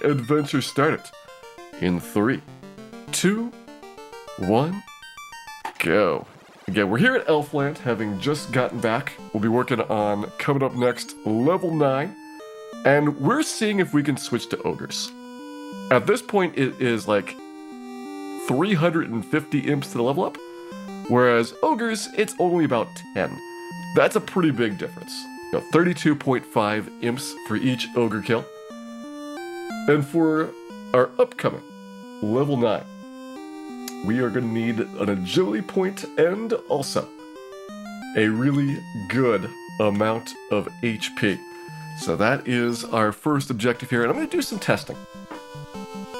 adventure started. In 3, 2, 1, go. Again, we're here at Elfland, having just gotten back. We'll be working on, coming up next, level 9. And we're seeing if we can switch to ogres. At this point, it is like 350 imps to the level up, whereas ogres, it's only about 10. That's a pretty big difference. 32.5 imps for each ogre kill. And for our upcoming level 9, we are going to need an agility point and also a really good amount of HP. So that is our first objective here, and I'm going to do some testing.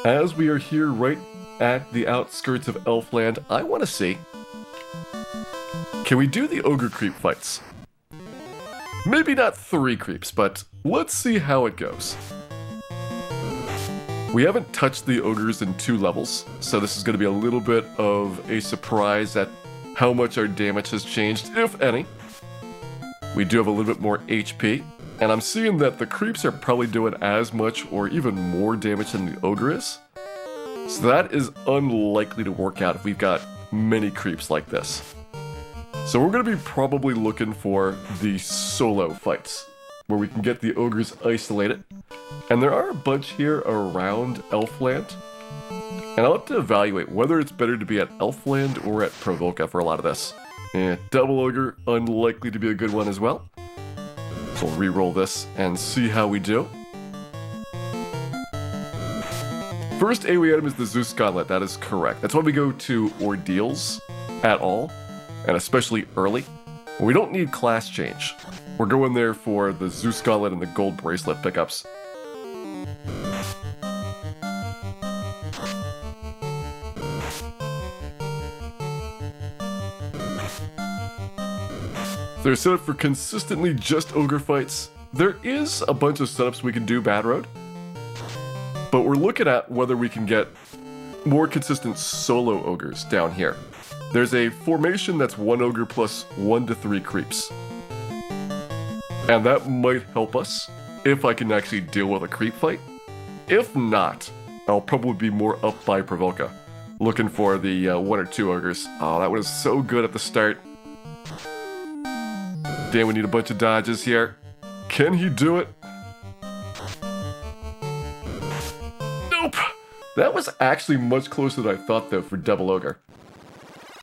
As we are here right at the outskirts of Elfland, I want to see, can we do the ogre creep fights? Maybe not 3 creeps, but let's see how it goes. We haven't touched the ogres in 2 levels, so this is going to be a little bit of a surprise at how much our damage has changed, if any. We do have a little bit more HP, and I'm seeing that the creeps are probably doing as much or even more damage than the ogre is. So that is unlikely to work out if we've got many creeps like this. So we're going to be probably looking for the solo fights, where we can get the ogres isolated. And there are a bunch here around Elfland, and I'll have to evaluate whether it's better to be at Elfland or at Provolca for a lot of this. Double ogre, unlikely to be a good one as well. So we'll re-roll this and see how we do. First AoE item is the Zeus Gauntlet, that is correct. That's why we go to Ordeals at all, and especially early. We don't need class change. We're going there for the Zeus Gauntlet and the Gold Bracelet pickups. They're set up for consistently just ogre fights. There is a bunch of setups we can do Bad Road, but we're looking at whether we can get more consistent solo ogres down here. There's a formation that's 1 ogre plus 1 to 3 creeps. And that might help us if I can actually deal with a creep fight. If not, I'll probably be more up by Provolca, looking for the 1 or 2 ogres. Oh, that was so good at the start. Damn, we need a bunch of dodges here. Can he do it? Nope! That was actually much closer than I thought, though, for Double Ogre.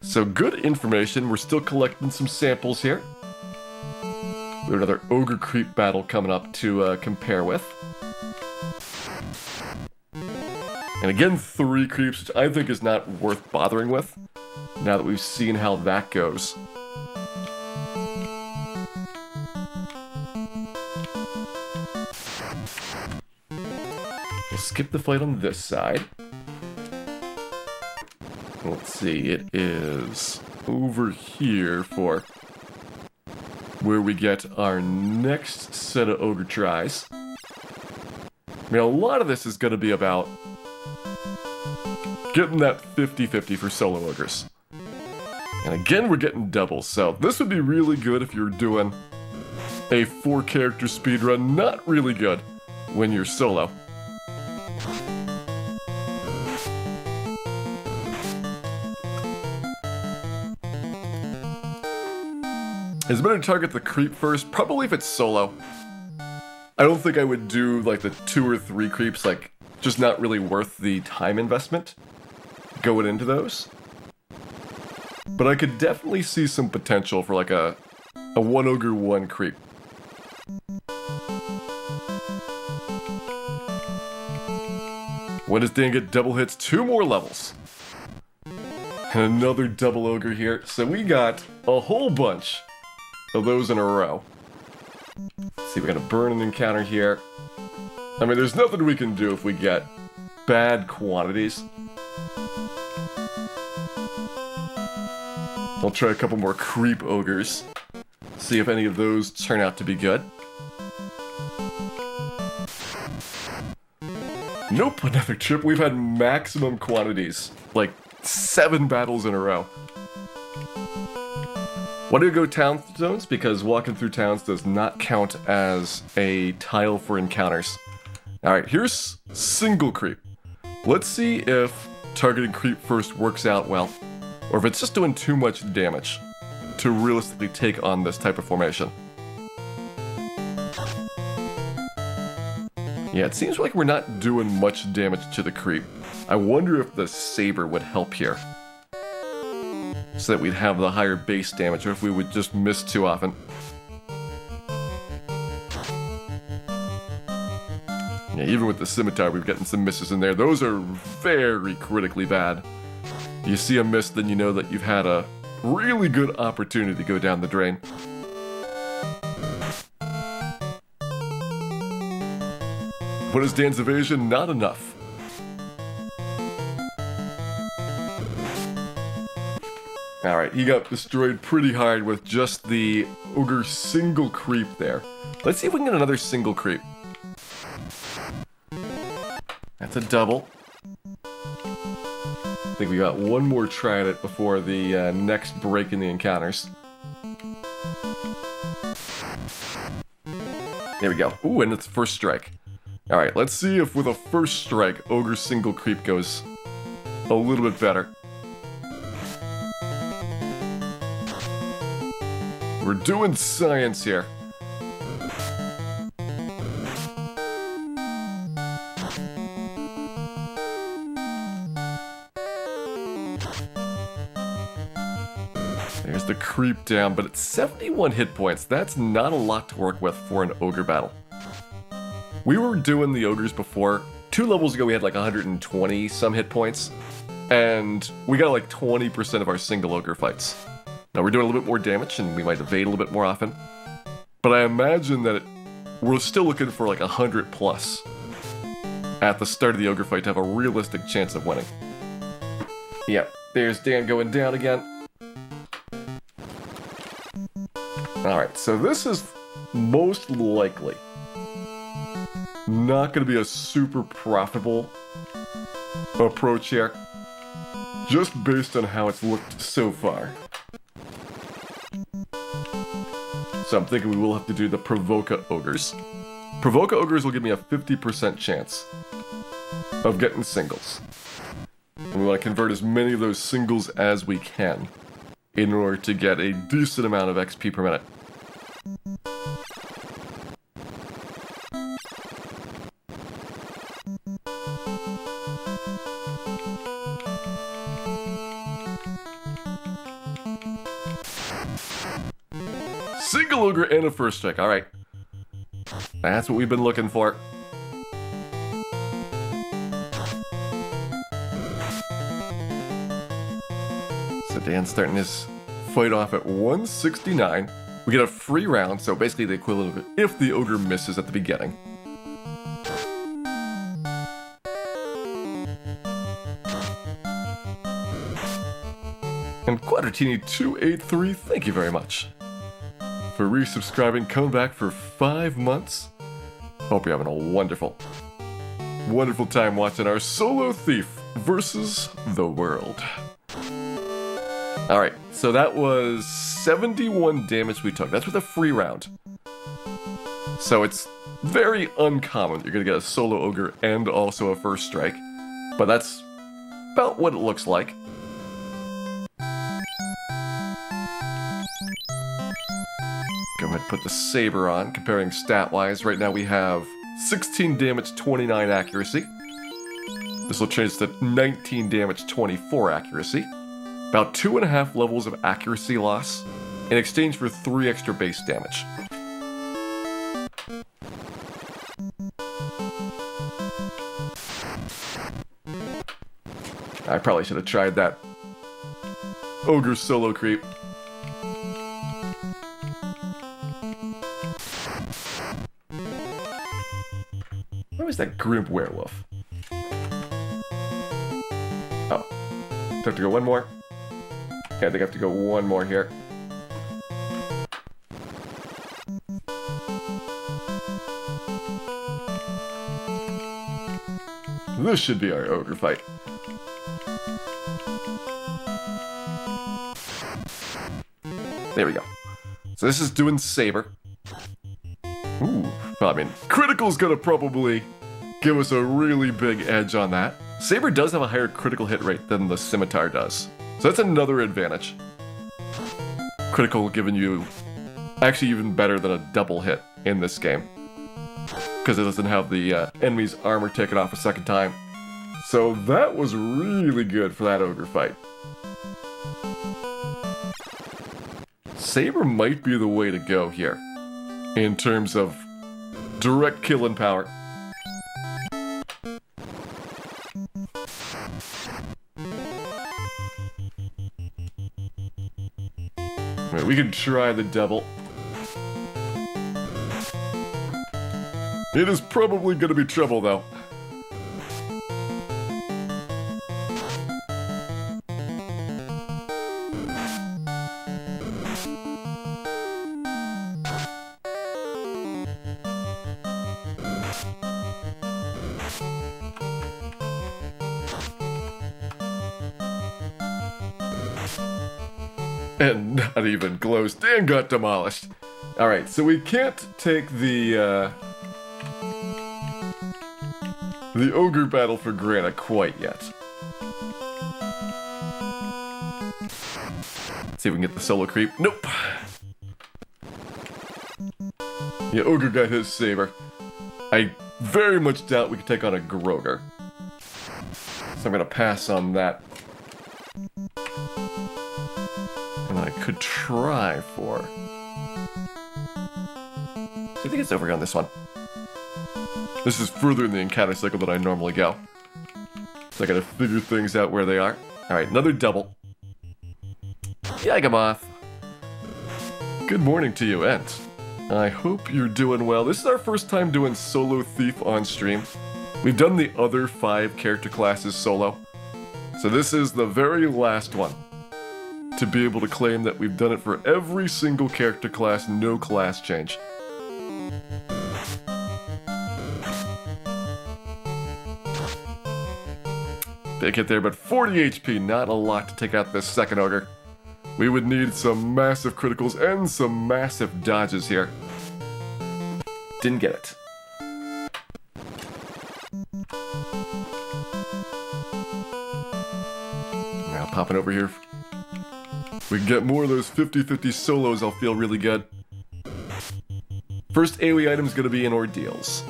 So good information. We're still collecting some samples here. We have another Ogre Creep battle coming up to compare with. And again, 3 creeps, which I think is not worth bothering with, now that we've seen how that goes. We'll skip the fight on this side. Let's see, it is over here for where we get our next set of ogre tries. I mean, a lot of this is going to be about getting that 50-50 for solo ogres. And again, we're getting doubles, so this would be really good if you're doing a 4-character speedrun. Not really good when you're solo. It's better to target the creep first, probably if it's solo. I don't think I would do like the 2 or 3 creeps, like just not really worth the time investment going into those. But I could definitely see some potential for like a 1 ogre 1 creep. When does Dan get double hits? 2 more levels. And another double ogre here. So we got a whole bunch of those in a row. Let's see, we got a burn encounter here. I mean, there's nothing we can do if we get bad quantities. I'll try a couple more creep ogres. See if any of those turn out to be good. Nope, another trip. We've had maximum quantities. Like 7 battles in a row. Why do we go town zones? Because walking through towns does not count as a tile for encounters. Alright, here's single creep. Let's see if targeting creep first works out well, or if it's just doing too much damage to realistically take on this type of formation. Yeah, it seems like we're not doing much damage to the creep. I wonder if the saber would help here, so that we'd have the higher base damage, or if we would just miss too often. Yeah, even with the scimitar, we've gotten some misses in there. Those are very critically bad. You see a miss, then you know that you've had a really good opportunity to go down the drain. What is Dan's evasion? Not enough. Alright, he got destroyed pretty hard with just the ogre single creep there. Let's see if we can get another single creep. That's a double. I think we got one more try at it before the next break in the encounters. There we go. Ooh, and it's first strike. Alright, let's see if with a first strike, ogre single creep goes a little bit better. We're doing science here. There's the creep down, but it's 71 hit points. That's not a lot to work with for an ogre battle. We were doing the ogres before. 2 levels ago we had like 120 some hit points, and we got like 20% of our single ogre fights. Now we're doing a little bit more damage, and we might evade a little bit more often, but I imagine that we're still looking for like 100 plus at the start of the ogre fight to have a realistic chance of winning. Yep, there's Dan going down again. Alright, so this is most likely not going to be a super profitable approach here, just based on how it's looked so far. So I'm thinking we will have to do the Provoca Ogres. Provoca Ogres will give me a 50% chance of getting singles. And we want to convert as many of those singles as we can in order to get a decent amount of XP per minute. Single ogre and a first strike, alright. That's what we've been looking for. So Dan's starting his fight off at 169. We get a free round, so basically the equivalent of if the ogre misses at the beginning. And Quadratini283, thank you very much for resubscribing, coming back for 5 months. Hope you're having a wonderful, wonderful time watching our solo thief versus the world. Alright, so that was 71 damage we took. That's with a free round. So it's very uncommon you're gonna get a solo ogre and also a first strike, but that's about what it looks like. Go ahead and put the saber on, comparing stat-wise. Right now we have 16 damage, 29 accuracy. This will change to 19 damage, 24 accuracy. About 2.5 levels of accuracy loss in exchange for 3 extra base damage. I probably should have tried that ogre solo creep. Where was that grimp werewolf? Oh. Do I have to go one more? Yeah, I think I have to go one more here. This should be our ogre fight. There we go. So this is doing saber. Ooh, well, I mean, critical's gonna probably give us a really big edge on that. Saber does have a higher critical hit rate than the Scimitar does, so that's another advantage. Critical giving you actually even better than a double hit in this game, because it doesn't have the enemy's armor taken off a second time. So that was really good for that ogre fight. Saber might be the way to go here, in terms of direct killing power. Right, we can try the double. It is probably going to be trouble, though. And not even close. Dan got demolished. Alright, so we can't take the ogre battle for granted quite yet. Let's see if we can get the solo creep. Nope. Yeah, ogre got his saber. I very much doubt we can take on a Groger. So I'm gonna pass on that. And I could try for... So I think it's over here on this one. This is further in the encounter cycle than I normally go. So I gotta figure things out where they are. Alright, another double. Yagamoth. Good morning to you, Ent. I hope you're doing well. This is our first time doing Solo Thief on stream. We've done the other 5 character classes solo. So this is the very last one to be able to claim that we've done it for every single character class, no class change. Big hit there, but 40 HP, not a lot to take out this second ogre. We would need some massive criticals and some massive dodges here. Didn't get it. Now popping over here. We can get more of those 50-50 solos, I'll feel really good. First AoE item is going to be in Ordeals.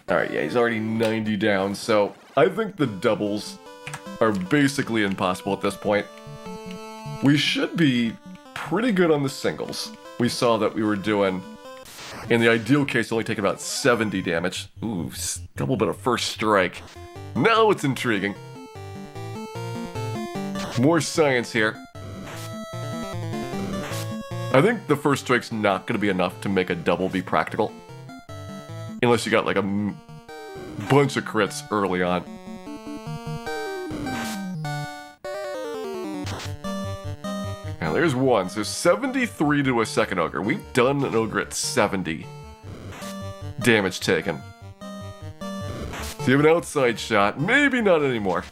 Alright, yeah, he's already 90 down, so I think the doubles are basically impossible at this point. We should be pretty good on the singles. We saw that we were doing, in the ideal case, only taking about 70 damage. Ooh, double bit of first strike. Now it's intriguing. More science here. I think the first strike's not going to be enough to make a double be practical. Unless you got like a bunch of crits early on. Now there's one, so 73 to a second ogre. We've done an ogre at 70 damage taken. So you have an outside shot, maybe not anymore.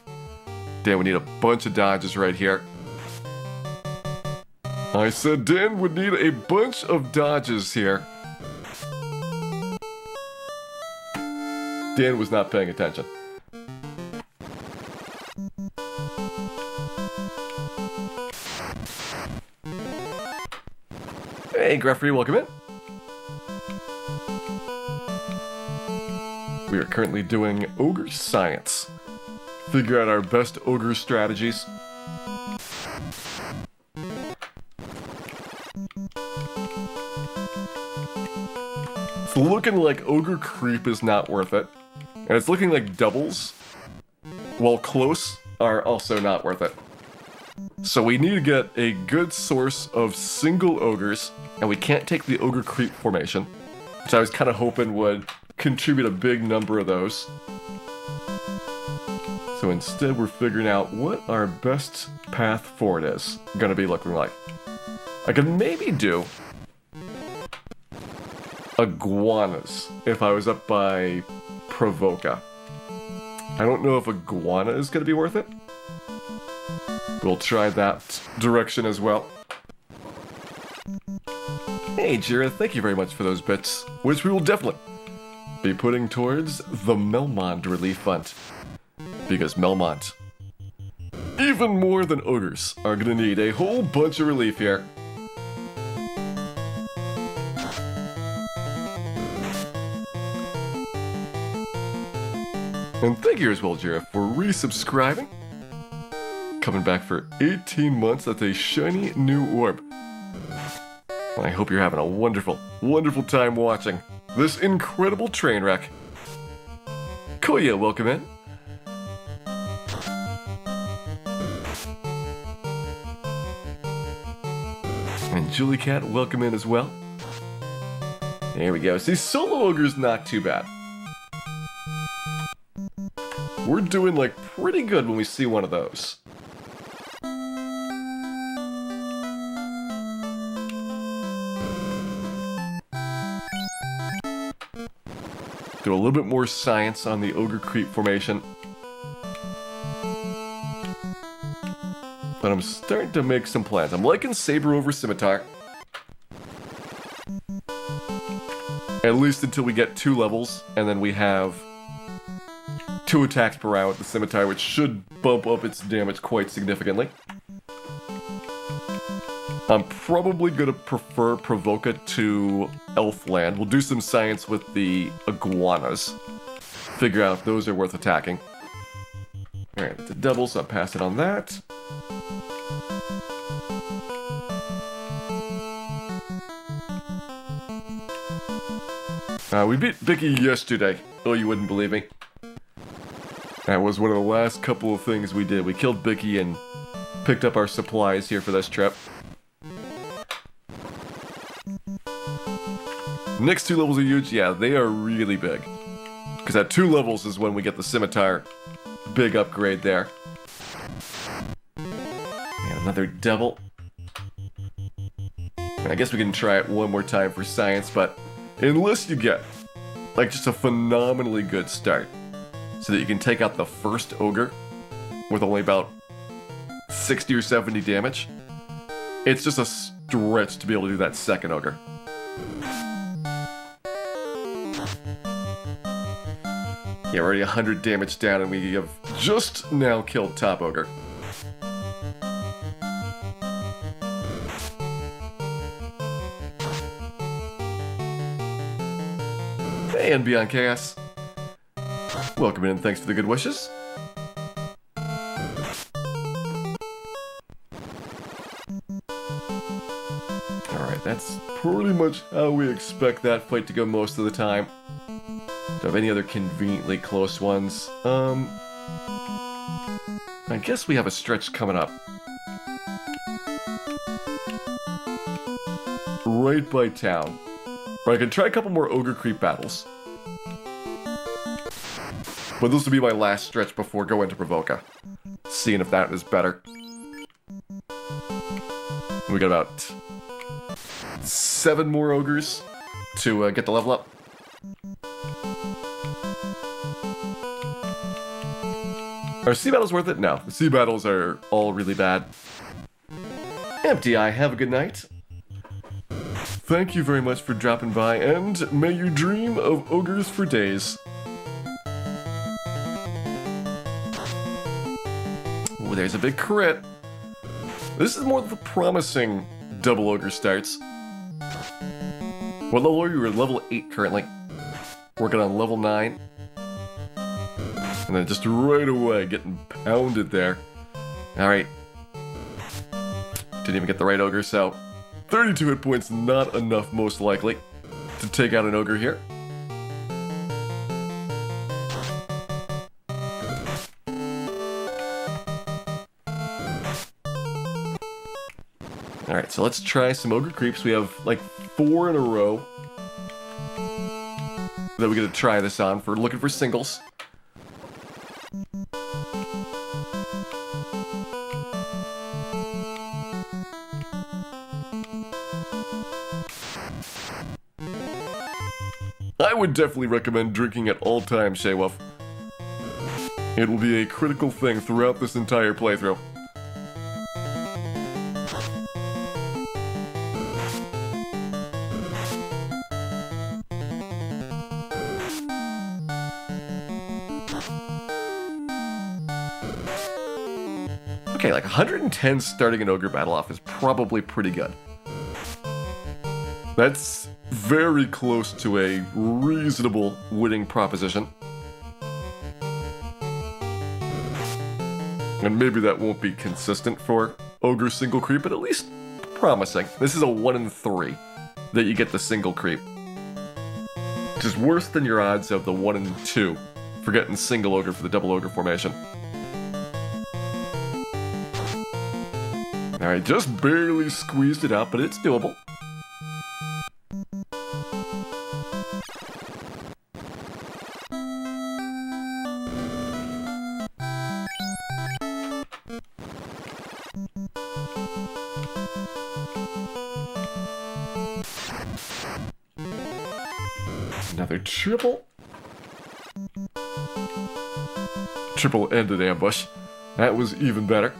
Dan, we need a bunch of dodges right here. I said Dan would need a bunch of dodges here. Dan was not paying attention. Hey, Greffrey, welcome in. We are currently doing Ogre Science. Figure out our best ogre strategies. It's looking like Ogre Creep is not worth it. And it's looking like doubles, while close, are also not worth it. So we need to get a good source of single ogres, and we can't take the Ogre Creep formation, which I was kind of hoping would contribute a big number of those. So instead we're figuring out what our best path forward is going to be looking like. I could maybe do iguanas if I was up by Provoca. I don't know if Iguana is going to be worth it. We'll try that direction as well. Hey, Jira, thank you very much for those bits, which we will definitely be putting towards the Melmond Relief Fund. Because Melmond, even more than ogres, are going to need a whole bunch of relief here. And thank you as well, Jira, for resubscribing. Coming back for 18 months, that's a shiny new orb. I hope you're having a wonderful, wonderful time watching this incredible train wreck. Koya, welcome in. And Julie Cat, welcome in as well. There we go. See, solo ogre's not too bad. We're doing like pretty good when we see one of those. Do a little bit more science on the ogre creep formation. But I'm starting to make some plans. I'm liking Saber over Scimitar. At least until we get 2 levels, and then we have 2 attacks per round with the Scimitar, which should bump up its damage quite significantly. I'm probably going to prefer Provoca to Elfland. We'll do some science with the iguanas. Figure out if those are worth attacking. Alright, it's a double, so I'll pass it on that. We beat Bicky yesterday. Oh, you wouldn't believe me. That was one of the last couple of things we did. We killed Bicky and picked up our supplies here for this trip. Next 2 levels are huge. Yeah, they are really big. Because at 2 levels is when we get the Scimitar. Big upgrade there. And another double. I guess we can try it one more time for science, but unless you get like just a phenomenally good start, so that you can take out the first ogre with only about 60 or 70 damage, it's just a stretch to be able to do that second ogre. Yeah, we're already 100 damage down, and we have just now killed top ogre. Hey, and Beyond Chaos. Welcome in and thanks for the good wishes. Alright, that's pretty much how we expect that fight to go most of the time. Do I have any other conveniently close ones? I guess we have a stretch coming up. Right by town. Or I can try a couple more ogre creep battles. But this will be my last stretch before going to Provoca. Seeing if that is better. We got about 7 more ogres to get the level up. Are sea battles worth it? No. The sea battles are all really bad. Empty Eye, have a good night. Thank you very much for dropping by, and may you dream of ogres for days. Ooh, there's a big crit. This is more of the promising double ogre starts. What level are you? We're level 8 currently. Working on level 9. And then just right away, getting pounded there. Alright. Didn't even get the right ogre, so 32 hit points, not enough most likely to take out an ogre here. Alright, so let's try some ogre creeps. We have like 4 in a row that we get to try this on for looking for singles. I would definitely recommend drinking at all times, Shaywolf. It will be a critical thing throughout this entire playthrough. Okay, like 110 starting an ogre battle off is probably pretty good. That's very close to a reasonable winning proposition. And maybe that won't be consistent for ogre single creep, but at least promising. This is a 1 in 3 that you get the single creep, which is worse than your odds of the 1 in 2 for getting single ogre for the double ogre formation. Alright, just barely squeezed it out, but it's doable. Another triple. Triple ended ambush. That was even better.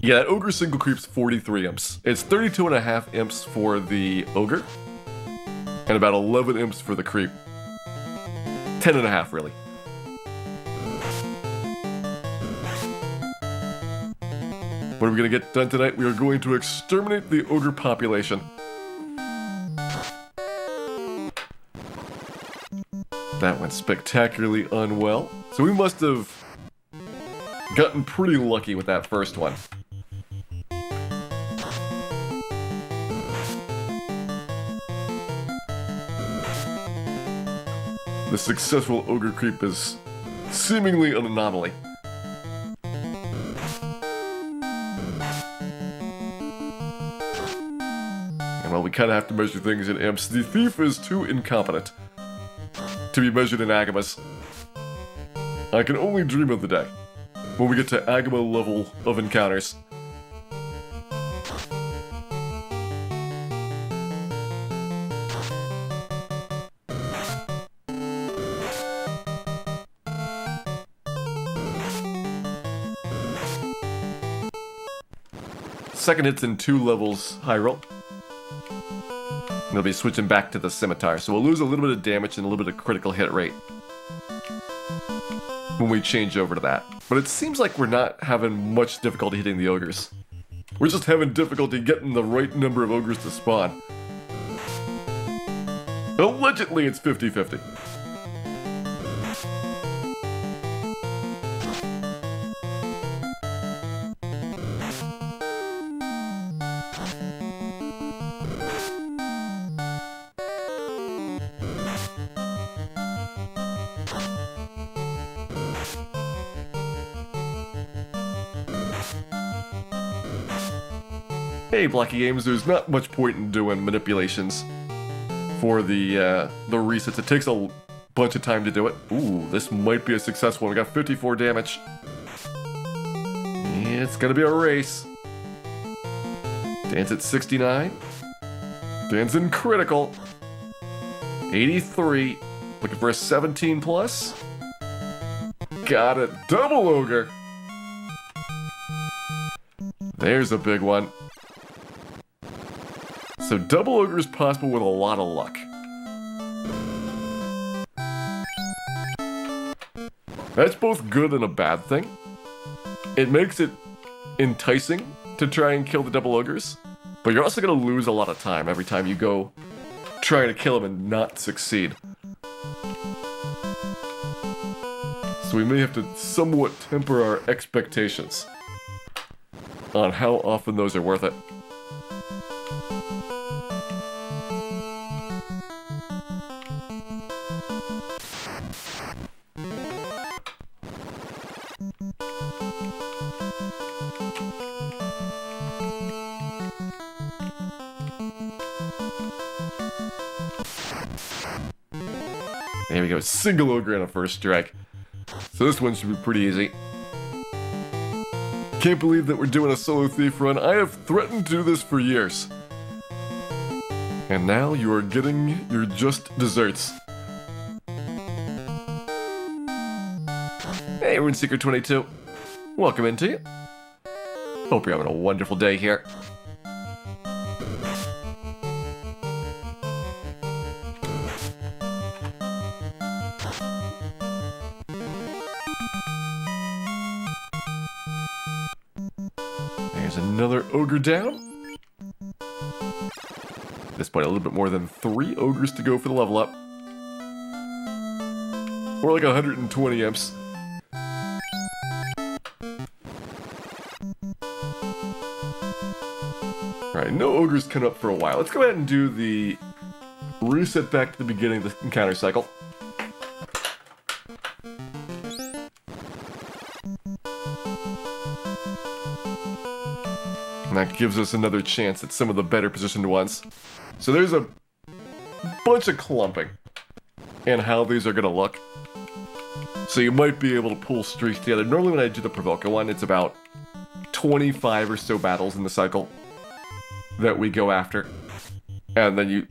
Yeah, that ogre single creep's 43 imps. It's 32.5 imps for the ogre, and about 11 imps for the creep. 10.5, really. What are we going to get done tonight? We are going to exterminate the ogre population. That went spectacularly unwell. So we must have gotten pretty lucky with that first one. The successful ogre creep is seemingly an anomaly. And while we kind of have to measure things in imps, the thief is too incompetent to be measured in agamas. I can only dream of the day when we get to agama level of encounters. Second hit's in 2 levels high roll. And they'll be switching back to the scimitar, so we'll lose a little bit of damage and a little bit of critical hit rate when we change over to that. But it seems like we're not having much difficulty hitting the ogres. We're just having difficulty getting the right number of ogres to spawn. Allegedly, it's 50-50. Hey, Blocky Games, there's not much point in doing manipulations for the resets. It takes a bunch of time to do it. Ooh, this might be a successful one. We got 54 damage. Yeah, it's gonna be a race. Dan's at 69. Dan's in critical. 83. Looking for a 17 plus. Got it. Double ogre. There's a big one. So double ogre is possible with a lot of luck. That's both good and a bad thing. It makes it enticing to try and kill the double ogres, but you're also going to lose a lot of time every time you go trying to kill them and not succeed. So we may have to somewhat temper our expectations on how often those are worth it. There we go, single ogre on a first strike. So this one should be pretty easy. Can't believe that we're doing a solo thief run. I have threatened to do this for years. And now you are getting your just desserts. Hey, RuneSeeker22. Welcome into you. Hope you're having a wonderful day here. There's another ogre down. At this point, a little bit more than 3 ogres to go for the level up. We're like 120 imps. Alright, no ogres come up for a while. Let's go ahead and do the reset back to the beginning of the encounter cycle. And that gives us another chance at some of the better positioned ones. So there's a bunch of clumping and how these are going to look. So you might be able to pull streaks together. Normally when I do the Provoca one, it's about 25 or so battles in the cycle that we go after. And then you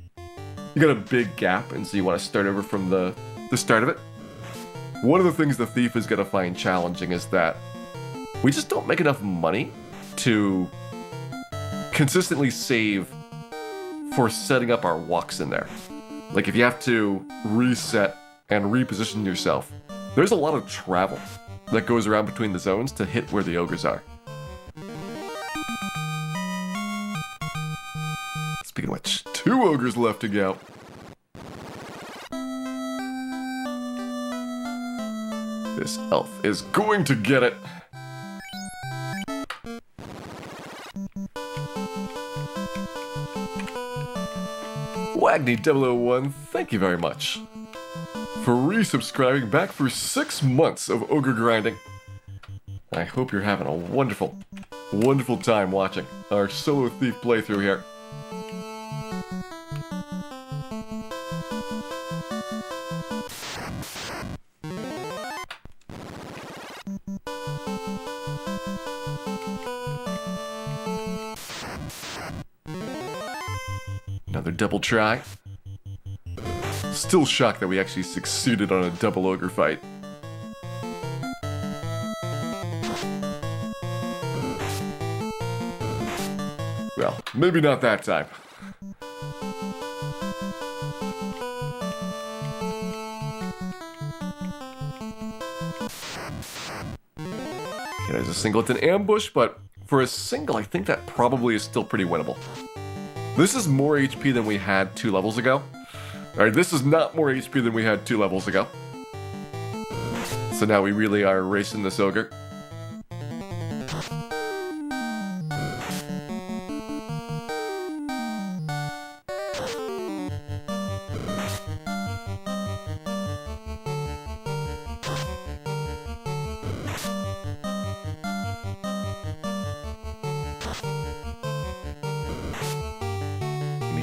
got a big gap, and so you want to start over from the start of it. One of the things the Thief is going to find challenging is that we just don't make enough money to consistently save for setting up our walks in there. Like if you have to reset and reposition yourself, there's a lot of travel that goes around between the zones to hit where the ogres are. Speaking of which, 2 ogres left to go. This elf is going to get it. Wagny001, thank you very much for resubscribing back for 6 months of ogre grinding. I hope you're having a wonderful, wonderful time watching our Solo Thief playthrough here. Another double try. Still shocked that we actually succeeded on a double ogre fight. Well, maybe not that time. Okay, there's a singleton ambush, but for a single, I think that probably is still pretty winnable. This is more HP than we had 2 levels ago. Alright, this is not more HP than we had 2 levels ago. So now we really are racing this ogre.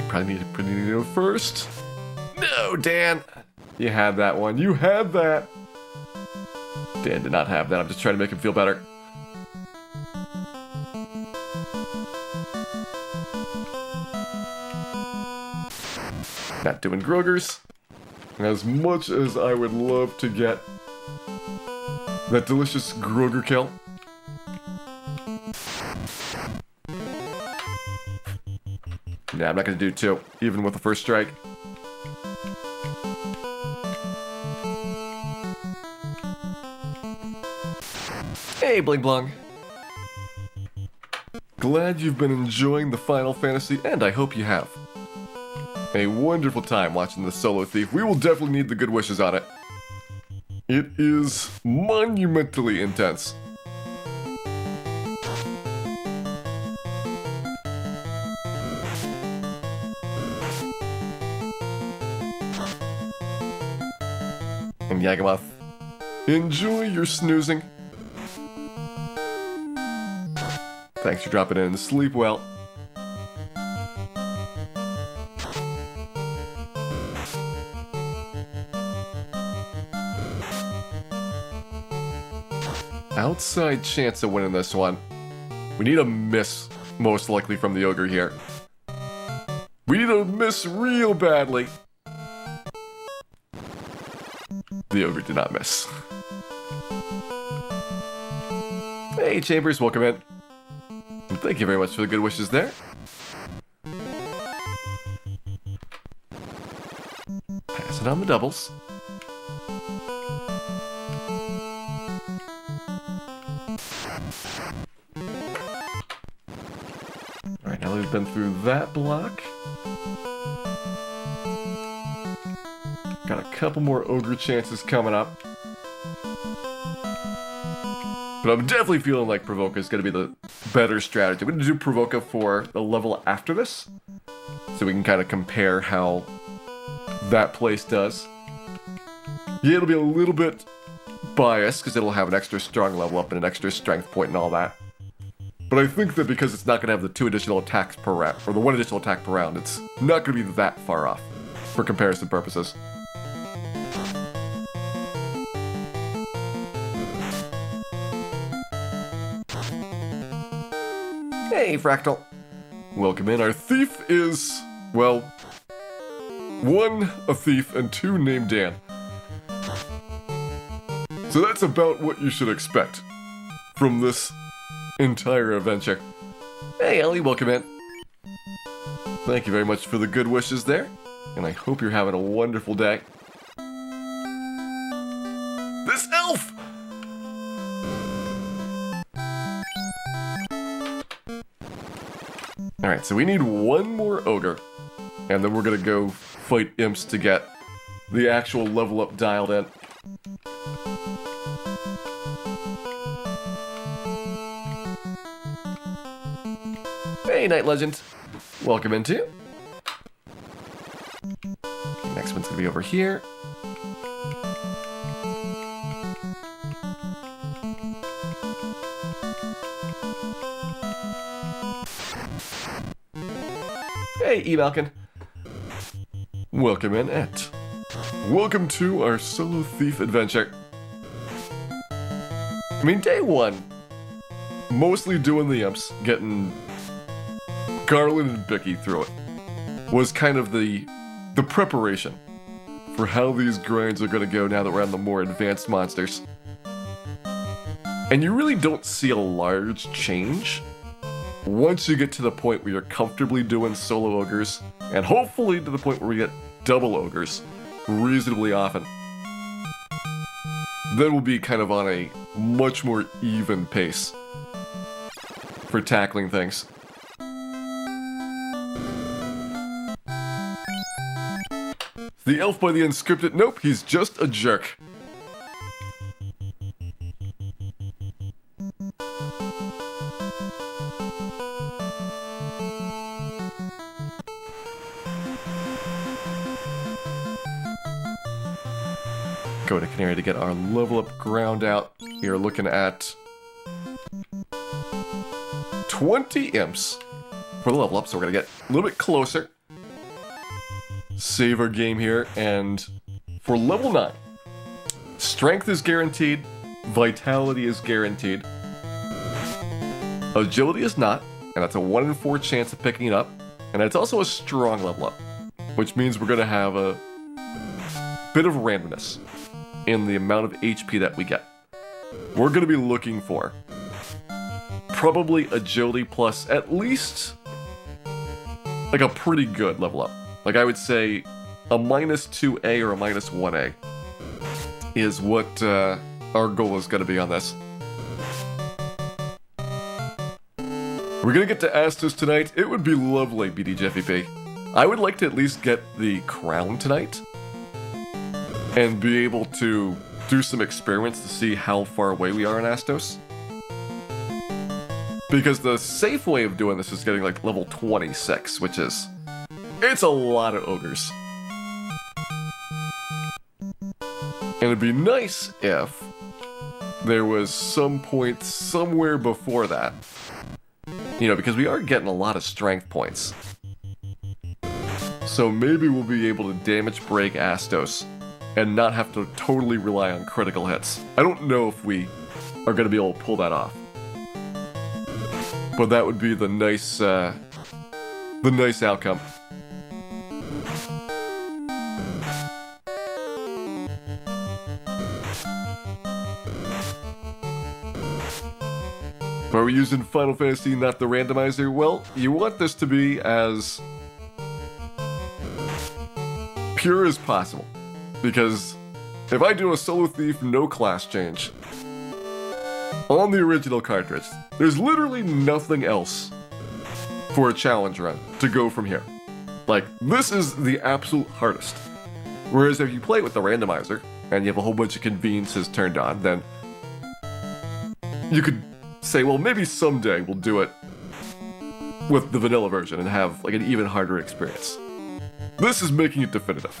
Probably need to go first. No, Dan! You had that one. You had that! Dan did not have that. I'm just trying to make him feel better. Not doing Grogers. As much as I would love to get that delicious Groger kill. Nah, I'm not gonna do 2, even with the first strike. Hey, Bling Blong. Glad you've been enjoying the Final Fantasy, and I hope you have. A wonderful time watching the Solo Thief. We will definitely need the good wishes on it. It is monumentally intense. And Yagamoth, enjoy your snoozing. Thanks for dropping in. Sleep well. Outside chance of winning this one. We need a miss, most likely, from the ogre here. We need to miss real badly. The ogre did not miss. Hey, Chambers, welcome in. Thank you very much for the good wishes there. Passing on the doubles. Alright, now that we've been through that block. Got a couple more ogre chances coming up. But I'm definitely feeling like Provoca is going to be the better strategy. I'm going to do Provoca for the level after this, so we can kind of compare how that place does. Yeah, it'll be a little bit biased, because it'll have an extra strong level up and an extra strength point and all that. But I think that because it's not going to have the 2 additional attacks per round, or the 1 additional attack per round, it's not going to be that far off for comparison purposes. Hey, Fractal. Welcome in. Our thief is, well, 1 a thief and 2 named Dan. So that's about what you should expect from this entire adventure. Hey, Ellie, welcome in. Thank you very much for the good wishes there, and I hope you're having a wonderful day. This elf! Alright, so we need 1 more ogre, and then we're gonna go fight imps to get the actual level up dialed in. Hey, Night Legend. Welcome in too. Okay, next one's gonna be over here. Hey, E-Malkin. Welcome in, Et. Welcome to our solo thief adventure. I mean, day 1, mostly doing the imps, getting Garland and Bicky through it, was kind of the preparation for how these grinds are going to go now that we're on the more advanced monsters. And you really don't see a large change once you get to the point where you're comfortably doing solo ogres, and hopefully to the point where we get double ogres reasonably often. Then we'll be kind of on a much more even pace for tackling things. The elf by the unscripted, nope, he's just a jerk. Go to Canary to get our level up ground out. You're looking at 20 imps for the level up, so we're gonna get a little bit closer. Save our game here, and for level 9, strength is guaranteed, vitality is guaranteed, agility is not, and that's a 1 in 4 chance of picking it up, and it's also a strong level up, which means we're gonna have a bit of randomness in the amount of HP that we get. We're gonna be looking for probably agility plus at least like a pretty good level up. Like I would say a -2A or a -1A is what our goal is gonna be on this. We're gonna get to Astos tonight. It would be lovely, BDJFEP. I would like to at least get the crown tonight and be able to do some experiments to see how far away we are in Astos. Because the safe way of doing this is getting like level 26, which is... it's a lot of ogres. And it'd be nice if there was some point somewhere before that. You know, because we are getting a lot of strength points. So maybe we'll be able to damage break Astos and not have to totally rely on critical hits. I don't know if we are going to be able to pull that off. But that would be the nice outcome. Are we using Final Fantasy, not the randomizer? Well, you want this to be as pure as possible. Because if I do a Solo Thief no class change on the original cartridge, there's literally nothing else for a challenge run to go from here. Like, this is the absolute hardest. Whereas if you play it with the randomizer, and you have a whole bunch of conveniences turned on, then you could say, well, maybe someday we'll do it with the vanilla version and have like an even harder experience. This is making it definitive.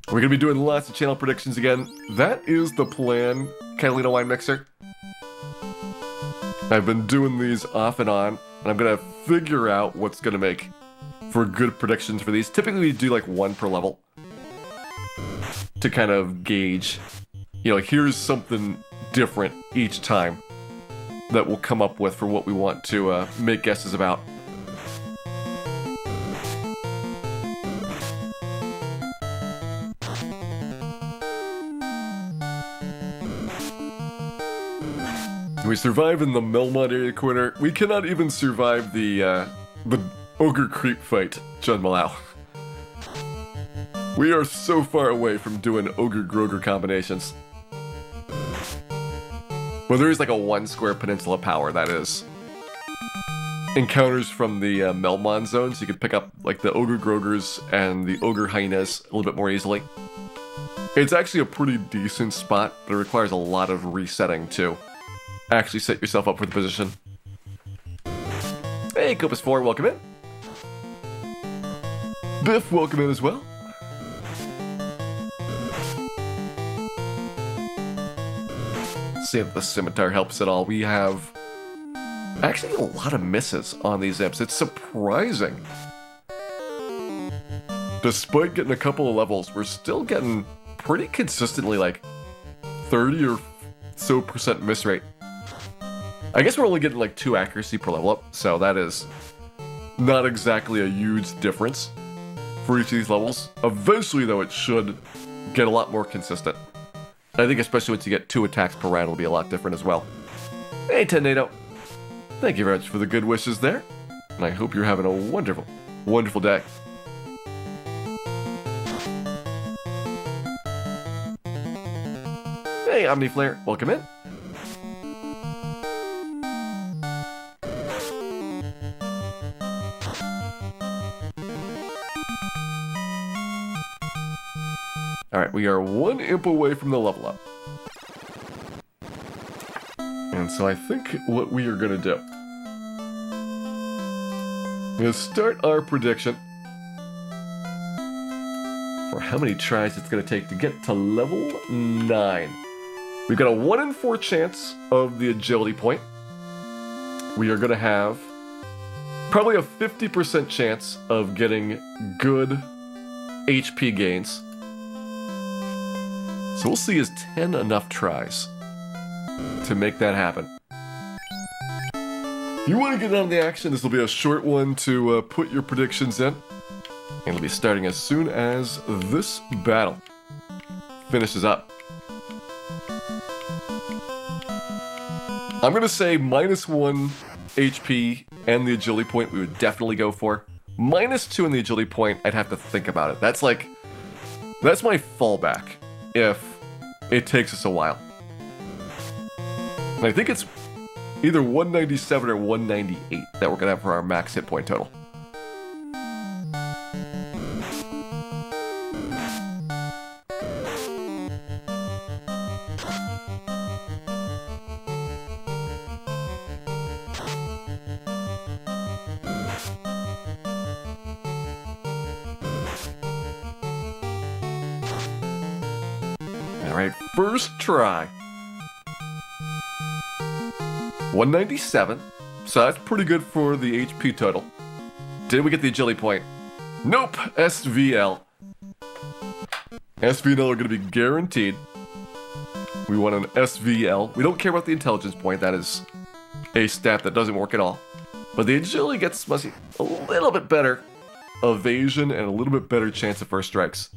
We're going to be doing lots of channel predictions again. That is the plan, Catalina Wine Mixer. I've been doing these off and on, and I'm going to figure out what's going to make for good predictions for these. Typically we do like one per level to kind of gauge, you know, like here's something different each time that we'll come up with for what we want to make guesses about. We survive in the Melmont area corner. We cannot even survive the Ogre Creep fight, Jun Malau. We are so far away from doing Ogre-Groger combinations. Well, there is like a 1 square peninsula power, that is. Encounters from the Melmon zone, so you can pick up like the Ogre-Grogers and the Ogre Hyenas a little bit more easily. It's actually a pretty decent spot, but it requires a lot of resetting to actually set yourself up for the position. Hey, Copus4, welcome in. Biff, welcome in as well. See if the scimitar helps at all. We have actually a lot of misses on these imps. It's surprising. Despite getting a couple of levels, we're still getting pretty consistently like 30 or so % miss rate. I guess we're only getting like 2 accuracy per level up, so that is not exactly a huge difference for each of these levels. Eventually, though, it should get a lot more consistent. I think especially once you get 2 attacks per round, it'll be a lot different as well. Hey, Tornado. Thank you very much for the good wishes there. And I hope you're having a wonderful, wonderful day. Hey, Omniflare. Welcome in. Alright, we are 1 imp away from the level up. And so I think what we are going to do is start our prediction for how many tries it's going to take to get to level 9. We've got a 1 in 4 chance of the agility point. We are going to have probably a 50% chance of getting good HP gains. So we'll see, is 10 enough tries to make that happen. If you want to get on the action, this will be a short one to put your predictions in. And it'll be starting as soon as this battle finishes up. I'm going to say -1 HP and the agility point we would definitely go for. -2 in the agility point, I'd have to think about it. That's my fallback if it takes us a while. And I think it's either 197 or 198 that we're going to have for our max hit point total. Alright, first try. 197, so that's pretty good for the HP total. Did we get the agility point? Nope, SVL. SVL are going to be guaranteed. We want an SVL. We don't care about the intelligence point, that is a stat that doesn't work at all. But the agility gets a little bit better evasion and a little bit better chance of first strikes.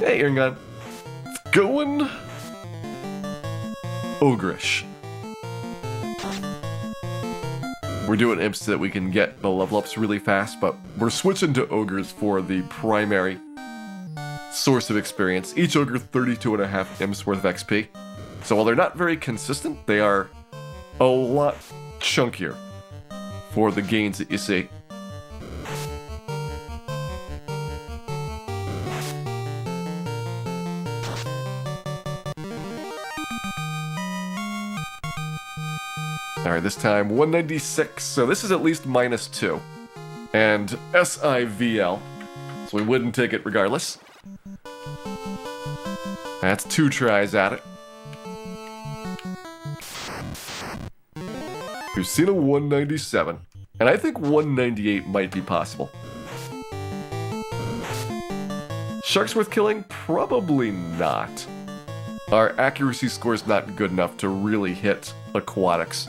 Hey, Erngon. It's going ogreish. We're doing imps so that we can get the level ups really fast, but we're switching to ogres for the primary source of experience. Each ogre 32.5 imps worth of XP. So while they're not very consistent, they are a lot chunkier for the gains that you see. Alright, this time 196, so this is at least -2. And SIVL, so we wouldn't take it regardless. That's 2 tries at it. We've seen a 197, and I think 198 might be possible. Sharks worth killing? Probably not. Our accuracy score is not good enough to really hit aquatics.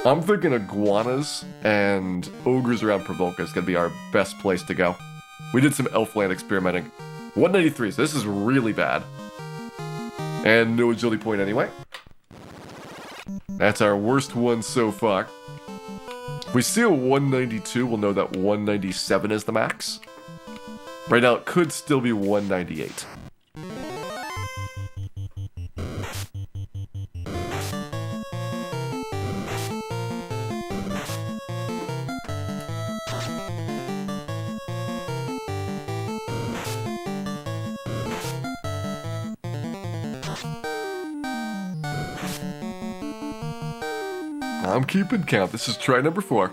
I'm thinking iguanas and ogres around Provoca is going to be our best place to go. We did some Elfland experimenting. 193, so this is really bad. And no agility point anyway. That's our worst one so far. If we see a 192, we'll know that 197 is the max. Right now, it could still be 198. I'm keeping count. This is try number 4.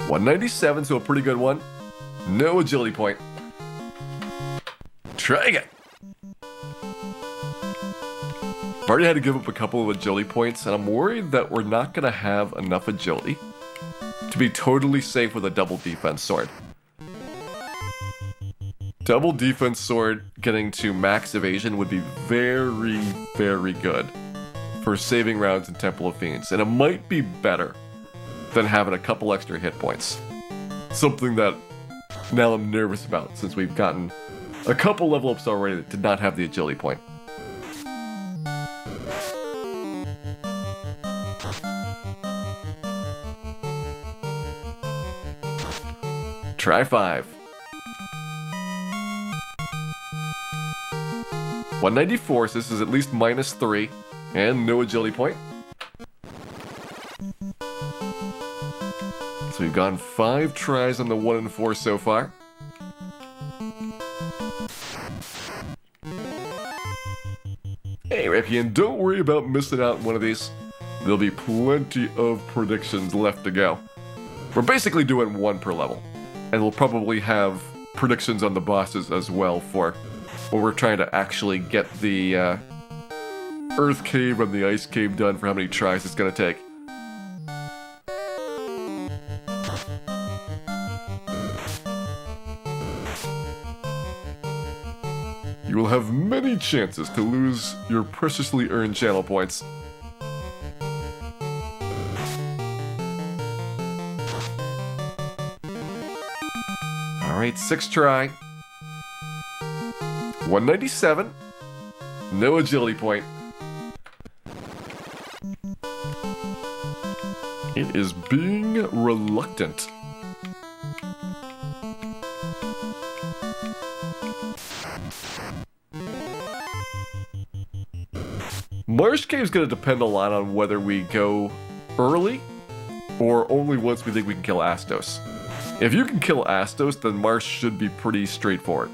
$197, so a pretty good one. No agility point. Try again. I've already had to give up a couple of agility points, and I'm worried that we're not going to have enough agility to be totally safe with a double defense sword. Double defense sword getting to max evasion would be very, very good for saving rounds in Temple of Fiends, and it might be better than having a couple extra hit points. Something that now I'm nervous about since we've gotten a couple level ups already that did not have the agility point. Try 5. 194, so this is at least -3, and no agility point. So we've gone 5 tries on the 1 and 4 so far. Hey, Rapian, don't worry about missing out on one of these. There'll be plenty of predictions left to go. We're basically doing 1 per level. And we'll probably have predictions on the bosses as well for when we're trying to actually get the Earth Cave and the Ice Cave done for how many tries it's going to take. You will have many chances to lose your preciously earned channel points. Alright, 6 try. 197. No agility point. It is being reluctant. Marsh Cave is going to depend a lot on whether we go early or only once we think we can kill Astos. If you can kill Astos, then Marsh should be pretty straightforward.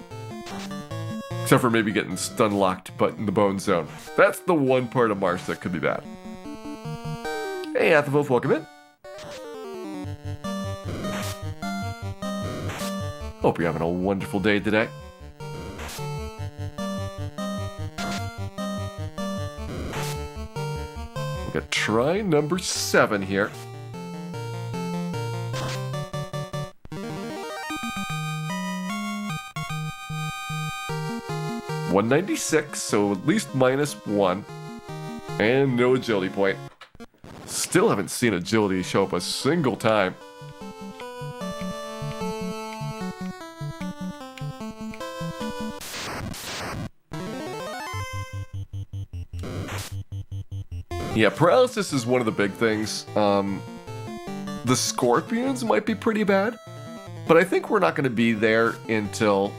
Except for maybe getting stun locked but in the bone zone. That's the one part of Marsh that could be bad. Hey Athafilth, welcome in. Hope you're having a wonderful day today. We'll get try number 7 here. 196, so at least -1. And no agility point. Still haven't seen agility show up a single time. Yeah, paralysis is one of the big things. The scorpions might be pretty bad, but I think we're not going to be there until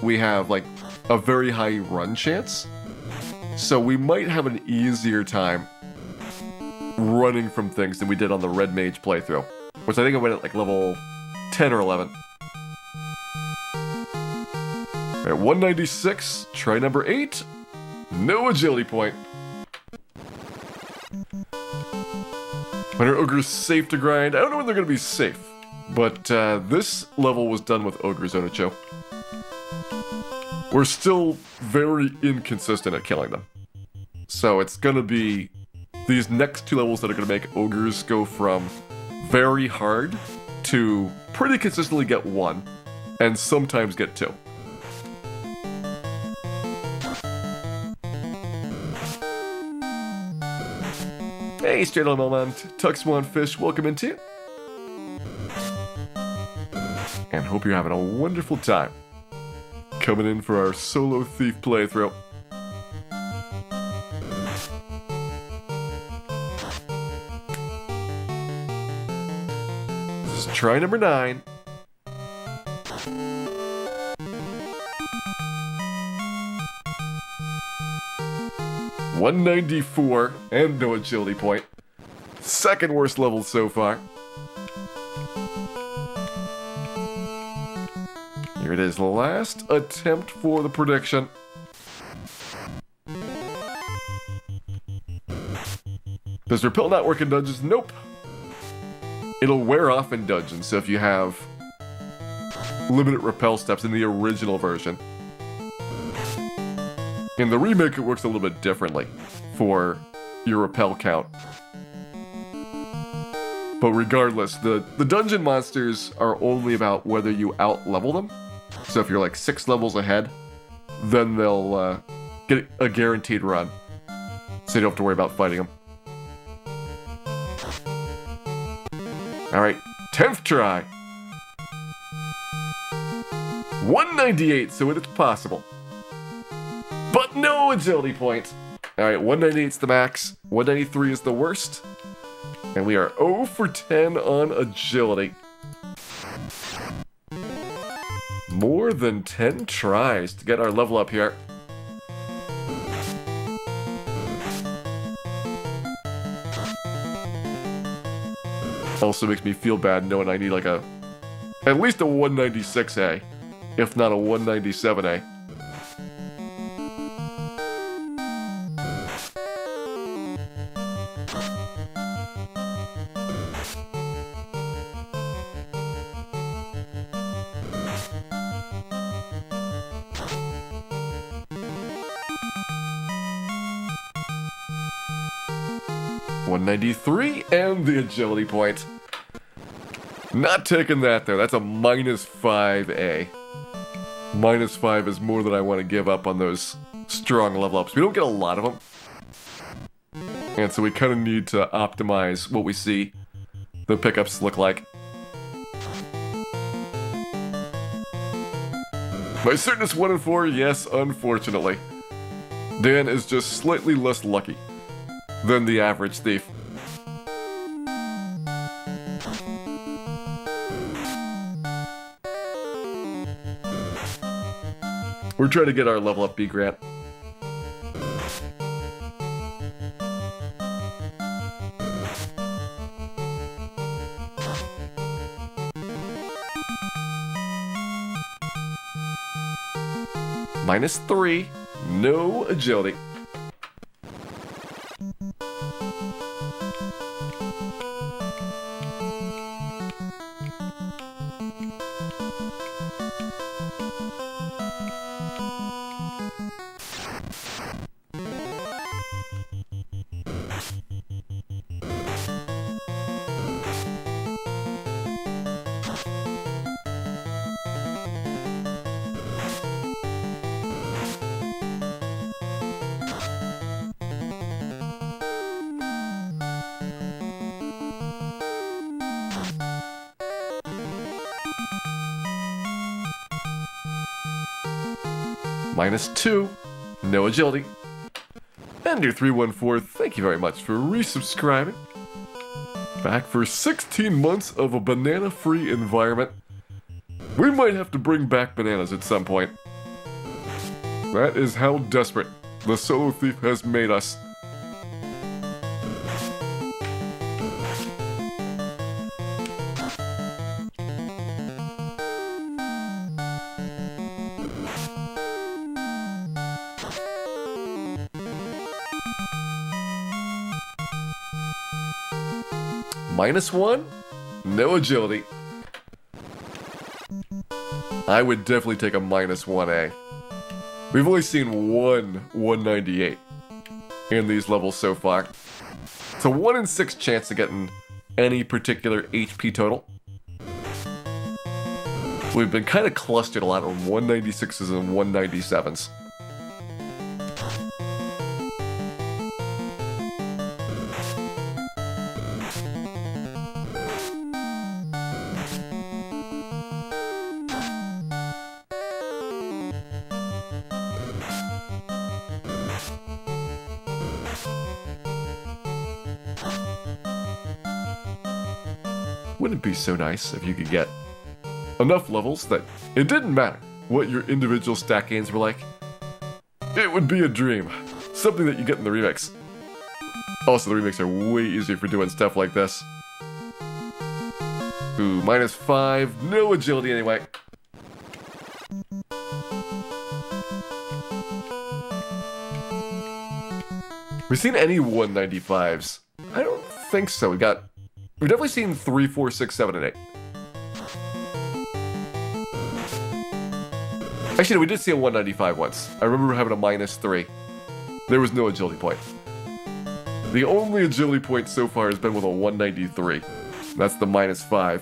we have like a very high run chance. So we might have an easier time running from things than we did on the Red Mage playthrough, which I think I went at like level 10 or 11. Alright, 196, try number 8. No agility point. When are ogres safe to grind? I don't know when they're going to be safe, but this level was done with ogres, Onicho. We're still very inconsistent at killing them. So it's going to be these next 2 levels that are going to make ogres go from very hard to pretty consistently get 1, and sometimes get 2. Hey, Straight on Melmont, Tuxmon Fish, welcome into. And hope you're having a wonderful time. Coming in for our solo thief playthrough. This is try number 9. $194 and no agility point. Second worst level so far. Here it is, last attempt for the prediction. Does repel not work in dungeons? Nope. It'll wear off in dungeons, so if you have limited repel steps in the original version. In the remake, it works a little bit differently for your repel count. But regardless, the dungeon monsters are only about whether you out-level them. So if you're like 6 levels ahead, then they'll get a guaranteed run. So you don't have to worry about fighting them. Alright, 10th try. 198, so it is possible. But no agility point. Alright, 198 is the max, 193 is the worst. And we are 0 for 10 on agility. More than 10 tries to get our level up here. Also makes me feel bad knowing I need like at least a 196A, if not a 197A. $193 and the agility point. Not taking that though, that's a -5A. -5 is more than I want to give up on those strong level ups. We don't get a lot of them. And so we kind of need to optimize what we see the pickups look like. My certainty 1 in 4, yes, unfortunately. Dan is just slightly less lucky than the average thief. We're trying to get our level up B grant. -3, no agility. -2, no agility. And your 314, thank you very much for resubscribing. Back for 16 months of a banana-free environment. We might have to bring back bananas at some point. That is how desperate the Solo Thief has made us. -1, no agility. I would definitely take a -1A. We've only seen one 198 in these levels so far. It's a 1 in 6 chance of getting any particular HP total. We've been kind of clustered a lot on 196s and 197s. Wouldn't it be so nice if you could get enough levels that it didn't matter what your individual stack gains were like? It would be a dream. Something that you get in the remix. Also, the remakes are way easier for doing stuff like this. Ooh, -5, no agility anyway. We've seen any 195s? I don't think so. We've definitely seen 3, 4, 6, 7, and 8. Actually, no, we did see a 195 once. I remember having a -3. There was no agility point. The only agility point so far has been with a 193. That's the -5.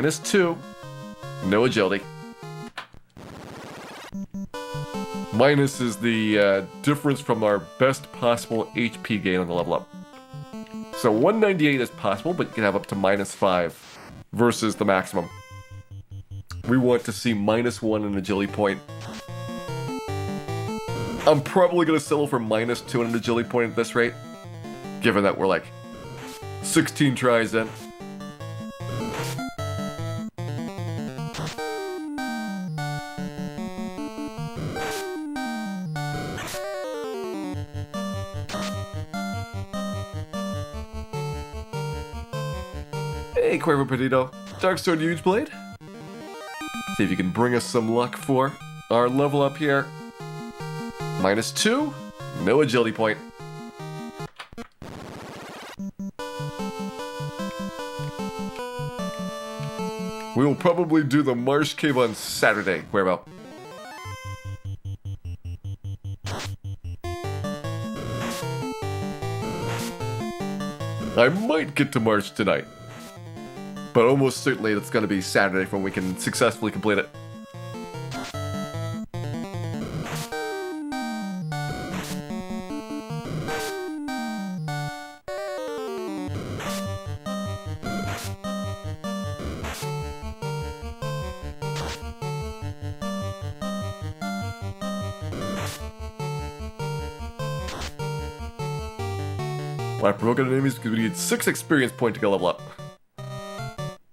-2, no agility. Minus is the difference from our best possible HP gain on the level up. So 198 is possible, but you can have up to -5 versus the maximum. We want to see -1 in agility point. I'm probably going to settle for -2 in an agility point at this rate, given that we're like 16 tries in. Hey, Cuervo Petito, Darksword Huge Blade. See if you can bring us some luck for our level up here. -2, no agility point. We will probably do the Marsh Cave on Saturday, Cuervo. I might get to March tonight, but almost certainly it's going to be Saturday when we can successfully complete it. Why provoke enemies? Because we need 6 experience points to get level up.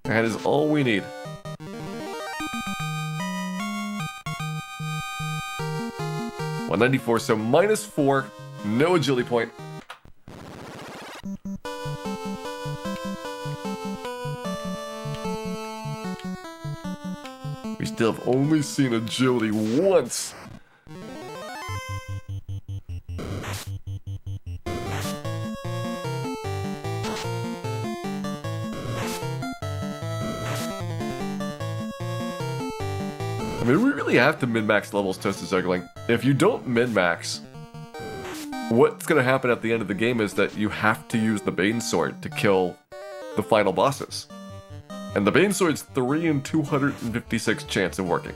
That is all we need. $194, so -4, no agility point. We still have only seen agility once. I mean, we really have to min-max levels Toasted Juggling. If you don't min-max, what's going to happen at the end of the game is that you have to use the Bane Sword to kill the final bosses. And the Bane Sword's 3 in 256 chance of working.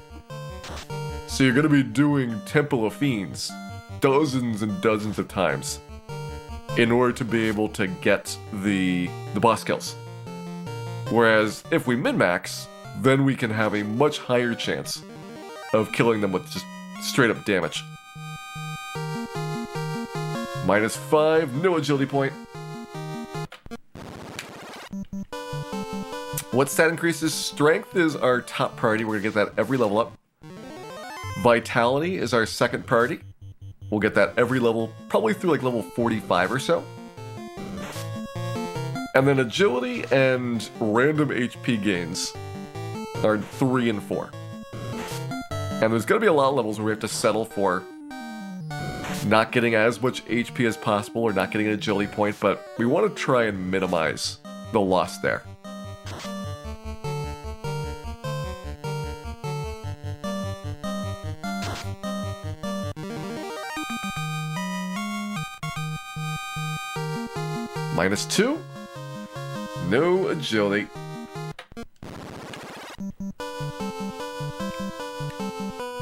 So you're going to be doing Temple of Fiends dozens and dozens of times in order to be able to get the boss kills. Whereas if we min-max, then we can have a much higher chance of killing them with just straight up damage. -5, no agility point. What stat increases? Strength is our top priority. We're gonna get that every level up. Vitality is our second priority. We'll get that every level, probably through like level 45 or so. And then agility and random HP gains are 3 and 4. And there's gonna be a lot of levels where we have to settle for not getting as much HP as possible or not getting an agility point, but we want to try and minimize the loss there. -2, no agility.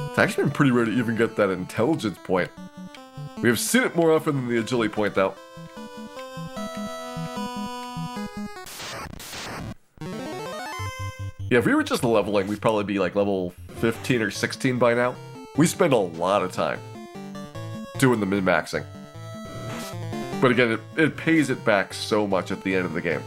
It's actually been pretty rare to even get that intelligence point. We have seen it more often than the agility point, though. Yeah, if we were just leveling, we'd probably be like level 15 or 16 by now. We spend a lot of time doing the min-maxing. But again, it pays it back so much at the end of the game.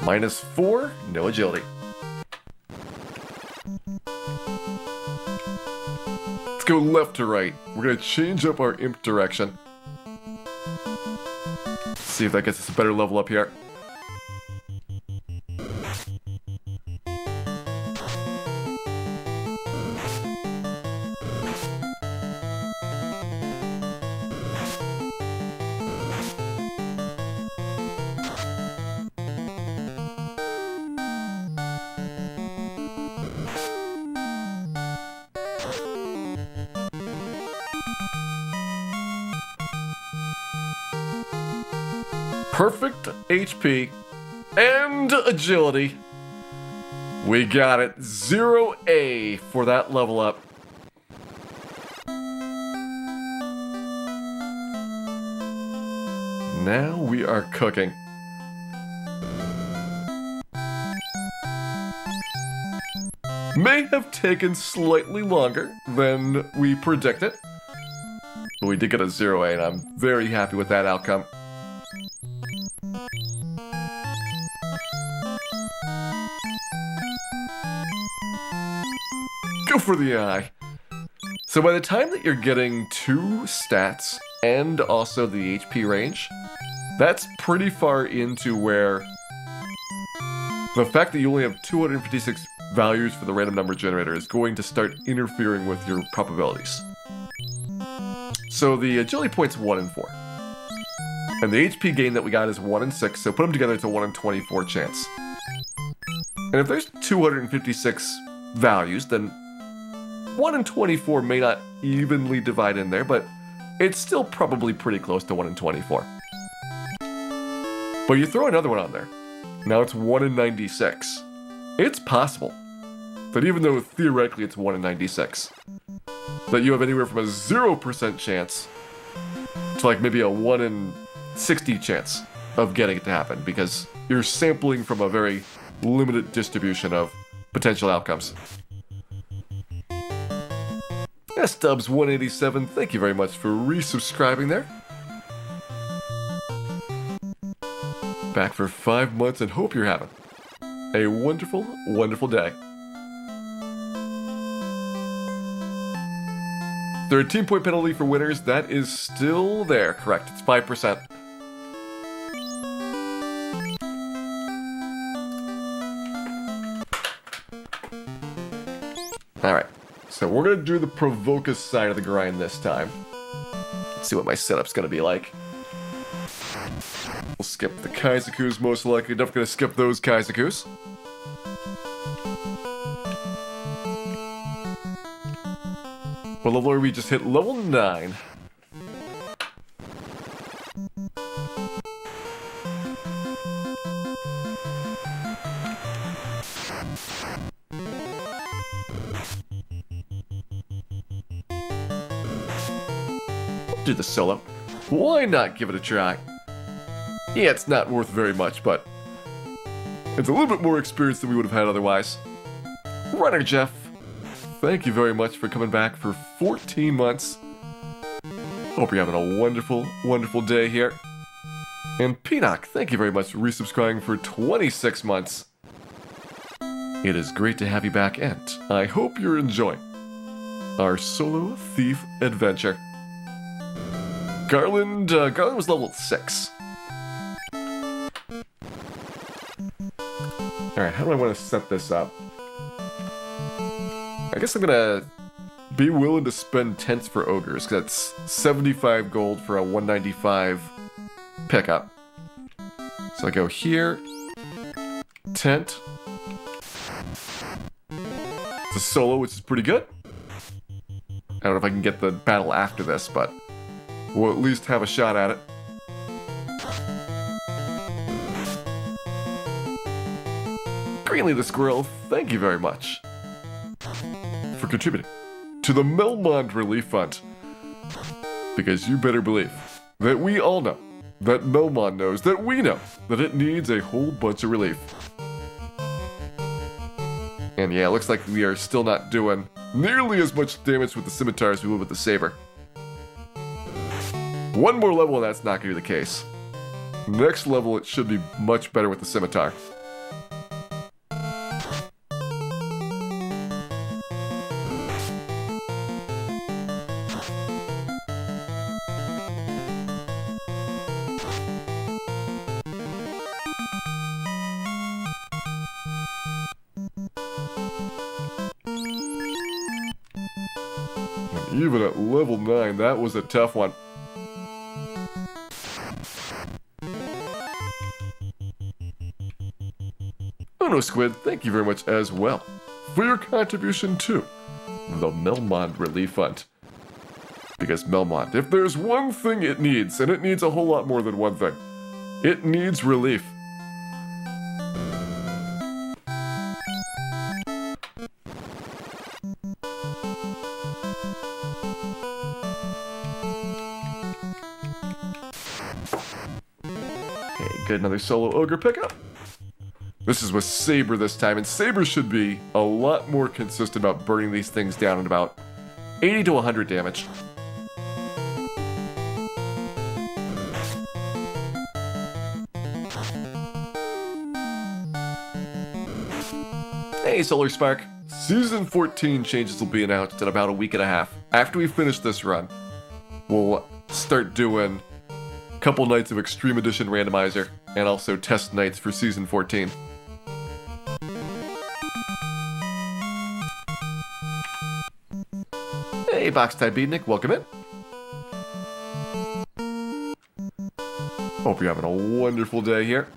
-4, no agility. Let's go left to right. We're gonna change up our imp direction. See if that gets us a better level up here. Perfect HP and agility. We got it. 0A for that level up. Now we are cooking. May have taken slightly longer than we predicted, but we did get a 0A, and I'm very happy with that outcome. Go for the eye. So by the time that you're getting 2 stats and also the HP range, that's pretty far into where the fact that you only have 256 values for the random number generator is going to start interfering with your probabilities. So the agility point's 1 in 4. And the HP gain that we got is 1 in 6, so put them together, it's a 1 in 24 chance. And if there's 256 values, then 1 in 24 may not evenly divide in there, but it's still probably pretty close to 1 in 24. But you throw another one on there. Now it's 1 in 96. It's possible that even though theoretically it's 1 in 96, that you have anywhere from a 0% chance to like maybe a 1 in 60 chance of getting it to happen, because you're sampling from a very limited distribution of potential outcomes. SDubs187, thank you very much for resubscribing there. Back for 5 months and hope you're having a wonderful, wonderful day. 13-point penalty for winners, that is still there, correct, it's 5%. Alright, so we're going to do the Provocus side of the grind this time. Let's see what my setup's going to be like. We'll skip the Kaizakus, most likely. Definitely gonna skip those Kaizakus. What level are we? Just hit level 9. Do the solo. Why not give it a try? Yeah, it's not worth very much, but it's a little bit more experience than we would have had otherwise. Runner Jeff, thank you very much for coming back for 14 months. Hope you're having a wonderful, wonderful day here. And Peanut, thank you very much for resubscribing for 26 months. It is great to have you back, and I hope you're enjoying our solo thief adventure. Garland was level 6. Alright, how do I want to set this up? I guess I'm gonna be willing to spend tents for ogres, because that's 75 gold for a 195 pickup. So I go here, tent. It's a solo, which is pretty good. I don't know if I can get the battle after this, but we'll at least have a shot at it. Greenly the Squirrel, thank you very much for contributing to the Melmond Relief Fund. Because you better believe that we all know, that Melmond knows, that we know, that it needs a whole bunch of relief. And yeah, it looks like we are still not doing nearly as much damage with the scimitar as we would with the saber. One more level and that's not going to be the case. Next level it should be much better with the scimitar. And even at level 9, that was a tough one. Uno Squid, thank you very much as well for your contribution to the Melmond Relief Fund. Because Melmond, if there's one thing it needs, and it needs a whole lot more than one thing, it needs relief. Okay, good, another solo ogre pickup. This is with Saber this time, and Saber should be a lot more consistent about burning these things down at about 80 to 100 damage. Hey, Solar Spark. Season 14 changes will be announced in about a week and a half. After we finish this run, we'll start doing a couple nights of Extreme Edition Randomizer, and also test nights for Season 14. Hey, Box-Tied Beatnik, welcome in. Hope you're having a wonderful day here.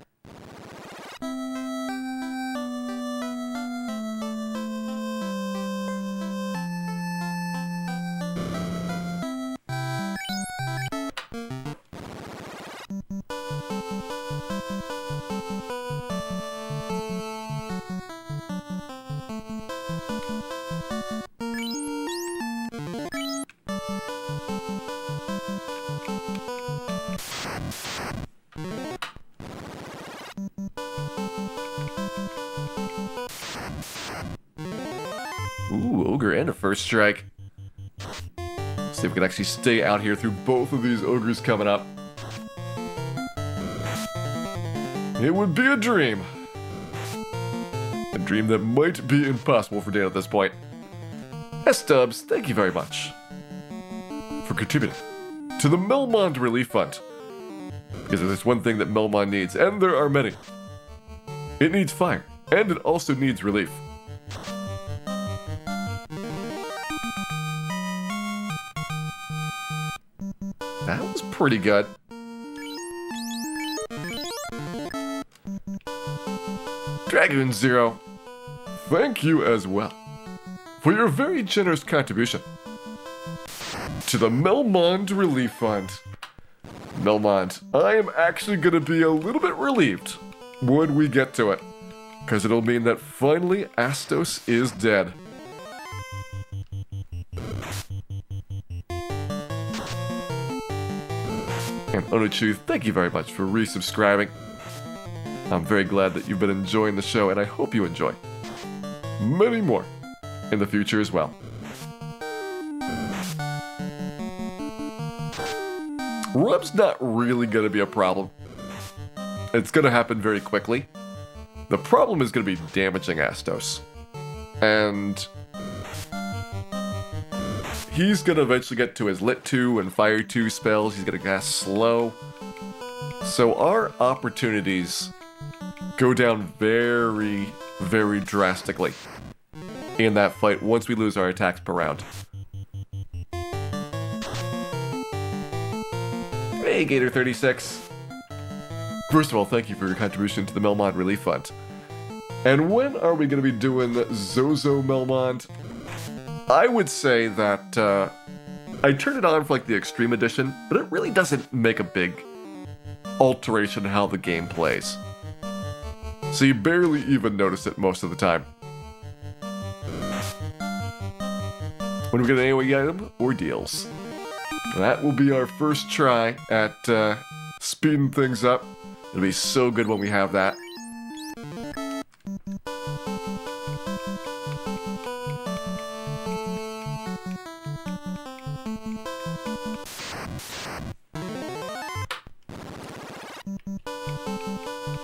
Ooh, Ogre and a first strike. See if we can actually stay out here through both of these Ogres coming up. It would be a dream. A dream that might be impossible for Dan at this point. S-Dubs, thank you very much for contributing to the Melmond Relief Fund. Because if there's one thing that Melmond needs, and there are many, it needs fire, and it also needs relief. That was pretty good. Dragoon Zero, thank you as well for your very generous contribution to the Melmond Relief Fund. Melmond, I am actually going to be a little bit relieved when we get to it, because it'll mean that finally Astos is dead. And Onuchu, thank you very much for resubscribing. I'm very glad that you've been enjoying the show, and I hope you enjoy many more in the future as well. Rub's not really going to be a problem. It's going to happen very quickly. The problem is going to be damaging Astos. And he's going to eventually get to his Lit 2 and Fire 2 spells. He's going to cast Slow. So our opportunities go down very, very drastically in that fight once we lose our attacks per round. Hey, Gator36. First of all, thank you for your contribution to the Melmond Relief Fund. And when are we going to be doing Zozo Melmond? I would say that I turned it on for like the Extreme Edition, but it really doesn't make a big alteration in how the game plays. So you barely even notice it most of the time. When we get an AoE item or deals, that will be our first try at speeding things up. It'll be so good when we have that.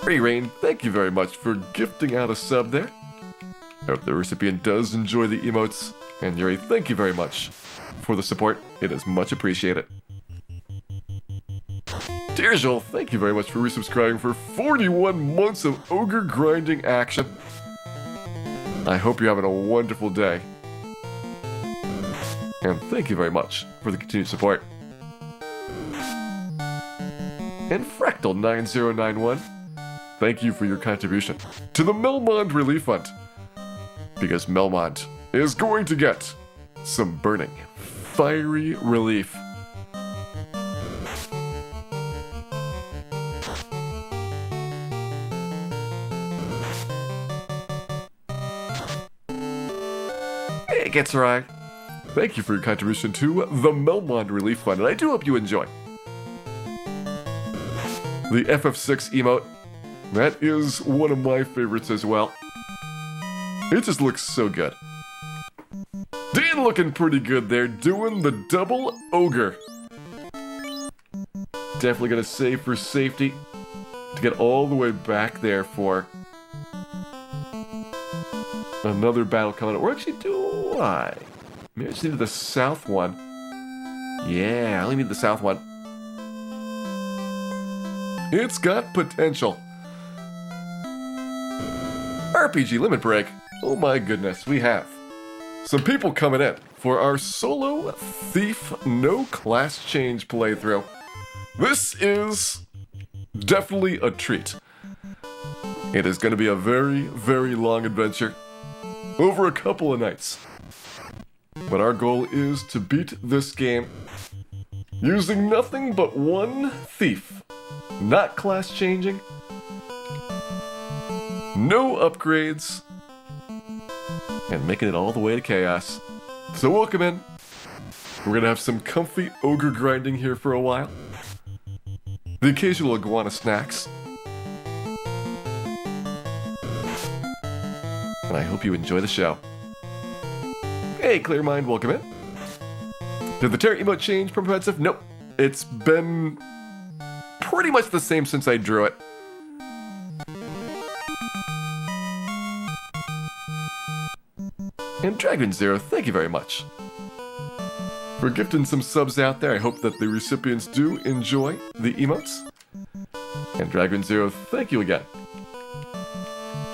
Free Rain, thank you very much for gifting out a sub there. I hope the recipient does enjoy the emotes. And Yuri, thank you very much for the support. It is much appreciated. Tirjul, thank you very much for resubscribing for 41 months of ogre grinding action. I hope you're having a wonderful day. And thank you very much for the continued support. And Fractal9091, thank you for your contribution to the Melmond Relief Fund. Because Melmond is going to get some burning, fiery relief. Hey, Getsurai. Thank you for your contribution to the Melmond Relief Fund, and I do hope you enjoy. The FF6 emote, that is one of my favorites as well. It just looks so good. Dan looking pretty good there, doing the double ogre. Definitely gonna save for safety to get all the way back there for another battle coming up. Or actually, do I? Maybe I just needed the south one. Yeah, I only need the south one. It's got potential. RPG Limit Break. Oh my goodness, we have some people coming in for our solo Thief no class change playthrough. This is definitely a treat. It is going to be a very, very long adventure over a couple of nights. But our goal is to beat this game using nothing but one thief. Not class changing. No upgrades. And making it all the way to chaos. So welcome in. We're gonna have some comfy ogre grinding here for a while. The occasional iguana snacks. And I hope you enjoy the show. Hey, Clear Mind, welcome in. Did the Terra emote change from offensive? Nope. It's been pretty much the same since I drew it. And Dragon Zero, thank you very much for gifting some subs out there. I hope that the recipients do enjoy the emotes. And Dragon Zero, thank you again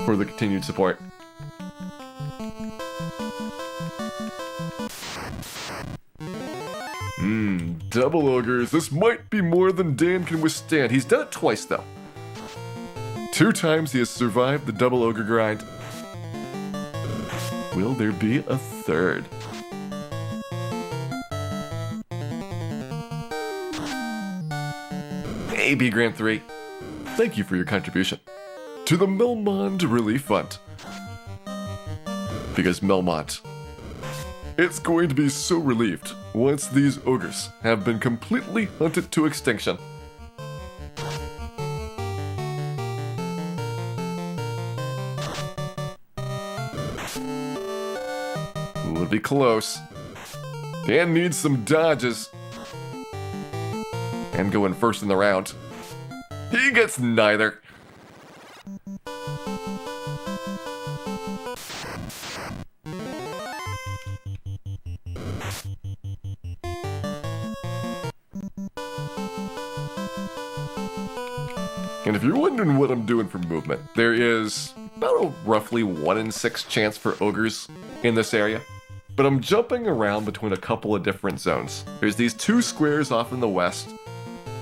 for the continued support. Double ogres. This might be more than Dan can withstand. He's done it twice, though. 2 times he has survived the double ogre grind. Will there be a third? Hey, B Grand 3. Thank you for your contribution to the Melmond Relief Fund. Because Melmont, it's going to be so relieved once these ogres have been completely hunted to extinction. Will be close. Dan needs some dodges. And going first in the round. He gets neither. And if you're wondering what I'm doing for movement, there is about a roughly 1 in 6 chance for ogres in this area. But I'm jumping around between a couple of different zones. There's these 2 squares off in the west.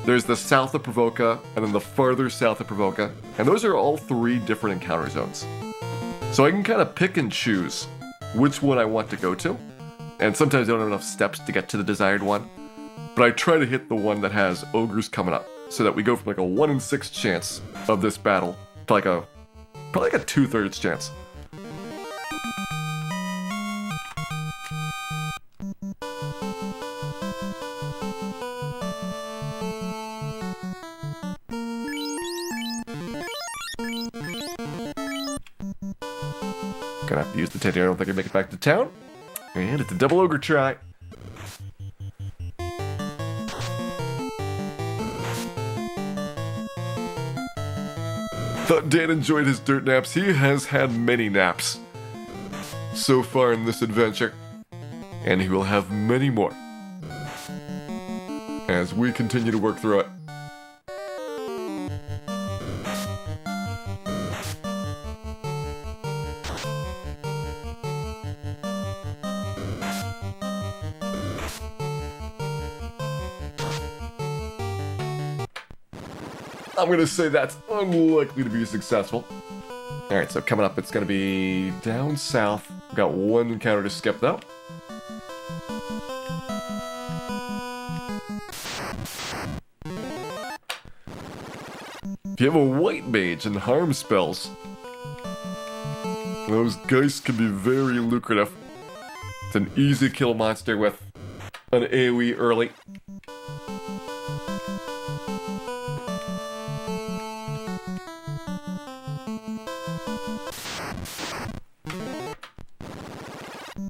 There's the south of Provoca, and then the farther south of Provoca. And those are all 3 different encounter zones. So I can kind of pick and choose which one I want to go to. And sometimes I don't have enough steps to get to the desired one. But I try to hit the one that has ogres coming up, so that we go from like a 1 in 6 chance of this battle to like probably like a 2/3 chance. Gonna have to use the teddy. I don't think I make it back to town. And it's a double ogre try. Thought Dan enjoyed his dirt naps. He has had many naps so far in this adventure. And he will have many more as we continue to work through it. I'm gonna say that's unlikely to be successful. Alright, so coming up, it's gonna be down south. We've got 1 encounter to skip, though. If you have a white mage and harm spells, those geist can be very lucrative. It's an easy kill monster with an AoE early.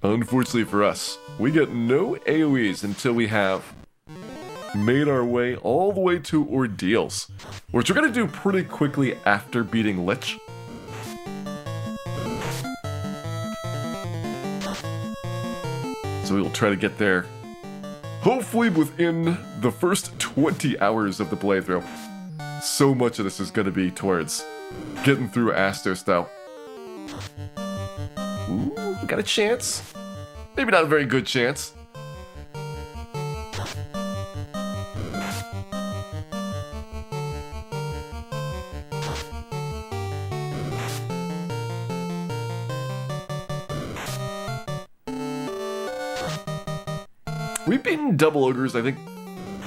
Unfortunately for us, we get no AoEs until we have made our way all the way to Ordeals, which we're going to do pretty quickly after beating Lich. So we will try to get there, hopefully within the first 20 hours of the playthrough. So much of this is going to be towards getting through Astos, though. Ooh, we got a chance. Maybe not a very good chance. We've beaten double ogres, I think,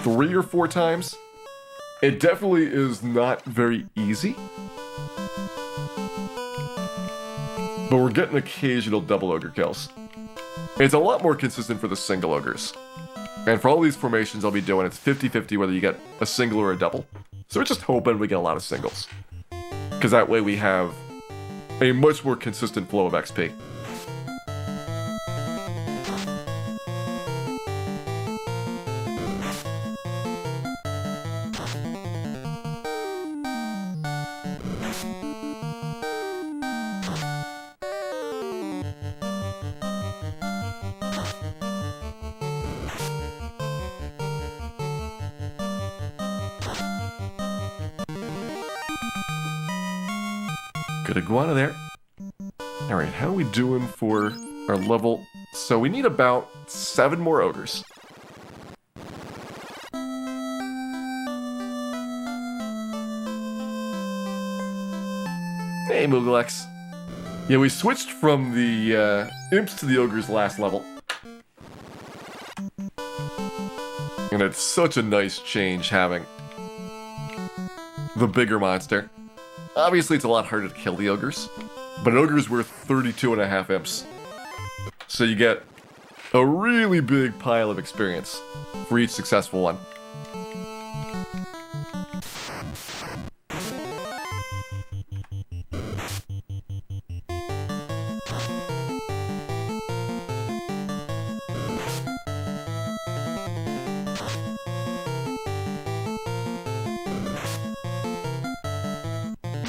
3 or 4 times. It definitely is not very easy. But we're getting occasional double ogre kills. It's a lot more consistent for the single ogres. And for all these formations I'll be doing, it's 50-50 whether you get a single or a double. So we're just hoping we get a lot of singles. Because that way we have a much more consistent flow of XP. Good iguana there. Alright, how are we doing for our level? So we need about 7 more ogres. Hey, Mooglex. Yeah, we switched from the imps to the ogres last level. And it's such a nice change having the bigger monster. Obviously, it's a lot harder to kill the ogres, but an ogre's worth 32.5 imps. So you get a really big pile of experience for each successful one.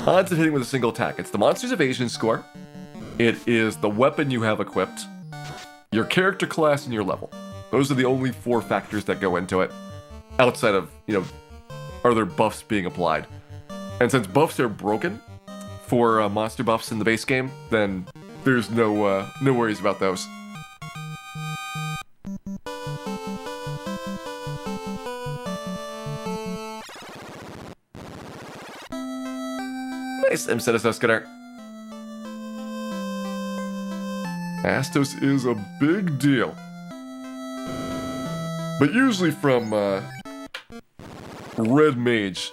Odds of hitting with a single attack. It's the monster's evasion score. It is the weapon you have equipped, your character class, and your level. Those are the only 4 factors that go into it, outside of, are there buffs being applied? And since buffs are broken for monster buffs in the base game, then there's no worries about those. Nice, Imsetus Escadar. Astos is a big deal. But usually from Red Mage,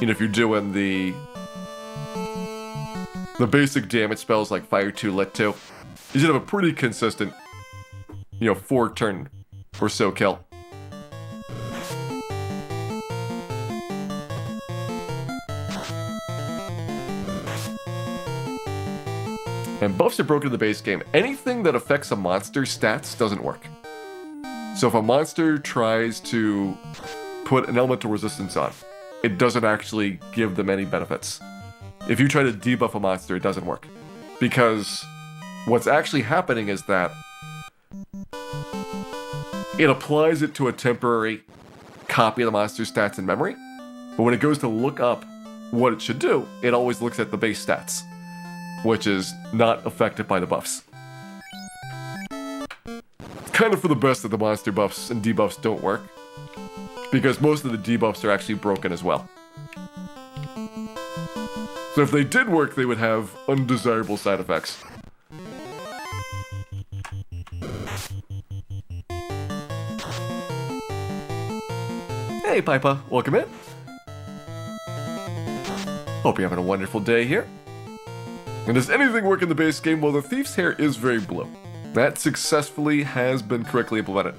if you're doing the basic damage spells like Fire 2, Lit 2, you should have a pretty consistent, 4 turn or so kill. And buffs are broken in the base game. Anything that affects a monster's stats doesn't work. So if a monster tries to put an elemental resistance on, it doesn't actually give them any benefits. If you try to debuff a monster, it doesn't work. Because what's actually happening is that it applies it to a temporary copy of the monster's stats in memory, but when it goes to look up what it should do, it always looks at the base stats, which is not affected by the buffs. It's kind of for the best that the monster buffs and debuffs don't work, because most of the debuffs are actually broken as well. So if they did work, they would have undesirable side effects. Hey, Pipa, welcome in. Hope you're having a wonderful day here. And does anything work in the base game? Well, the Thief's Hair is very blue. That successfully has been correctly implemented.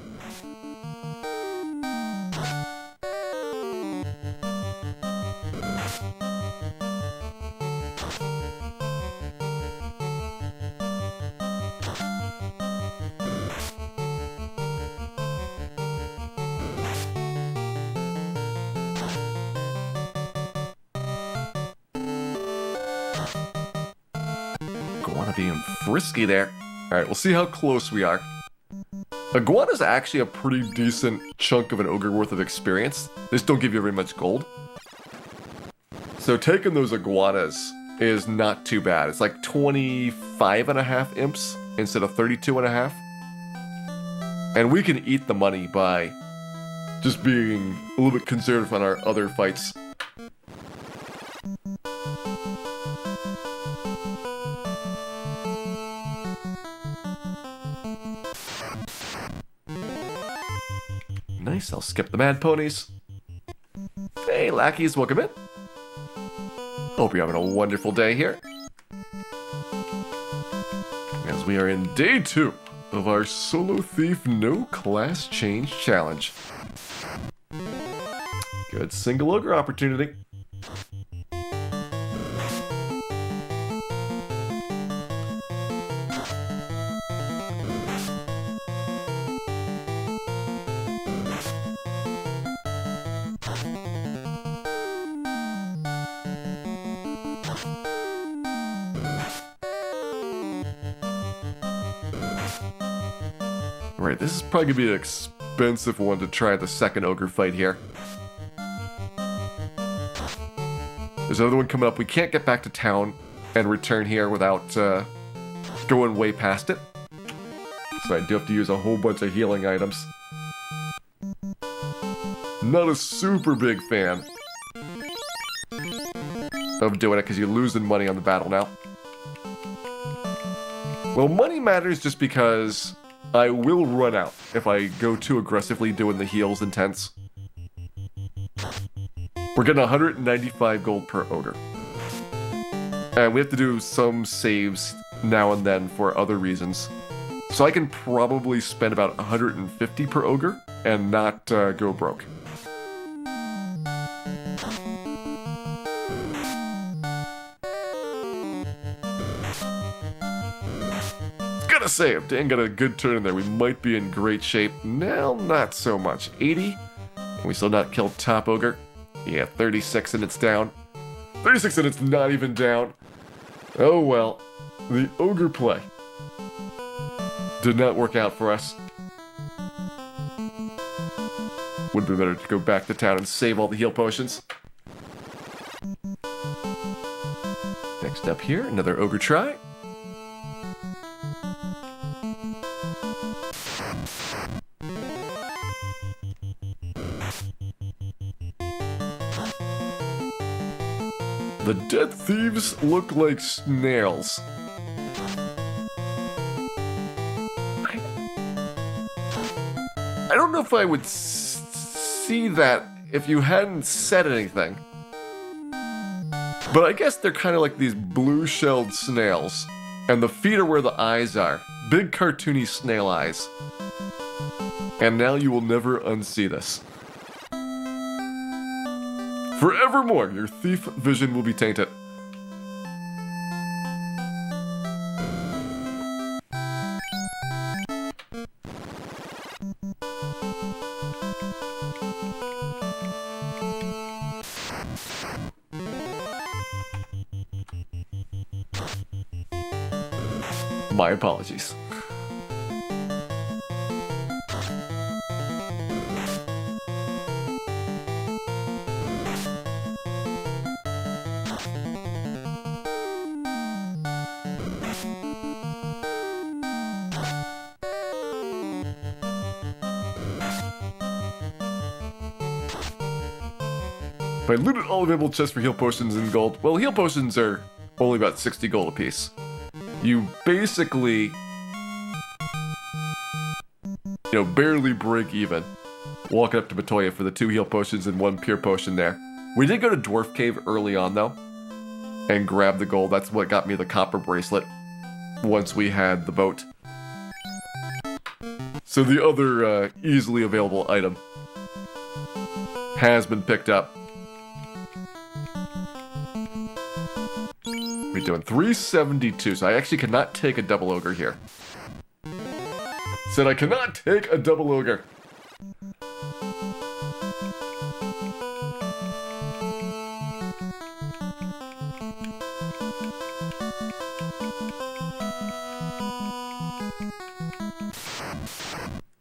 Being frisky there. Alright, we'll see how close we are. Iguana's actually a pretty decent chunk of an ogre worth of experience. They just don't give you very much gold. So taking those iguanas is not too bad. It's like 25.5 imps instead of 32.5. And we can eat the money by just being a little bit conservative on our other fights. Nice, I'll skip the mad ponies. Hey, lackeys, welcome in. Hope you're having a wonderful day here. As we are in day 2 of our Solo Thief No Class Change Challenge. Good single ogre opportunity. Right, this is probably gonna be an expensive one to try the second ogre fight here. There's another one coming up. We can't get back to town and return here without going way past it. So I do have to use a whole bunch of healing items. Not a super big fan of doing it because you're losing money on the battle now. Well, money matters just because I will run out if I go too aggressively doing the heals intense. We're getting 195 gold per ogre. And we have to do some saves now and then for other reasons. So I can probably spend about 150 per ogre and not go broke. Gotta say, if Dan got a good turn in there, we might be in great shape. Now, not so much. 80, and we still not killed top ogre. Yeah, 36 and it's down. 36 and it's not even down. Oh well, the ogre play did not work out for us. Would be better to go back to town and save all the heal potions. Next up here, another ogre try. The dead thieves look like snails. I don't know if I would see that if you hadn't said anything. But I guess they're kind of like these blue-shelled snails. And the feet are where the eyes are. Big cartoony snail eyes. And now you will never unsee this. Forevermore, your thief vision will be tainted. My apologies. If I looted all available chests for heal potions in gold, well, heal potions are only about 60 gold apiece. You basically, barely break even walking up to Matoya for the 2 heal potions and 1 pure potion there. We did go to Dwarf Cave early on, though, and grab the gold. That's what got me the copper bracelet once we had the boat. So the other easily available item has been picked up. We're doing 372, so I actually cannot take a double ogre here. Said I cannot take a double ogre.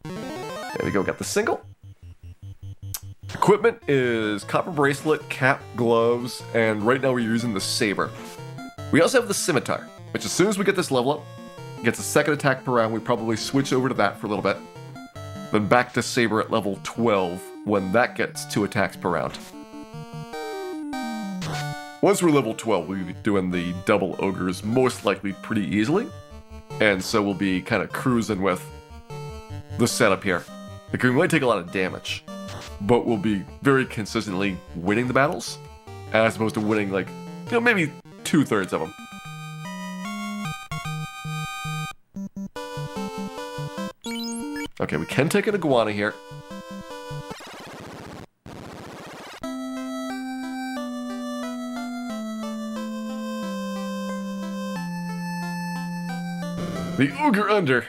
There we go, got the single. Equipment is copper bracelet, cap, gloves, and right now we're using the saber. We also have the scimitar, which as soon as we get this level up, gets a second attack per round. We probably switch over to that for a little bit. Then back to saber at level 12 when that gets 2 attacks per round. Once we're level 12, we'll be doing the double ogres most likely pretty easily. And so we'll be kind of cruising with the setup here. Because we might take a lot of damage, but we'll be very consistently winning the battles, as opposed to winning like, maybe 2/3 of them. Okay, we can take an iguana here. The ogre under.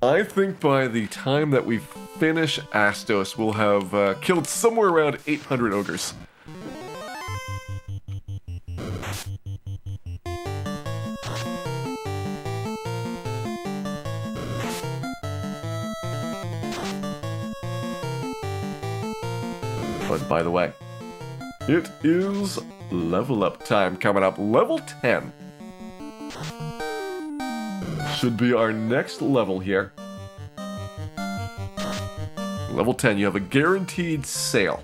I think by the time that we finish Astos, we'll have killed somewhere around 800 ogres. But by the way, it is level up time coming up. Level 10 should be our next level here. Level 10, you have a guaranteed sale,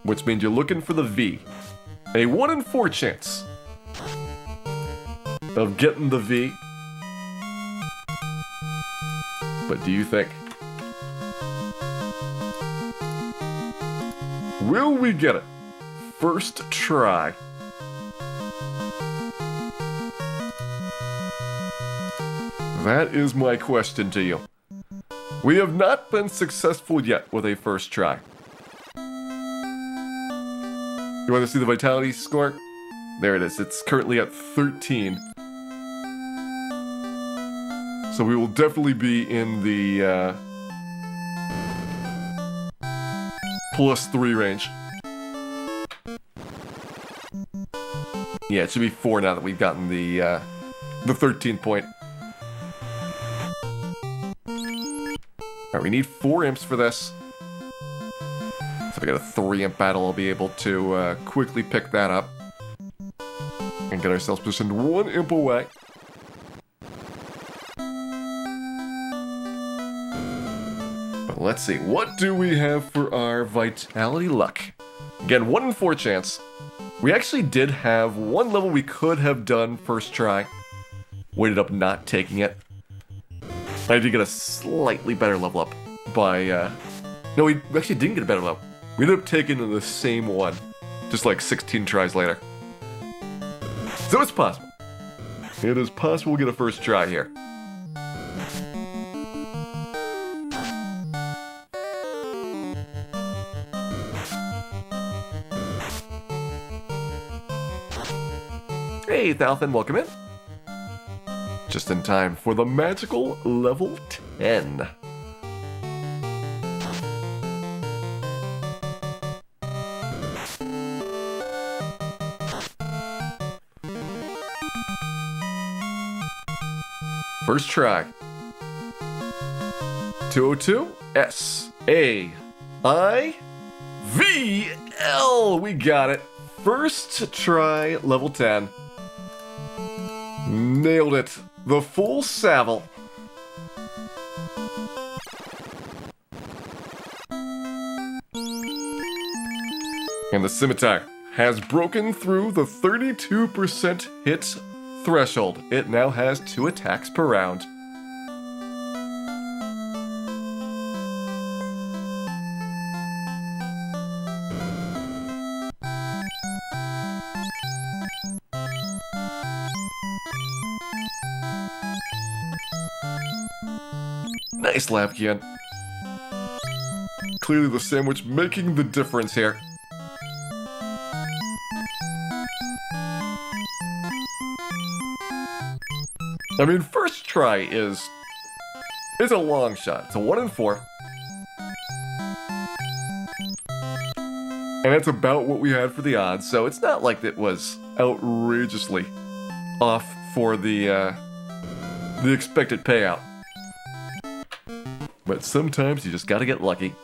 which means you're looking for the V. A 1 in 4 chance of getting the V. But do you think? Will we get it? First try. That is my question to you. We have not been successful yet with a first try. You want to see the vitality score? There it is. It's currently at 13. So we will definitely be in the +3 range. Yeah, it should be 4 now that we've gotten the 13 point. Alright, we need 4 imps for this. So if I get a 3 imp battle, I'll be able to quickly pick that up. And get ourselves positioned 1 imp away. But let's see, what do we have for our vitality luck? Again, 1 in 4 chance. We actually did have one level we could have done first try. We ended up not taking it. I did get a slightly better level up by, no, we actually didn't get a better level. We ended up taking the same one, just like 16 tries later. So it's possible. It is possible we'll get a first try here. Hey, Thalfin, welcome in. Just in time for the magical level 10. First try. 202 S A I V L. We got it. First try, level 10. Nailed it. The full Savile. And the scimitar has broken through the 32% hit threshold. It now has 2 attacks per round. Nice Lapkian. Clearly the sandwich making the difference here. I mean, first try is a long shot. It's a 1 in 4. And that's about what we had for the odds, so it's not like it was outrageously off for the expected payout. But sometimes you just gotta get lucky.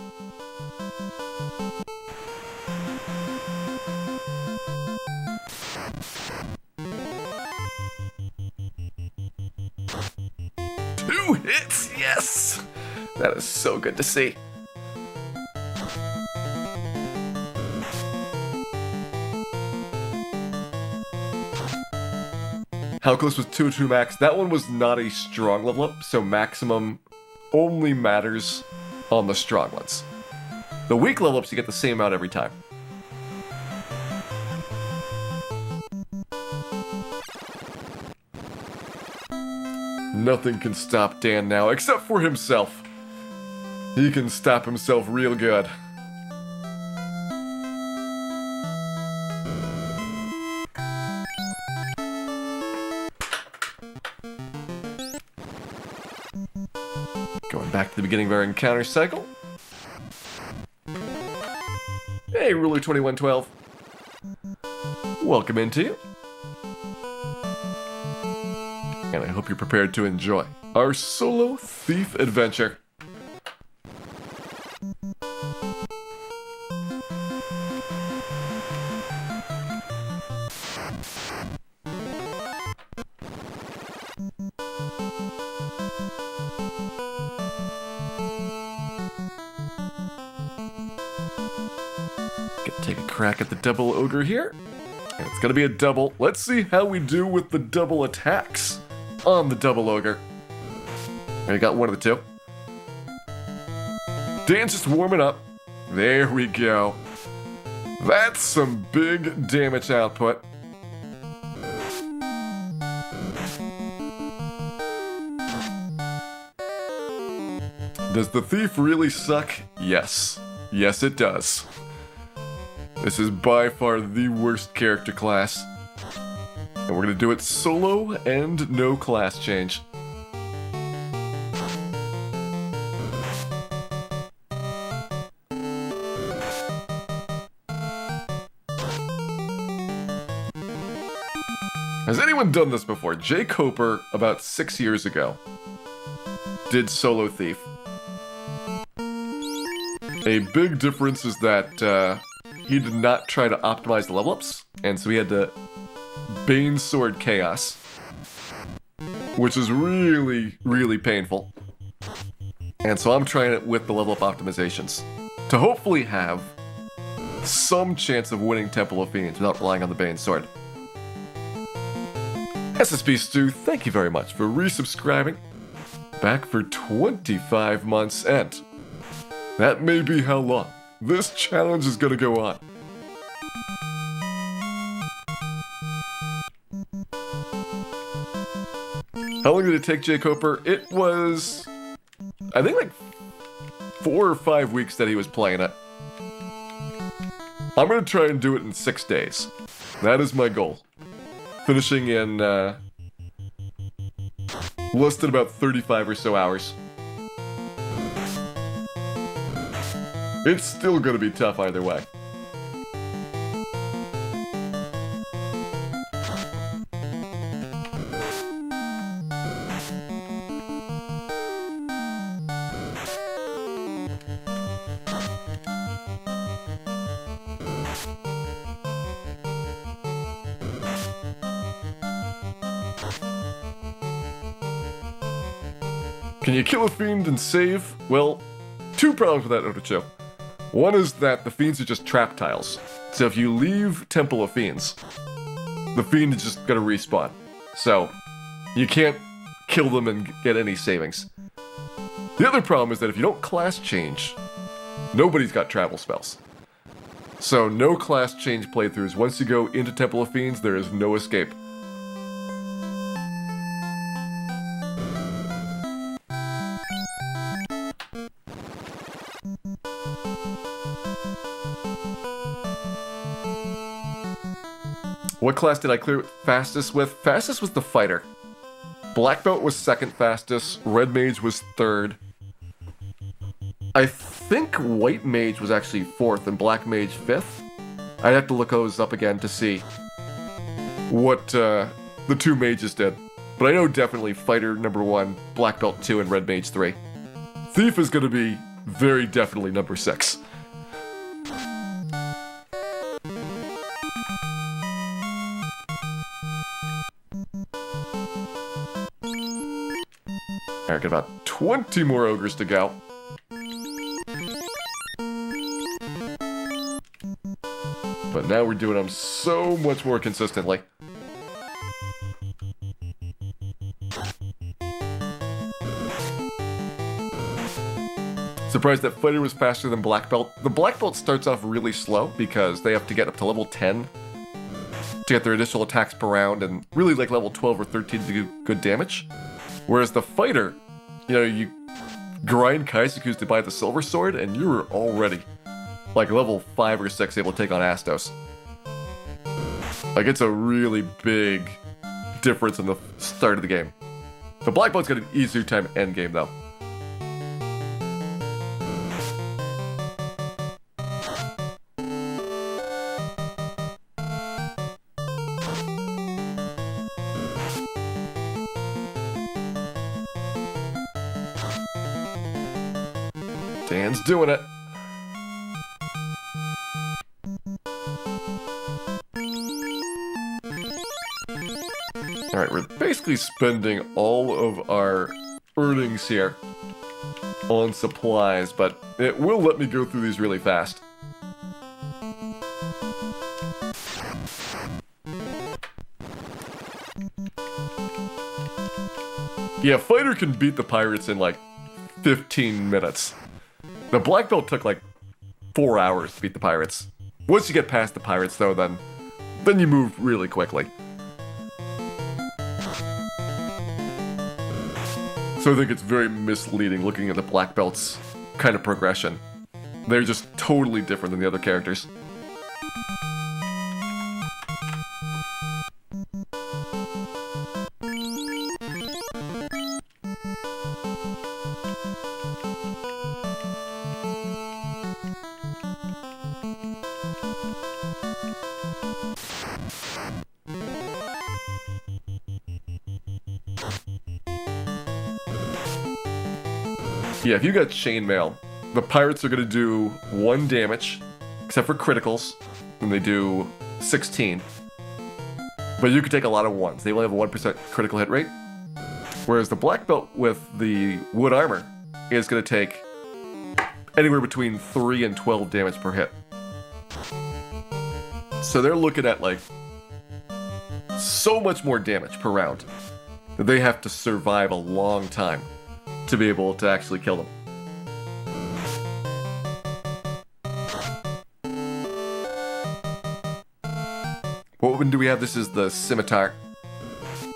Two hits, yes! That is so good to see. How close was 202 max? That one was not a strong level up, so maximum only matters on the strong ones. The weak level ups, you get the same amount every time. Nothing can stop Dan now, except for himself. He can stop himself real good. Going back to the beginning of our encounter cycle. Hey, Ruler 2112. Welcome into you. And I hope you're prepared to enjoy our solo thief adventure. Take a crack at the double ogre here. And it's gonna be a double. Let's see how we do with the double attacks on the double ogre. I got one of the two. Dan's just warming up. There we go. That's some big damage output. Does the thief really suck? Yes. Yes, it does. This is by far the worst character class. And we're gonna do it solo and no class change. Has anyone done this before? Jay Coper, about 6 years ago, did Solo Thief. A big difference is that he did not try to optimize the level ups, and so he had to Bane Sword Chaos, which is really, really painful. And so I'm trying it with the level up optimizations to hopefully have some chance of winning Temple of Fiends without relying on the Bane Sword. SSP Stu, thank you very much for resubscribing. Back for 25 months, and that may be how long this challenge is gonna go on. How long did it take Jay Coper? It was, I think, like 4 or 5 weeks that he was playing it. I'm gonna try and do it in 6 days. That is my goal. Finishing in less than about 35 or so hours. It's still gonna be tough either way. Can you kill a fiend and save? Well, 2 problems with that, Otocho. One is that the fiends are just trap tiles. So if you leave Temple of Fiends, the fiend is just gonna respawn. So you can't kill them and get any savings. The other problem is that if you don't class change, nobody's got travel spells. So no class change playthroughs. Once you go into Temple of Fiends, there is no escape. What class did I clear fastest with? Fastest was the fighter. Black belt was second fastest. Red mage was third. I think white mage was actually fourth and black mage fifth. I'd have to look those up again to see what the 2 mages did. But I know definitely fighter number 1, black belt 2, and red mage 3. Thief is going to be very definitely number 6. Alright, got about 20 more ogres to go. But now we're doing them so much more consistently. Surprised that fighter was faster than black belt. The black belt starts off really slow because they have to get up to level 10 to get their additional attacks per round, and really like level 12 or 13 to do good damage. Whereas the fighter, you know, you grind Kaisukus to buy the silver sword, and you're already like level 5 or 6 able to take on Astos. Like, it's a really big difference in the start of the game. The black belt's got an easier time end game though. Dan's doing it. Alright, we're basically spending all of our earnings here on supplies, but it will let me go through these really fast. Yeah, Fighter can beat the pirates in like 15 minutes. The black belt took like 4 hours to beat the pirates. Once you get past the pirates though, then you move really quickly. So I think it's very misleading looking at the black belt's kind of progression. They're just totally different than the other characters. Yeah, if you got chainmail, the pirates are going to do 1 damage, except for criticals, and they do 16. But you could take a lot of 1s. They only have a 1% critical hit rate. Whereas the black belt with the wood armor is going to take anywhere between 3 and 12 damage per hit. So they're looking at like so much more damage per round that they have to survive a long time to be able to actually kill them. What weapon do we have? This is the scimitar.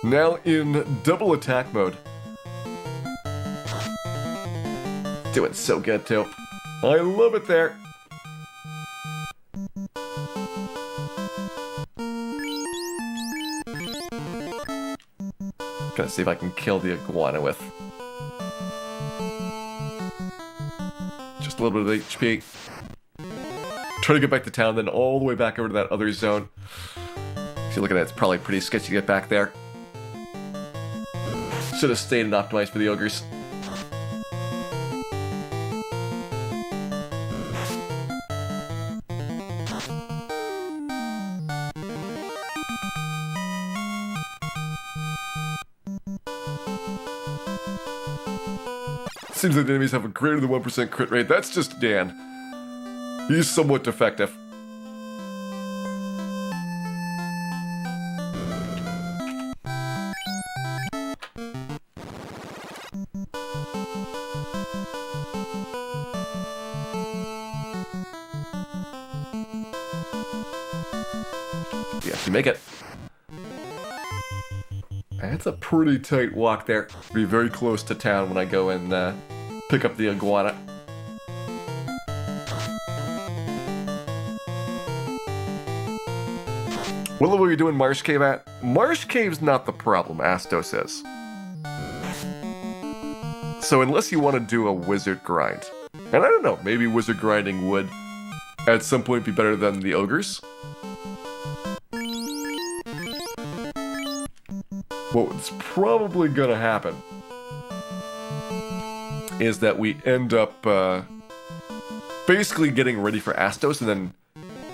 Now in double attack mode. Doing so good too. I love it there. Gonna see if I can kill the iguana with just a little bit of HP. Try to get back to town, then all the way back over to that other zone. If you look at it, it's probably pretty sketchy to get back there. Should have stayed and optimized for the ogres. Seems like the enemies have a greater than 1% crit rate. That's just Dan. He's somewhat defective. Yes, you make it. That's a pretty tight walk there. Be very close to town when I go and pick up the iguana. What level are you doing Marsh Cave at? Marsh Cave's not the problem, Astos is. So unless you want to do a wizard grind, and I don't know, maybe wizard grinding would at some point be better than the ogres. What's probably gonna happen is that we end up basically getting ready for Astos and then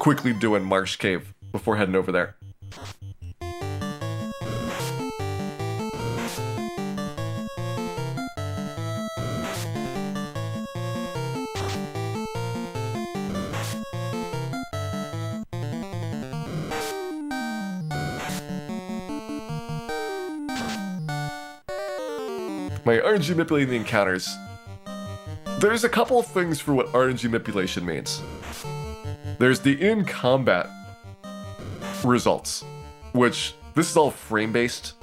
quickly doing Marsh Cave before heading over there. My RNG manipulating the encounters. There's a couple of things for what RNG manipulation means. There's the in-combat results, which this is all frame-based,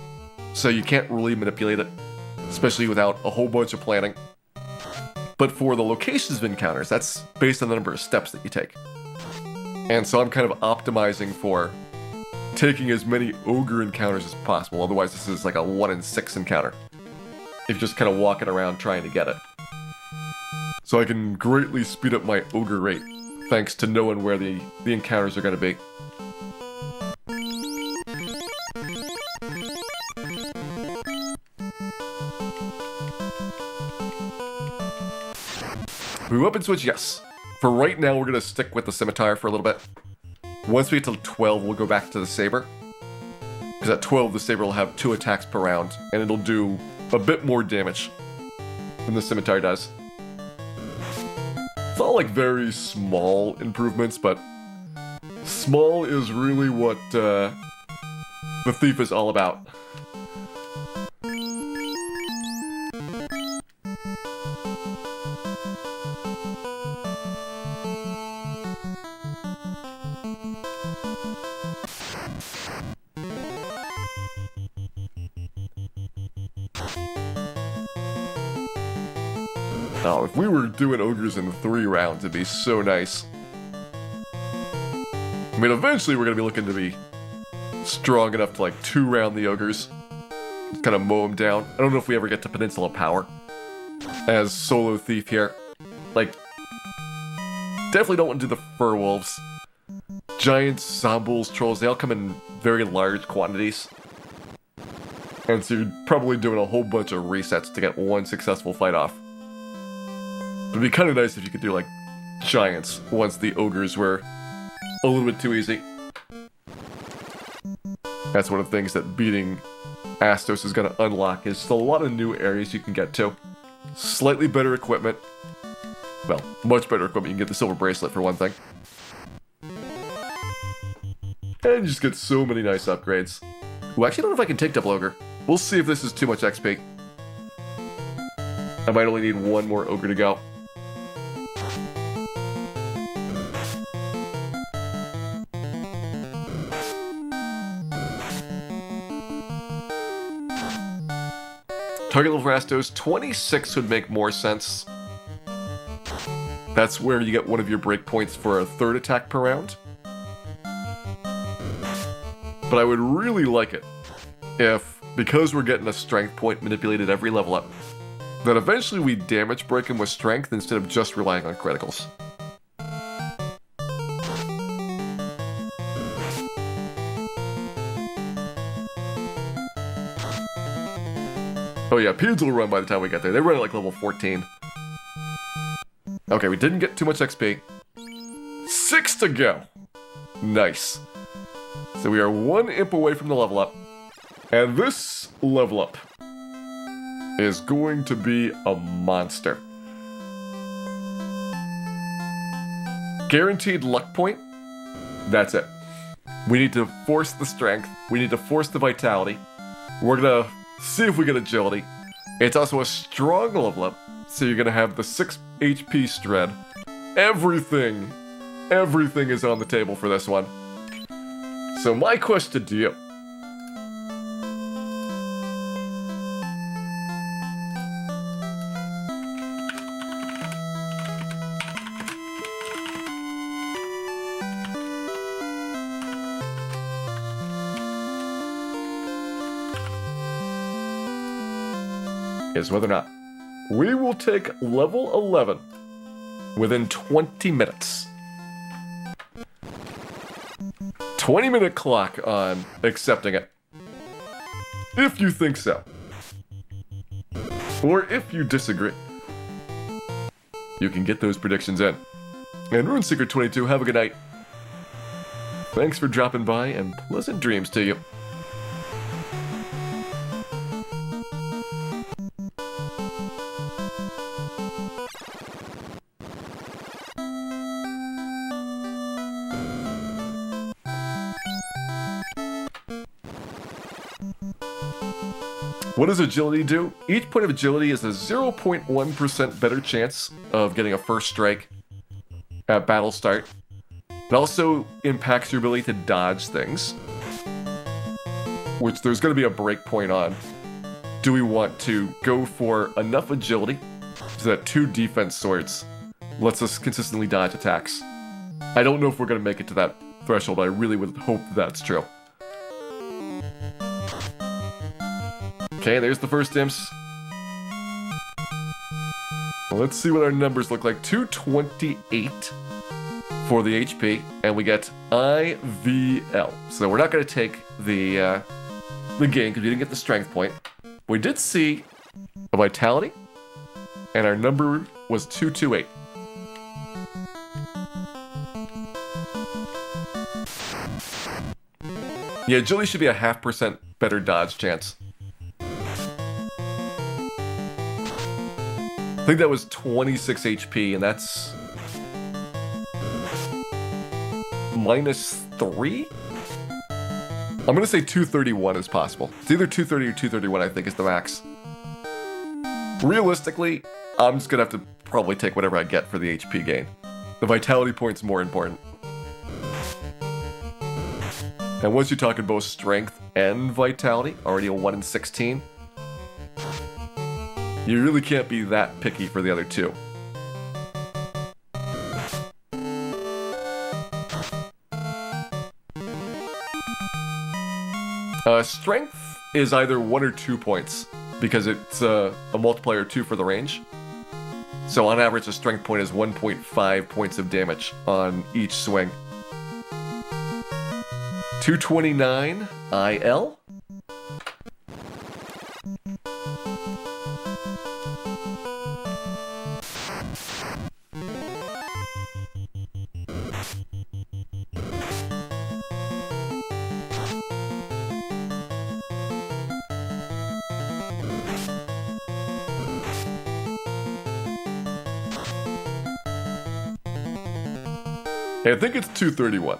so you can't really manipulate it, especially without a whole bunch of planning. But for the locations of encounters, that's based on the number of steps that you take. And so I'm kind of optimizing for taking as many ogre encounters as possible, otherwise this is like a 1 in 6 encounter. If you're just kind of walking around trying to get it. So I can greatly speed up my ogre rate, thanks to knowing where the encounters are going to be. We weapon switch, yes. For right now, we're going to stick with the scimitar for a little bit. Once we get to 12, we'll go back to the saber. Because at 12, the saber will have 2 attacks per round, and it'll do a bit more damage than the scimitar does. It's all like very small improvements, but small is really what the thief is all about. Oh, if we were doing ogres in 3 rounds, it'd be so nice. I mean, eventually we're gonna be looking to be strong enough to like 2-round the ogres. Just kind of mow them down. I don't know if we ever get to Peninsula Power as solo thief here. Like, definitely don't want to do the fur wolves. Giants, zombies, trolls, they all come in very large quantities. And so you're probably doing a whole bunch of resets to get one successful fight off. It'd be kind of nice if you could do like giants once the ogres were a little bit too easy. That's one of the things that beating Astos is going to unlock, is just a lot of new areas you can get to. Slightly better equipment. Well, much better equipment. You can get the silver bracelet for one thing. And you just get so many nice upgrades. Ooh, actually, I don't know if I can take double ogre. We'll see if this is too much XP. I might only need one more ogre to go. Target level for Astos, 26 would make more sense. That's where you get one of your breakpoints for a 3rd attack per round. But I would really like it if, because we're getting a strength point manipulated every level up, that eventually we damage break him with strength instead of just relying on criticals. Oh yeah, Peds will run by the time we get there. They run at like level 14. Okay, we didn't get too much XP. 6 to go. Nice. So we are 1 imp away from the level up. And this level up is going to be a monster. Guaranteed luck point. That's it. We need to force the strength. We need to force the vitality. We're gonna see if we get agility. It's also a strong level up, so you're gonna have the 6 HP Stred. Everything is on the table for this one. So my question to you. Is whether or not we will take level 11 within 20 minutes. 20-minute clock on accepting it. If you think so. Or if you disagree. You can get those predictions in. And RuneSeeker22, have a good night. Thanks for dropping by, and pleasant dreams to you. What does agility do? Each point of agility is a 0.1% better chance of getting a first strike at battle start. It also impacts your ability to dodge things, which there's going to be a breakpoint on. Do we want to go for enough agility so that 2 defense swords lets us consistently dodge attacks? I don't know if we're going to make it to that threshold, but I really would hope that's true. Okay, there's the first imps. Let's see what our numbers look like. 228 for the HP, and we get IVL. So we're not going to take the gain because we didn't get the strength point. We did see a vitality, and our number was 228. Yeah, agility should be a 0.5% better dodge chance. I think that was 26 HP, and that's -3? I'm gonna say 231 is possible. It's either 230 or 231, I think, is the max. Realistically, I'm just gonna have to probably take whatever I get for the HP gain. The vitality point's more important. And once you're talking both strength and vitality, already a 1 in 16, You really can't be that picky for the other two. Strength is either 1 or 2 points, because it's a multiplier 2 for the range. So on average, a strength point is 1.5 points of damage on each swing. 229 IL. I think it's 231.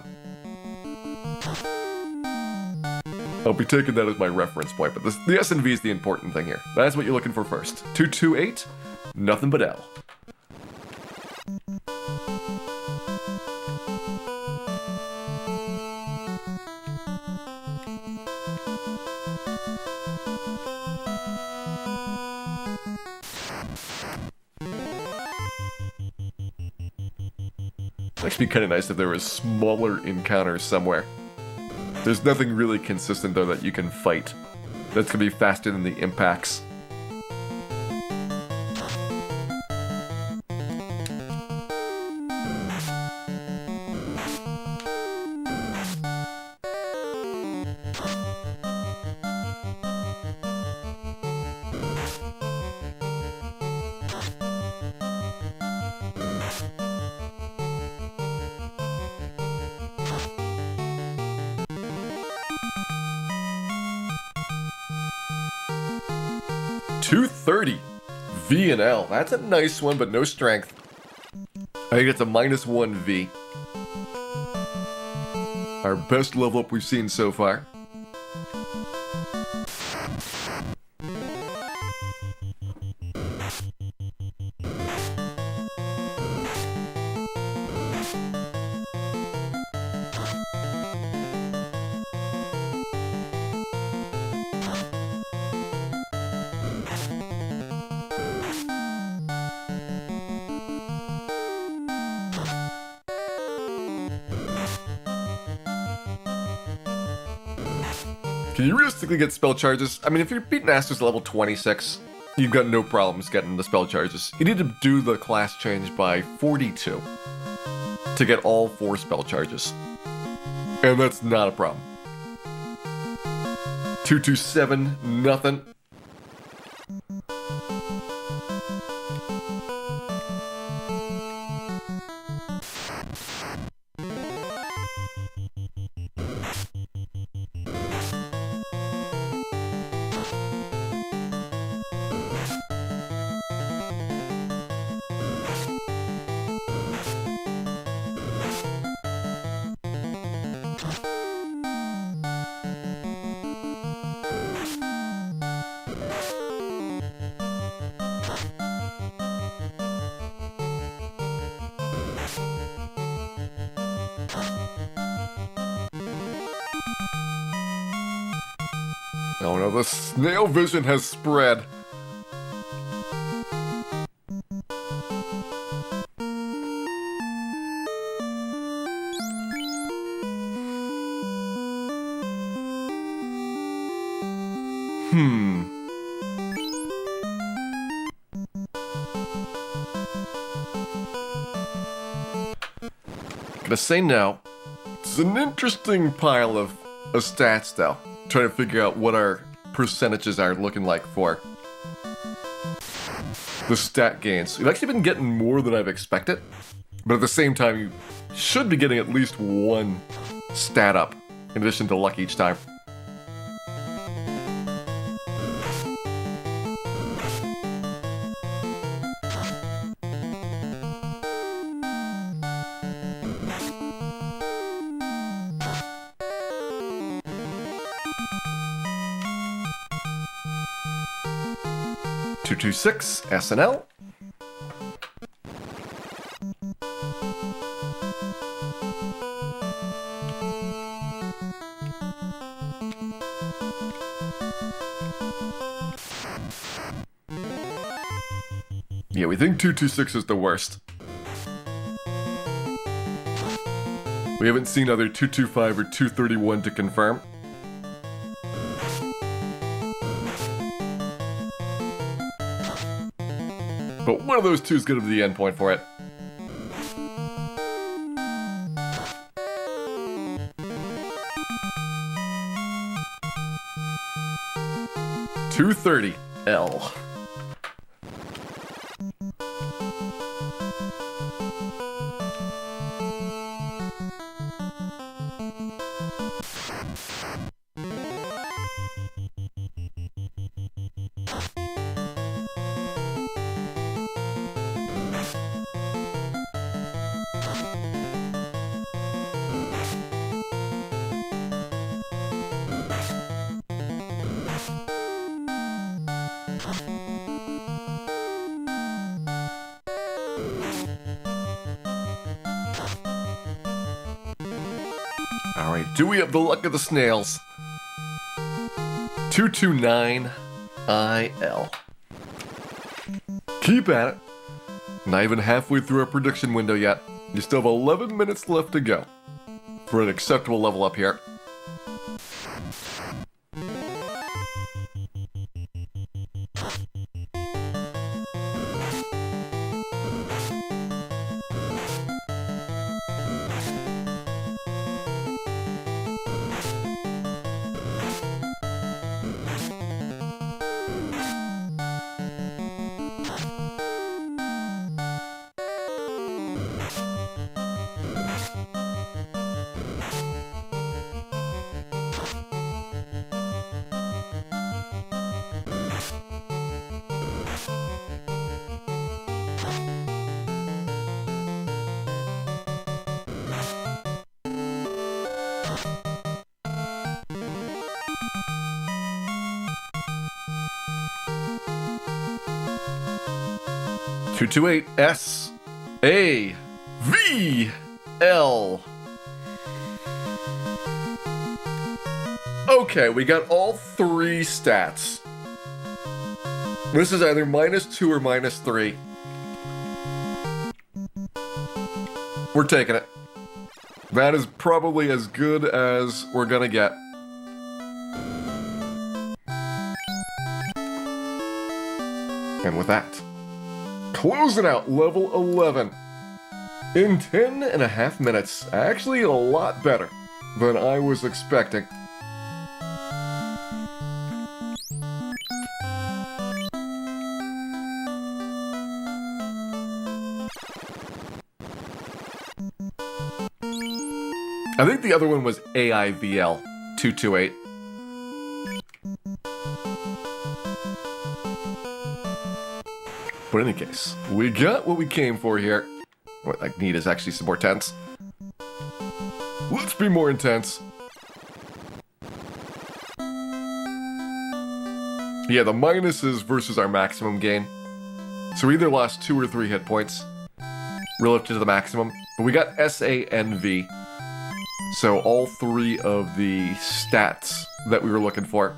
I'll be taking that as my reference point, but the S&V is the important thing here. That's what you're looking for first. 228, nothing but L. It'd actually be kind of nice if there was smaller encounters somewhere. There's nothing really consistent, though, that you can fight that's going to be faster than the impacts. .230 V and L. That's a nice one, but no strength. I think it's a -1 V. Our best level up we've seen so far. Can you realistically get spell charges? I mean, if you're beating Astos level 26, you've got no problems getting the spell charges. You need to do the class change by 42 to get all 4 spell charges. And that's not a problem. 227, nothing. Oh no, the snail vision has spread. Gonna say no. It's an interesting pile of stats though. Trying to figure out what our percentages are looking like for the stat gains. We've actually been getting more than I've expected, but at the same time, you should be getting at least 1 stat up in addition to luck each time. .226 SNL. Yeah, we think 226 is the worst. We haven't seen either 225 or 231 to confirm. But one of those two is going to be the endpoint for it. $230L. Alright, do we have the luck of the snails? 229IL. Keep at it. Not even halfway through our prediction window yet. You still have 11 minutes left to go for an acceptable level up here. $228SAVL. Okay, we got all three stats. This is either -2 or -3. We're taking it. That is probably as good as we're gonna get. And with that, closing out level 11 in 10.5 minutes. Actually, a lot better than I was expecting. I think the other one was AIVL 228. But in any case, we got what we came for here. What I need is actually some more tents. Let's be more intense. Yeah, the minuses versus our maximum gain. So we either lost 2 or 3 hit points relative to the maximum. But we got SANV. So all 3 of the stats that we were looking for.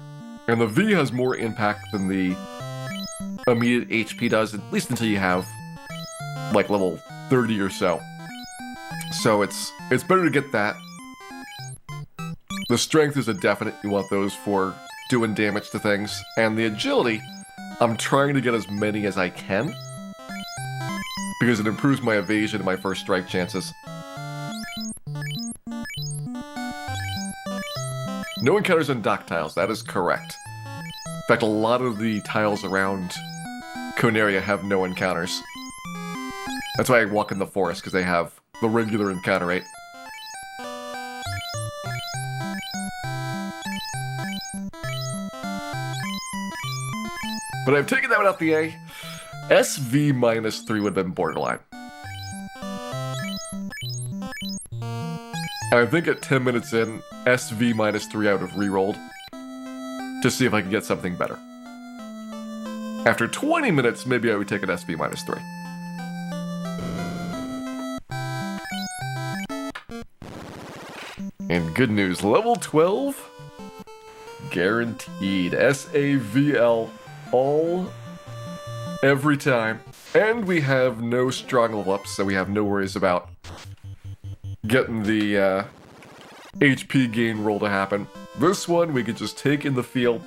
And the V has more impact than the immediate HP does, at least until you have like level 30 or so. So it's better to get that. The strength is a definite, you want those for doing damage to things. And the agility, I'm trying to get as many as I can, because it improves my evasion and my first strike chances. No encounters on dock tiles, that is correct. In fact, a lot of the tiles around Conaria have no encounters. That's why I walk in the forest, because they have the regular encounter rate. But I've taken that one out the A. SV -3 would have been borderline. And I think at 10 minutes in, SV -3 I would have re-rolled to see if I could get something better. After 20 minutes, maybe I would take an SV -3. And good news, level 12, guaranteed. SAVL, all, every time. And we have no strong level ups, so we have no worries about getting the HP gain roll to happen. This one we could just take in the field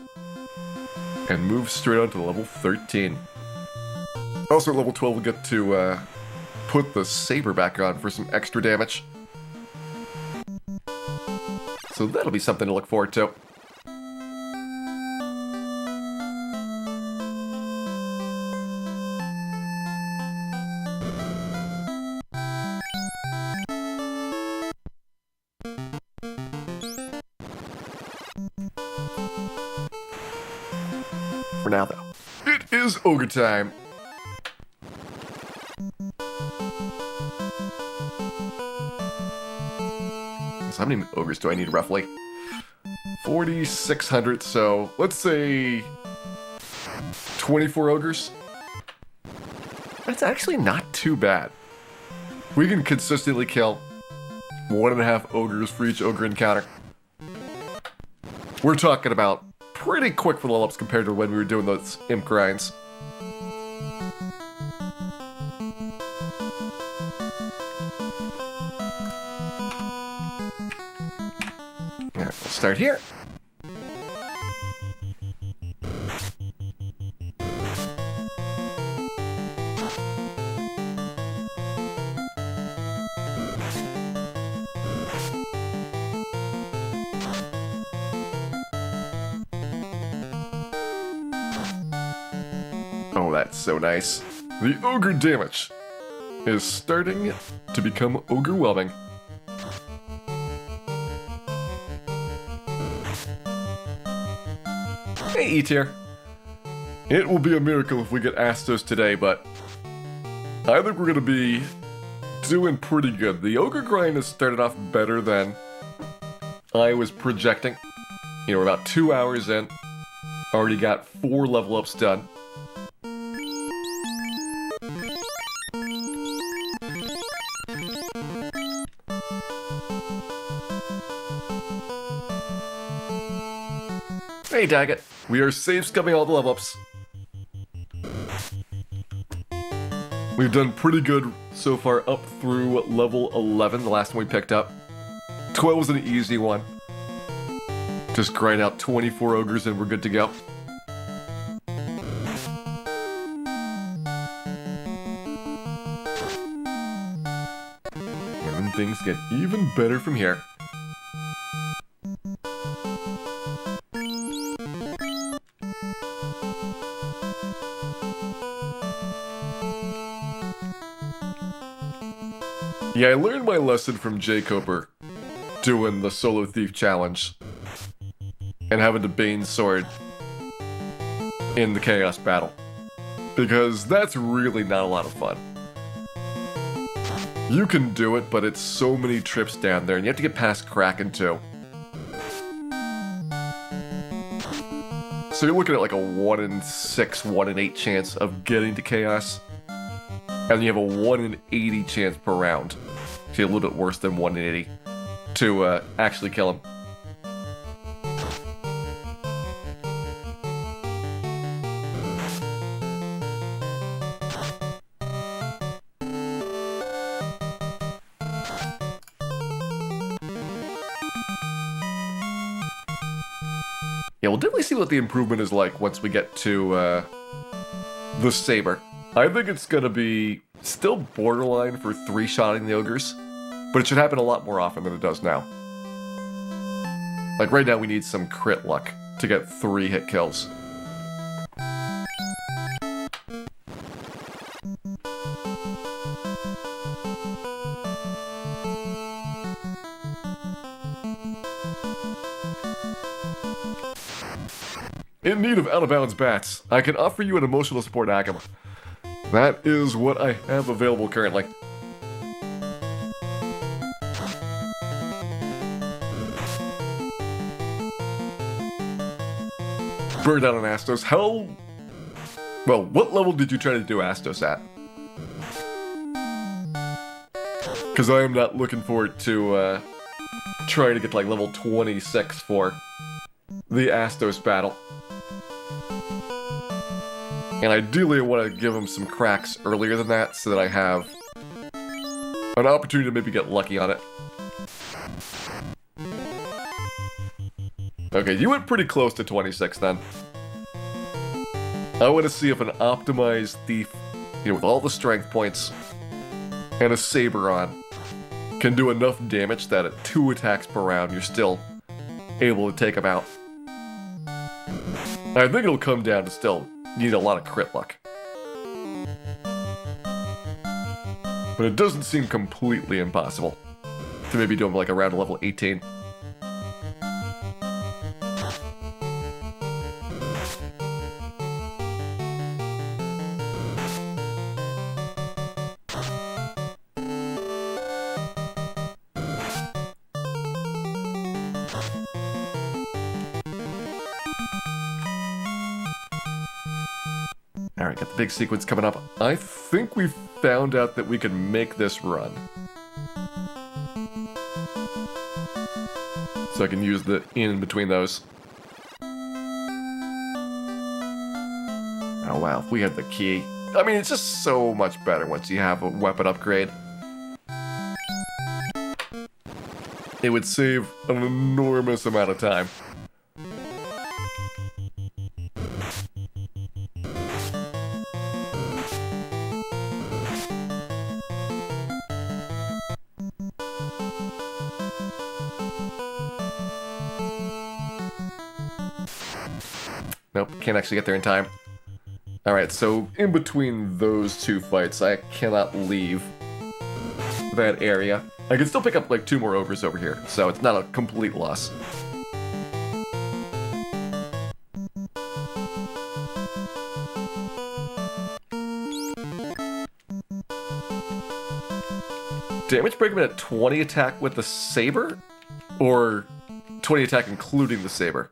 and move straight on to level 13. Also at level 12 we'll get to put the saber back on for some extra damage. So that'll be something to look forward to. For now, though, it is ogre time. So how many ogres do I need roughly? 4,600, so let's say 24 ogres. That's actually not too bad. We can consistently kill 1.5 ogres for each ogre encounter. We're talking about pretty quick for level ups compared to when we were doing those imp grinds. Alright, we'll start here. Oh, that's so nice. The ogre damage is starting to become ogre-whelming. Hey, E-tier. It will be a miracle if we get Astos today, but I think we're going to be doing pretty good. The ogre grind has started off better than I was projecting. You know, we're about 2 hours in. Already got 4 level ups done. Hey, Daggett. We are safe scumming all the level ups. We've done pretty good so far up through level 11, the last one we picked up. 12 was an easy one. Just grind out 24 ogres and we're good to go. And then things get even better from here. Yeah, I learned my lesson from Jay Coper doing the Solo Thief Challenge and having to Bane Sword in the Chaos Battle. Because that's really not a lot of fun. You can do it, but it's so many trips down there, and you have to get past Kraken too. So you're looking at like a 1 in 6, 1 in 8 chance of getting to Chaos. And you have a 1 in 80 chance per round. So a little bit worse than 1 in 80 to actually kill him. Yeah, we'll definitely see what the improvement is like once we get to the Saber. I think it's gonna be still borderline for 3-shotting the ogres, but it should happen a lot more often than it does now. Like right now we need some crit luck to get 3 hit kills. In need of out-of-bounds bats, I can offer you an emotional support Akama. That is what I have available currently. Burn down on Astos. How... Well, what level did you try to do Astos at? Because I am not looking forward to trying to get to like level 26 for the Astos battle. And ideally I want to give him some cracks earlier than that so that I have an opportunity to maybe get lucky on it. Okay, you went pretty close to 26 then. I want to see if an optimized thief, with all the strength points and a saber on, can do enough damage that at 2 attacks per round you're still able to take him out. I think it'll come down to still need a lot of crit luck. But it doesn't seem completely impossible to maybe do him like around level 18. Alright, got the big sequence coming up. I think we found out that we can make this run. So I can use the in between those. Oh wow, if we had the key. I mean, it's just so much better once you have a weapon upgrade. It would save an enormous amount of time. Nope, can't actually get there in time. Alright, so in between those 2 fights, I cannot leave that area. I can still pick up like 2 more ogres over here, so it's not a complete loss. Damage break him at 20 attack with the saber? Or 20 attack including the saber?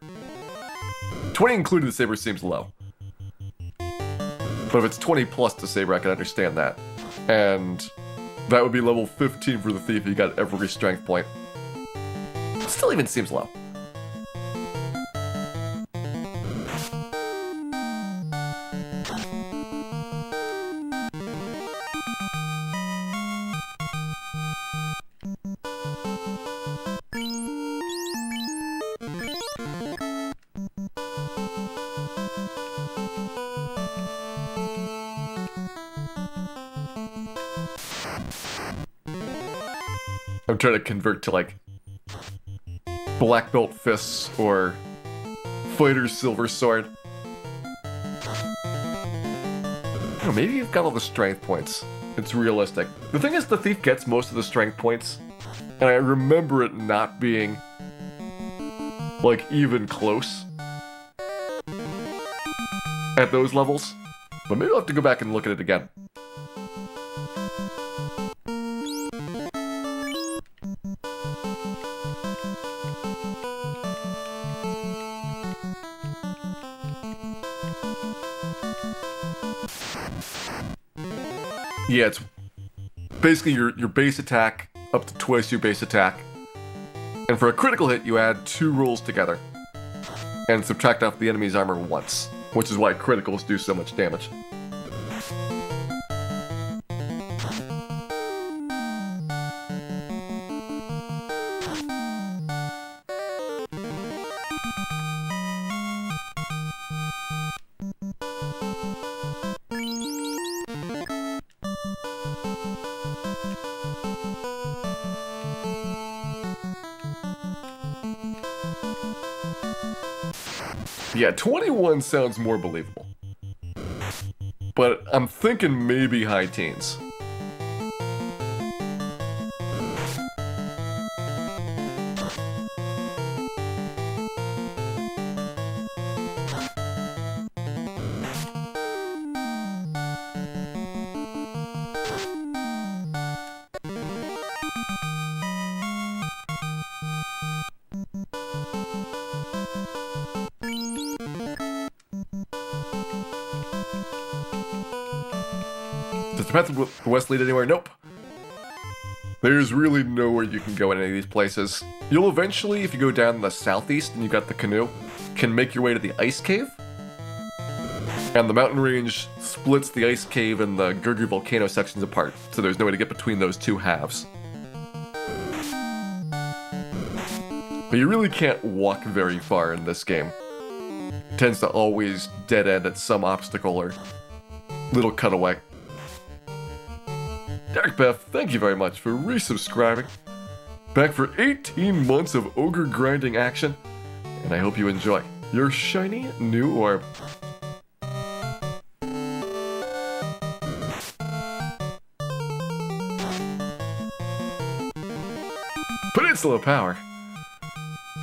20 including the saber seems low. But if it's 20 plus the saber, I can understand that. And that would be level 15 for the thief. He got every strength point. Still even seems low. I'm trying to convert to like black belt fists or fighter's silver sword. Oh, maybe you've got all the strength points. It's realistic. The thing is, the thief gets most of the strength points, and I remember it not being like even close at those levels. But maybe I'll have to go back and look at it again. Yeah, it's basically your base attack up to twice your base attack. And for a critical hit, you add 2 rolls together and subtract off the enemy's armor once, which is why criticals do so much damage. Yeah, 21 sounds more believable. But I'm thinking maybe high teens. Does the path to the west lead anywhere? Nope. There's really nowhere you can go in any of these places. You'll eventually, if you go down the southeast and you've got the canoe, can make your way to the ice cave. And the mountain range splits the ice cave and the Gurgu volcano sections apart, so there's no way to get between those two halves. But you really can't walk very far in this game. It tends to always dead end at some obstacle or little cutaway. Derek Beth, thank you very much for resubscribing. Back for 18 months of ogre grinding action, and I hope you enjoy your shiny new orb. Peninsula power.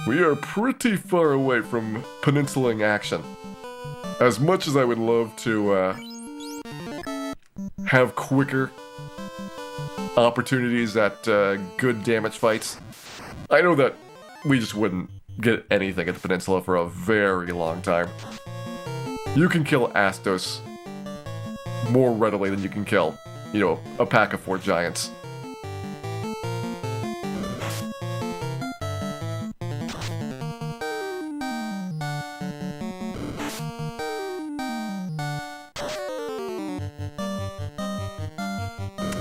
We are pretty far away from peninsulaing action. As much as I would love to have quicker opportunities at good damage fights, I know that we just wouldn't get anything at the peninsula for a very long time. You can kill Astos more readily than you can kill, you know, a pack of 4 giants.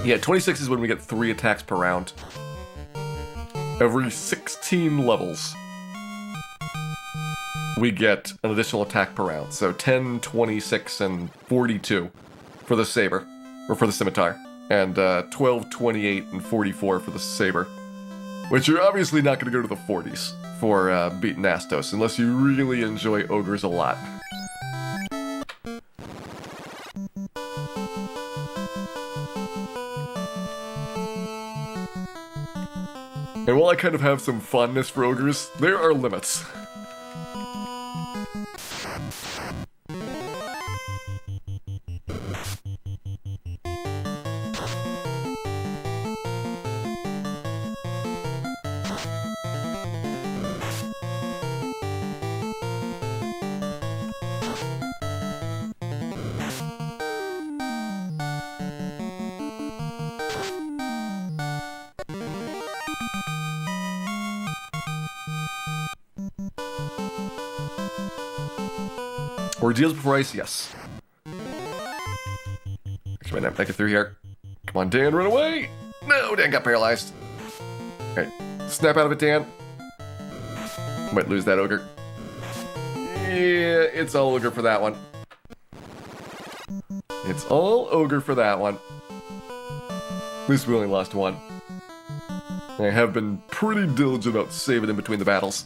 Yeah, 26 is when we get 3 attacks per round. Every 16 levels, we get an additional attack per round. So 10, 26, and 42 for the saber, or for the scimitar. And 12, 28, and 44 for the saber. Which you're obviously not going to go to the 40s for beating Astos, unless you really enjoy ogres a lot. And while I kind of have some fondness for ogres, there are limits. Ordeals before ice, yes. Actually, might not make it through here. Come on, Dan, run away! No, Dan got paralyzed. Okay, snap out of it, Dan. Might lose that ogre. Yeah, it's all ogre for that one. It's all ogre for that one. At least we only lost one. I have been pretty diligent about saving in between the battles.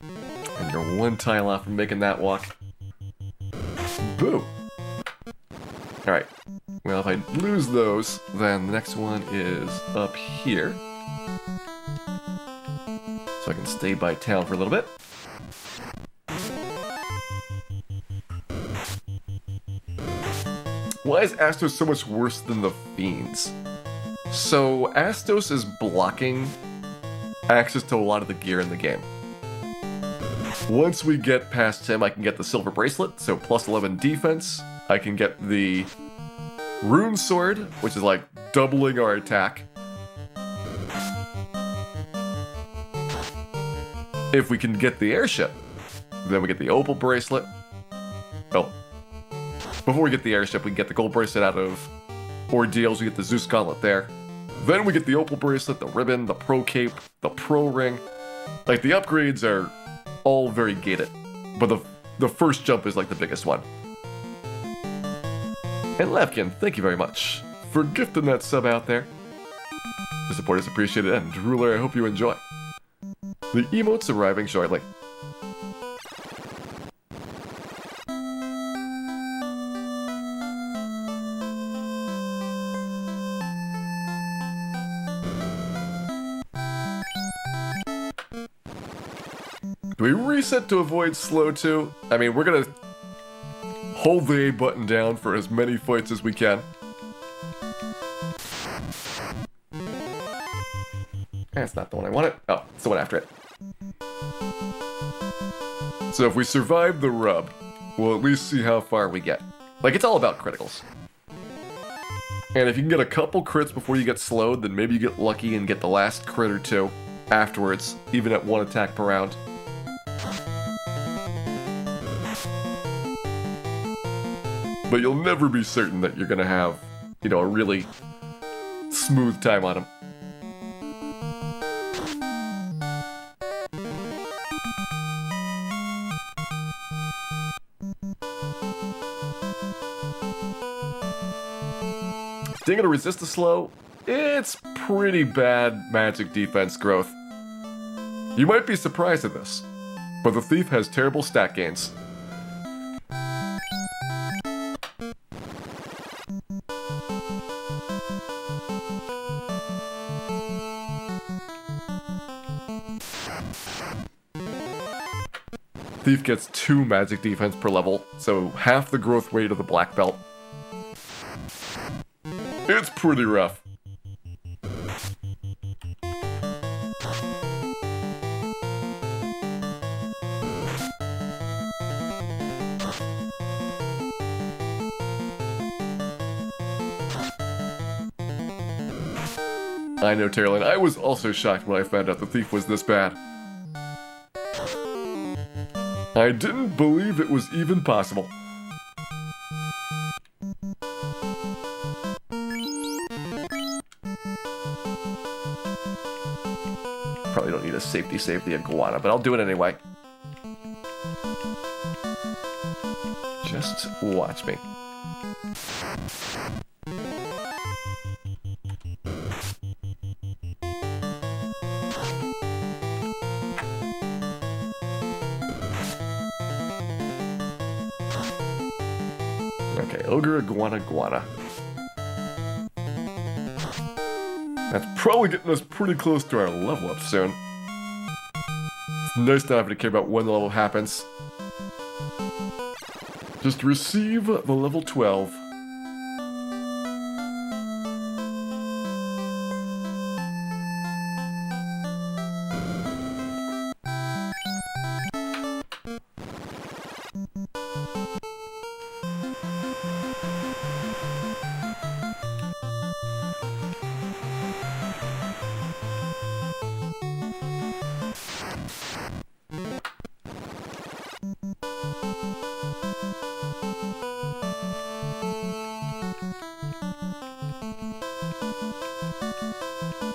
And you're one tile off from making that walk. Boo! Alright. Well, if I lose those, then the next one is up here. So I can stay by town for a little bit. Why is Astos so much worse than the Fiends? So, Astos is blocking access to a lot of the gear in the game. Once we get past him, I can get the silver bracelet, so plus 11 defense. I can get the rune sword, which is like doubling our attack. If we can get the airship, then we get the opal bracelet. Oh, before we get the airship, we can get the gold bracelet out of Ordeals. We get the Zeus gauntlet there. Then we get the opal bracelet, the ribbon, the pro cape, the pro ring. Like, the upgrades are all very gated, but the first jump is like the biggest one. And Lavkin, thank you very much for gifting that sub out there. The support is appreciated, and Ruler, I hope you enjoy. The emote's arriving shortly. Do we reset to avoid slow 2? I mean, we're gonna hold the A button down for as many fights as we can. That's not the one I wanted. Oh, it's the one after it. So if we survive the rub, we'll at least see how far we get. Like, it's all about criticals. And if you can get a couple crits before you get slowed, then maybe you get lucky and get the last crit or 2 afterwards, even at 1 attack per round. but you'll never be certain that you're gonna have, you know, a really smooth time on them. They're gonna resist the slow. It's pretty bad magic defense growth. You might be surprised at this, but the thief has terrible stat gains. Thief gets 2 magic defense per level, so half the growth rate of the black belt. It's pretty rough. I know, Terralyn, I was also shocked when I found out the thief was this bad. I didn't believe it was even possible. Probably don't need a safety save the iguana, but I'll do it anyway. Just watch me. Okay, ogre, iguana. That's probably getting us pretty close to our level up soon. It's nice not having to care about when the level happens. Just receive the level 12.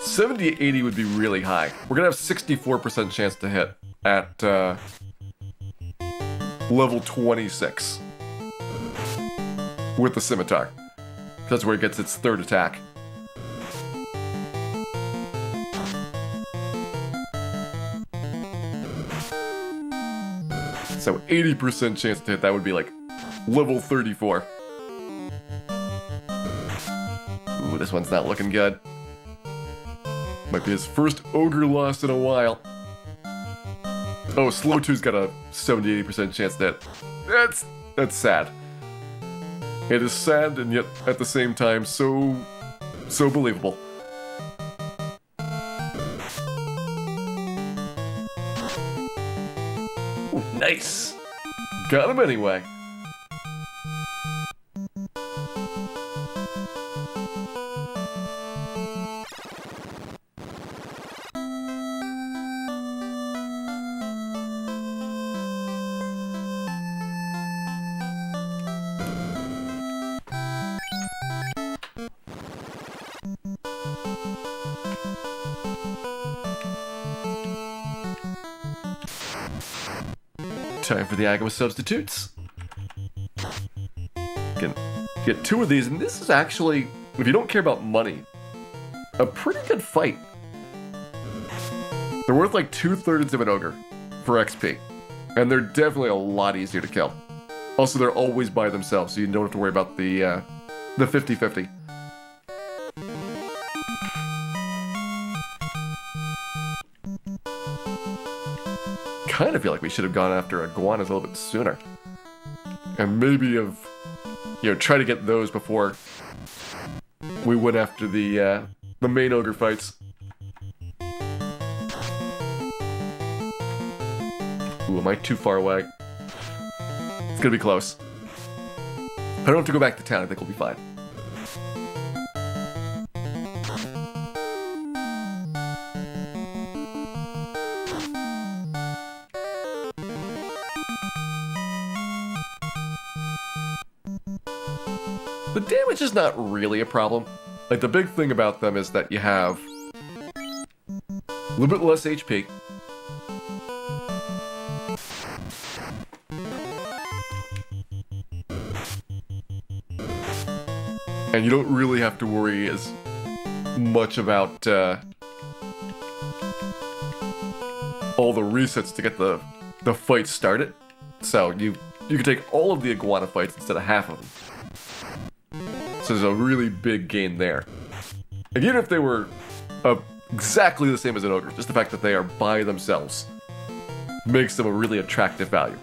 $70 to $80 would be really high. We're gonna have 64% chance to hit at level 26 with the scimitar. That's where it gets its 3rd attack. So 80% chance to hit that would be like level 34. Ooh, this one's not looking good. Might be his first ogre loss in a while. Oh, Slow 2's got a 70-80% chance to hit. That's sad. It is sad and yet at the same time so believable. Ooh, nice. Got him anyway. Time for the Agama substitutes. Can get 2 of these, and this is actually, if you don't care about money, a pretty good fight. They're worth like 2/3 of an ogre for XP, and they're definitely a lot easier to kill. Also, they're always by themselves, so you don't have to worry about the 50-50. Kind of feel like we should have gone after iguanas a little bit sooner, and maybe have, you know, try to get those before we went after the main ogre fights. Ooh, am I too far away? It's gonna be close. I don't have to go back to town. I think we'll be fine. The damage is not really a problem. Like, the big thing about them is that you have a little bit less HP. And you don't really have to worry as much about all the resets to get the fight started. So you can take all of the iguana fights instead of half of them. So there's a really big gain there. And even if they were exactly the same as an ogre, just the fact that they are by themselves makes them a really attractive value.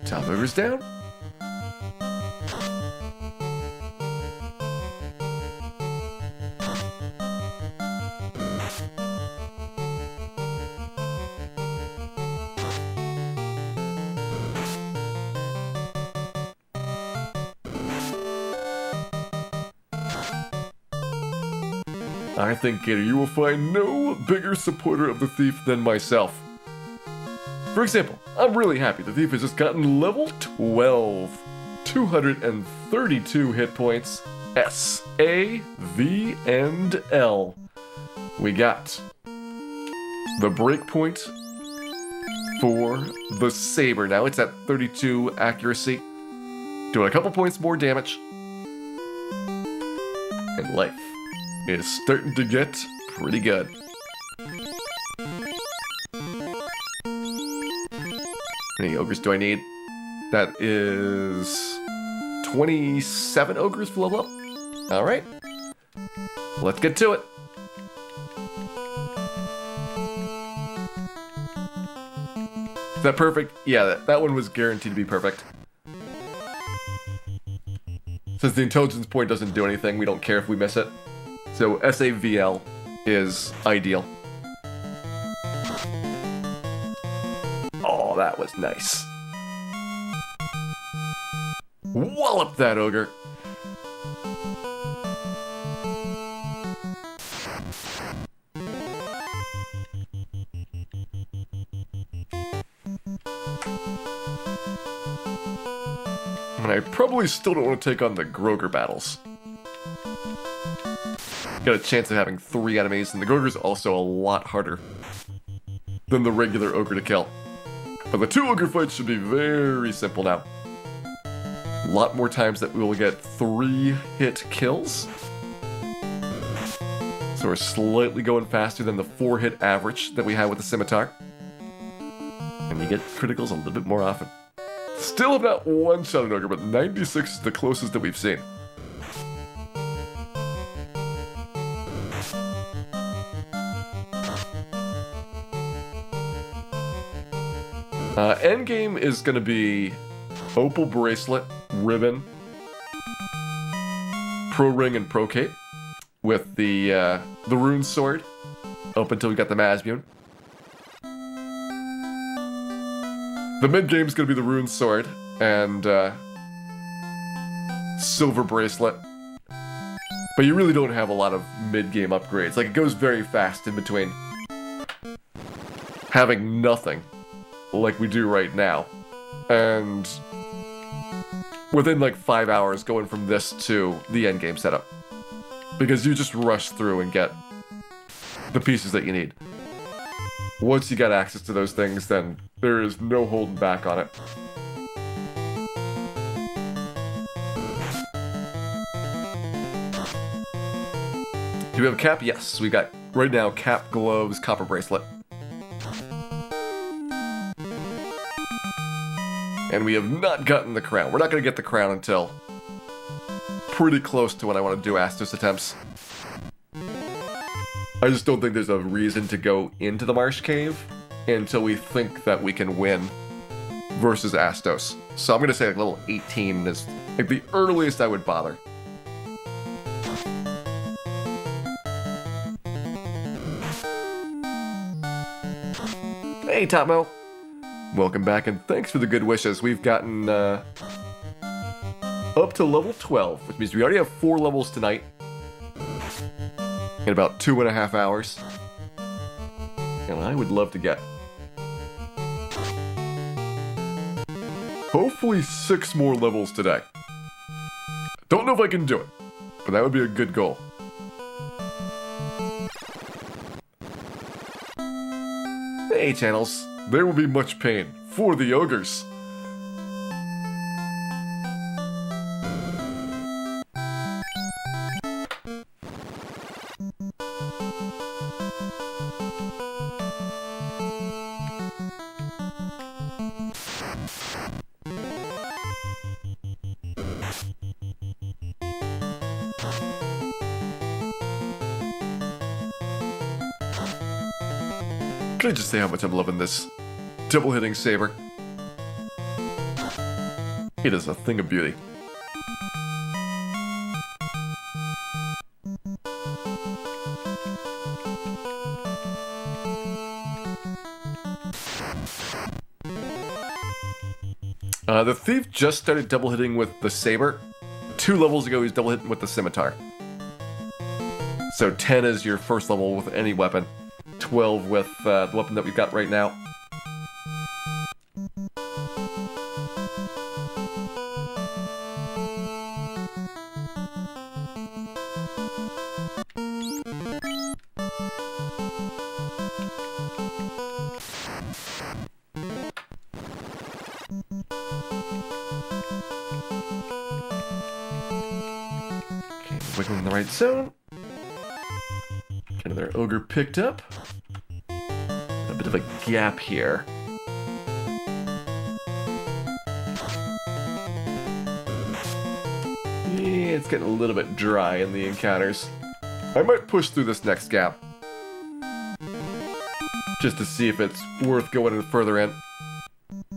Top ogre's down. I think, Gator, you will find no bigger supporter of the thief than myself. For example, I'm really happy the thief has just gotten level 12. 232 hit points. S, A, V, and L. We got the breakpoint for the saber. Now it's at 32 accuracy. Doing a couple points more damage. And life is starting to get pretty good. How many ogres do I need? That is 27 ogres for level up. Alright. Let's get to it. Is that perfect? Yeah, that one was guaranteed to be perfect. Since the intelligence point doesn't do anything, we don't care if we miss it. So SAVL is ideal. Oh, that was nice. Wallop that ogre. And I probably still don't want to take on the Groger battles. Got a chance of having 3 enemies, and the Groger's also a lot harder than the regular ogre to kill. But the 2 ogre fights should be very simple now. A lot more times that we will get 3-hit kills. So we're slightly going faster than the 4-hit average that we had with the scimitar. And you get criticals a little bit more often. Still have not one-shot an ogre, but 96 is the closest that we've seen. Endgame is going to be Opal Bracelet, Ribbon, Pro Ring, and Pro Cape with the Rune Sword up until we got the Masmune. The mid-game is going to be the Rune Sword and Silver Bracelet. But you really don't have a lot of mid-game upgrades. Like, it goes very fast in between having nothing like we do right now, and within like 5 hours going from this to the endgame setup, because you just rush through and get the pieces that you need. Once you got access to those things, then there is no holding back on it. Do we have a cap? Yes, we got right now cap, gloves, copper bracelet. And we have not gotten the crown. We're not going to get the crown until pretty close to when I want to do Astos attempts. I just don't think there's a reason to go into the Marsh Cave until we think that we can win versus Astos. So I'm going to say like level 18 is like the earliest I would bother. Hey, Topmo. Welcome back, and thanks for the good wishes. We've gotten up to level 12, which means we already have 4 levels tonight. in about 2.5 hours. And I would love to get hopefully 6 more levels today. Don't know if I can do it, but that would be a good goal. Hey, channels, there will be much pain for the ogres. Can I just say how much I'm loving this double hitting saber? It is a thing of beauty. The thief just started double hitting with the saber. 2 levels ago, he's double hitting with the scimitar. So 10 is your first level with any weapon. 12 with the weapon that we've got right now. Okay, wiggling in the right zone. Get another ogre picked up. A bit of a gap here. Yeah, it's getting a little bit dry in the encounters. I might push through this next gap, just to see if it's worth going further in.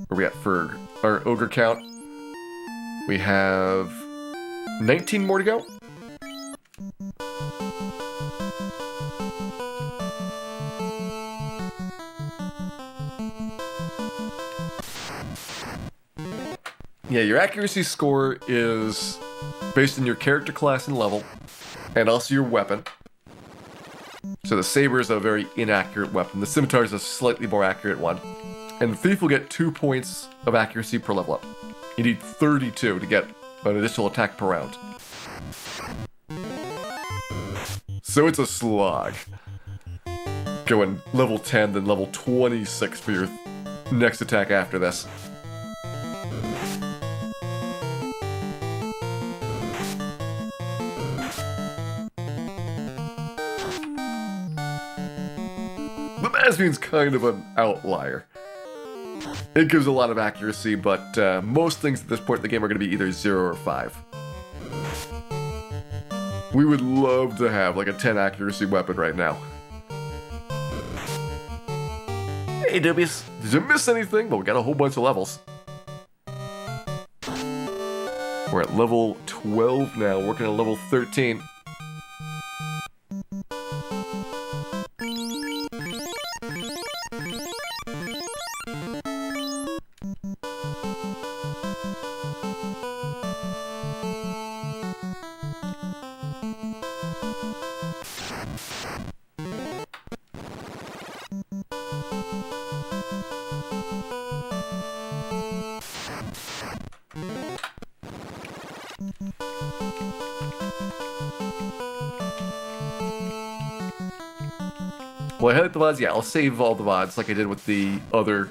Where we at for our ogre count? We have 19 more to go. Yeah, your accuracy score is based on your character class and level, and also your weapon. So the saber is a very inaccurate weapon. The scimitar is a slightly more accurate one. And the thief will get 2 points of accuracy per level up. You need 32 to get an additional attack per round. So it's a slog. Going level 10, then level 26 for your next attack after this. The Masmune's kind of an outlier. It gives a lot of accuracy, but most things at this point in the game are going to be either 0 or 5. We would love to have like a 10 accuracy weapon right now. Hey Dubious, did you miss anything? But we got a whole bunch of levels. We're at level 12 now, working at level 13. Well, I highlight the VODs, yeah, I'll save all the VODs like I did with the other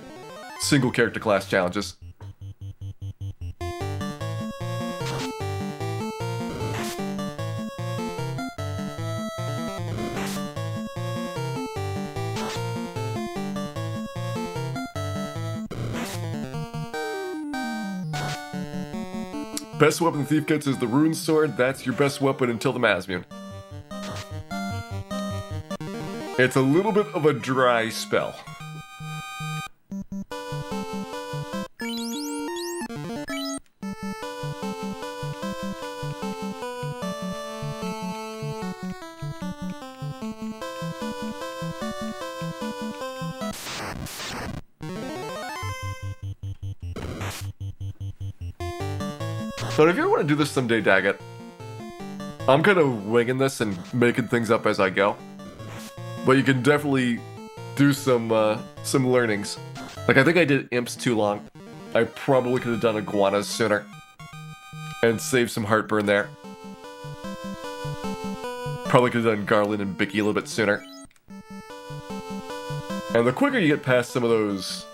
single character class challenges. Best weapon the thief gets is the rune sword. That's your best weapon until the Masmune. It's a little bit of a dry spell. But if you ever want to do this someday, Daggett, I'm kind of winging this and making things up as I go. But you can definitely do some learnings. Like, I think I did imps too long. I probably could have done iguanas sooner. And saved some heartburn there. Probably could have done Garland and Bicky a little bit sooner. And the quicker you get past some of those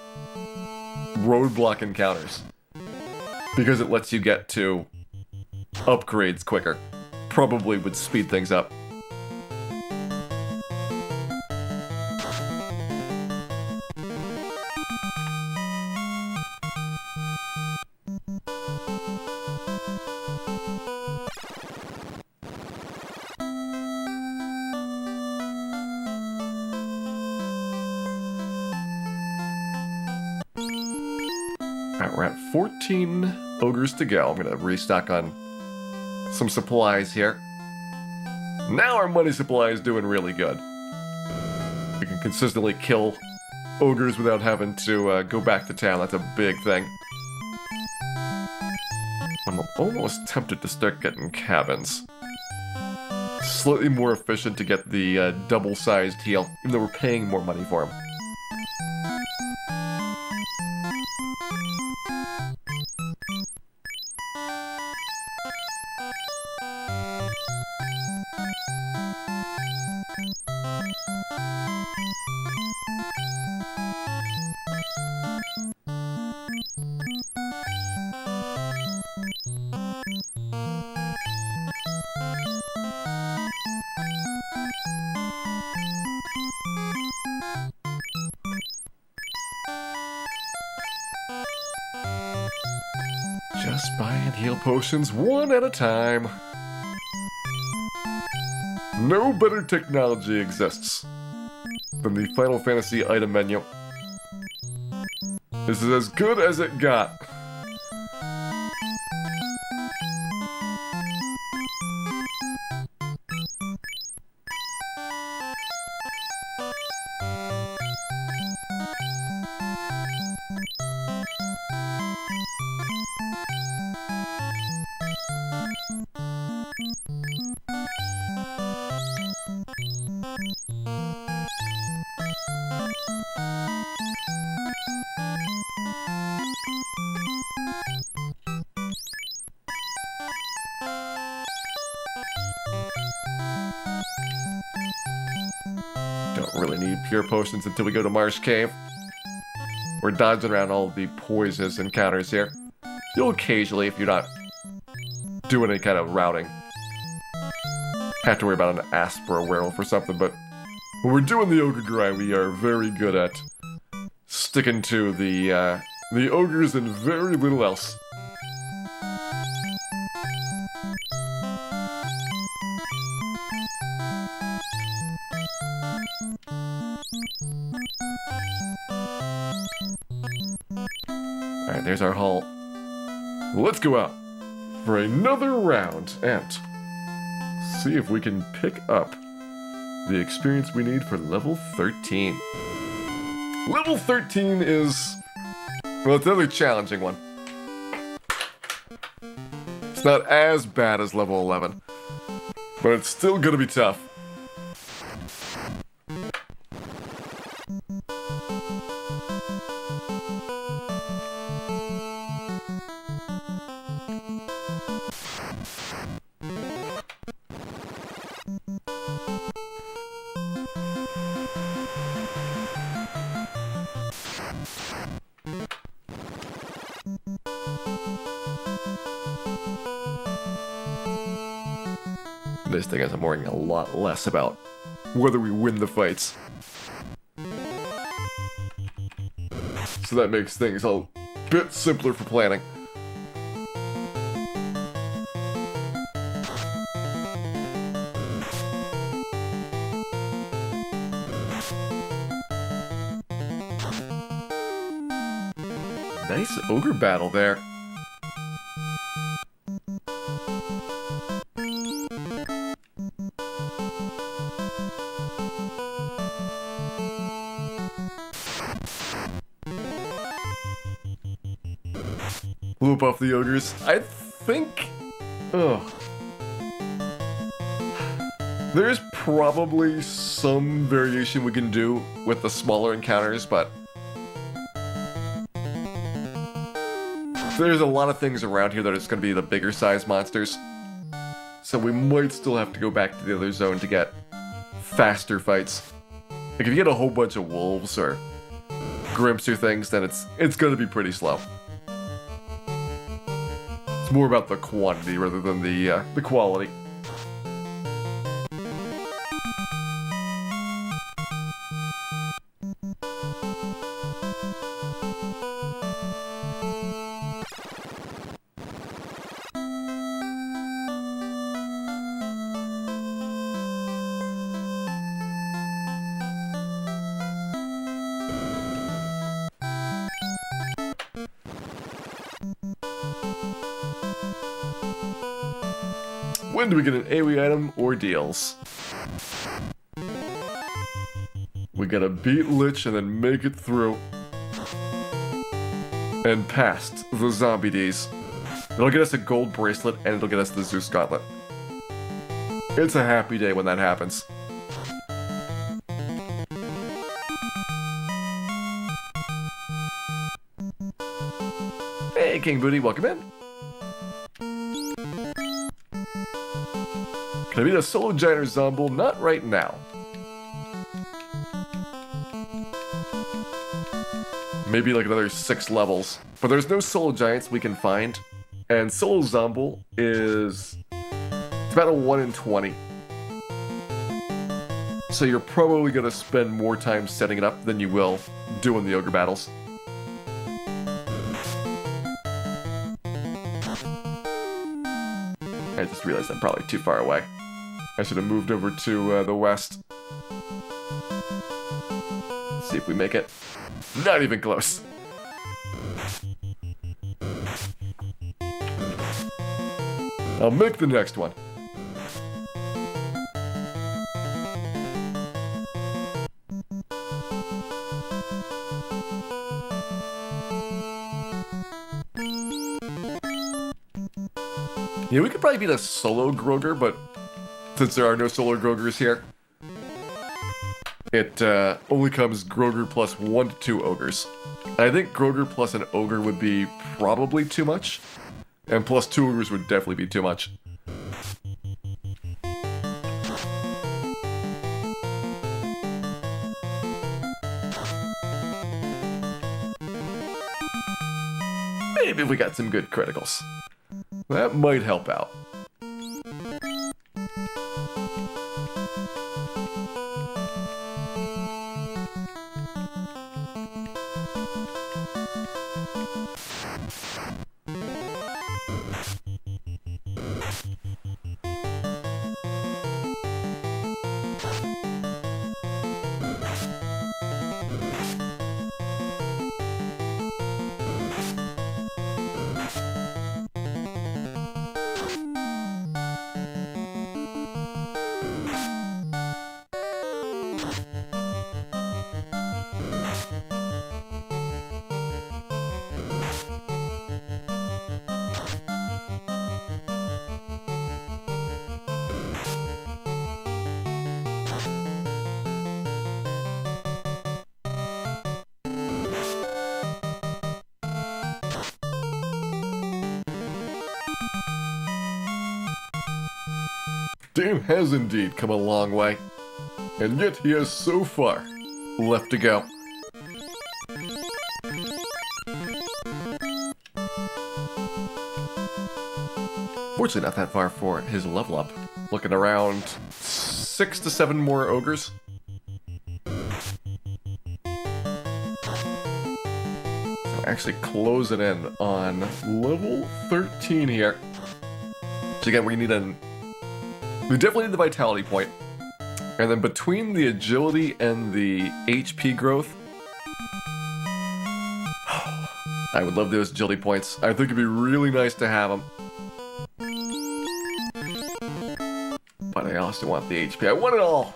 roadblock encounters, because it lets you get to upgrades quicker, probably would speed things up. Alright, we're at 14 ogres to go. I'm gonna restock on some supplies here. Now our money supply is doing really good. We can consistently kill ogres without having to go back to town. That's a big thing. I'm almost tempted to start getting cabins. Slightly more efficient to get the double-sized heal, even though we're paying more money for them. Just buy and heal potions one at a time. No better technology exists than the Final Fantasy item menu. This is as good as it got. Don't really need pure potions until we go to Marsh Cave. We're dodging around all of the poisonous encounters here. You'll occasionally, if you're not doing any kind of routing, have to worry about an asp or a werewolf or something, but when we're doing the ogre grind, we are very good at sticking to the ogres and very little else. Alright, there's our haul. Let's go out for another round and see if we can pick up the experience we need for level 13. Level 13 is, well, it's another challenging one. It's not as bad as level 11, but it's still gonna be tough. This thing is I'm worrying a lot less about whether we win the fights. So that makes things a bit simpler for planning. Nice ogre battle there. Loop off the ogres. I think... Ugh. There's probably some variation we can do with the smaller encounters, but there's a lot of things around here that is going to be the bigger size monsters. So we might still have to go back to the other zone to get faster fights. Like if you get a whole bunch of wolves or grimps or things, then it's going to be pretty slow. It's more about the quantity rather than the quality. When do we get an AoE item or deals? We gotta beat Lich and then make it through. And past the zombie Ds. It'll get us a gold bracelet and it'll get us the Zeus gauntlet. It's a happy day when that happens. Hey King Booty, welcome in. Can I beat a solo giant or zomble? Not right now. Maybe like another 6 levels. But there's no solo giants we can find. And solo zomble is... it's about a 1 in 20. So you're probably going to spend more time setting it up than you will doing the ogre battles. I just realized I'm probably too far away. I should have moved over to the west. Let's see if we make it. Not even close. I'll make the next one. Yeah, we could probably beat a solo Groger, but since there are no solo Grogers here, it only comes Groger plus 1 to 2 ogres. And I think Groger plus an ogre would be probably too much, and plus 2 ogres would definitely be too much. Maybe we got some good criticals. That might help out. Dame has indeed come a long way, and yet he has so far left to go. Fortunately not that far for his level up. Looking around 6 to 7 more ogres. So actually closing in on level 13 here. So again, we definitely need the vitality point. And then between the agility and the HP growth, I would love those agility points. I think it'd be really nice to have them. But I also want the HP. I want it all.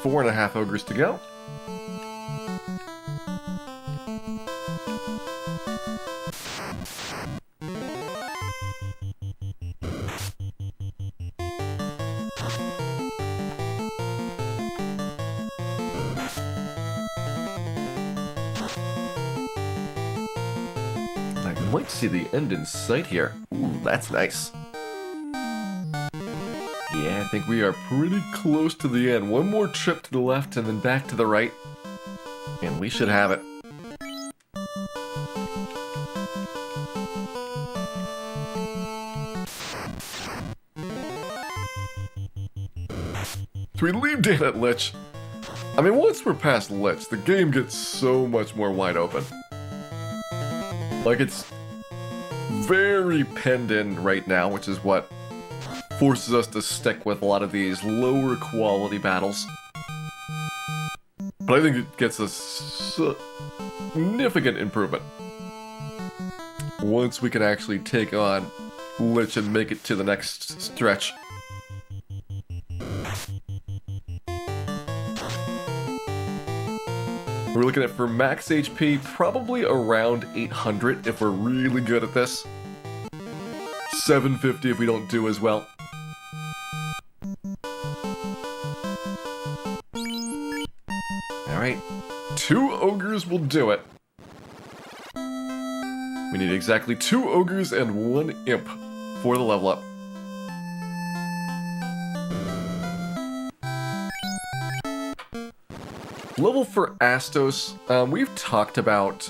4.5 ogres to go. I might see the end in sight here. Ooh, that's nice. Yeah, I think we are pretty close to the end. One more trip to the left and then back to the right. And we should have it. So we leave Dan at Lich. I mean, once we're past Lich, the game gets so much more wide open. Like, it's very penned in right now, which is what forces us to stick with a lot of these lower quality battles. But I think it gets a significant improvement once we can actually take on Lich and make it to the next stretch. We're looking at, for max HP, probably around 800 if we're really good at this. 750 if we don't do as well. Alright, 2 ogres will do it. We need exactly 2 ogres and 1 imp for the level up. Level for Astos, we've talked about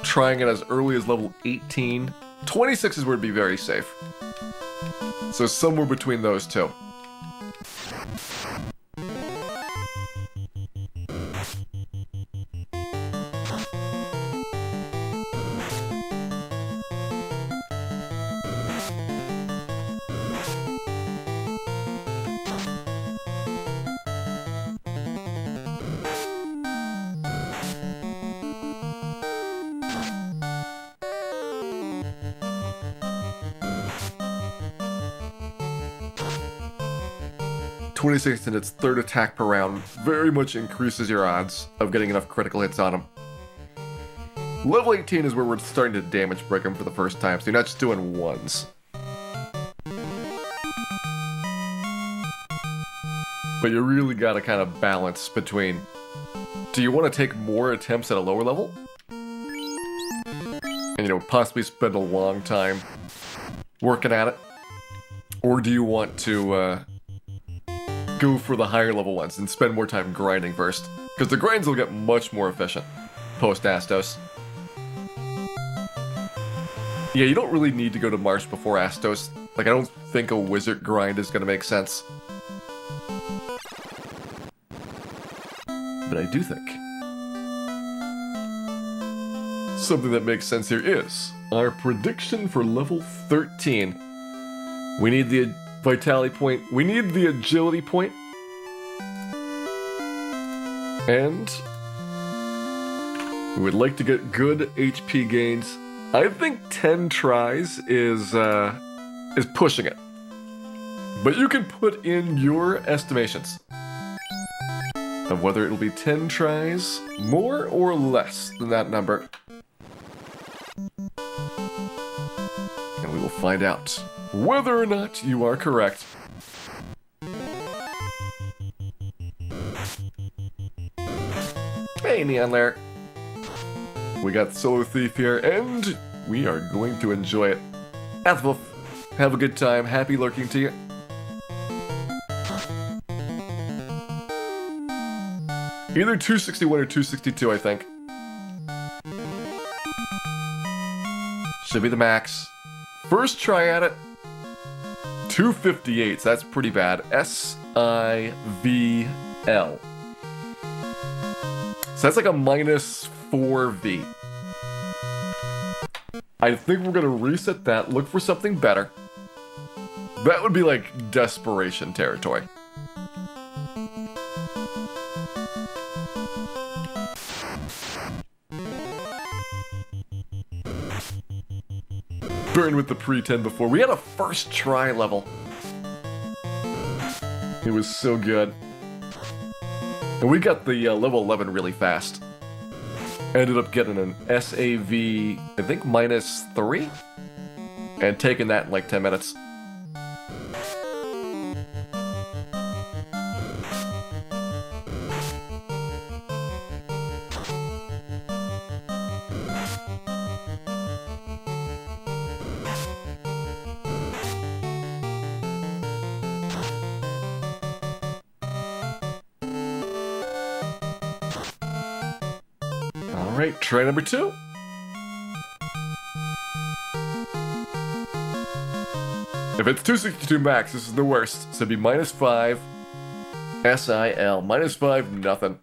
trying it as early as level 18. 26 is where it'd be very safe. So somewhere between those two. .26 in its 3rd attack per round very much increases your odds of getting enough critical hits on him. Level 18 is where we're starting to damage break him for the first time, so you're not just doing ones. But you really gotta kind of balance between, do you want to take more attempts at a lower level? And, you know, possibly spend a long time working at it? Or do you want to, go for the higher level ones and spend more time grinding first? Because the grinds will get much more efficient post-Astos. Yeah, you don't really need to go to Marsh before Astos. Like, I don't think a wizard grind is going to make sense. But I do think something that makes sense here is our prediction for level 13. We need the vitality point. We need the agility point. And we would like to get good HP gains. I think 10 tries is pushing it. But you can put in your estimations of whether it'll be 10 tries, more or less than that number. And we will find out whether or not you are correct. Hey, Neon Lair. We got Solo Thief here, and we are going to enjoy it. Athwolf, have a good time. Happy lurking to you. Either 261 or 262, I think. Should be the max. First try at it. 258, so that's pretty bad. S-I-V-L. So that's like a -4V. I think we're gonna reset that, look for something better. That would be like desperation territory. Burn with the pre-10 before. We had a first try level. It was so good. And we got the level 11 really fast. Ended up getting an SAV, I think -3? And taking that in like 10 minutes. Alright, try number 2. If it's 262 max, this is the worst. So it'd be -5. SIL. -5, nothing.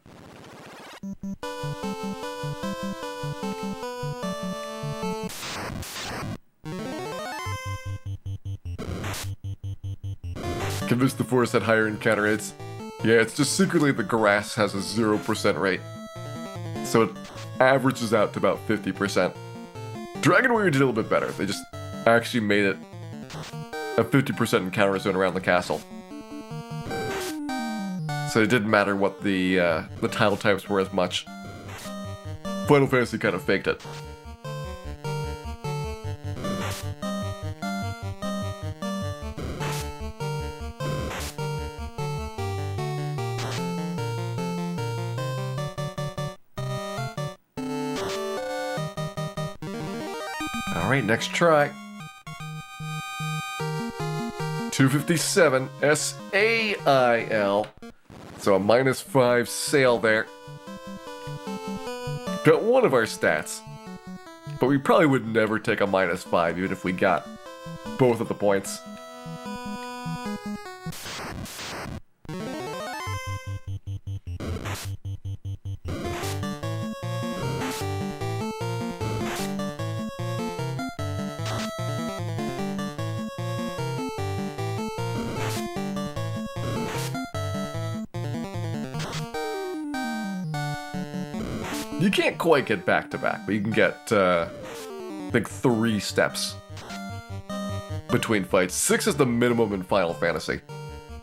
Convince the force at higher encounter rates. Yeah, it's just secretly the grass has a 0% rate. So it averages out to about 50%. Dragon Warrior did a little bit better. They just actually made it a 50% encounter zone around the castle. So it didn't matter what the tile types were as much. Final Fantasy kind of faked it. Alright, next try. 257 SAIL. So a -5 sail there. Got one of our stats. But we probably would never take a -5 even if we got both of the points. You can't quite get back-to-back, but you can get, I think 3 steps between fights. 6 is the minimum in Final Fantasy.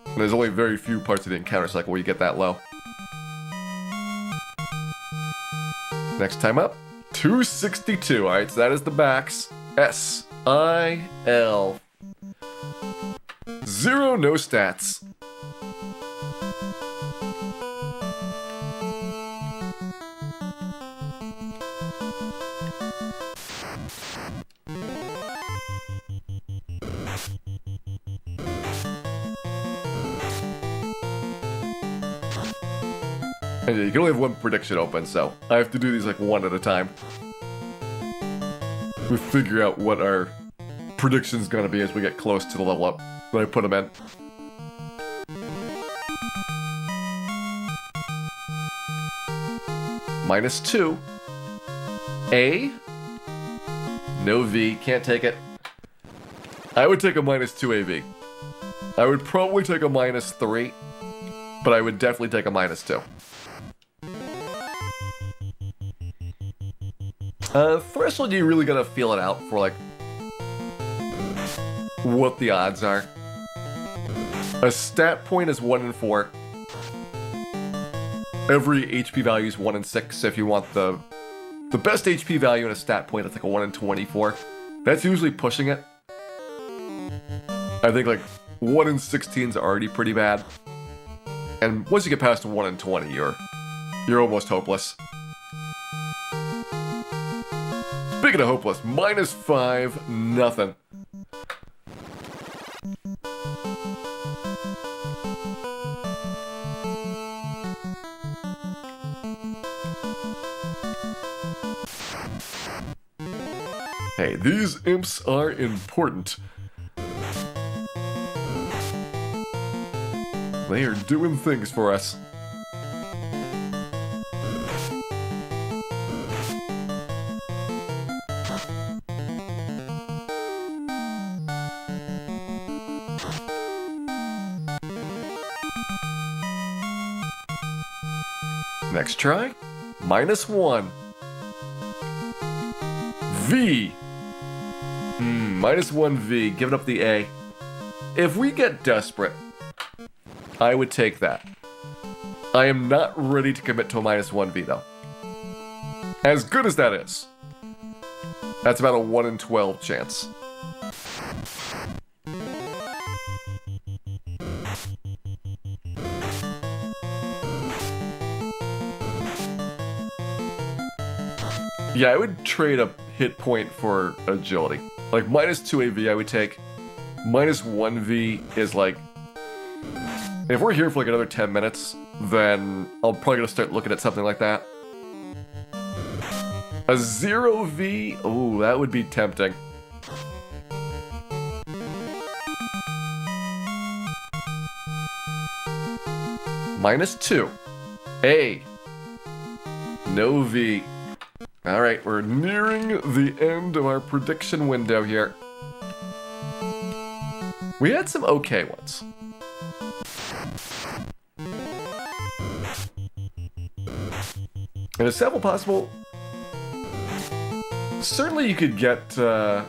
And there's only very few parts of the encounter cycle where you get that low. Next time up, 262. Alright, so that is the backs. SIL. 0, no stats. And you can only have one prediction open, so I have to do these like one at a time. We figure out what our prediction's gonna be as we get close to the level up that I put them in. -2. A. No V, can't take it. I would take a -2 AV. I would probably take a -3, but I would definitely take a -2. Threshold, you really gotta feel it out for, like, what the odds are. A stat point is 1 in 4. Every HP value is 1 in 6. If you want the best HP value in a stat point, it's like a 1 in 24. That's usually pushing it. I think, like, 1 in 16 is already pretty bad. And once you get past 1 in 20, you're almost hopeless. Speaking of hopeless, -5, nothing. Hey, these imps are important. They are doing things for us. Next try, -1. V. -1 V, giving up the A. If we get desperate, I would take that. I am not ready to commit to a -1V, though. As good as that is, that's about a 1 in 12 chance. Yeah, I would trade a hit point for agility. Like, -2 AV I would take. -1 V is like... If we're here for like another 10 minutes, then I'm probably gonna start looking at something like that. A 0 V? Ooh, that would be tempting. -2. A. No V. Alright, we're nearing the end of our prediction window here. We had some okay ones. And is several possible? Certainly you could get the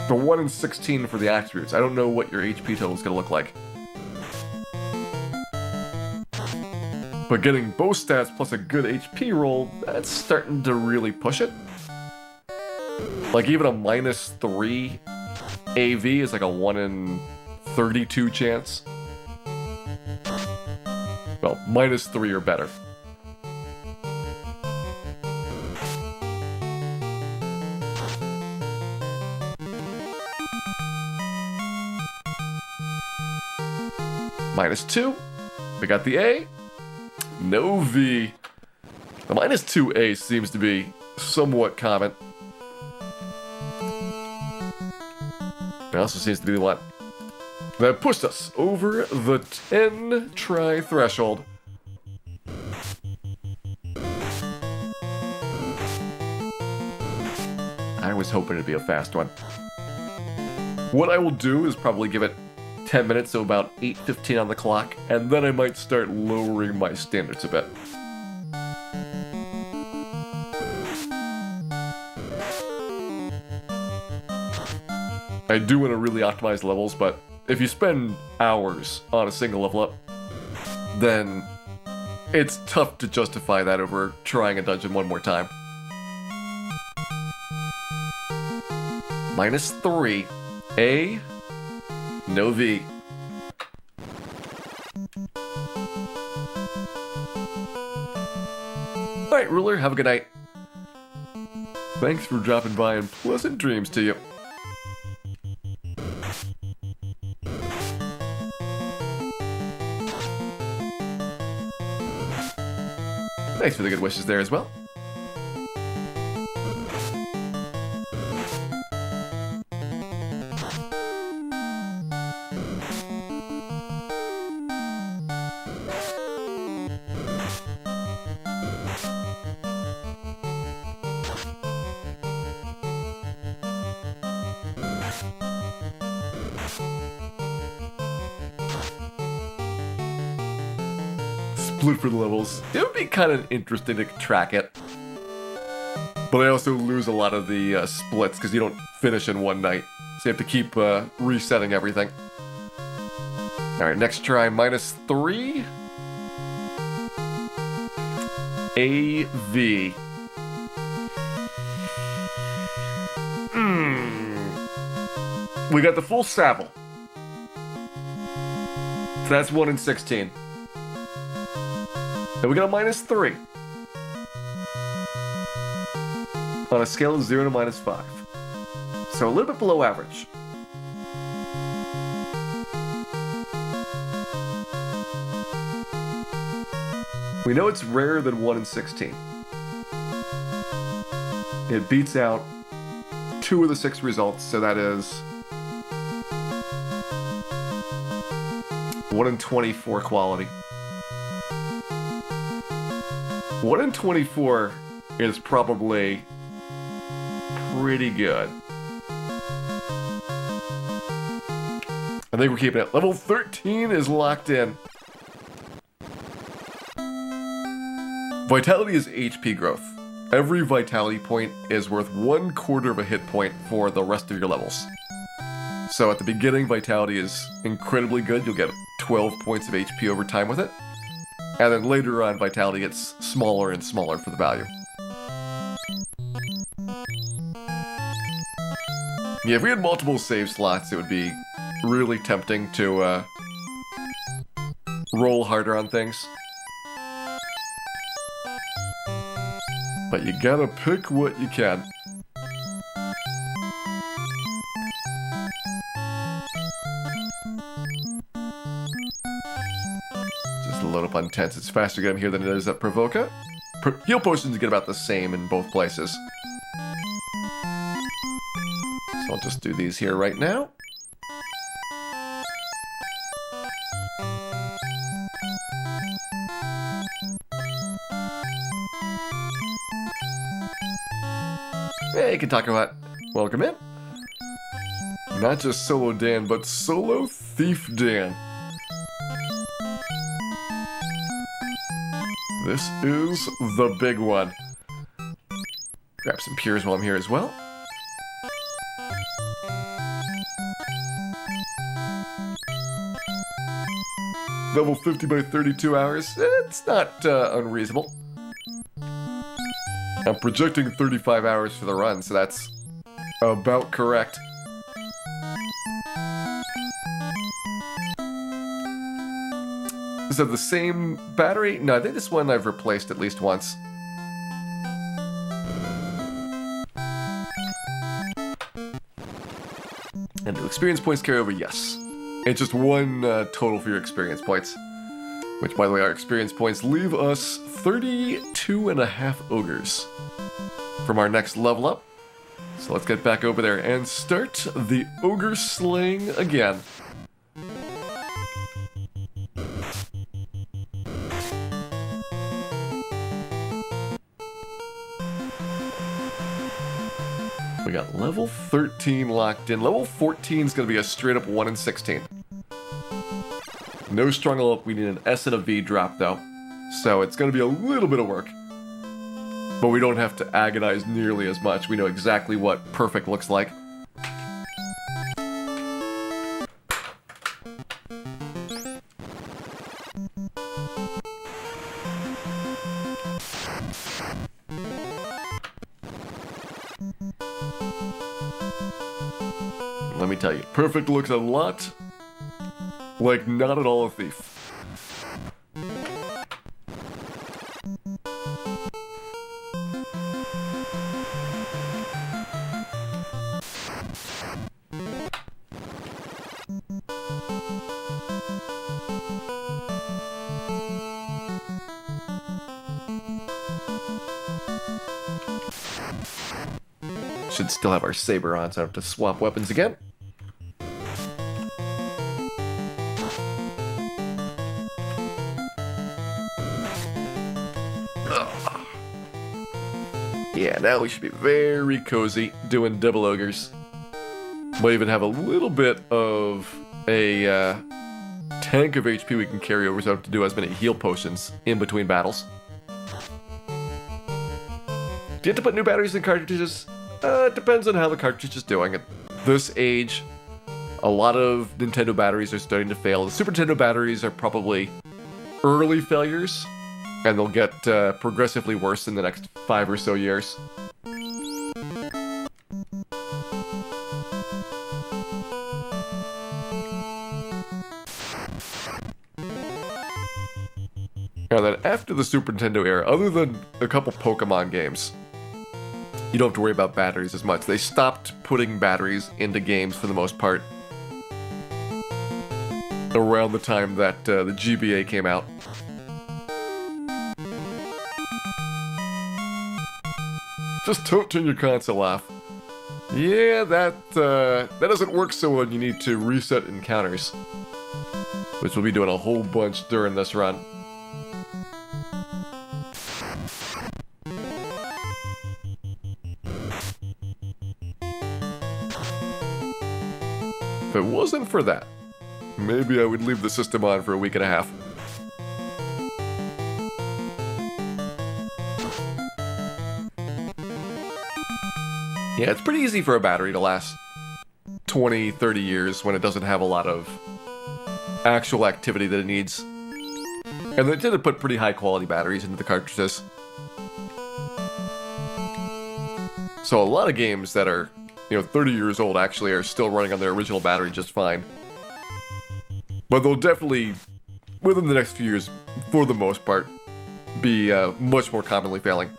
1 in 16 for the attributes. I don't know what your HP total is going to look like. But getting both stats plus a good HP roll, that's starting to really push it. Like even a -3 AV is like a 1 in 32 chance. Well, -3 or better. -2. We got the A. No V. The -2A seems to be somewhat common. It also seems to be the one that pushed us over the 10 try threshold. I was hoping it'd be a fast one. What I will do is probably give it 10 minutes, so about 8:15 on the clock, and then I might start lowering my standards a bit. I do want to really optimize levels, but if you spend hours on a single level up, then it's tough to justify that over trying a dungeon one more time. -3. A. No V. Alright, Ruler, have a good night. Thanks for dropping by and pleasant dreams to you. Thanks for the good wishes there as well. Split for the levels. It would be kind of interesting to track it. But I also lose a lot of the splits because you don't finish in one night. So you have to keep resetting everything. Alright, next try, -3. AV. We got the full Savile. So that's 1 in 16. And we got a -3. On a scale of 0 to -5. So a little bit below average. We know it's rarer than 1 in 16. It beats out 2 of the 6 results, so that is 1 in 24 quality. 1 in 24 is probably pretty good. I think we're keeping it. Level 13 is locked in. Vitality is HP growth. Every vitality point is worth 1/4 of a hit point for the rest of your levels. So at the beginning, vitality is incredibly good. You'll get 12 points of HP over time with it. And then later on, vitality gets smaller and smaller for the value. Yeah, if we had multiple save slots, it would be really tempting to roll harder on things. But you gotta pick what you can. Just load up on tents. It's faster to get them here than it is at Provoca. Heal potions get about the same in both places. So I'll just do these here right now. Hey, Kentucky, welcome in. Not just Solo Dan, but Solo Thief Dan. This is the big one. Grab some Pures while I'm here as well. Level 50 by 32 hours. It's not unreasonable. I'm projecting 35 hours for the run, so that's about correct. Is that the same battery? No, I think this one I've replaced at least once. And do experience points carry over? Yes. It's just one total for your experience points. Which, by the way, our experience points leave us 32.5 ogres from our next level up. So let's get back over there and start the ogre slaying again. We got level 13 locked in. Level 14 is going to be a straight up 1 in 16. No struggle up. We need an S and a V drop though. So it's going to be a little bit of work. But we don't have to agonize nearly as much. We know exactly what perfect looks like. Let me tell you, perfect looks a lot like not at all a thief. Should still have our saber on, so I don't have to swap weapons again. Yeah, now we should be very cozy doing double ogres. Might even have a little bit of a tank of HP we can carry over so I don't have to do as many heal potions in between battles. Do you have to put new batteries in cartridges? It depends on how the cartridge is doing. At this age, a lot of Nintendo batteries are starting to fail. The Super Nintendo batteries are probably early failures, and they'll get progressively worse in the next 5 or so years. Now then, after the Super Nintendo era, other than a couple Pokemon games, you don't have to worry about batteries as much. They stopped putting batteries into games for the most part around the time that the GBA came out. Just don't turn your console off. Yeah, that doesn't work so well when you need to reset encounters, which we'll be doing a whole bunch during this run. If it wasn't for that, maybe I would leave the system on for a week and a half. Yeah, it's pretty easy for a battery to last 20, 30 years when it doesn't have a lot of actual activity that it needs. And they tend to put pretty high quality batteries into the cartridges. So a lot of games that are, 30 years old actually are still running on their original battery just fine. But they'll definitely, within the next few years, for the most part, be much more commonly failing.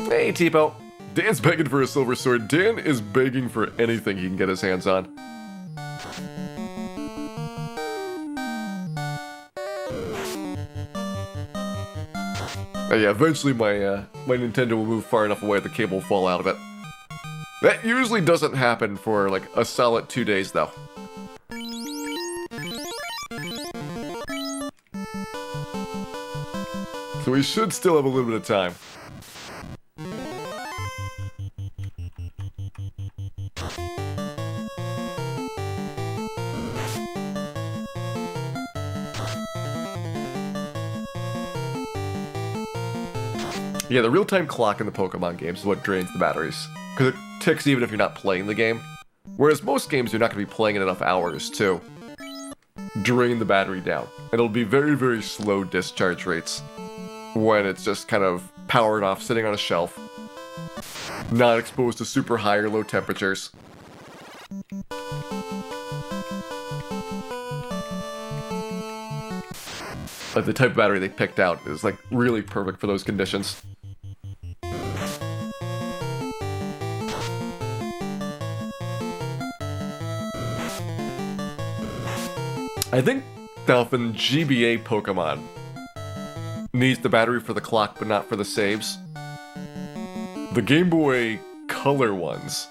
Hey, Tipo. Dan's begging for a silver sword. Dan is begging for anything he can get his hands on. Yeah, eventually my Nintendo will move far enough away the cable will fall out of it. That usually doesn't happen for like a solid 2 days though. So we should still have a little bit of time. Yeah, the real-time clock in the Pokemon games is what drains the batteries, because it ticks even if you're not playing the game. Whereas most games you're not going to be playing in enough hours to drain the battery down. And it'll be very, very slow discharge rates when it's just kind of powered off, sitting on a shelf, not exposed to super high or low temperatures. Like the type of battery they picked out is like really perfect for those conditions. I think the GBA Pokemon needs the battery for the clock, but not for the saves. The Game Boy Color ones,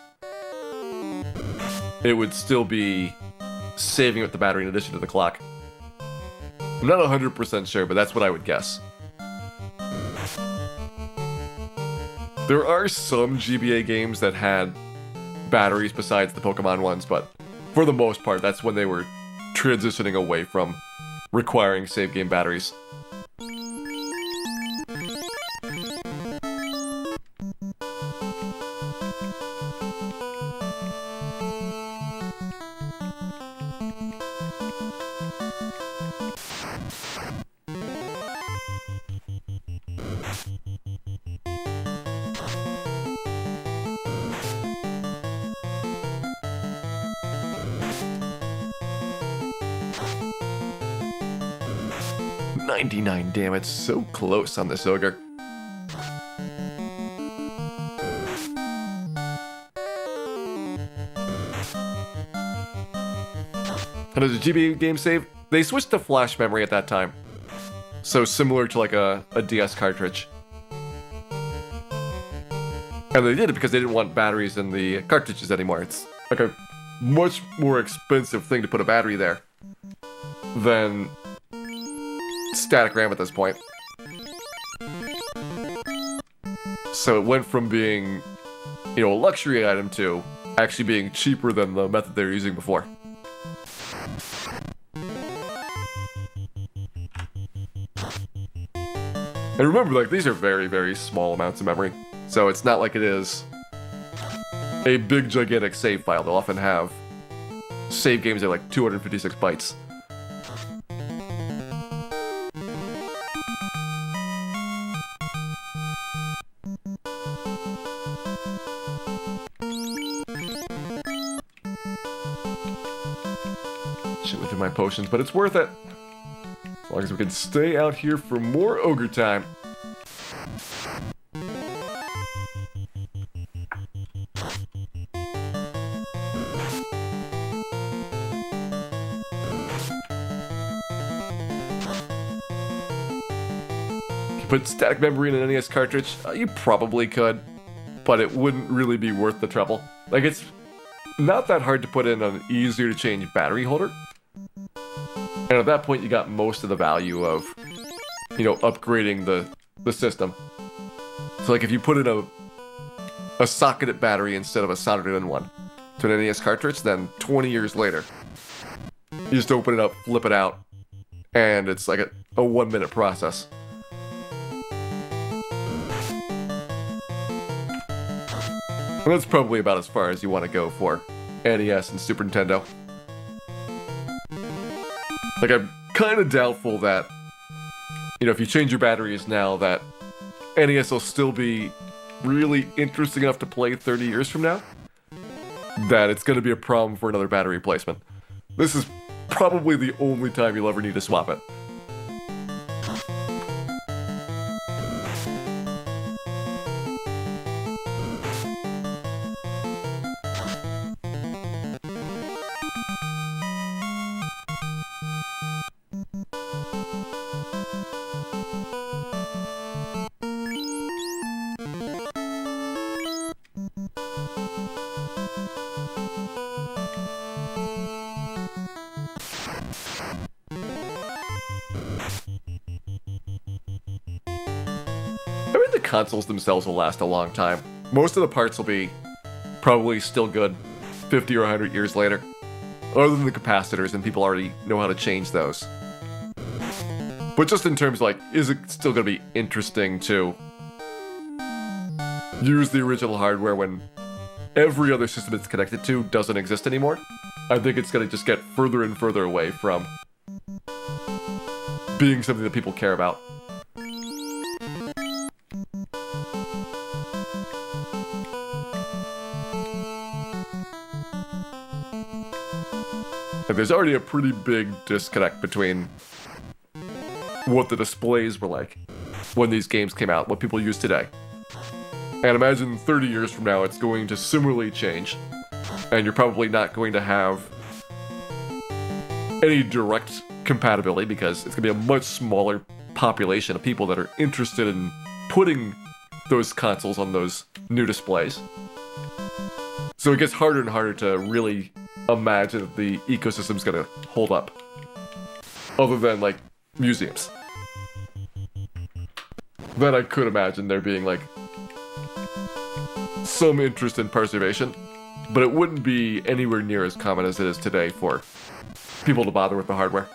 it would still be saving with the battery in addition to the clock. I'm not 100% sure, but that's what I would guess. There are some GBA games that had batteries besides the Pokemon ones, but for the most part, that's when they were transitioning away from requiring save game batteries. Damn, it's so close on this ogre. And as a GBA game save, they switched to flash memory at that time. So similar to like a DS cartridge. And they did it because they didn't want batteries in the cartridges anymore. It's like a much more expensive thing to put a battery there than static RAM at this point. So it went from being, a luxury item to actually being cheaper than the method they were using before. And remember, like, these are very, very small amounts of memory. So it's not like it is a big, gigantic save file. They'll often have save games that are like 256 bytes. My potions, but it's worth it. As long as we can stay out here for more ogre time. You put static memory in an NES cartridge? You probably could, but it wouldn't really be worth the trouble. Like, it's not that hard to put in an easier to change battery holder. And at that point, you got most of the value of, upgrading the system. So, like, if you put in a socketed battery instead of a soldered-in one to an NES cartridge, then 20 years later, you just open it up, flip it out, and it's like a 1-minute process. And that's probably about as far as you want to go for NES and Super Nintendo. Like, I'm kind of doubtful that, you know, if you change your batteries now, that NES will still be really interesting enough to play 30 years from now, that it's going to be a problem for another battery replacement. This is probably the only time you'll ever need to swap it. I mean, the consoles themselves will last a long time. Most of the parts will be probably still good 50 or 100 years later. Other than the capacitors, and people already know how to change those. But just in terms of, like, is it still going to be interesting to use the original hardware when every other system it's connected to doesn't exist anymore? I think it's going to just get further and further away from being something that people care about. And there's already a pretty big disconnect between what the displays were like when these games came out, what people use today. And imagine 30 years from now, it's going to similarly change. And you're probably not going to have any direct compatibility because it's going to be a much smaller population of people that are interested in putting those consoles on those new displays. So it gets harder and harder to really imagine that the ecosystem's going to hold up. Other than, like, museums. Then I could imagine there being, like, some interest in preservation, but it wouldn't be anywhere near as common as it is today for people to bother with the hardware.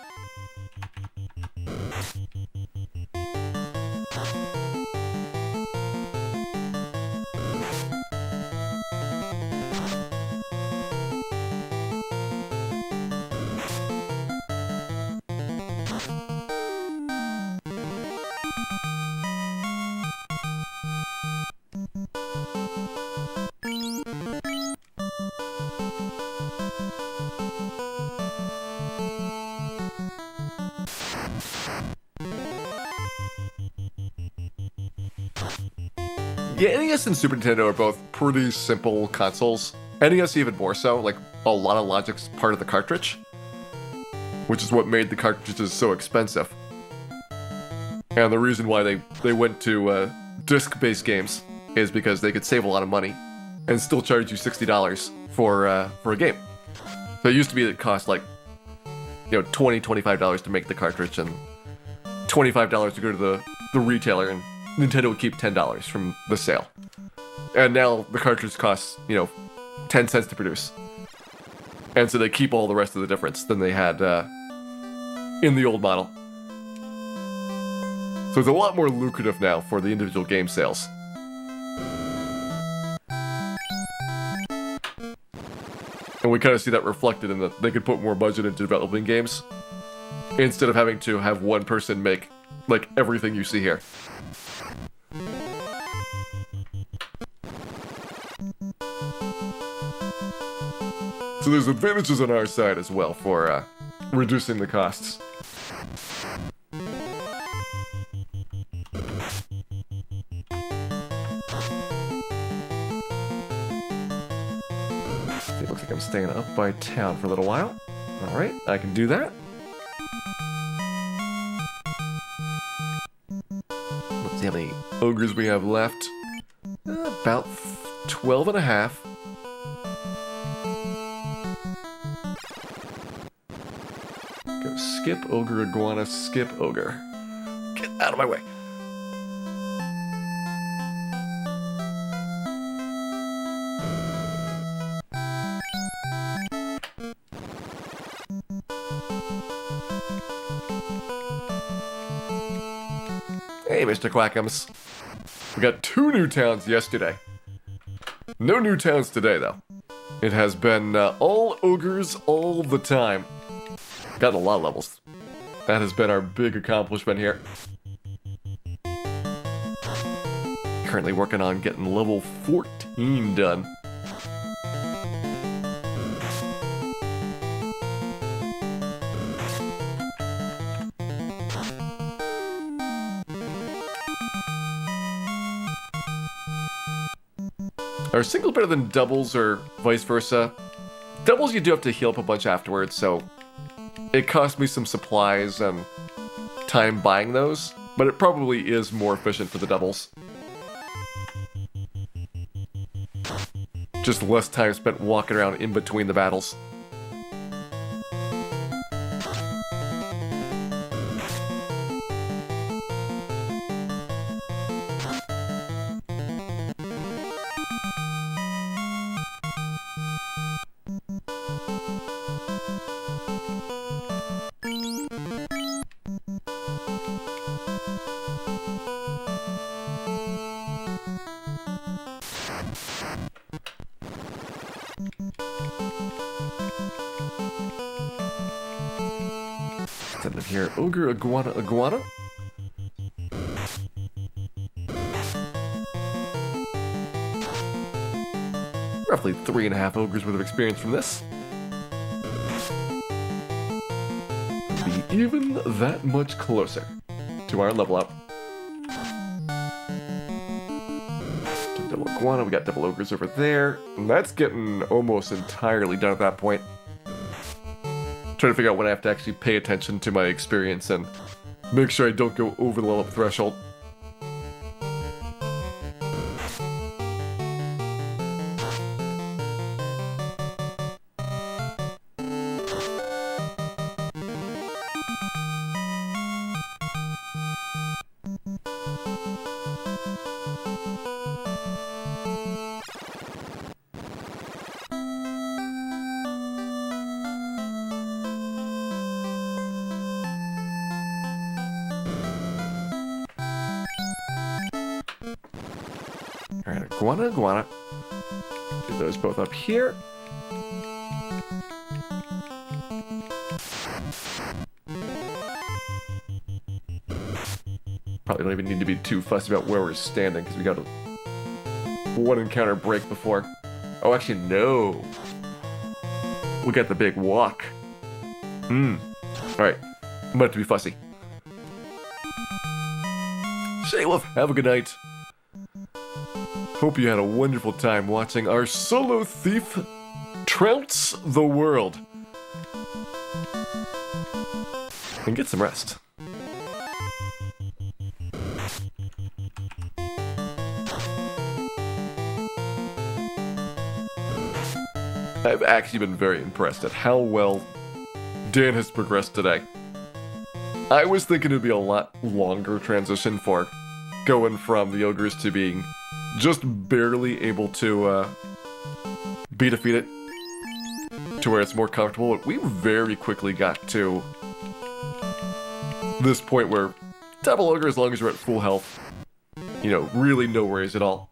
Yeah, NES and Super Nintendo are both pretty simple consoles. NES even more so, like a lot of logic's part of the cartridge, which is what made the cartridges so expensive. And the reason why they went to disc-based games is because they could save a lot of money and still charge you $60 for a game. So it used to be that it cost like, you know, $20, $25 to make the cartridge and $25 to go to the retailer, and Nintendo would keep $10 from the sale. And now the cartridge costs, you know, 10 cents to produce. And so they keep all the rest of the difference than they had in the old model. So it's a lot more lucrative now for the individual game sales. And we kind of see that reflected in that they could put more budget into developing games instead of having to have one person make, like, everything you see here. So there's advantages on our side as well for reducing the costs. It looks like I'm staying up by town for a little while. Alright, I can do that. Let's see how many ogres we have left. About 12 and a half. Go skip ogre, iguana, skip ogre. Get out of my way. Hey, Mr. Quackums. We got 2 new towns yesterday. No new towns today, though. It has been all ogres all the time. Gotten a lot of levels. That has been our big accomplishment here. Currently working on getting level 14 done. Are singles better than doubles or vice versa? Doubles you do have to heal up a bunch afterwards, so it cost me some supplies and time buying those, but it probably is more efficient for the doubles. Just less time spent walking around in between the battles. Send it here. Ogre, iguana, iguana? Roughly 3.5 ogres worth of experience from this. Be even that much closer to our level up. Double iguana, we got double ogres over there. And that's getting almost entirely done at that point. Trying to figure out when I have to actually pay attention to my experience and make sure I don't go over the level up threshold. Alright, iguana, iguana. Do those both up here. Probably don't even need to be too fussy about where we're standing, because we got a one encounter break before. Oh, actually, no. We got the big walk. Alright, I'm about to be fussy. Shayla, have a good night. Hope you had a wonderful time watching our solo thief trounce the world. And get some rest. I've actually been very impressed at how well Dan has progressed today. I was thinking it'd be a lot longer transition for going from the ogres to being just barely able to be defeated to where it's more comfortable. But we very quickly got to this point where double ogre, as long as you're at full health, you know, really no worries at all.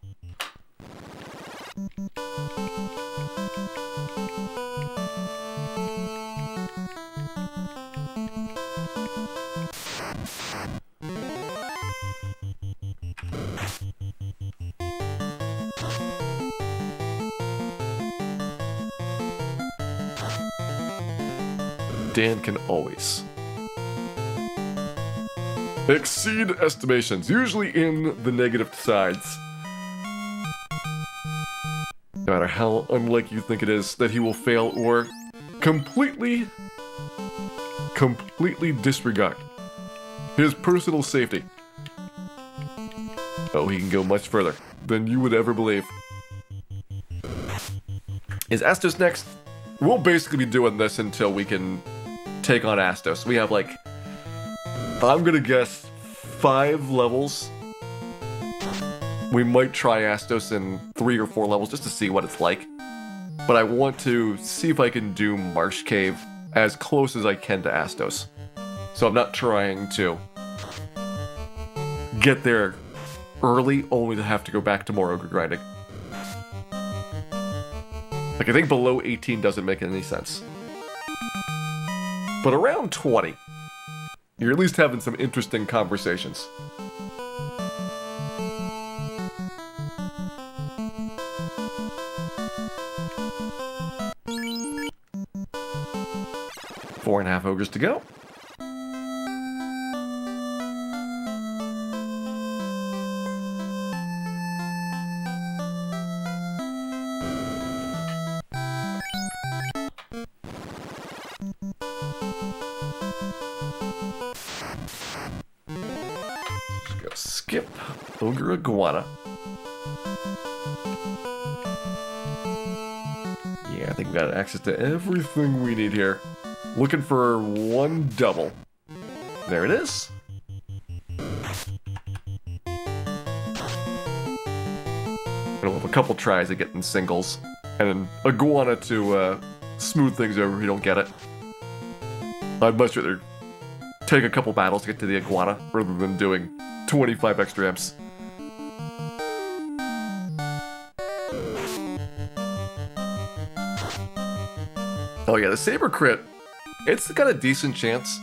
Dan can always exceed estimations, usually in the negative sides. No matter how unlikely you think it is that he will fail or completely disregard his personal safety. Oh, he can go much further than you would ever believe. Is Astos next? We'll basically be doing this until we can take on Astos. We have like, I'm gonna guess 5 levels. We might try Astos in 3 or 4 levels just to see what it's like. But I want to see if I can do Marsh Cave as close as I can to Astos. So I'm not trying to get there early only to have to go back to more ogre grinding. Like, I think below 18 doesn't make any sense. But around 20, you're at least having some interesting conversations. Four and a half ogres to go. Just go skip ogre iguana. Yeah, I think we got access to everything we need here. Looking for one double. There it is. And we'll have a couple tries at getting singles. And an iguana to smooth things over if you don't get it. I'd much rather take a couple battles to get to the iguana rather than doing 25 extra imps. Oh yeah, the saber crit. It's got a decent chance.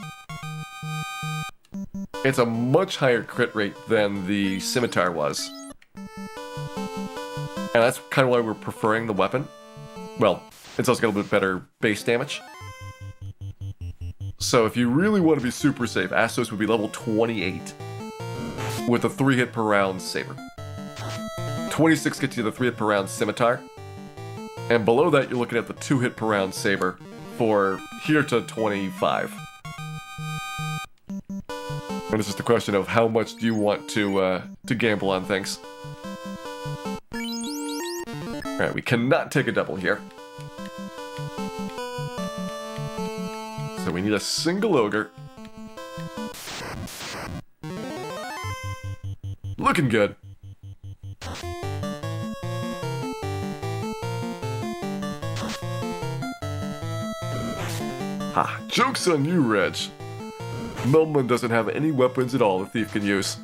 It's a much higher crit rate than the scimitar was. And that's kind of why we're preferring the weapon. Well, it's also got a little bit better base damage. So if you really want to be super safe, Astos would be level 28 with a 3-hit per round saber. 26 gets you the 3-hit per round scimitar. And below that, you're looking at the 2-hit per round saber for here to 25. And it's just a question of how much do you want to gamble on things. Alright, we cannot take a double here. So we need a single ogre. Looking good. Ha, joke's on you, Reg. Melman doesn't have any weapons at all the thief can use.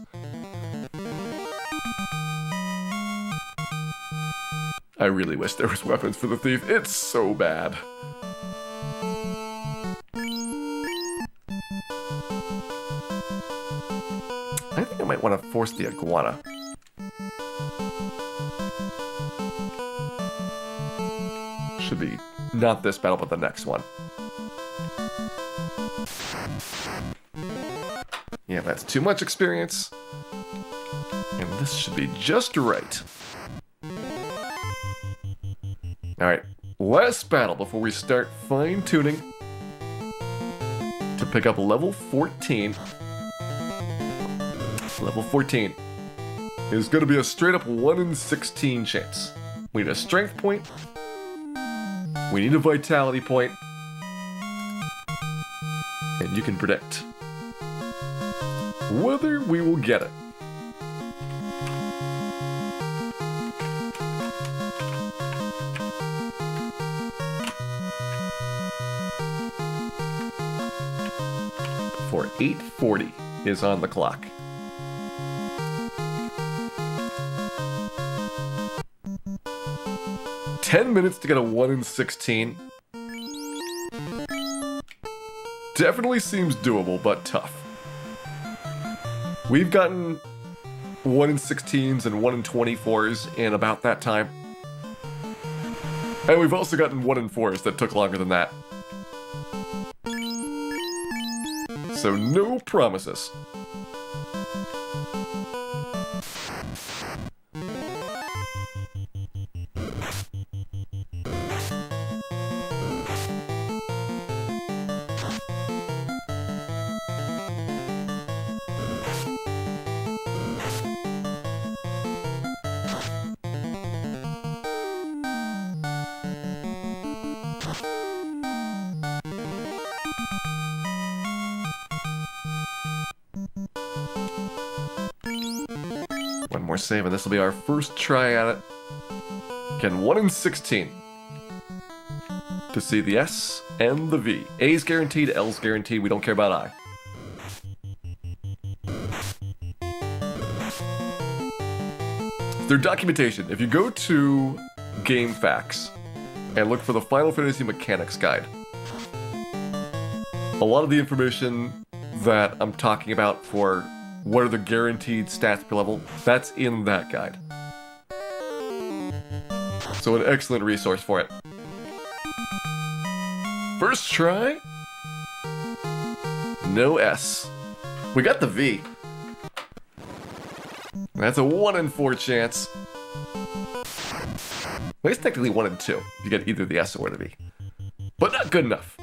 I really wish there was weapons for the thief. It's so bad. I think I might want to force the iguana. Should be not this battle, but the next one. Yeah, that's too much experience. And this should be just right. Alright, last battle before we start fine-tuning to pick up level 14. Level 14 is going to be a straight-up 1 in 16 chance. We need a strength point. We need a vitality point. And you can predict whether we will get it. For 8:40 is on the clock. $10 minutes to get a 1 in 16. Definitely seems doable, but tough. We've gotten 1 in 16s and 1 in 24s in about that time. And we've also gotten 1 in 4s that took longer than that. So no promises. One more save, and this will be our first try at it. Again, 1 in 16. To see the S and the V. A's guaranteed, L's guaranteed, we don't care about I. Their documentation. If you go to Game Facts and look for the Final Fantasy Mechanics Guide, a lot of the information that I'm talking about for what are the guaranteed stats per level, that's in that guide. So an excellent resource for it. First try, no S. We got the V. That's a 1 in 4 chance. Well, it's technically 1 in 2. You get either the S or the V. But not good enough.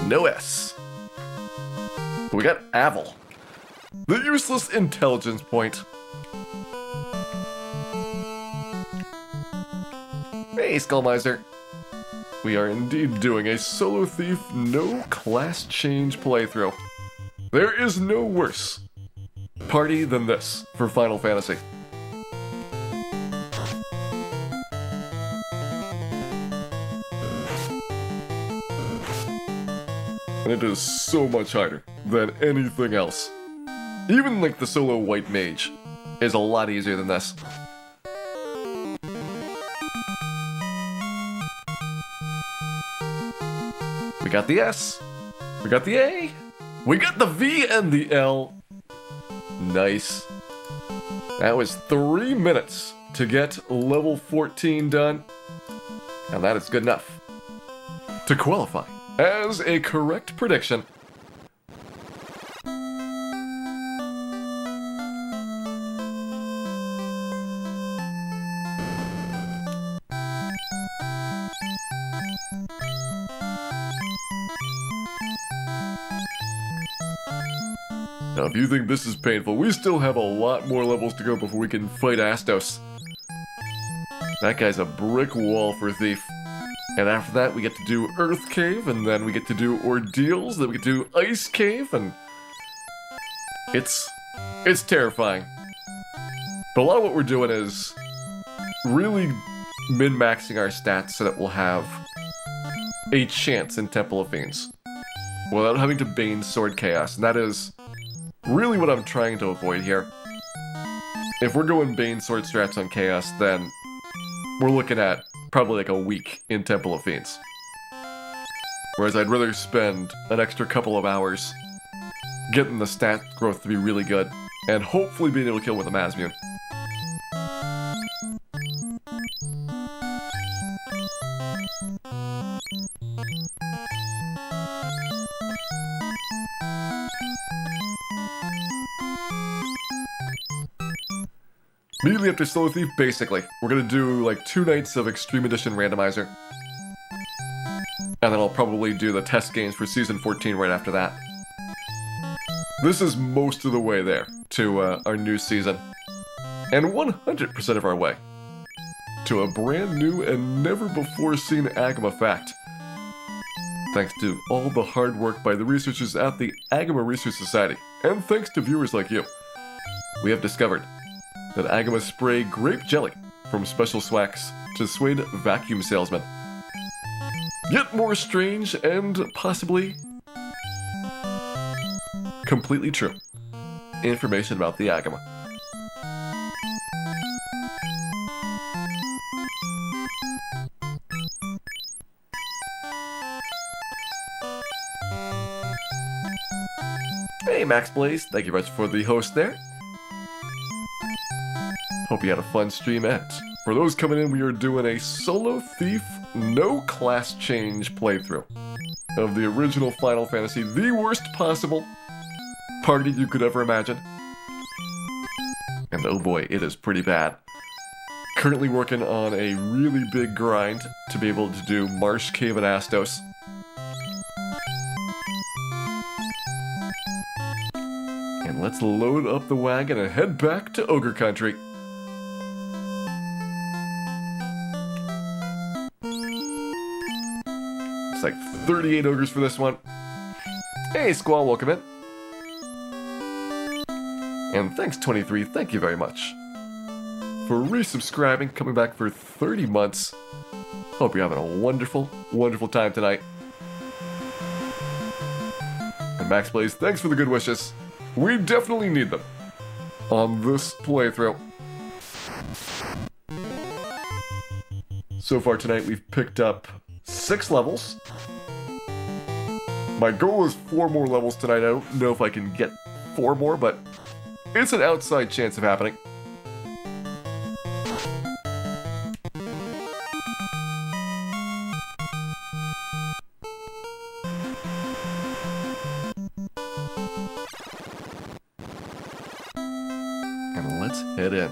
No S. We got Avel, the useless intelligence point. Hey, Skullmiser. We are indeed doing a Solo Thief no class change playthrough. There is no worse party than this for Final Fantasy. And it is so much harder than anything else. Even like the solo white mage is a lot easier than this. We got the S, we got the A, we got the V and the L. Nice. That was 3 minutes to get level 14 done. And that is good enough to qualify as a correct prediction. Now, if you think this is painful, we still have a lot more levels to go before we can fight Astos. That guy's a brick wall for Thief. And after that, we get to do Earth Cave, and then we get to do Ordeals, then we get to do Ice Cave, and it's terrifying. But a lot of what we're doing is really min-maxing our stats so that we'll have a chance in Temple of Fiends without having to Bane Sword Chaos, and that is really what I'm trying to avoid here. If we're going Bane Sword strats on Chaos, then we're looking at probably like a week in Temple of Fiends. Whereas I'd rather spend an extra couple of hours getting the stat growth to be really good, and hopefully being able to kill with a Mazmune. Immediately after Solo Thief, basically, we're gonna do like 2 nights of Extreme Edition Randomizer. And then I'll probably do the test games for Season 14 right after that. This is most of the way there to our new season. And 100% of our way to a brand new and never before seen Agama fact. Thanks to all the hard work by the researchers at the Agama Research Society, and thanks to viewers like you, we have discovered that Agama spray grape jelly from special swacks to dissuade vacuum salesmen. Yet more strange and possibly completely true information about the Agama. Hey Max Blaze, thank you very much for the host there. Hope you had a fun stream, and for those coming in, we are doing a Solo Thief no class change playthrough of the original Final Fantasy, the worst possible party you could ever imagine. And oh boy, it is pretty bad. Currently working on a really big grind to be able to do Marsh Cave and Astos. And let's load up the wagon and head back to Ogre Country. It's like 38 ogres for this one. Hey, Squall, welcome in. And thanks, 23, thank you very much for resubscribing, coming back for 30 months. Hope you're having a wonderful, wonderful time tonight. And Max Blaze, thanks for the good wishes. We definitely need them on this playthrough. So far tonight, we've picked up 6 levels. My goal is 4 more levels tonight. I don't know if I can get 4 more, but it's an outside chance of happening. And let's head in.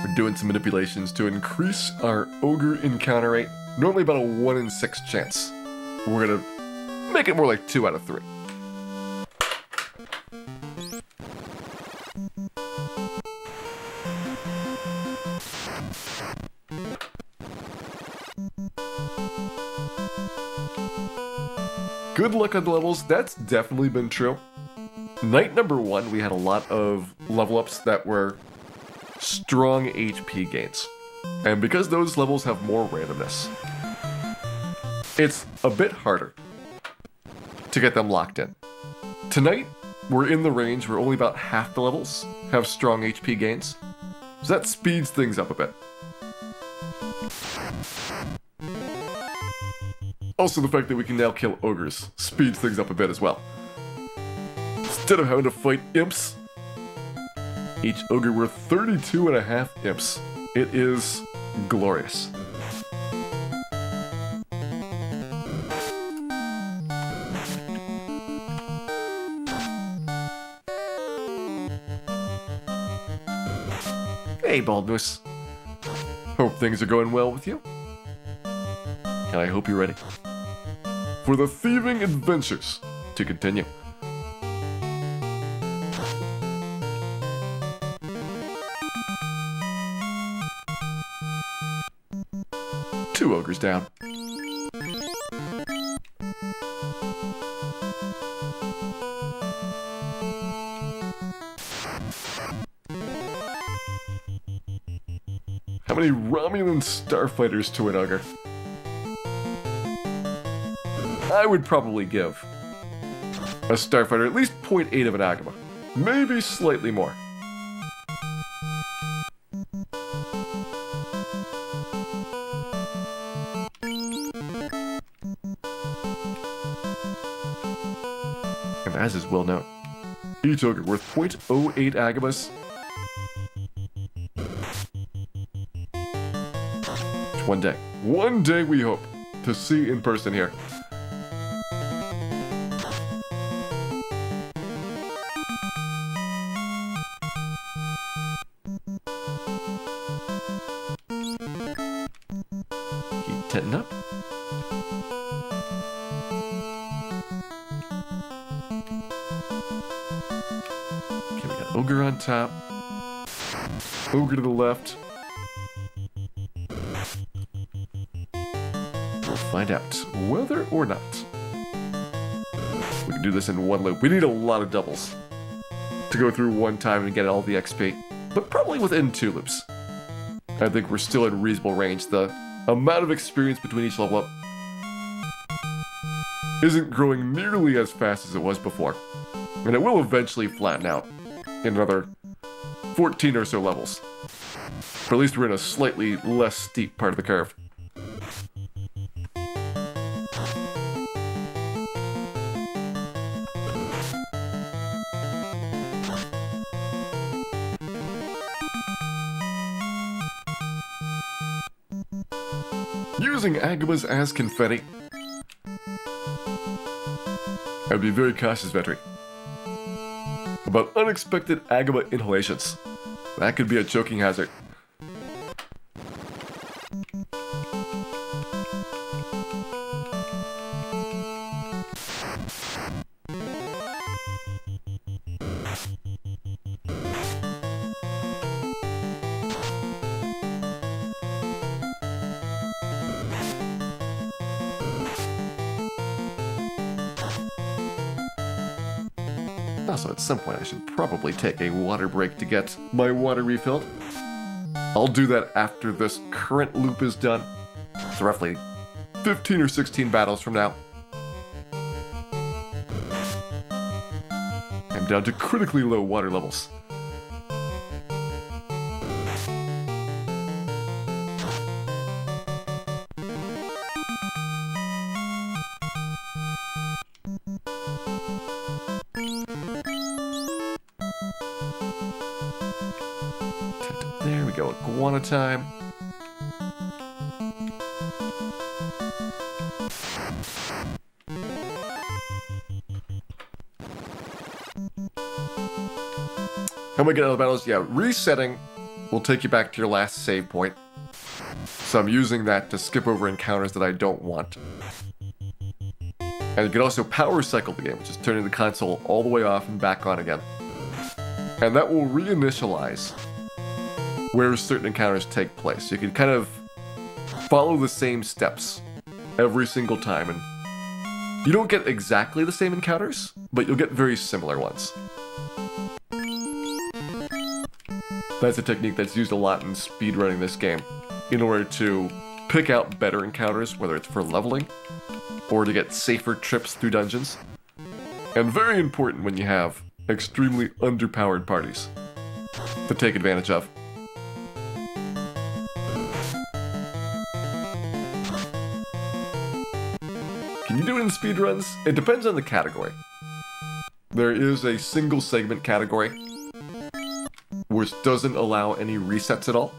We're doing some manipulations to increase our ogre encounter rate. Normally about a 1 in 6 chance. We're gonna make it more like 2 out of 3. Good luck on the levels, that's definitely been true. Night number 1, we had a lot of level ups that were strong HP gains. And because those levels have more randomness, it's a bit harder to get them locked in. Tonight, we're in the range where only about half the levels have strong HP gains, so that speeds things up a bit. Also, the fact that we can now kill ogres speeds things up a bit as well. Instead of having to fight imps, each ogre worth 32.5 imps. It is glorious. Hey, Baldness. Hope things are going well with you. And I hope you're ready for the thieving adventures to continue. Two ogres down. How many Romulan starfighters to an ogre? I would probably give a starfighter at least 0.8 of an agama. Maybe slightly more. And as is well known, each ogre worth 0.08 agamas. One day we hope to see in person here. Keep tenting up. Okay, we got ogre on top, ogre to the left. Find out whether or not we can do this in one loop. We need a lot of doubles to go through one time and get all the XP, but probably within 2 loops. I think we're still in reasonable range. The amount of experience between each level up isn't growing nearly as fast as it was before, and it will eventually flatten out in another 14 or so levels. But at least we're in a slightly less steep part of the curve. Using agamas as confetti. I would be very cautious, Vetri, about unexpected agama inhalations. That could be a choking hazard. Also, at some point I should probably take a water break to get my water refilled. I'll do that after this current loop is done. It's roughly 15 or 16 battles from now. I'm down to critically low water levels. There we go, iguana time. How am I getting out of the battles? Yeah, resetting will take you back to your last save point. So I'm using that to skip over encounters that I don't want. And you can also power cycle the game, which is turning the console all the way off and back on again. And that will reinitialize where certain encounters take place. You can kind of follow the same steps every single time, and you don't get exactly the same encounters, but you'll get very similar ones. That's a technique that's used a lot in speedrunning this game in order to pick out better encounters, whether it's for leveling or to get safer trips through dungeons. And very important when you have extremely underpowered parties to take advantage of. Can you do it in speedruns? It depends on the category. There is a single segment category, which doesn't allow any resets at all.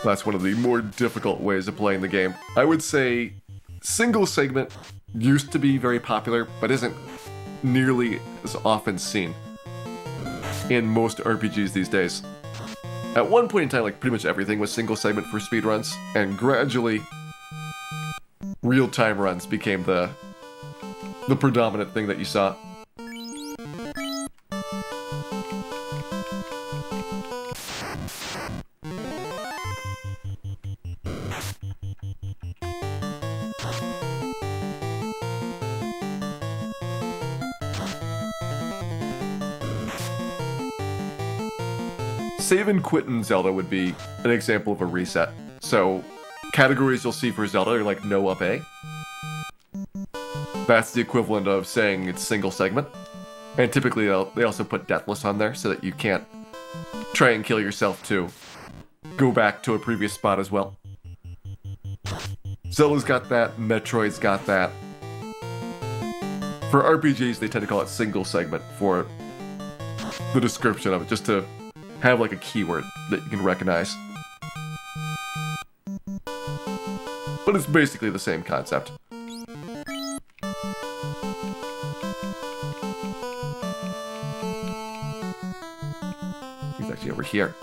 That's one of the more difficult ways of playing the game. I would say single segment used to be very popular, but isn't nearly as often seen in most RPGs these days. At one point in time, like pretty much everything was single segment for speedruns, and gradually real-time runs became the predominant thing that you saw. Save and quit in Zelda would be an example of a reset. So, categories you'll see for Zelda are like no up A. That's the equivalent of saying it's single segment. And typically they also put Deathless on there so that you can't try and kill yourself to go back to a previous spot as well. Zelda's got that, Metroid's got that. For RPGs, they tend to call it single segment for the description of it, just to have like a keyword that you can recognize. But it's basically the same concept. He's actually over here.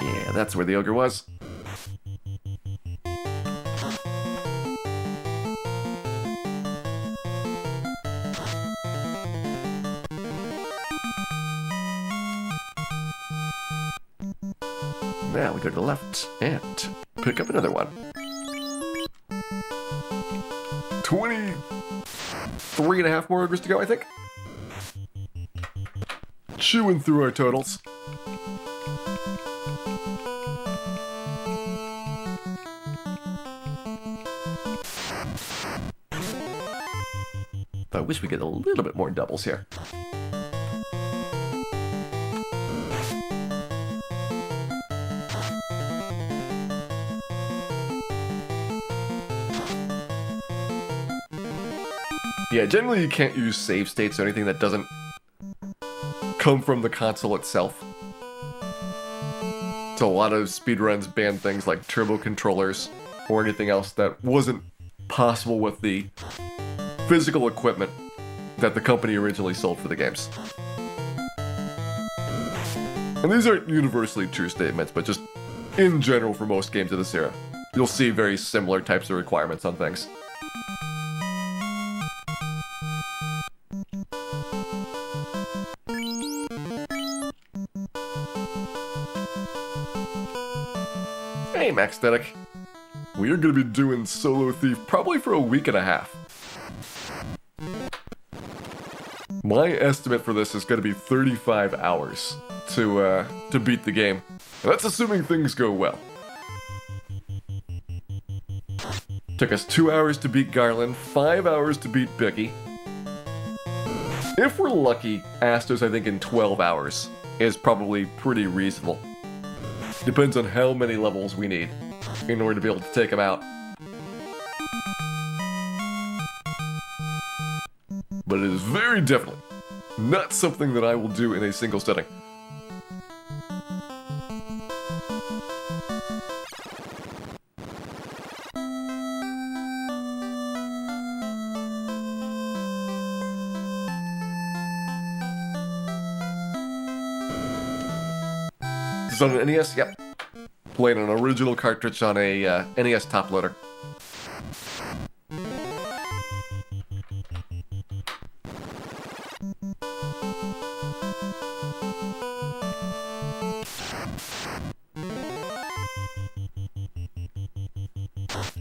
Yeah, that's where the ogre was. Now we go to the left and pick up another one. 23 and a half more ogres to go, I think. Chewing through our totals. I wish we get a little bit more doubles here. Yeah, generally you can't use save states or anything that doesn't come from the console itself. So a lot of speedruns ban things like turbo controllers or anything else that wasn't possible with the physical equipment that the company originally sold for the games. And these aren't universally true statements, but just in general for most games of this era, you'll see very similar types of requirements on things. Hey, Max Static. We are going to be doing Solo Thief probably for a week and a half. My estimate for this is going to be 35 hours to beat the game. And that's assuming things go well. Took us 2 hours to beat Garland, 5 hours to beat Biggie. If we're lucky, Astos, I think, in 12 hours is probably pretty reasonable. Depends on how many levels we need in order to be able to take him out. But it is very definitely not something that I will do in a single sitting. This is on an NES? Yep. Playing an original cartridge on a NES top loader.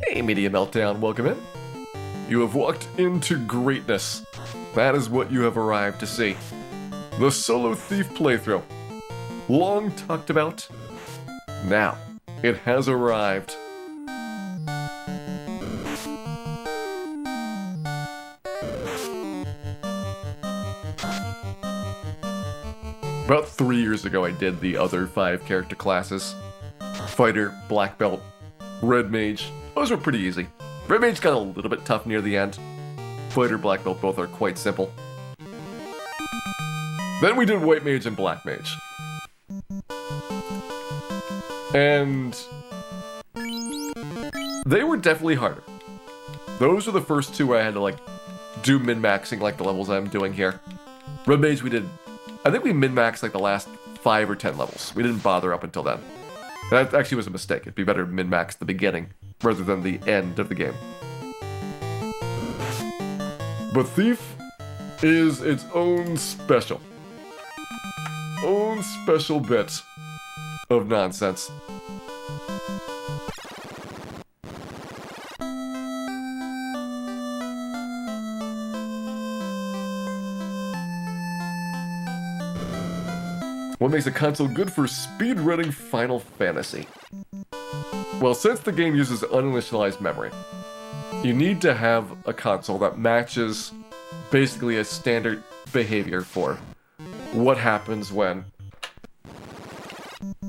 Hey, Media Meltdown, welcome in. You have walked into greatness. That is what you have arrived to see. The Solo Thief playthrough. Long talked about. Now, it has arrived. About 3 years ago, I did the other 5 character classes. Fighter, Black Belt, Red Mage. Those were pretty easy. Red Mage got a little bit tough near the end. Fighter, Black Belt, both are quite simple. Then we did White Mage and Black Mage. And they were definitely harder. Those were the first 2 where I had to like do min-maxing like the levels I'm doing here. Red Mage I think we min-maxed like the last 5 or 10 levels. We didn't bother up until then. That actually was a mistake. It'd be better to min-max the beginning rather than the end of the game. But Thief is its own special bit of nonsense. What makes a console good for speedrunning Final Fantasy? Well, since the game uses uninitialized memory, you need to have a console that matches basically a standard behavior for what happens when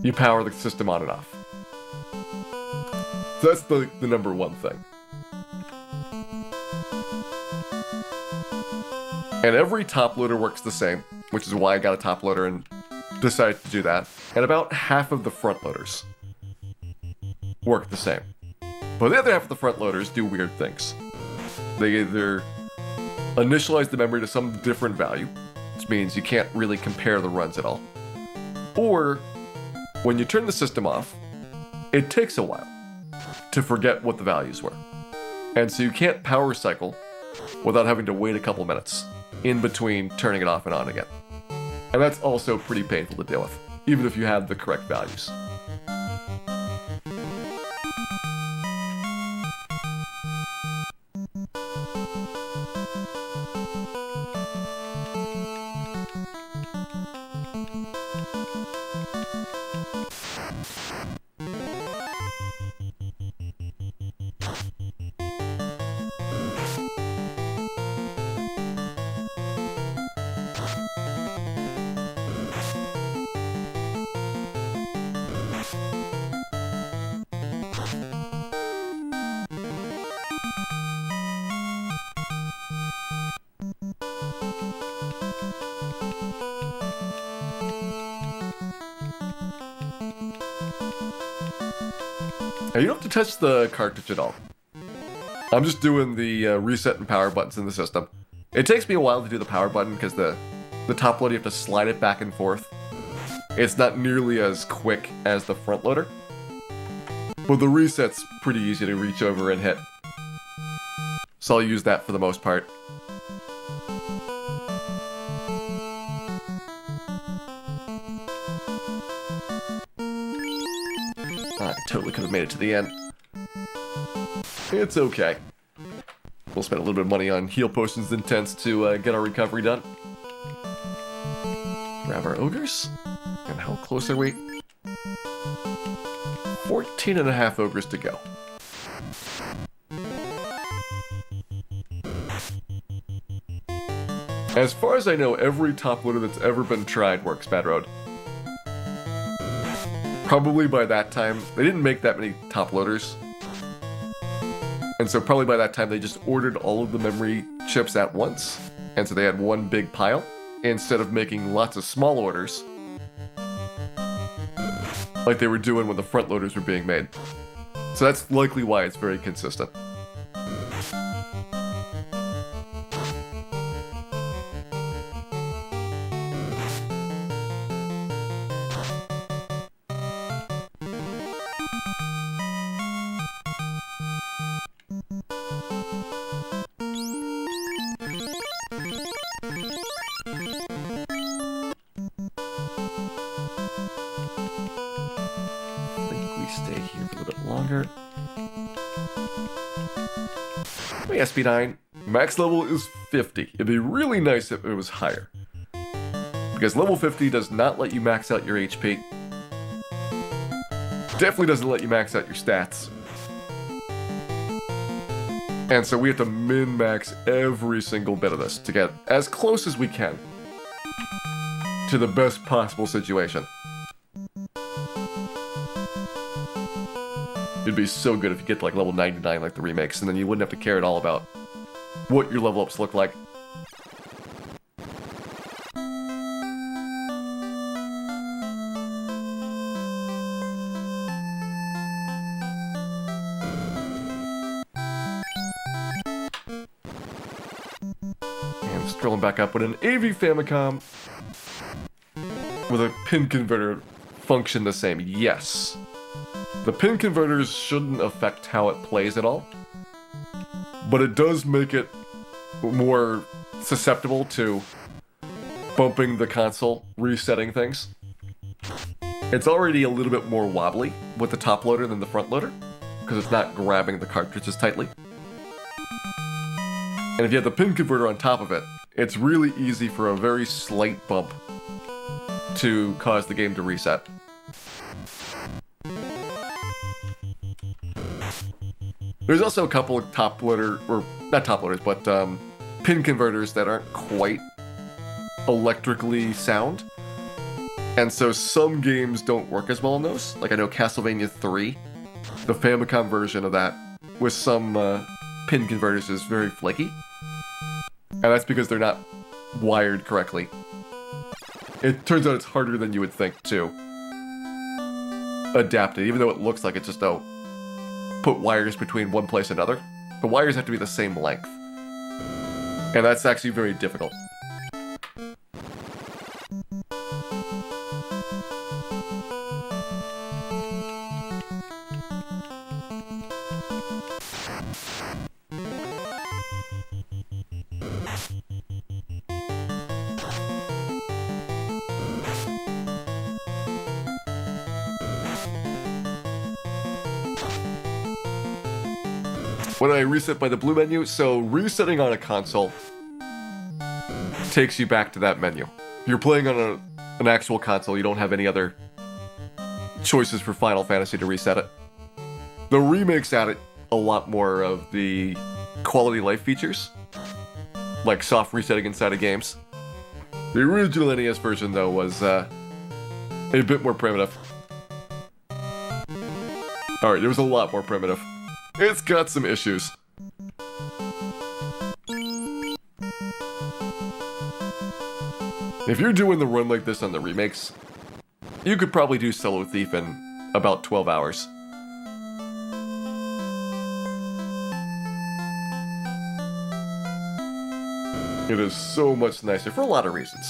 you power the system on and off. So that's the number one thing. And every top loader works the same, which is why I got a top loader and decided to do that. And about half of the front loaders work the same. But the other half of the front loaders do weird things. They either initialize the memory to some different value, which means you can't really compare the runs at all. Or, when you turn the system off, it takes a while to forget what the values were. And so you can't power cycle without having to wait a couple minutes in between turning it off and on again. And that's also pretty painful to deal with, even if you have the correct values. Now, you don't have to touch the cartridge at all. I'm just doing the reset and power buttons in the system. It takes me a while to do the power button because the top loader, you have to slide it back and forth. It's not nearly as quick as the front loader. But the reset's pretty easy to reach over and hit. So I'll use that for the most part. I totally could have made it to the end. It's okay. We'll spend a little bit of money on heal potions and tents to get our recovery done. Grab our ogres. And how close are we? 14.5 ogres to go. As far as I know, every top loader that's ever been tried works Bad Road. Probably by that time, they didn't make that many top loaders. And so probably by that time they just ordered all of the memory chips at once. And so they had one big pile, instead of making lots of small orders. Like they were doing when the front loaders were being made. So that's likely why it's very consistent. Stay here for a little bit longer. SP9, max level is 50. It'd be really nice if it was higher. Because level 50 does not let you max out your HP. Definitely doesn't let you max out your stats. And so we have to min-max every single bit of this to get as close as we can to the best possible situation. It'd be so good if you get to like level 99 like the remakes, and then you wouldn't have to care at all about what your level ups look like. And scrolling back up, would an AV Famicom with a pin converter function the same? Yes. The pin converters shouldn't affect how it plays at all, but it does make it more susceptible to bumping the console, resetting things. It's already a little bit more wobbly with the top loader than the front loader, because it's not grabbing the cartridges tightly. And if you have the pin converter on top of it, it's really easy for a very slight bump to cause the game to reset. There's also a couple of top loader, or not top loaders, but pin converters that aren't quite electrically sound. And so some games don't work as well on those. Like I know Castlevania 3, the Famicom version of that, with some pin converters is very flaky. And that's because they're not wired correctly. It turns out it's harder than you would think to adapt it, even though it looks like it's just a put wires between one place and another. The wires have to be the same length. And that's actually very difficult. When I reset by the blue menu, so resetting on a console takes you back to that menu. If you're playing on an actual console, you don't have any other choices for Final Fantasy to reset it. The remakes added a lot more of the quality of life features, like soft resetting inside of games. The original NES version, though, was a bit more primitive. Alright, it was a lot more primitive. It's got some issues. If you're doing the run like this on the remakes, you could probably do Solo Thief in about 12 hours. It is so much nicer for a lot of reasons.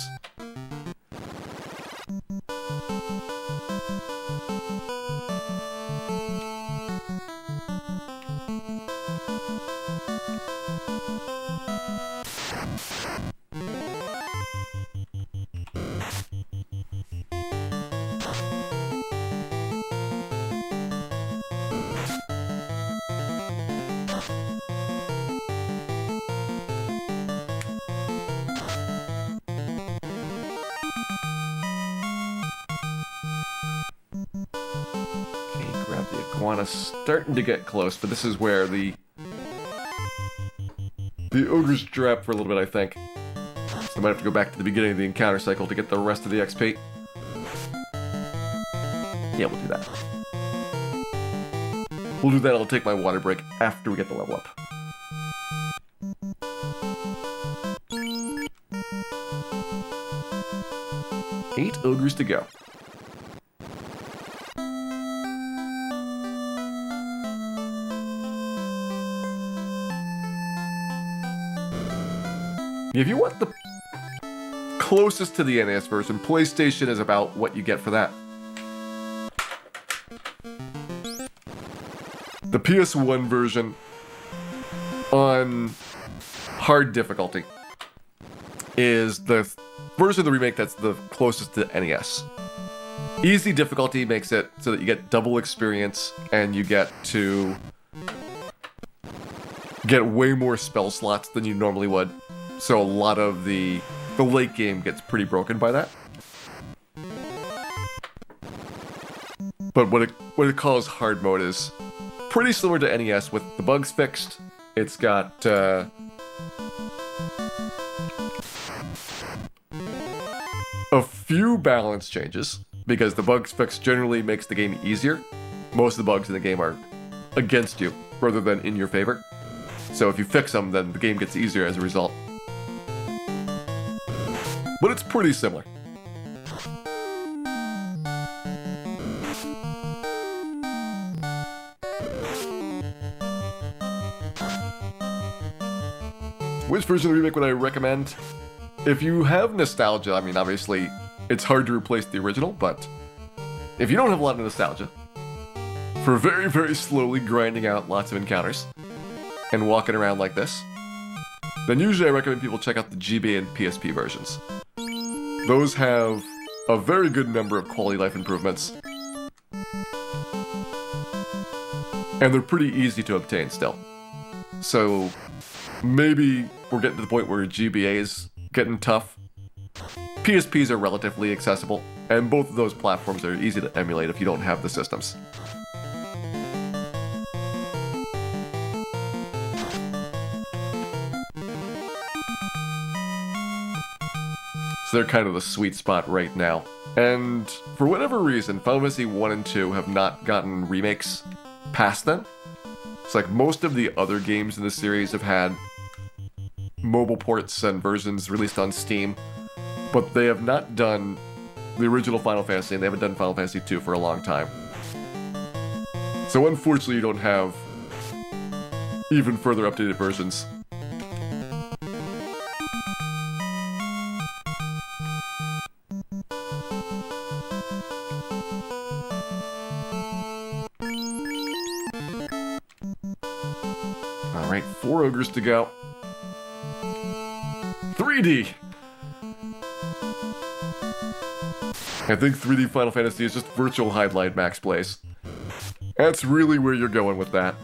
Tijuana starting to get close, but this is where the ogres drop for a little bit, I think. So I might have to go back to the beginning of the encounter cycle to get the rest of the XP. Yeah, we'll do that. We'll do that, I'll take my water break after we get the level up. Eight ogres to go. If you want the closest to the NES version, PlayStation is about what you get for that. The PS1 version on hard difficulty is the version of the remake that's the closest to NES. Easy difficulty makes it so that you get double experience and you get to get way more spell slots than you normally would. So a lot of the late game gets pretty broken by that. But what it calls hard mode is pretty similar to NES with the bugs fixed. It's got a few balance changes because the bugs fix generally makes the game easier. Most of the bugs in the game are against you rather than in your favor. So if you fix them, then the game gets easier as a result. But it's pretty similar. Which version of the remake would I recommend? If you have nostalgia, I mean, obviously, it's hard to replace the original, but if you don't have a lot of nostalgia, for very, very slowly grinding out lots of encounters and walking around like this, then usually I recommend people check out the GB and PSP versions. Those have a very good number of quality life improvements, and they're pretty easy to obtain still. So maybe we're getting to the point where GBA is getting tough. PSPs are relatively accessible, and both of those platforms are easy to emulate if you don't have the systems. So they're kind of the sweet spot right now. And for whatever reason, Final Fantasy 1 and 2 have not gotten remakes past them. It's like most of the other games in the series have had mobile ports and versions released on Steam, but they have not done the original Final Fantasy, and they haven't done Final Fantasy 2 for a long time. So unfortunately, you don't have even further updated versions. Alright, 4 ogres to go. 3D! I think 3D Final Fantasy is just virtual highlight max plays. That's really where you're going with that.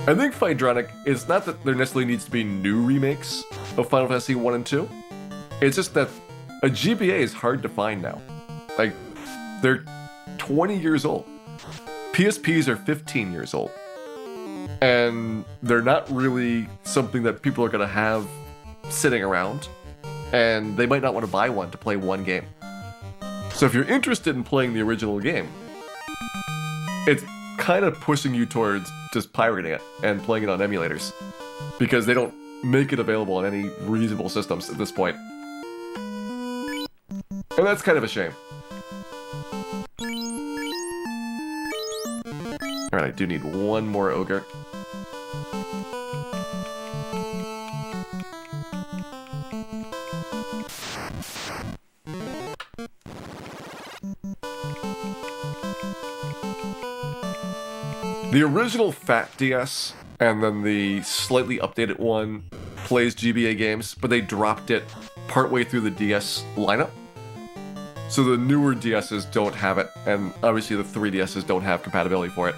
I think Phaedronic, it's not that there necessarily needs to be new remakes of Final Fantasy 1 and 2. It's just that a GBA is hard to find now. Like, they're 20 years old. PSPs are 15 years old. And they're not really something that people are going to have sitting around. And they might not want to buy one to play one game. So if you're interested in playing the original game, it's kind of pushing you towards just pirating it and playing it on emulators, because they don't make it available on any reasonable systems at this point. And that's kind of a shame. Alright, I do need one more ogre. The original Fat DS and then the slightly updated one plays GBA games, but they dropped it partway through the DS lineup. So the newer DSs don't have it, and obviously the 3DSs don't have compatibility for it.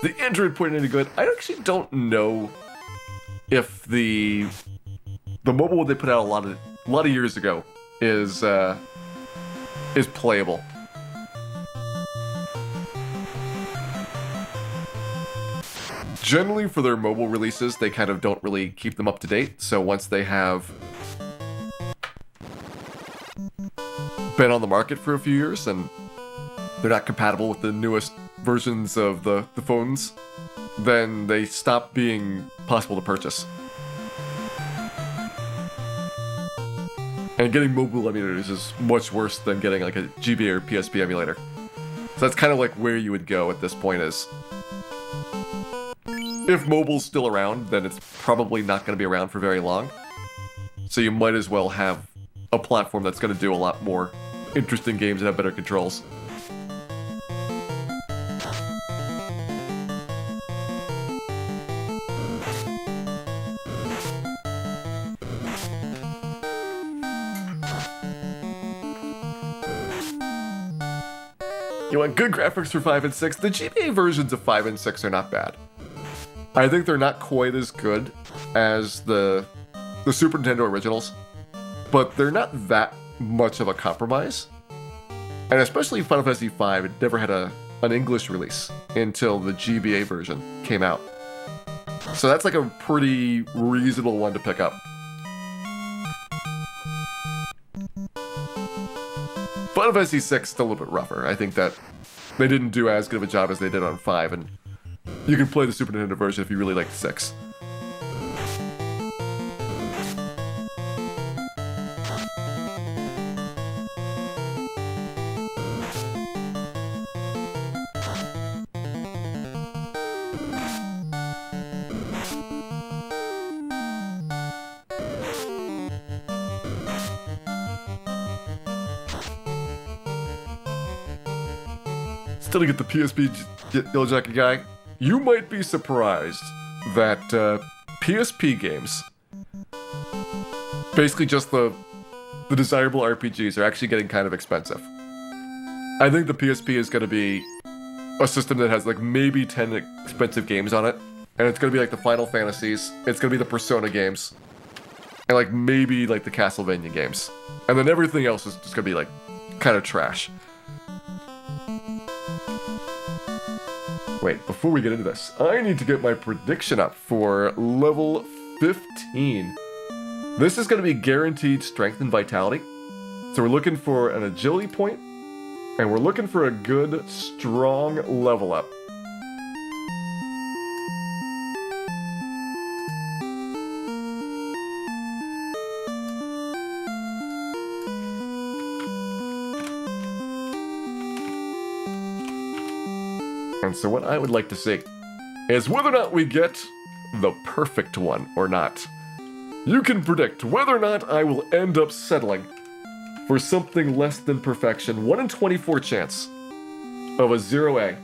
The Android port any good? I actually don't know if the mobile they put out a lot of years ago is playable. Generally, for their mobile releases, they kind of don't really keep them up to date. So once they have been on the market for a few years and they're not compatible with the newest versions of the phones, then they stop being possible to purchase. And getting mobile emulators is much worse than getting like a GBA or PSP emulator. So that's kind of like where you would go at this point is, if mobile's still around, then it's probably not going to be around for very long. So you might as well have a platform that's going to do a lot more interesting games and have better controls. You want good graphics for 5 and 6? The GBA versions of 5 and 6 are not bad. I think they're not quite as good as the Super Nintendo originals, but they're not that much of a compromise. And especially Final Fantasy V, it never had an English release until the GBA version came out. So that's like a pretty reasonable one to pick up. Final Fantasy VI is still a little bit rougher. I think that they didn't do as good of a job as they did on 5, and you can play the Super Nintendo version if you really like 6. Still to get the PSP Yellow Jacket guy, you might be surprised that PSP games, basically just the desirable RPGs, are actually getting kind of expensive. I think the PSP is going to be a system that has like maybe 10 expensive games on it, and it's going to be like the Final Fantasies, it's going to be the Persona games, and like maybe like the Castlevania games. And then everything else is just going to be like kind of trash. Wait, before we get into this, I need to get my prediction up for level 15. This is going to be guaranteed strength and vitality. So we're looking for an agility point, and we're looking for a good, strong level up. And so what I would like to see is whether or not we get the perfect one or not. You can predict whether or not I will end up settling for something less than perfection. 1 in 24 chance of a 0A.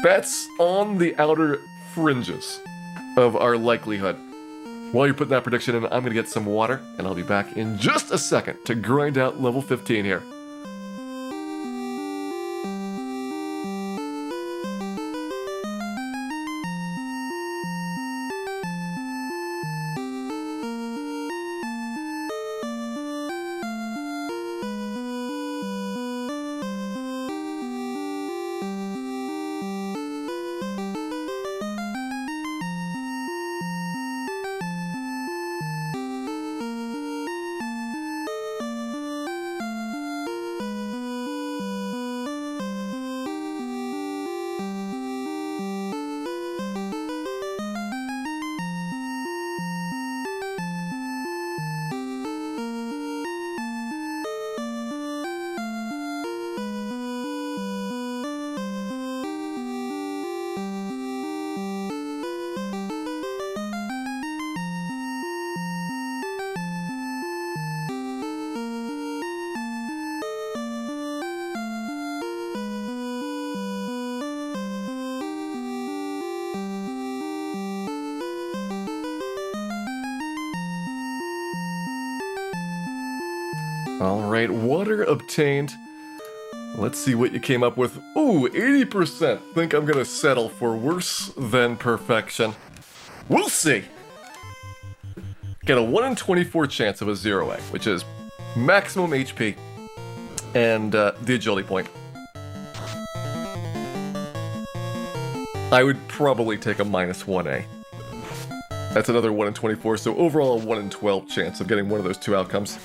That's on the outer fringes of our likelihood. While you're putting that prediction in, I'm going to get some water, and I'll be back in just a second to grind out level 15 here. Alright, water obtained. Let's see what you came up with. Ooh, 80%. Think I'm gonna settle for worse than perfection. We'll see. Get a 1 in 24 chance of a 0A, which is maximum HP and the agility point. I would probably take a -1A. That's another 1 in 24, so overall a 1 in 12 chance of getting one of those two outcomes.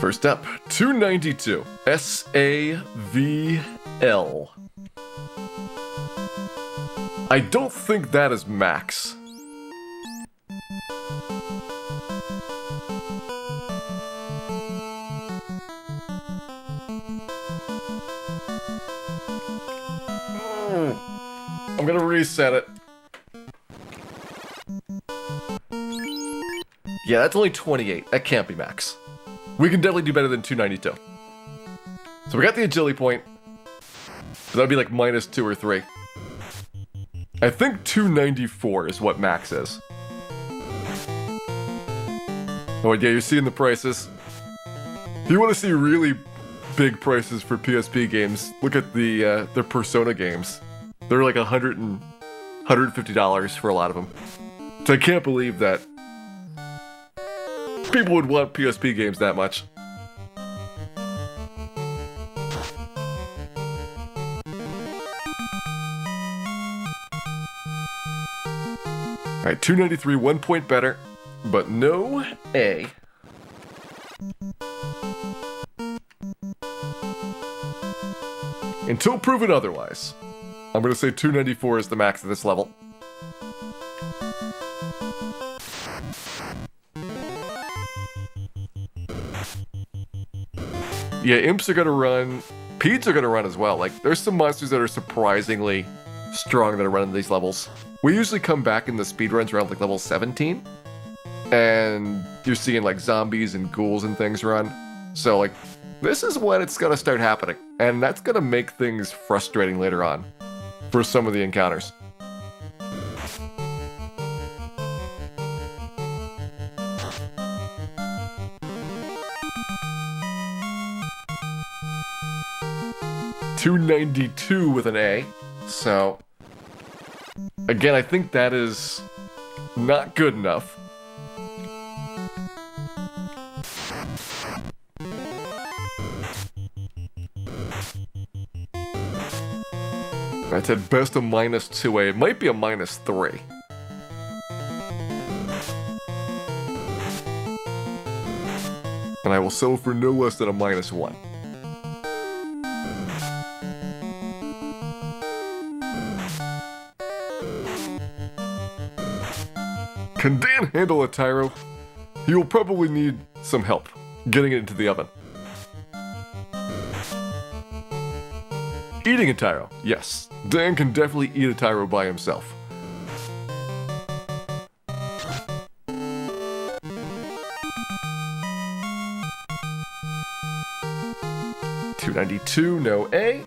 First up, 292, SAVL. I don't think that is max. I'm gonna reset it. Yeah, that's only 28. That can't be max. We can definitely do better than 292. So we got the agility point. But that'd be like -2 or 3. I think 294 is what max is. Oh yeah, you're seeing the prices. If you want to see really big prices for PSP games, look at the their Persona games. They're like $150 for a lot of them. So I can't believe that people would want PSP games that much. Alright, 293, 1 point better, but no A. Until proven otherwise, I'm going to say 294 is the max of this level. Yeah, imps are gonna run, Peds are gonna run as well. Like, there's some monsters that are surprisingly strong that are running these levels. We usually come back in the speedruns around like level 17, and you're seeing like zombies and ghouls and things run. So like, this is when it's gonna start happening, and that's gonna make things frustrating later on for some of the encounters. $292 with an A, so again, I think that is not good enough. That's at best a -2A. It might be a -3. And I will settle for no less than a -1. Can Dan handle a Tyro? He will probably need some help getting it into the oven. Eating a Tyro, yes. Dan can definitely eat a Tyro by himself. $292, no A.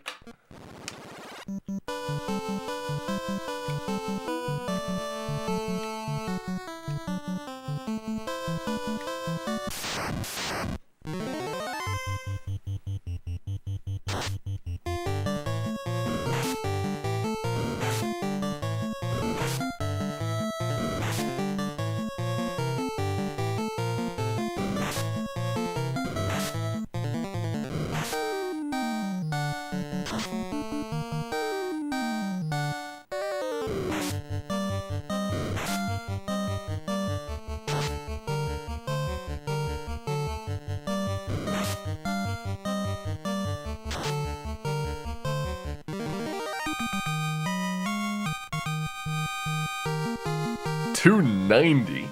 $290.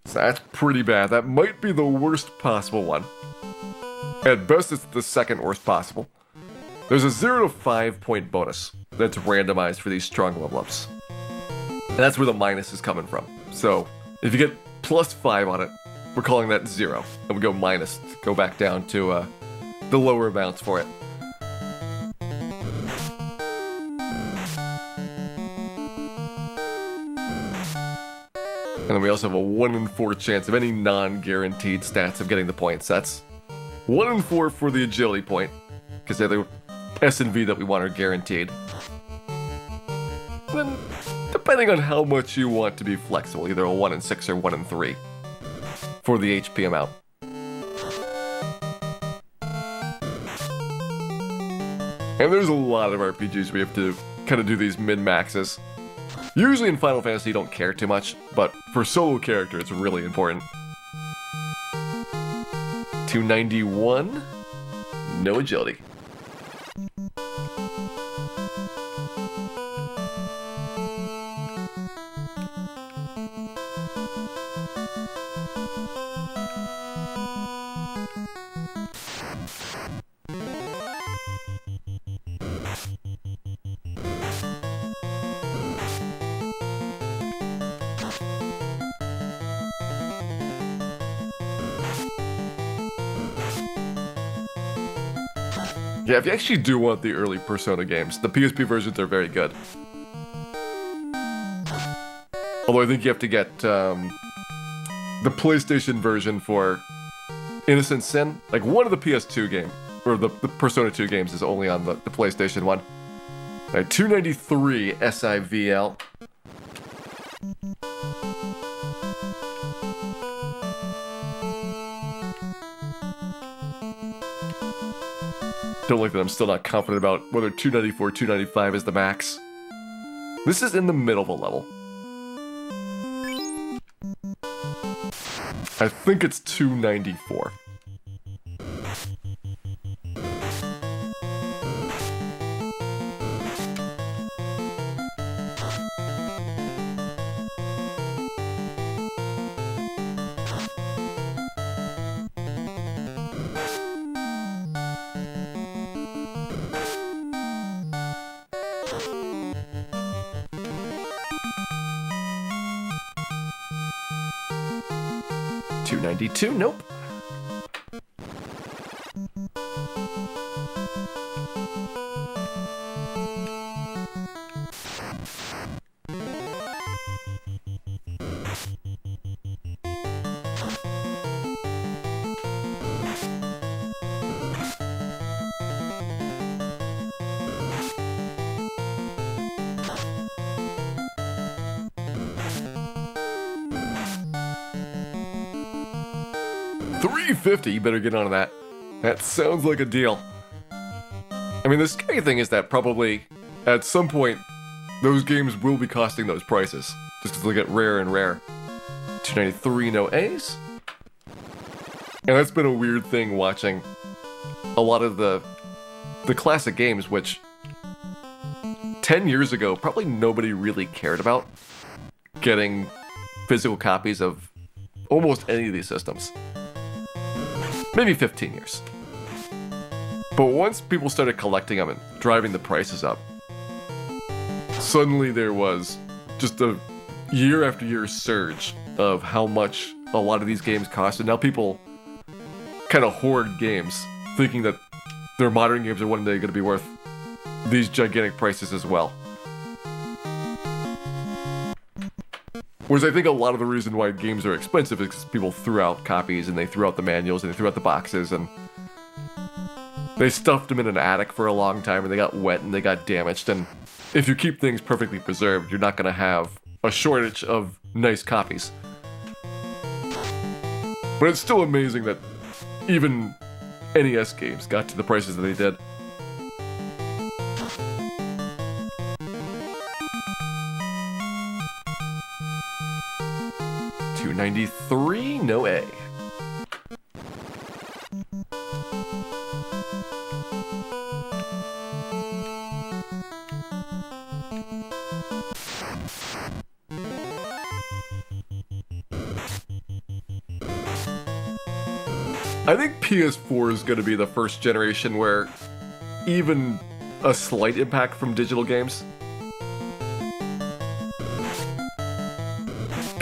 So that's pretty bad. That might be the worst possible one. At best, it's the second worst possible. There's a 0 to 5 point bonus that's randomized for these strong level ups. And that's where the minus is coming from. So if you get +5 on it, we're calling that 0. And we go minus to go back down to the lower amounts for it. And then we also have a 1 in 4 chance of any non-guaranteed stats of getting the points. That's 1 in 4 for the agility point, because they're the S and V that we want are guaranteed. And then, depending on how much you want to be flexible, either a 1 in 6 or 1 in 3 for the HP amount. And there's a lot of RPGs we have to kind of do these min-maxes. Usually in Final Fantasy you don't care too much, but for solo character it's really important. 291, no agility. Yeah, if you actually do want the early Persona games, the PSP versions are very good. Although I think you have to get the PlayStation version for Innocent Sin. Like, one of the PS2 game, or the Persona 2 games is only on the PlayStation one. Alright, 293 SIVL. Don't like that I'm still not confident about whether 294 or 295 is the max. This is in the middle of a level. I think it's 294. $292, nope. $350, you better get on that. That sounds like a deal. I mean, the scary thing is that probably, at some point, those games will be costing those prices. Just because they get rarer and rarer. 293, no A's. And that's been a weird thing watching a lot of the classic games, which 10 years ago, probably nobody really cared about getting physical copies of almost any of these systems. Maybe 15 years. But once people started collecting them and driving the prices up, suddenly there was just a year after year surge of how much a lot of these games cost, and now people kind of hoard games, thinking that their modern games are one day going to be worth these gigantic prices as well. Whereas I think a lot of the reason why games are expensive is because people threw out copies, and they threw out the manuals, and they threw out the boxes, and they stuffed them in an attic for a long time, and they got wet, and they got damaged, and if you keep things perfectly preserved, you're not going to have a shortage of nice copies. But it's still amazing that even NES games got to the prices that they did. $293, no A. I think PS4 is going to be the first generation where even a slight impact from digital games.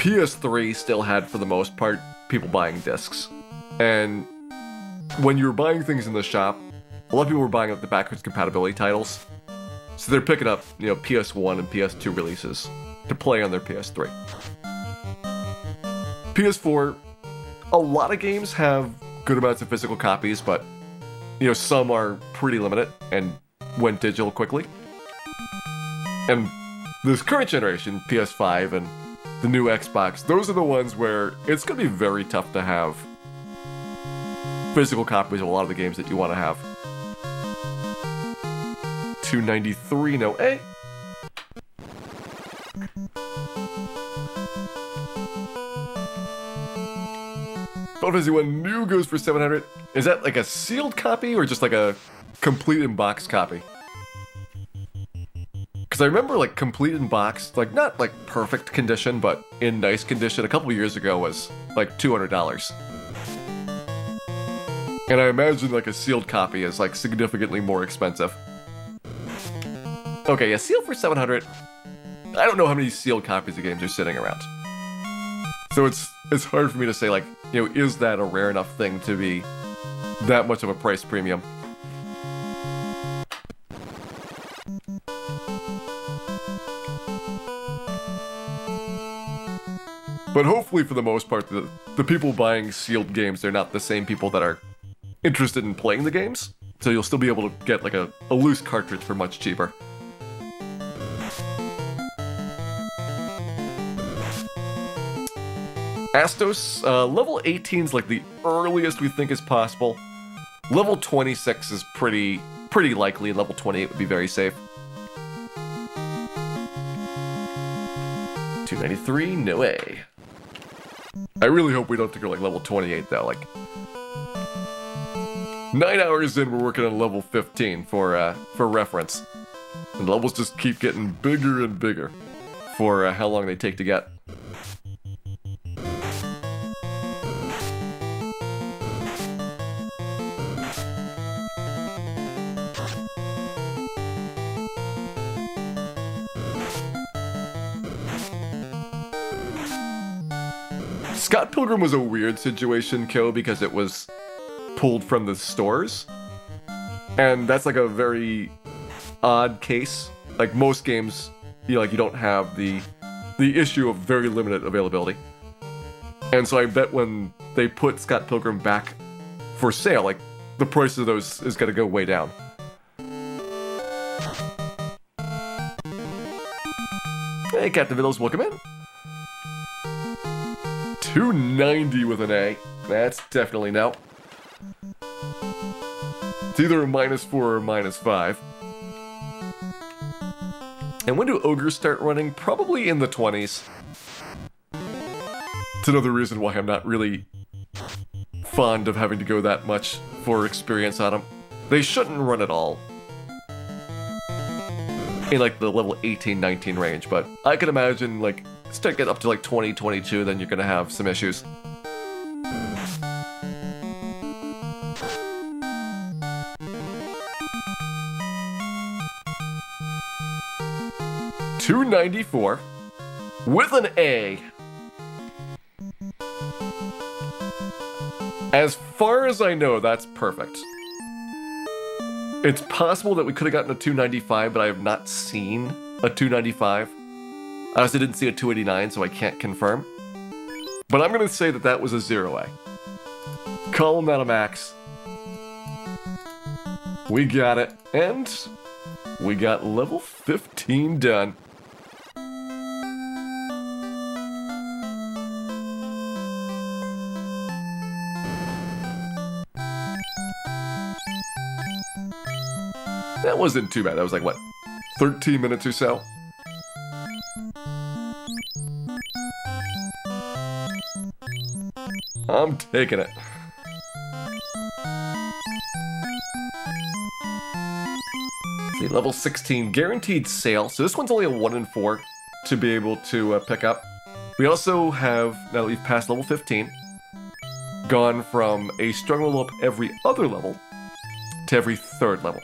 PS3 still had, for the most part, people buying discs. And when you're buying things in the shop, a lot of people were buying up the backwards compatibility titles. So they're picking up, PS1 and PS2 releases to play on their PS3. PS4, a lot of games have good amounts of physical copies, but some are pretty limited and went digital quickly. And this current generation, PS5 and the new Xbox, those are the ones where it's going to be very tough to have physical copies of a lot of the games that you want to have. $293, no A. Final Fantasy 1 New goes for $700. Is that like a sealed copy or just like a complete in box copy? Because I remember like complete in box, like not like perfect condition, but in nice condition a couple years ago was like $200. And I imagine like a sealed copy is like significantly more expensive. Okay, a seal for $700. I don't know how many sealed copies of games are sitting around. So it's hard for me to say like, is that a rare enough thing to be that much of a price premium? But hopefully for the most part, the people buying sealed games, they're not the same people that are interested in playing the games. So you'll still be able to get like a loose cartridge for much cheaper. Astos, level 18 is like the earliest we think is possible. Level 26 is pretty likely, and level 28 would be very safe. $293, no way. I really hope we don't have to go like level 28 though. Like 9 hours in, we're working on level 15 for reference, and levels just keep getting bigger and bigger for how long they take to get. Scott Pilgrim was a weird situation, Kyo, because it was pulled from the stores. And that's like a very odd case. Like most games, you don't have the issue of very limited availability. And so I bet when they put Scott Pilgrim back for sale, like the price of those is gonna go way down. Hey, Captain Vittles, welcome in. $290 with an A. That's definitely no. It's either a -4 or a -5. And when do ogres start running? Probably in the 20s. It's another reason why I'm not really fond of having to go that much for experience on them. They shouldn't run at all in like the level 18, 19 range, but I can imagine like start getting up to like 20, 22, then you're gonna have some issues. $294 with an A. As far as I know, that's perfect. It's possible that we could have gotten a $295, but I have not seen a $295. I also didn't see a $289, so I can't confirm. But I'm going to say that that was a 0A. Call them out of max. We got it. And we got level 15 done. That wasn't too bad. That was like, what, 13 minutes or so? I'm taking it. See, level 16, guaranteed sale. So this one's only a 1 in 4 to be able to pick up. We also have, now that we've passed level 15, gone from a strong level up every other level to every third level.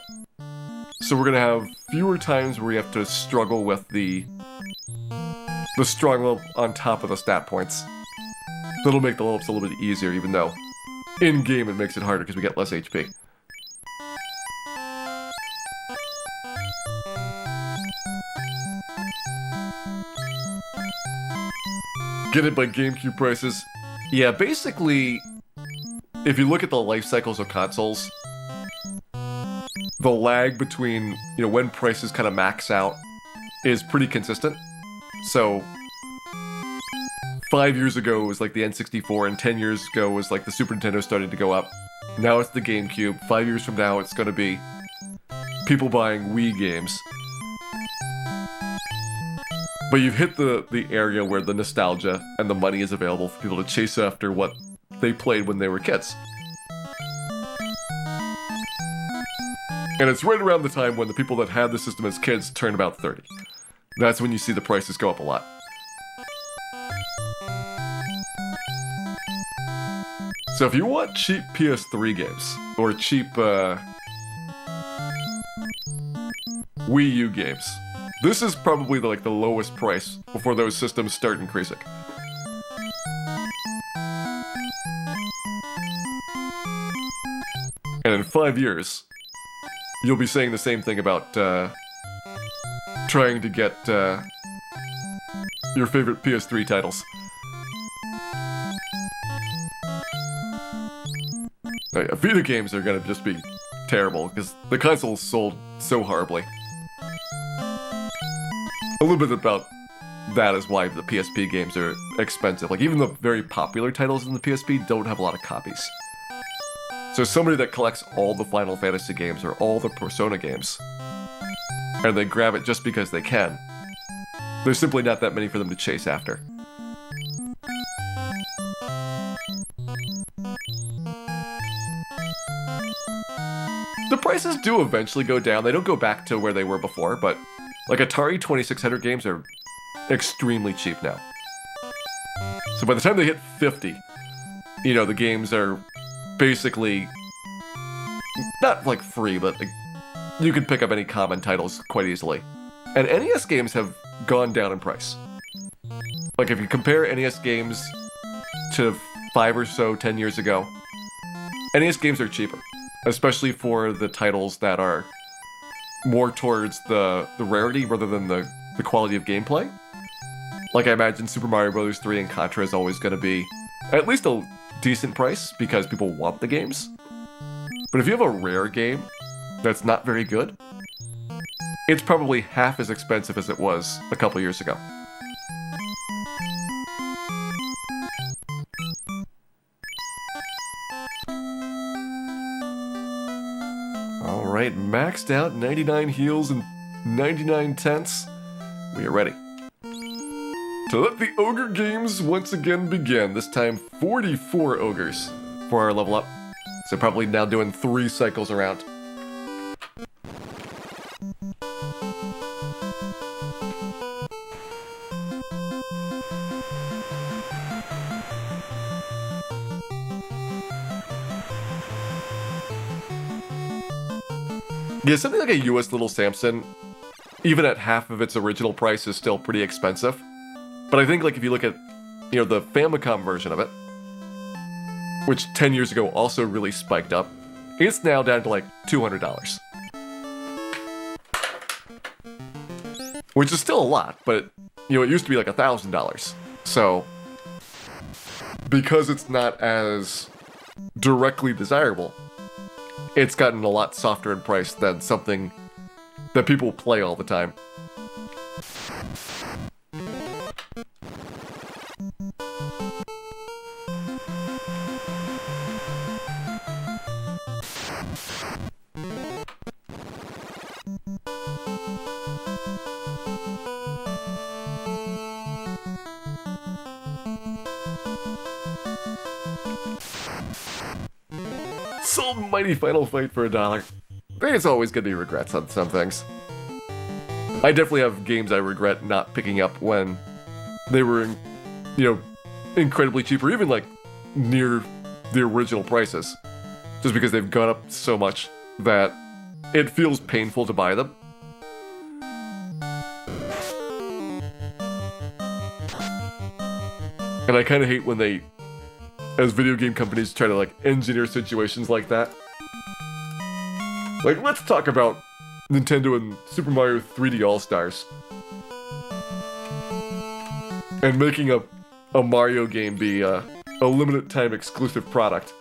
So we're going to have fewer times where we have to struggle with the strong level on top of the stat points. That'll make the level-ups a little bit easier, even though in-game it makes it harder because we get less HP. Get it by GameCube prices. Yeah, basically, if you look at the life cycles of consoles, the lag between, when prices kind of max out is pretty consistent. So, 5 years ago it was like the N64, and 10 years ago was like the Super Nintendo started to go up. Now it's the GameCube. 5 years from now it's going to be people buying Wii games. But you've hit the area where the nostalgia and the money is available for people to chase after what they played when they were kids. And it's right around the time when the people that had the system as kids turn about 30. That's when you see the prices go up a lot. So if you want cheap PS3 games, or cheap Wii U games, this is probably the lowest price before those systems start increasing. And in 5 years, you'll be saying the same thing about trying to get your favorite PS3 titles. Vita games are gonna just be terrible because the console sold so horribly. A little bit about that is why the PSP games are expensive. Like, even the very popular titles in the PSP don't have a lot of copies. So somebody that collects all the Final Fantasy games or all the Persona games, and they grab it just because they can, there's simply not that many for them to chase after. The prices do eventually go down. They don't go back to where they were before, but like Atari 2600 games are extremely cheap now. So by the time they hit 50, the games are basically not like free, but you can pick up any common titles quite easily. And NES games have gone down in price. Like, if you compare NES games to 5 or so 10 years ago, NES games are cheaper, especially for the titles that are more towards the rarity rather than the quality of gameplay. Like, I imagine Super Mario Bros. 3 and Contra is always going to be at least a decent price because people want the games. But if you have a rare game that's not very good, it's probably half as expensive as it was a couple years ago. Alright, maxed out 99 heals and 99 tenths. We are ready to let the ogre games once again begin. This time 44 ogres for our level up. So probably now doing 3 cycles around. Yeah, something like a US Little Samson, even at half of its original price, is still pretty expensive. But I think, like, if you look at, the Famicom version of it, which 10 years ago also really spiked up, it's now down to like $200. Which is still a lot, but, it used to be like $1,000. So, because it's not as directly desirable, it's gotten a lot softer in price than something that people play all the time. Sold Mighty Final Fight for $1. There's always gonna be regrets on some things. I definitely have games I regret not picking up when they were, incredibly cheap, or even like near the original prices, just because they've gone up so much that it feels painful to buy them. And I kind of hate when they as video game companies try to, like, engineer situations like that. Like, let's talk about Nintendo and Super Mario 3D All-Stars. And making a Mario game be a limited time exclusive product.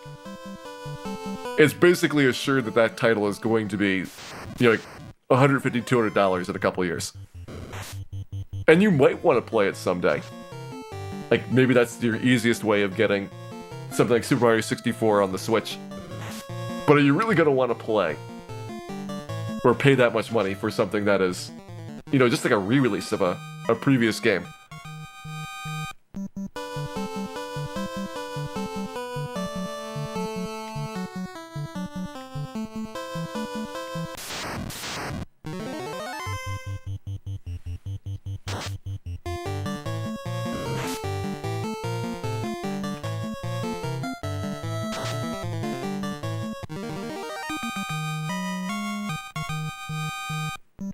It's basically assured that that title is going to be, you know, like $150, $200 in a couple years. And you might want to play it someday. Like, maybe that's your easiest way of getting something like Super Mario 64 on the Switch. But are you really going to want to play or pay that much money for something that is, you know, just like a re-release of a previous game?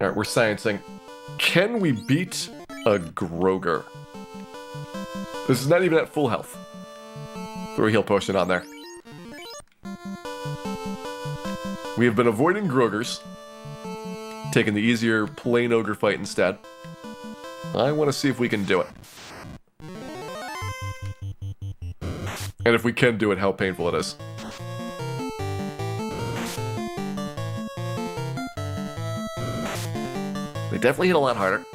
Alright, we're sciencing. Can we beat a Groger? This is not even at full health. Throw a heal potion on there. We have been avoiding Grogers, taking the easier plain ogre fight instead. I want to see if we can do it. And if we can do it, how painful it is. They definitely hit a lot harder.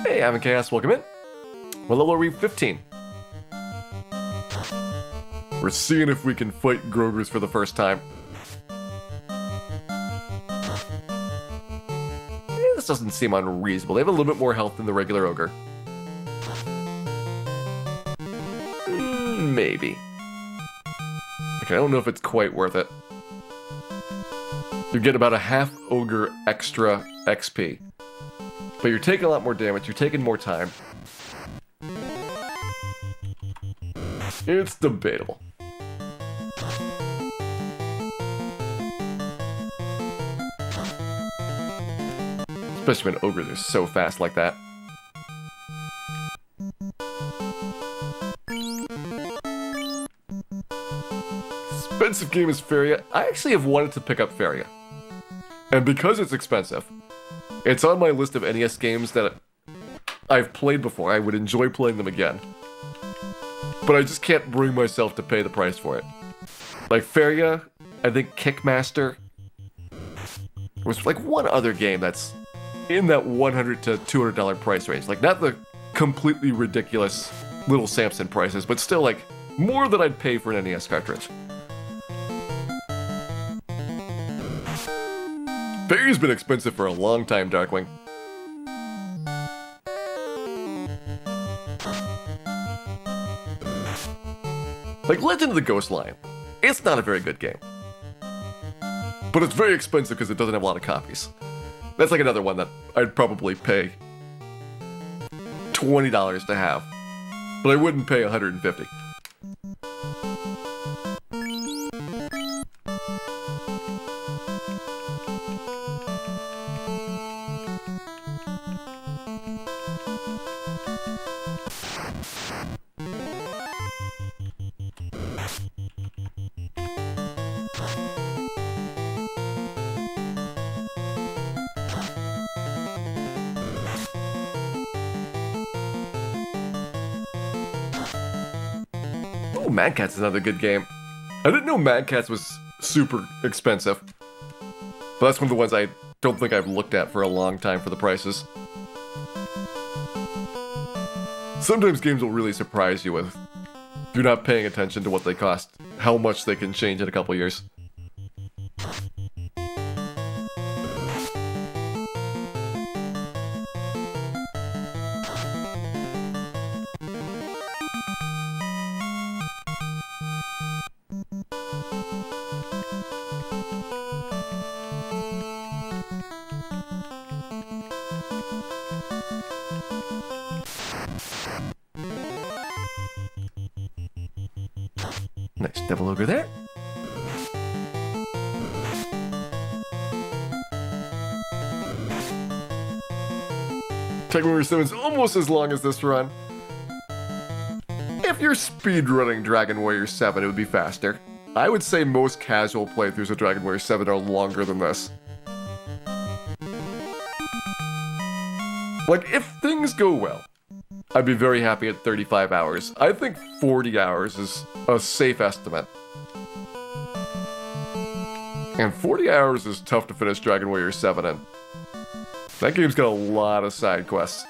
Hey, I'm in Chaos, welcome in. What level are we? 15. We're seeing if we can fight Grogers for the first time. This doesn't seem unreasonable. They have a little bit more health than the regular ogre. Maybe. Okay, I don't know if it's quite worth it. You get about a half ogre extra XP. But you're taking a lot more damage, you're taking more time. It's debatable. Especially when ogres are so fast like that. Expensive game is Faria. I actually have wanted to pick up Faria. And because it's expensive, it's on my list of NES games that I've played before. I would enjoy playing them again. But I just can't bring myself to pay the price for it. Like Faria, I think Kickmaster. Was like one other game that's in that $100 to $200 price range. Like not the completely ridiculous Little Samson prices, but still like more than I'd pay for an NES cartridge. Fairy's been expensive for a long time, Darkwing. Like Legend of the Ghost Lion, it's not a very good game. But it's very expensive because it doesn't have a lot of copies. That's like another one that I'd probably pay $20 to have. But I wouldn't pay $150. Oh, Mad Catz is another good game. I didn't know Mad Catz was super expensive. But that's one of the ones I don't think I've looked at for a long time for the prices. Sometimes games will really surprise you with, if you're not paying attention to what they cost, how much they can change in a couple years. Nice devil ogre there. Dragon Warrior 7 is almost as long as this run. If you're speedrunning Dragon Warrior 7, it would be faster. I would say most casual playthroughs of Dragon Warrior 7 are longer than this. Like, if things go well, I'd be very happy at 35 hours. I think 40 hours is a safe estimate. And 40 hours is tough to finish Dragon Warrior 7 in. That game's got a lot of side quests.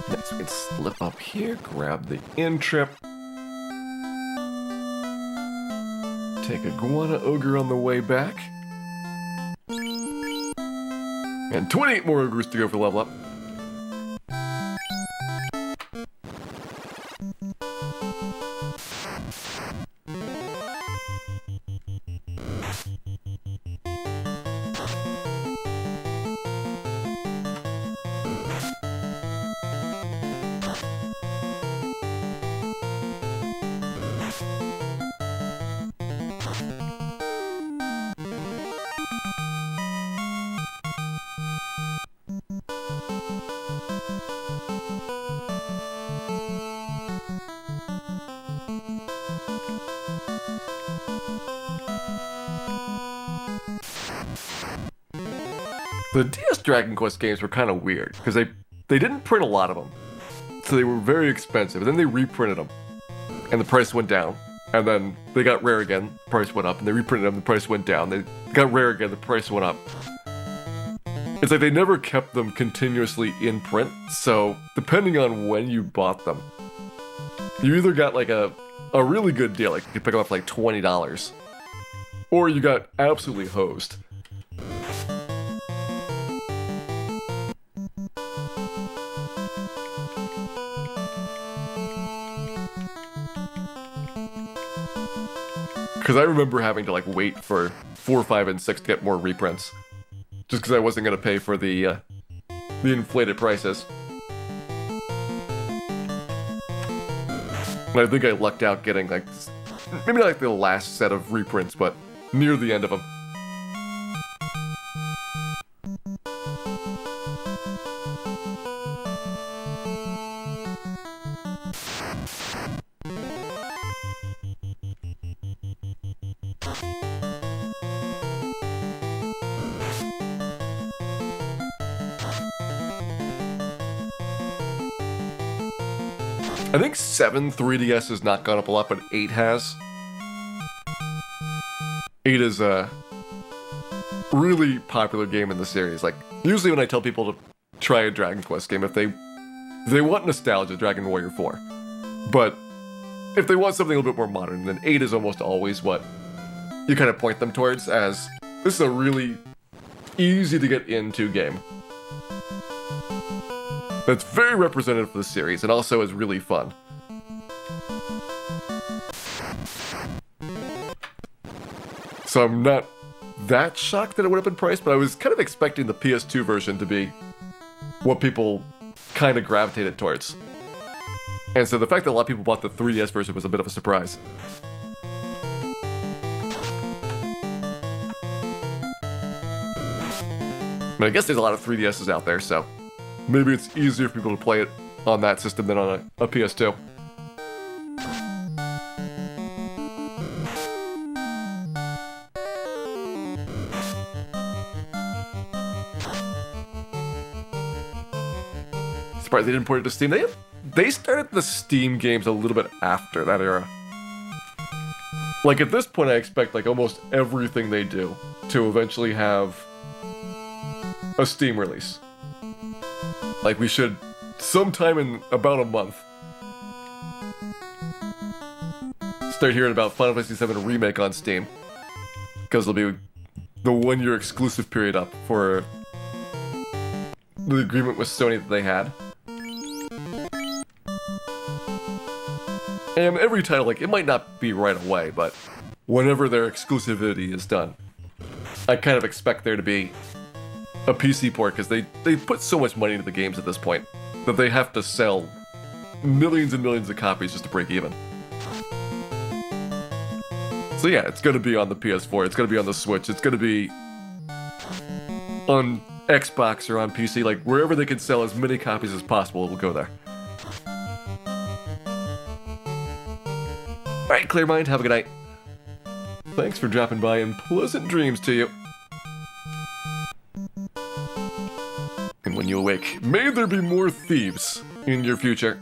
Next we can slip up here, grab the in trip. Take a Guana Ogre on the way back. And 28 more Ogres to go for level up. The DS Dragon Quest games were kind of weird, because they didn't print a lot of them. So they were very expensive, and then they reprinted them. And the price went down. And then they got rare again, the price went up, and they reprinted them, the price went down. They got rare again, the price went up. It's like they never kept them continuously in print, so depending on when you bought them, you either got like a really good deal, like you could pick them up for like $20, or you got absolutely hosed. Because I remember having to like wait for 4, 5, and 6 to get more reprints, just because I wasn't going to pay for the inflated prices. And I think I lucked out getting like maybe not like the last set of reprints, but near the end of them. I think 7 3DS has not gone up a lot, but 8 has. 8 is a really popular game in the series. Like, usually when I tell people to try a Dragon Quest game, if they want nostalgia, Dragon Warrior 4. But if they want something a little bit more modern, then 8 is almost always what you kind of point them towards, as this is a really easy to get into game. That's very representative for the series, and also is really fun. So I'm not that shocked that it went up in price, but I was kind of expecting the PS2 version to be what people kind of gravitated towards. And so the fact that a lot of people bought the 3DS version was a bit of a surprise. I mean, I guess there's a lot of 3DSs out there, so maybe it's easier for people to play it on that system than on a PS2. Surprised they didn't port it to Steam. They started the Steam games a little bit after that era. Like, at this point, I expect, like, almost everything they do to eventually have a Steam release. Like, we should, sometime in about a month, start hearing about Final Fantasy VII Remake on Steam. Because it'll be the one-year exclusive period up for the agreement with Sony that they had. And every title, like, it might not be right away, but whenever their exclusivity is done, I kind of expect there to be a PC port, because they put so much money into the games at this point that they have to sell millions and millions of copies just to break even. So yeah, it's going to be on the PS4, it's going to be on the Switch, it's going to be on Xbox or on PC, like, wherever they can sell as many copies as possible, it will go there. Alright, Clear Mind, have a good night. Thanks for dropping by, and pleasant dreams to you. And when you awake, may there be more thieves in your future.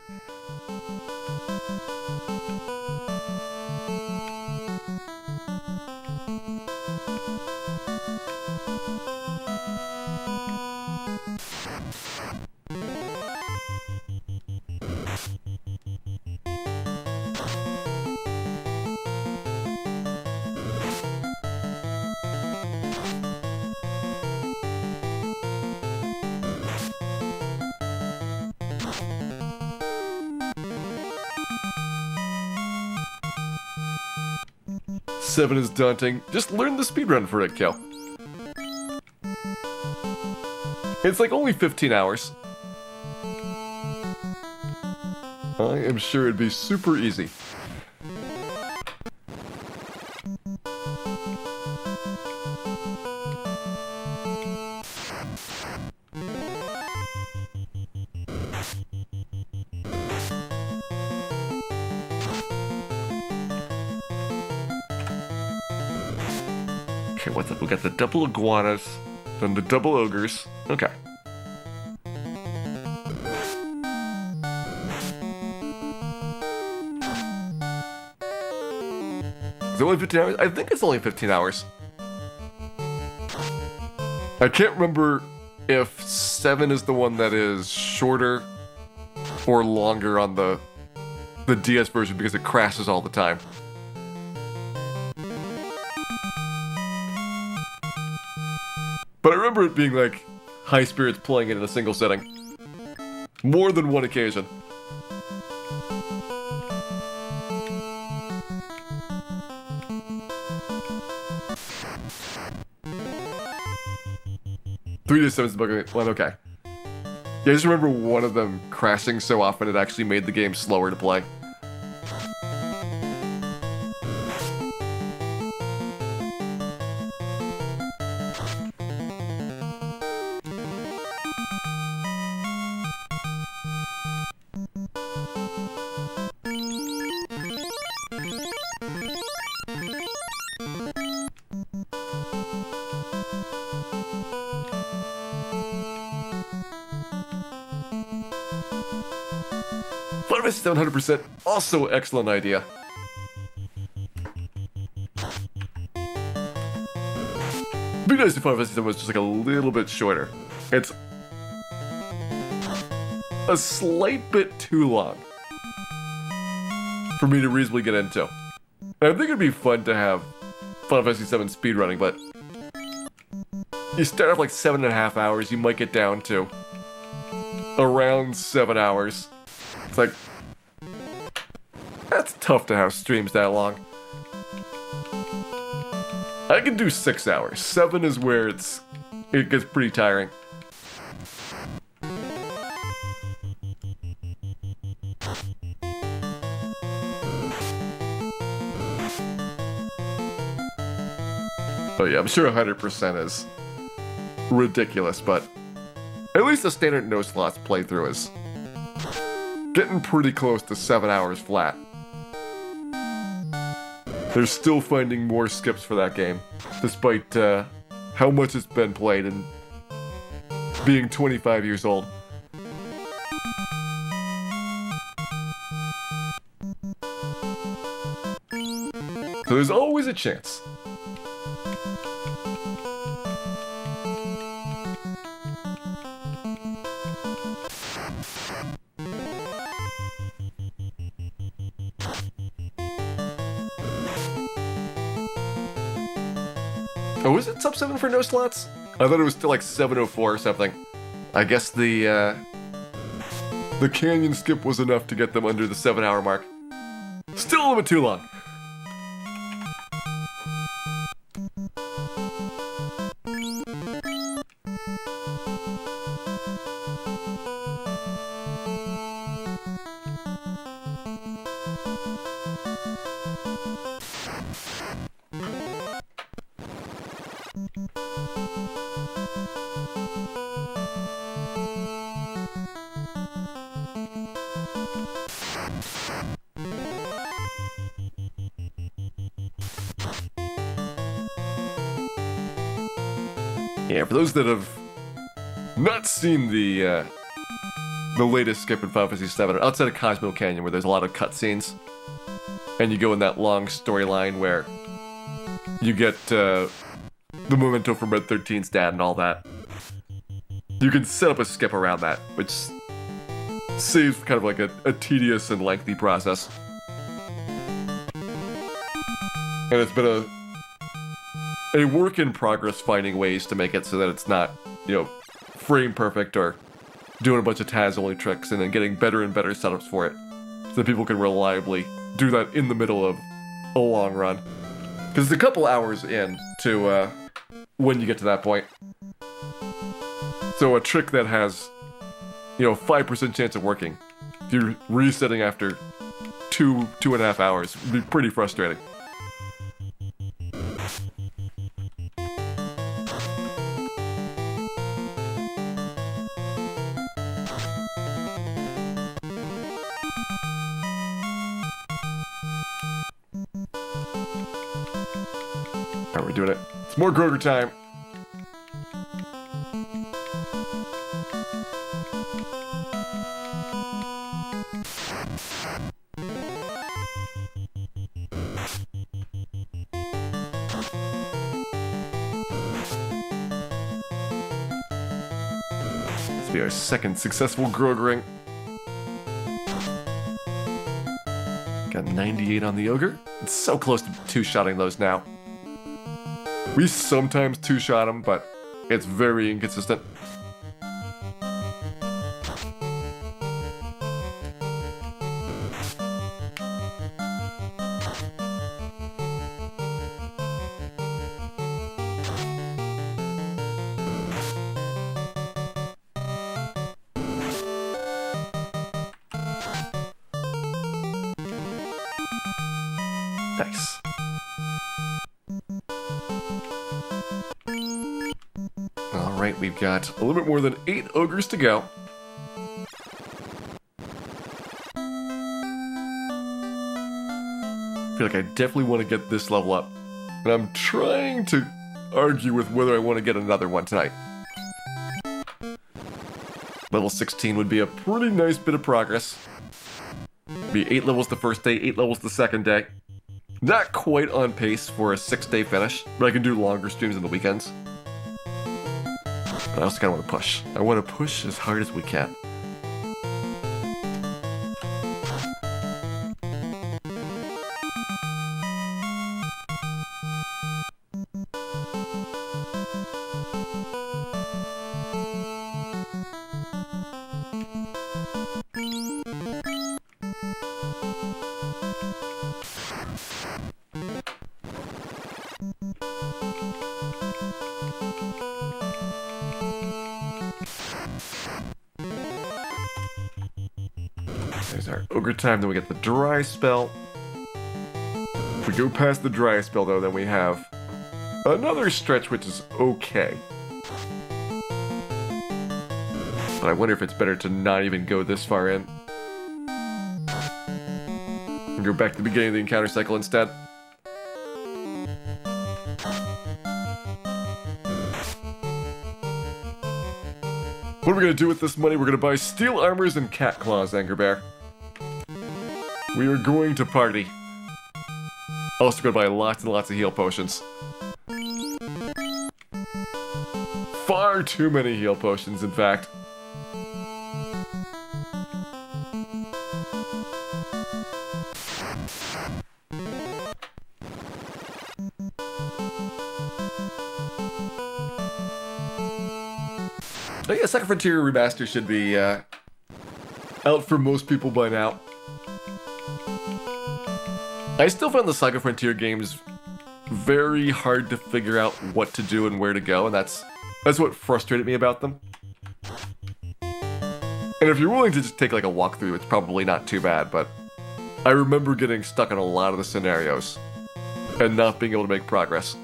Seven is daunting. Just learn the speedrun for it, Kel. It's like only 15 hours. I am sure it'd be super easy. Okay, what's up? We got the double iguanas, then the double ogres. Okay. Is it only 15 hours? I think it's only 15 hours. I can't remember if 7 is the one that is shorter or longer on the DS version because it crashes all the time. But I remember it being like high spirits playing it in a single setting. More than one occasion. Three to 7's the one, okay. Yeah, I just remember one of them crashing so often it actually made the game slower to play. Final Fantasy 700%, also excellent idea. It'd be nice if Final Fantasy 7 was just like a little bit shorter. It's a slight bit too long for me to reasonably get into. And I think it'd be fun to have Final Fantasy 7 speedrunning, but you start off like 7.5 hours, you might get down to around 7 hours. It's like, that's tough to have streams that long. I can do 6 hours. 7 is where it gets pretty tiring. But yeah, I'm sure 100% is ridiculous, but at least the standard no slots playthrough is getting pretty close to 7 hours flat. They're still finding more skips for that game, despite how much it's been played and being 25 years old. So there's always a chance. Oh, is it sub 7 for no slots? I thought it was still like 704 or something. I guess the canyon skip was enough to get them under the 7-hour mark. Still a little bit too long. Yeah, for those that have not seen the latest skip in Final Fantasy VII, outside of Cosmo Canyon, where there's a lot of cutscenes, and you go in that long storyline where you get the memento from Red 13's dad and all that, you can set up a skip around that, which saves kind of like a tedious and lengthy process. And it's been a work in progress finding ways to make it so that it's not, frame perfect or doing a bunch of TAS-only tricks and then getting better and better setups for it so that people can reliably do that in the middle of a long run. Because it's a couple hours in to when you get to that point. So a trick that has, 5% chance of working, if you're resetting after 2.5 hours, would be pretty frustrating. Alright, we're doing it. It's more Groger time. This will be our second successful Grogering. Got 98 on the Ogre. It's so close to two-shotting those now. We sometimes two-shot them, but it's very inconsistent. Nice. Alright, we've got a little bit more than 8 ogres to go. I feel like I definitely want to get this level up. And I'm trying to argue with whether I want to get another one tonight. Level 16 would be a pretty nice bit of progress. Be 8 levels the first day, 8 levels the second day. Not quite on pace for a 6-day finish, but I can do longer streams on the weekends. But I also kind of want to push. I want to push as hard as we can. There's our ogre time, then we get the dry spell. If we go past the dry spell though, then we have another stretch which is okay. But I wonder if it's better to not even go this far in. And go back to the beginning of the encounter cycle instead. What are we going to do with this money? We're going to buy steel armors and cat claws, Anger Bear. We are going to party. Also going to buy lots and lots of heal potions. Far too many heal potions, in fact. Oh yeah, Second Frontier Remaster should be out for most people by now. I still found the Saga Frontier games very hard to figure out what to do and where to go, and that's what frustrated me about them. And if you're willing to just take like a walkthrough, it's probably not too bad, but I remember getting stuck in a lot of the scenarios and not being able to make progress.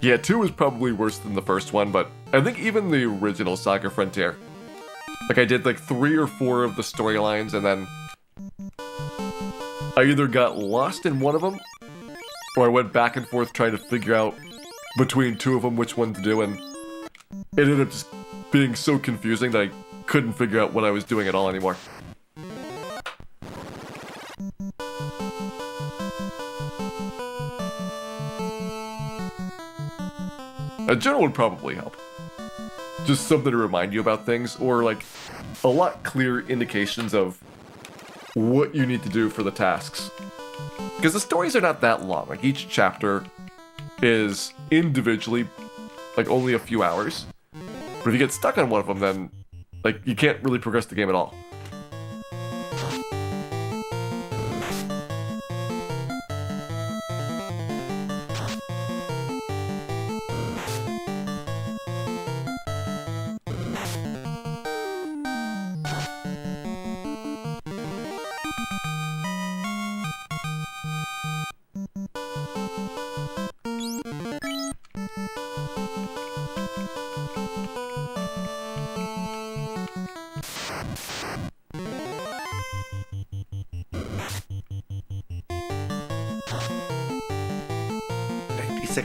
Yeah, 2 was probably worse than the first one, but I think even the original Saga Frontier. Like, I did like 3 or 4 of the storylines, and then I either got lost in one of them, or I went back and forth trying to figure out between 2 of them which one to do, and it ended up just being so confusing that I couldn't figure out what I was doing at all anymore. A journal would probably help. Just something to remind you about things, or like a lot clearer indications of what you need to do for the tasks. Because the stories are not that long. Like each chapter is individually like only a few hours. But if you get stuck on one of them, then like you can't really progress the game at all.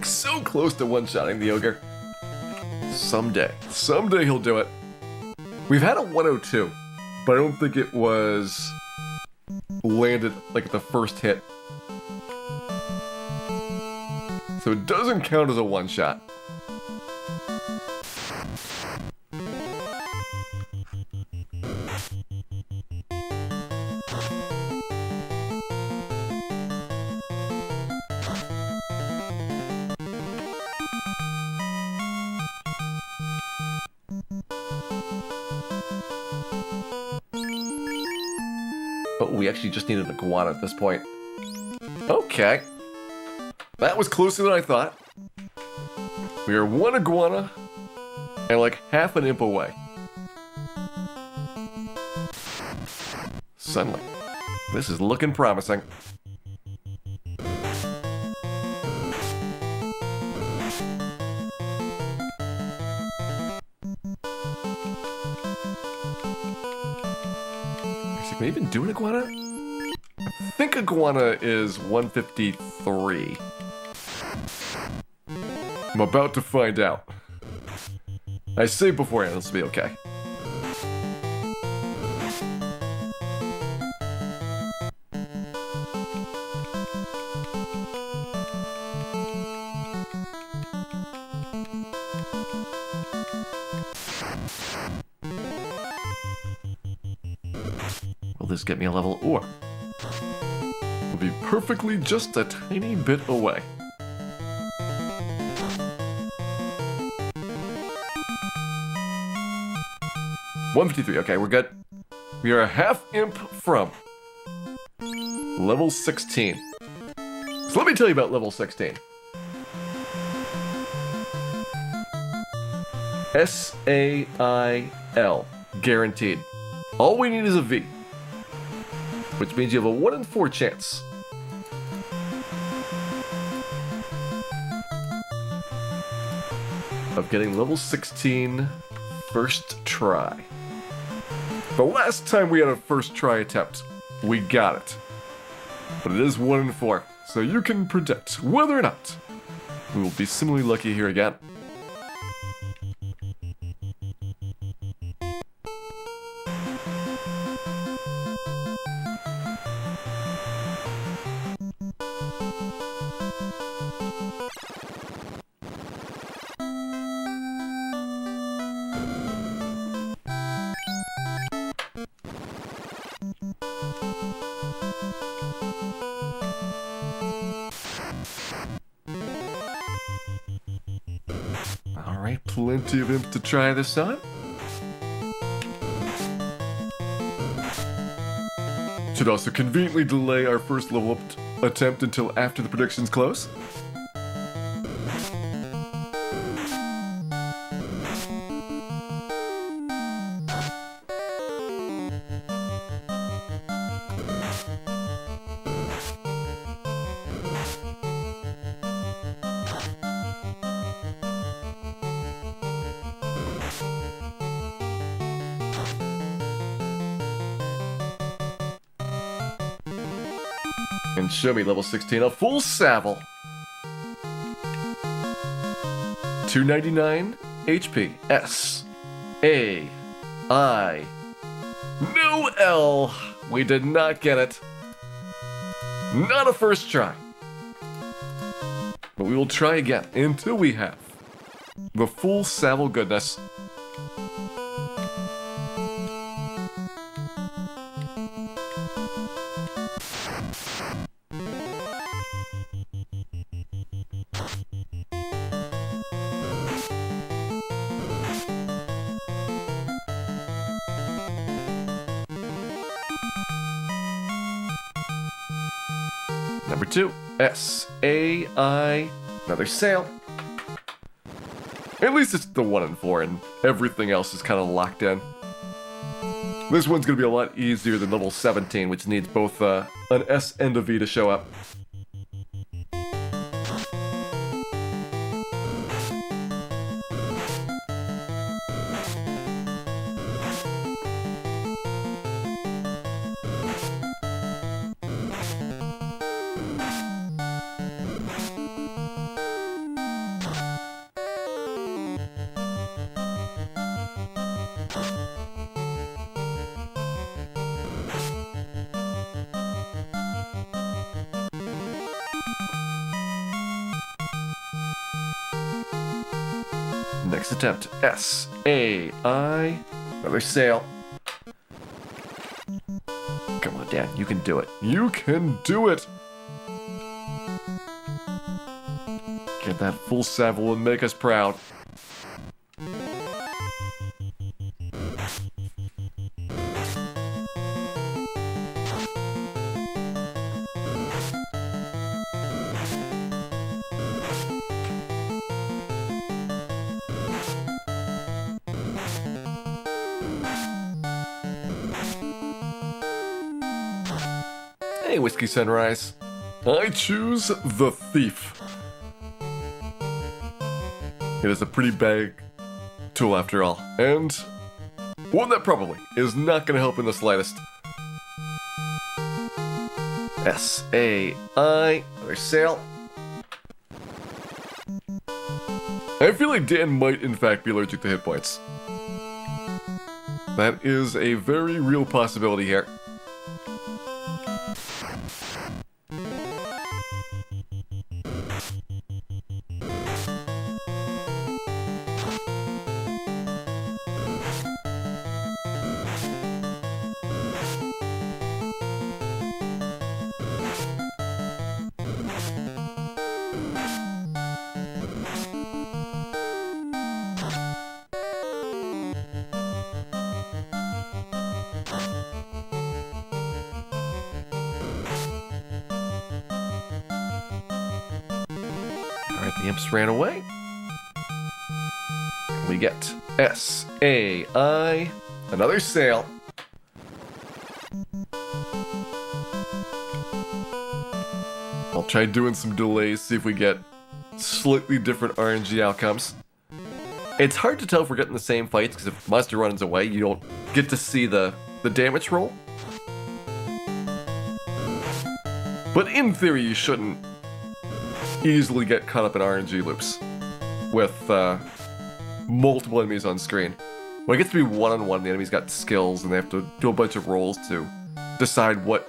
So close to one-shotting the ogre. Someday he'll do it. We've had a 102, but I don't think it was landed like at the first hit. So it doesn't count as a one-shot. We actually just need an iguana at this point. Okay. That was closer than I thought. We are 1 iguana and like half an imp away. Suddenly, this is looking promising. Can I even do an iguana? I think iguana is 153. I'm about to find out. I say beforehand, this will be okay. Will this get me a level, or will be perfectly just a tiny bit away? $153, okay, we're good. We are a half imp from level 16. So let me tell you about level 16. S-A-I-L. Guaranteed. All we need is a V, which means you have a 1 in 4 chance. Of getting level 16 first try. The last time we had a first try attempt, we got it. But it is 1 in 4, so you can predict whether or not we will be similarly lucky here again. Alright, plenty of imp to try this on. Should also conveniently delay our first level up attempt until after the predictions close. And show me level 16, a full Savile. 299 HP. S. A. I. No L. We did not get it. Not a first try. But we will try again until we have the full Savile goodness. Number 2, S-A-I, another sail. At least it's the 1 in 4, and everything else is kind of locked in. This one's going to be a lot easier than level 17, which needs both an S and a V to show up. Next attempt, S-A-I, another sail. Come on, Dan, you can do it. You can do it! Get that full Savile and make us proud. Hey, Whiskey Sunrise. I choose the Thief. It is a pretty big tool after all, and one that probably is not going to help in the slightest. S-A-I, another sail. I feel like Dan might in fact be allergic to hit points. That is a very real possibility here. Alright, the imps ran away. We get? S-A-I. Another sale. I'll try doing some delays, see if we get slightly different RNG outcomes. It's hard to tell if we're getting the same fights, because if monster runs away, you don't get to see the damage roll. But in theory, you shouldn't easily get caught up in RNG loops with multiple enemies on screen. When it gets to be one-on-one, the enemy's got skills, and they have to do a bunch of rolls to decide what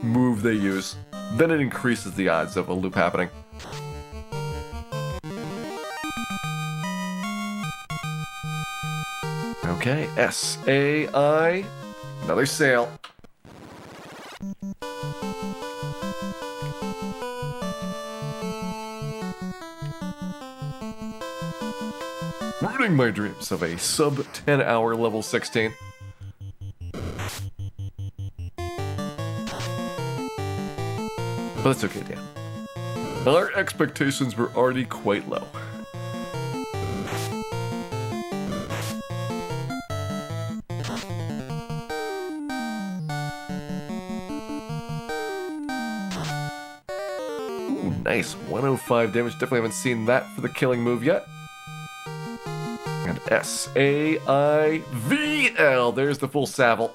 move they use. Then it increases the odds of a loop happening. Okay, S-A-I. Another sale. Ruining my dreams of a sub 10 hour level 16. But that's okay, Dan. Our expectations were already quite low. Ooh, nice. 105 damage. Definitely haven't seen that for the killing move yet. And S-A-I-V-L. There's the full Savile.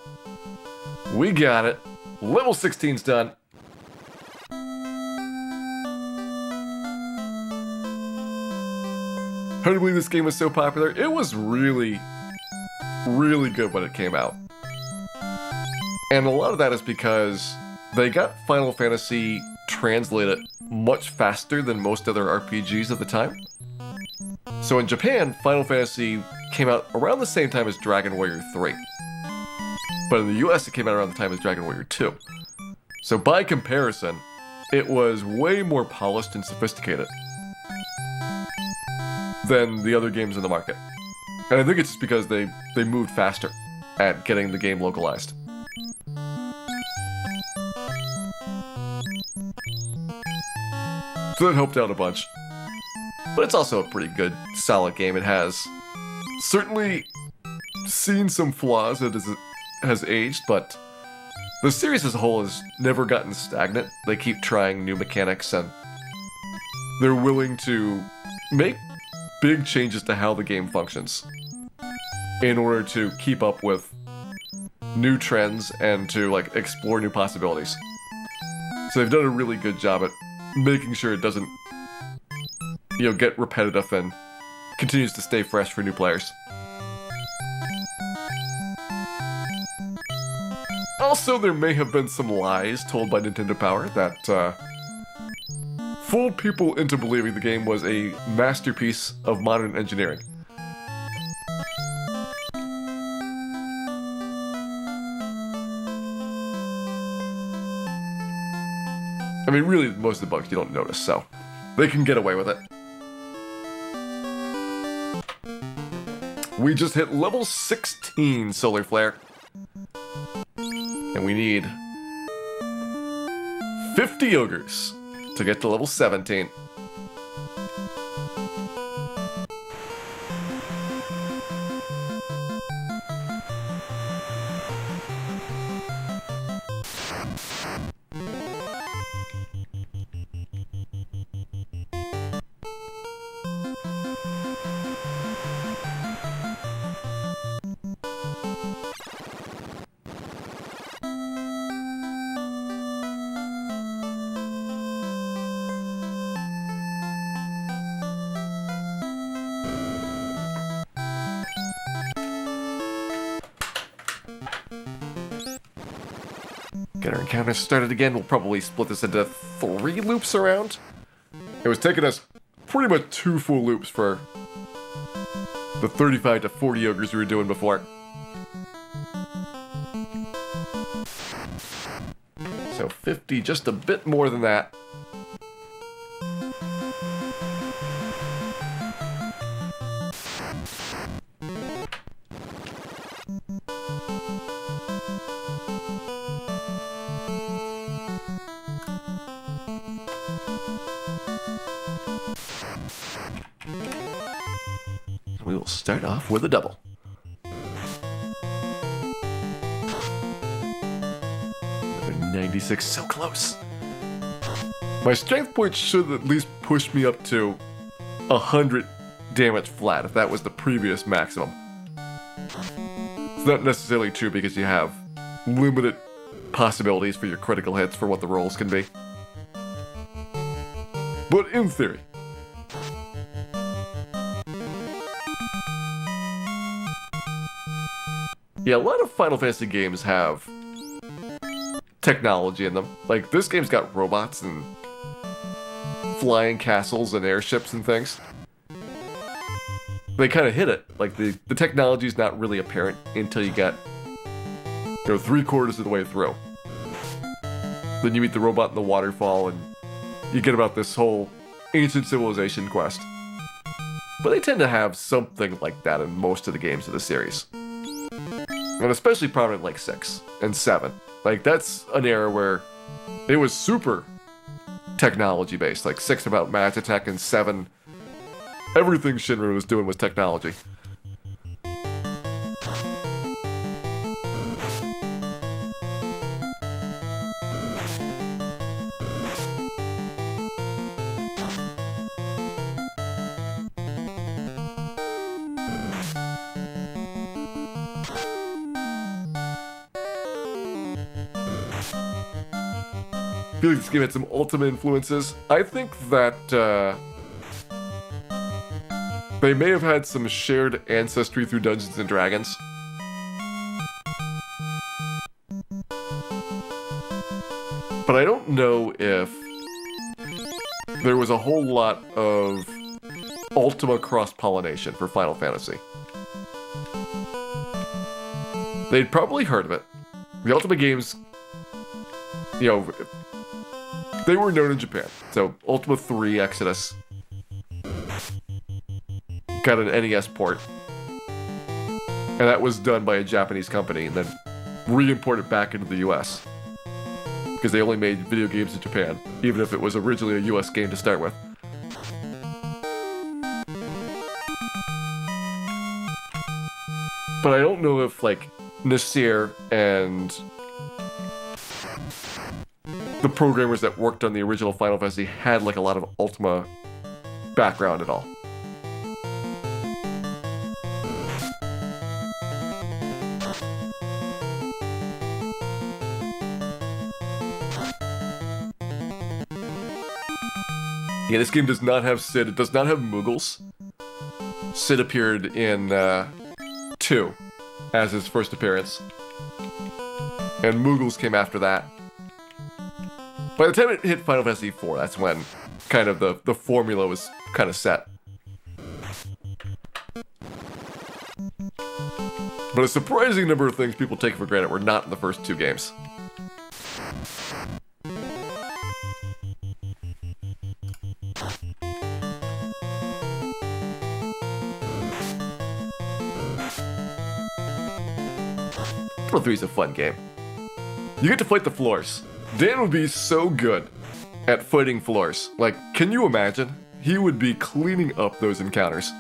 We got it. Level 16's done. Hard to believe this game was so popular. It was really, really good when it came out. And a lot of that is because they got Final Fantasy translated much faster than most other RPGs at the time. So in Japan, Final Fantasy came out around the same time as Dragon Warrior 3. But in the US, it came out around the time as Dragon Warrior 2. So by comparison, it was way more polished and sophisticated than the other games in the market. And I think it's just because they moved faster at getting the game localized. So that helped out a bunch. But it's also a pretty good, solid game. It has certainly seen some flaws as it has aged, but the series as a whole has never gotten stagnant. They keep trying new mechanics, and they're willing to make big changes to how the game functions in order to keep up with new trends and to like explore new possibilities. So they've done a really good job at making sure it doesn't, get repetitive and continues to stay fresh for new players. Also, there may have been some lies told by Nintendo Power that fooled people into believing the game was a masterpiece of modern engineering. I mean, really, most of the bugs you don't notice, so they can get away with it. We just hit level 16 Solar Flare. And we need 50 ogres to get to level 17. Get our encounter started again. We'll probably split this into 3 loops around. It was taking us pretty much 2 full loops for the 35 to 40 ogres we were doing before. So 50, just a bit more than that. We will start off with a double. Another 96, so close. My strength points should at least push me up to 100 damage flat, if that was the previous maximum. It's not necessarily true because you have limited possibilities for your critical hits for what the rolls can be. But in theory. Yeah, a lot of Final Fantasy games have technology in them. Like, this game's got robots and flying castles and airships and things. They kind of hit it. Like, the technology's not really apparent until you get, 3/4 of the way through. Then you meet the robot in the waterfall and you get about this whole ancient civilization quest. But they tend to have something like that in most of the games of the series. And especially prominent like 6 and 7. Like, that's an era where it was super technology based. Like 6 about magic attack and 7, everything Shinra was doing was technology. I feel like this game had some Ultima influences. I think that they may have had some shared ancestry through Dungeons and Dragons. But I don't know if there was a whole lot of Ultima cross-pollination for Final Fantasy. They'd probably heard of it. The Ultima games, they were known in Japan. So Ultima 3 Exodus got an NES port. And that was done by a Japanese company and then re-imported back into the US. Because they only made video games in Japan, even if it was originally a US game to start with. But I don't know if, like, Nasir and the programmers that worked on the original Final Fantasy had, like, a lot of Ultima background at all. Yeah, this game does not have Cid. It does not have Mughals. Cid appeared in 2 as his first appearance. And Mughals came after that. By the time it hit Final Fantasy IV, that's when kind of the formula was kind of set. But a surprising number of things people take for granted were not in the first 2 games. Ultima 3 is a fun game. You get to fight the floors. Dan would be so good at fighting floors. Like, can you imagine? He would be cleaning up those encounters.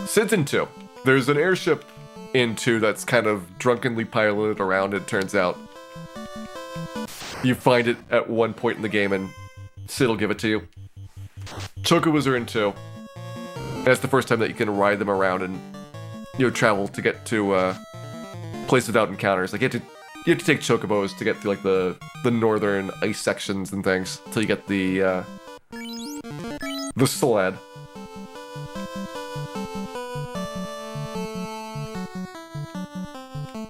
Sid's in 2. There's an airship in 2 that's kind of drunkenly piloted around, it turns out. You find it at one point in the game and Sid will give it to you. Chocobos are in 2. And that's the first time that you can ride them around and, travel to get to places without encounters. Like, you have to take Chocobos to get to, like, the northern ice sections and things, until you get the sled.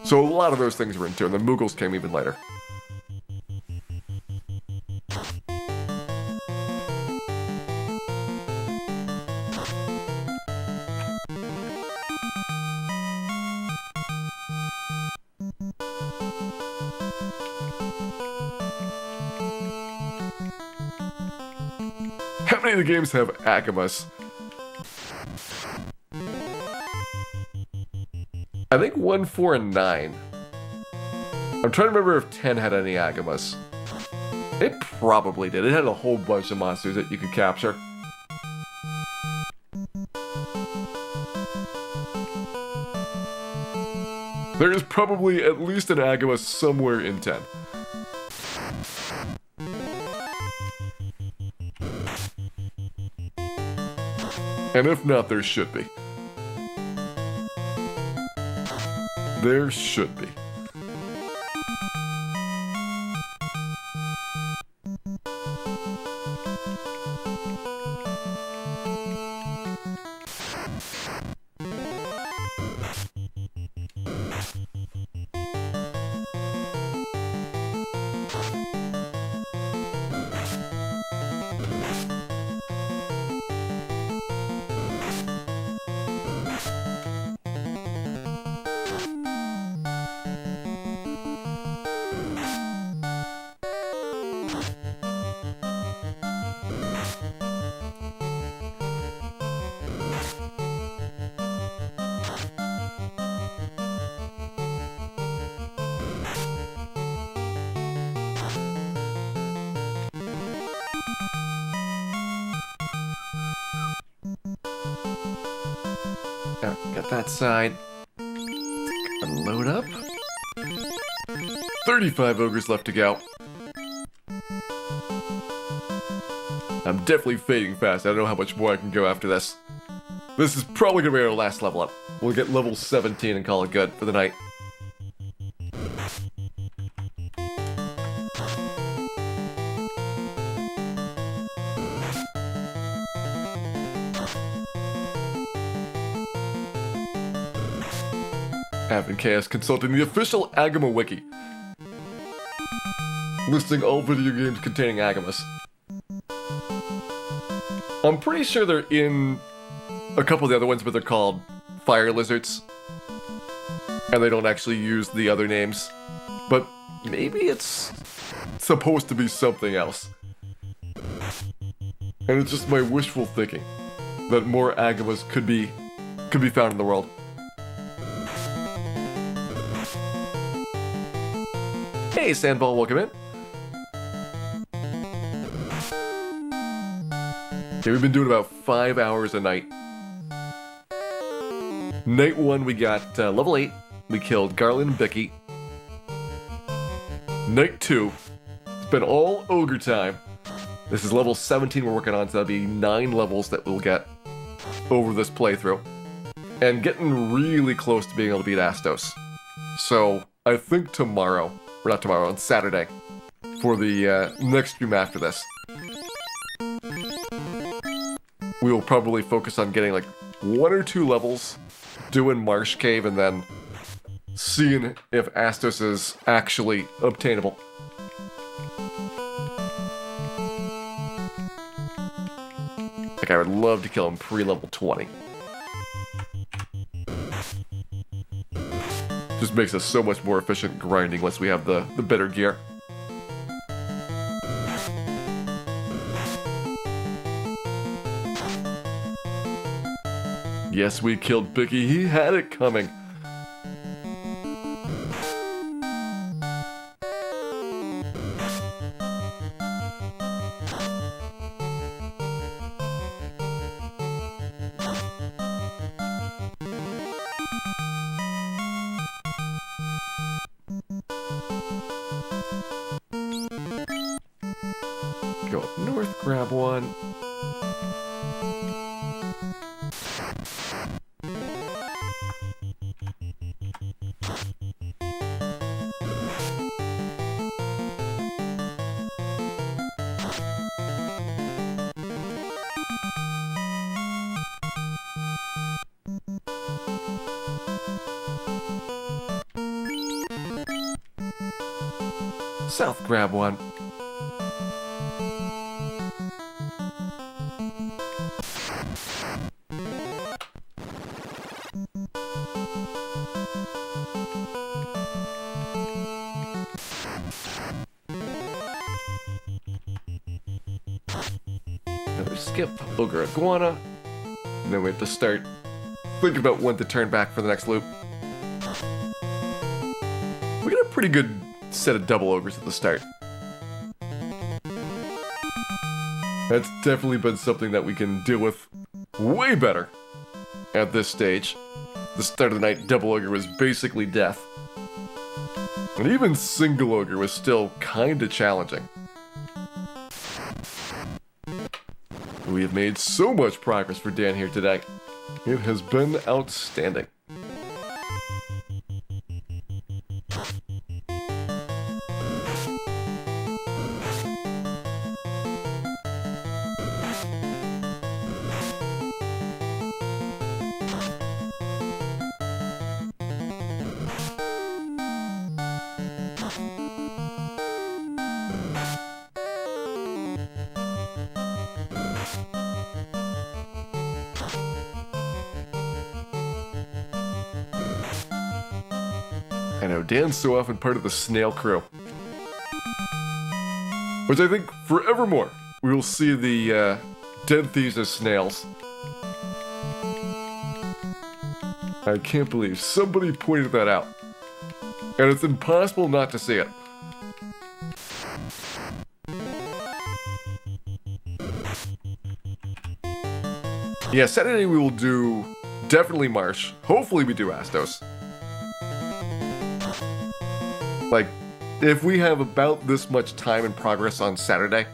So a lot of those things were in 2, and the Mughals came even later. How many of the games have Agamas? I think 1, 4, and 9. I'm trying to remember if 10 had any Agamas. It probably did. It had a whole bunch of monsters that you could capture. There is probably at least an Agama somewhere in 10. And if not, there should be. There should be. Got that side. Load up. 35 ogres left to go. I'm definitely fading fast. I don't know how much more I can go after this. This is probably going to be our last level up. We'll get level 17 and call it good for the night. Advent Chaos consulting the official Agama Wiki, listing all video games containing Agamas. I'm pretty sure they're in a couple of the other ones, but they're called fire lizards, and they don't actually use the other names. But maybe it's supposed to be something else, and it's just my wishful thinking that more Agamas could be found in the world. Hey, Sandball, welcome in. Okay, we've been doing about 5 hours a night. Night 1, we got level 8. We killed Garland and Bicky. Night 2, it's been all ogre time. This is level 17 we're working on, so that'll be 9 levels that we'll get over this playthrough. And getting really close to being able to beat Astos. So, I think tomorrow, or not tomorrow, on Saturday, for the next stream after this, we will probably focus on getting like 1 or 2 levels, doing Marsh Cave, and then seeing if Astos is actually obtainable. Like, I would love to kill him pre-level 20. Just makes us so much more efficient grinding once we have the better gear. Yes, we killed Bicky. He had it coming. Go up north, grab one. South, grab one. skip Ogre Iguana. And then we have to start thinking about when to turn back for the next loop. We got a pretty good set of double ogres at the start. That's definitely been something that we can deal with way better at this stage. The start of the night, double ogre was basically death. And even single ogre was still kinda challenging. We have made so much progress for Dan here today. It has been outstanding. I know, Dan's so often part of the snail crew. Which I think, forevermore, we will see the dead thieves as snails. I can't believe somebody pointed that out. And it's impossible not to see it. Yeah, Saturday we will do definitely Marsh. Hopefully we do Astos. Like, if we have about this much time and progress on Saturday,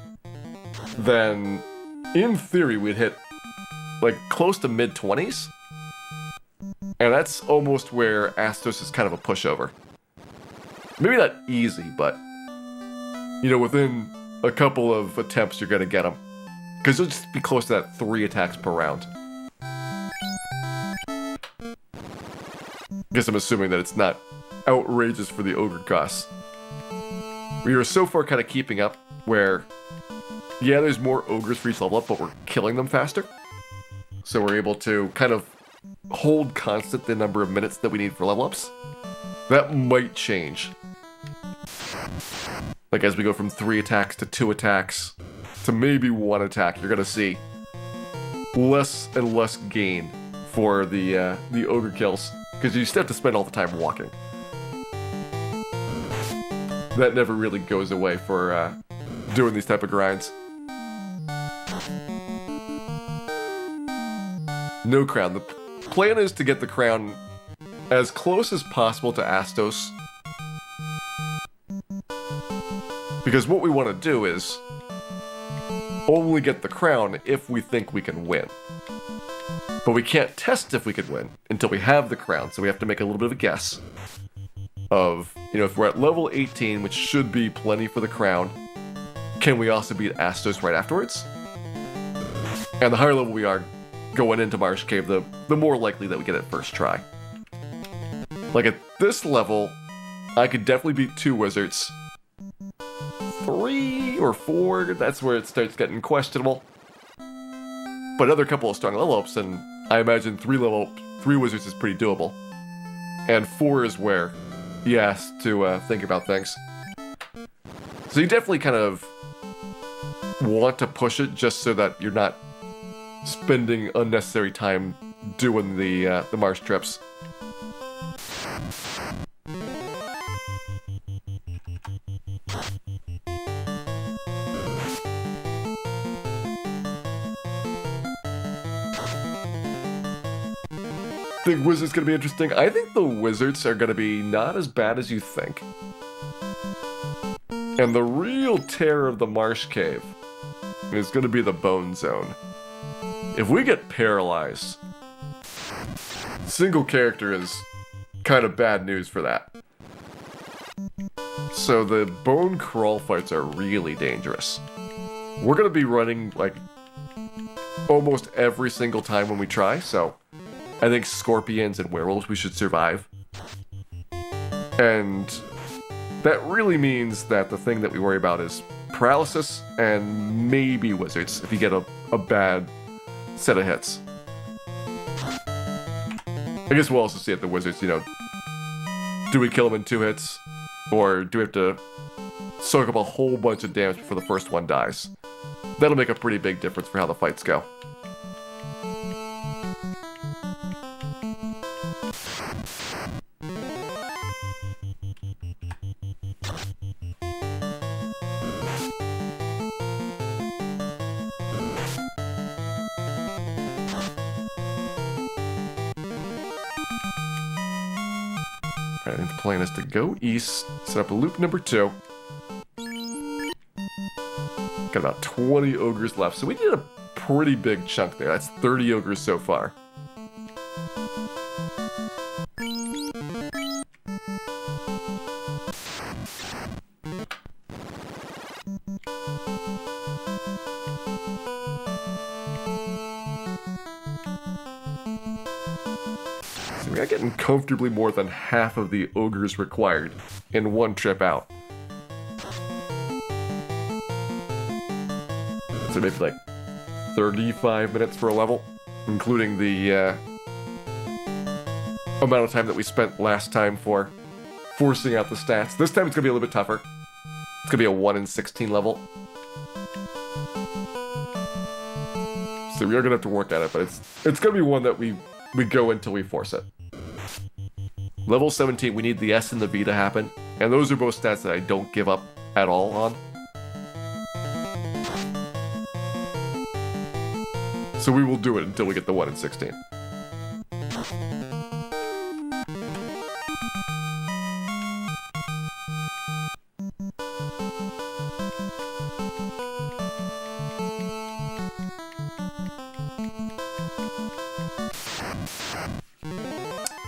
then in theory we'd hit like close to mid-20s. And that's almost where Astos is kind of a pushover. Maybe not easy, but you know, within a couple of attempts you're gonna get them. Because you'll just be close to that 3 attacks per round. I guess I'm assuming that it's not outrageous for the ogre costs. We are so far kind of keeping up where, yeah, there's more ogres for each level up, but we're killing them faster. So we're able to kind of hold constant the number of minutes that we need for level ups. That might change. Like as we go from 3 attacks to 2 attacks to maybe 1 attack, you're gonna see less and less gain for the ogre kills, because you still have to spend all the time walking. That never really goes away for doing these type of grinds. No crown. The plan is to get the crown as close as possible to Astos. Because what we want to do is only get the crown if we think we can win. But we can't test if we can win until we have the crown, so we have to make a little bit of a guess of, you know, if we're at level 18, which should be plenty for the crown, can we also beat Astos right afterwards? And the higher level we are going into Marsh Cave, the more likely that we get it first try. Like at this level, I could definitely beat 2 wizards. 3 or 4, that's where it starts getting questionable. But another couple of strong level ups, and I imagine 3 wizards is pretty doable. And 4 is where he has to think about things. So you definitely kind of want to push it just so that you're not spending unnecessary time doing the marsh trips. Think wizards gonna be interesting? I think the wizards are gonna be not as bad as you think. And the real terror of the Marsh Cave is gonna be the Bone Zone. If we get paralyzed, single character is kind of bad news for that. So the bone crawl fights are really dangerous. We're gonna be running like almost every single time when we try, so I think scorpions and werewolves we should survive. And that really means that the thing that we worry about is paralysis and maybe wizards if you get a bad set of hits. I guess we'll also see at the wizards, you know, do we kill them in 2 hits? Or do we have to soak up a whole bunch of damage before the first one dies? That'll make a pretty big difference for how the fights go. Alright, I think the plan is to go east, set up a loop number 2. Got about 20 ogres left, so we did a pretty big chunk there. That's 30 ogres so far. So we got getting comfortably more than half of the ogres required in one trip out. So maybe like 35 minutes for a level, including the amount of time that we spent last time for forcing out the stats. This time it's going to be a little bit tougher. It's going to be a 1 in 16 level. So we are going to have to work at it, but it's going to be one that we go until we force it. Level 17, we need the S and the V to happen, and those are both stats that I don't give up at all on. So we will do it until we get the 1 in 16.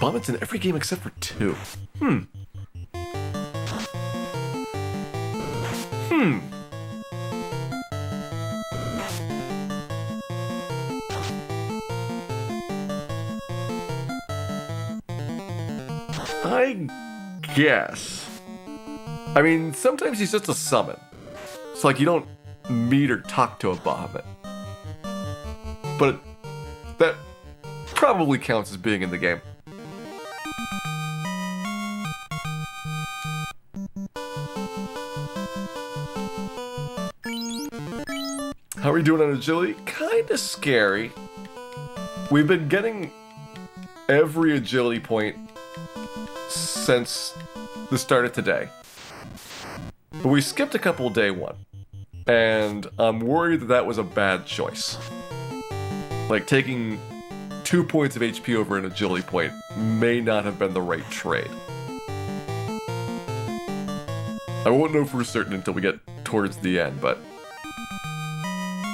Bombit's in every game except for 2. I guess. I mean, sometimes he's just a summon. It's like you don't meet or talk to a Bahamut. But that probably counts as being in the game. How are we doing on agility? Kinda scary. We've been getting every agility point since the start of today. But we skipped a couple day 1. And I'm worried that that was a bad choice. Like, taking 2 points of HP over an agility point may not have been the right trade. I won't know for certain until we get towards the end, but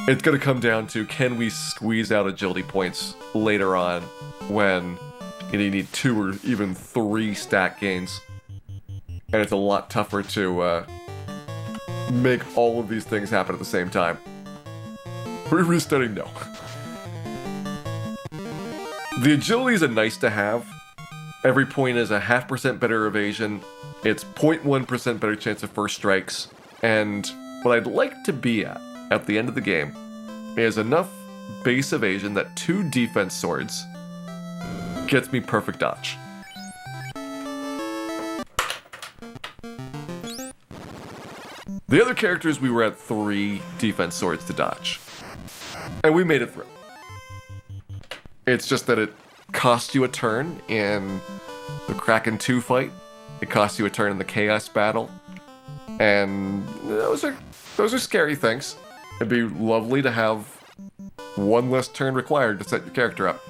it's going to come down to, can we squeeze out agility points later on when you need 2 or even 3 stat gains. And it's a lot tougher to make all of these things happen at the same time. For restarting, no. The agility is a nice to have. Every point is a 0.5% better evasion. It's 0.1% better chance of first strikes. And what I'd like to be at the end of the game, is enough base evasion that 2 defense swords gets me perfect dodge. The other characters, we were at 3 defense swords to dodge. And we made it through. It's just that it cost you a turn in the Kraken 2 fight. It cost you a turn in the Chaos battle. And those are scary things. It'd be lovely to have 1 less turn required to set your character up.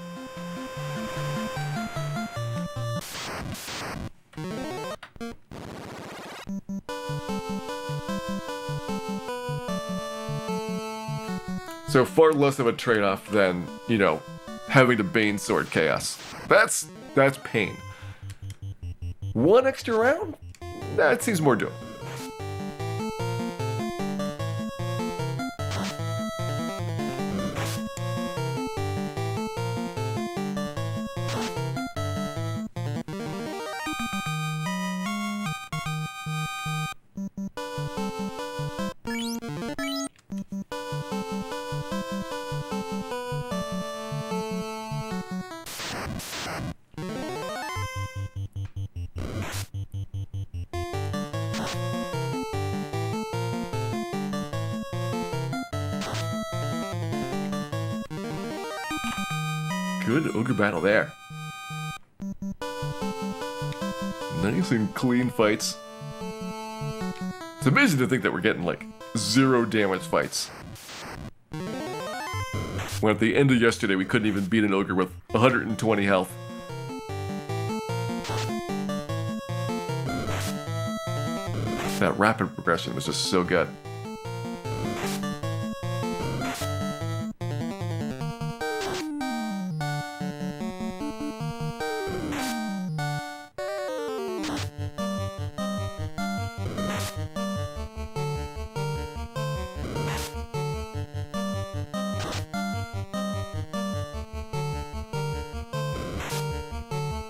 So far less of a trade-off than, having to Bane Sword Chaos. That's pain. 1 extra round? That seems more doable. good ogre battle there. Nice and clean fights. It's amazing to think that we're getting like 0 damage fights. When at the end of yesterday we couldn't even beat an ogre with 120 health. That rapid progression was just so good.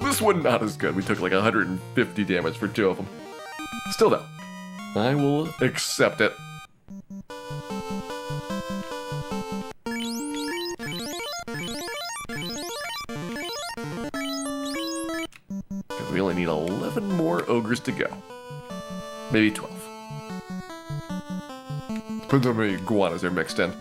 This one not as good. We took like 150 damage for 2 of them. Still though, I will accept it. We only need 11 more ogres to go. Maybe 12. Depends on how many iguanas are mixed in.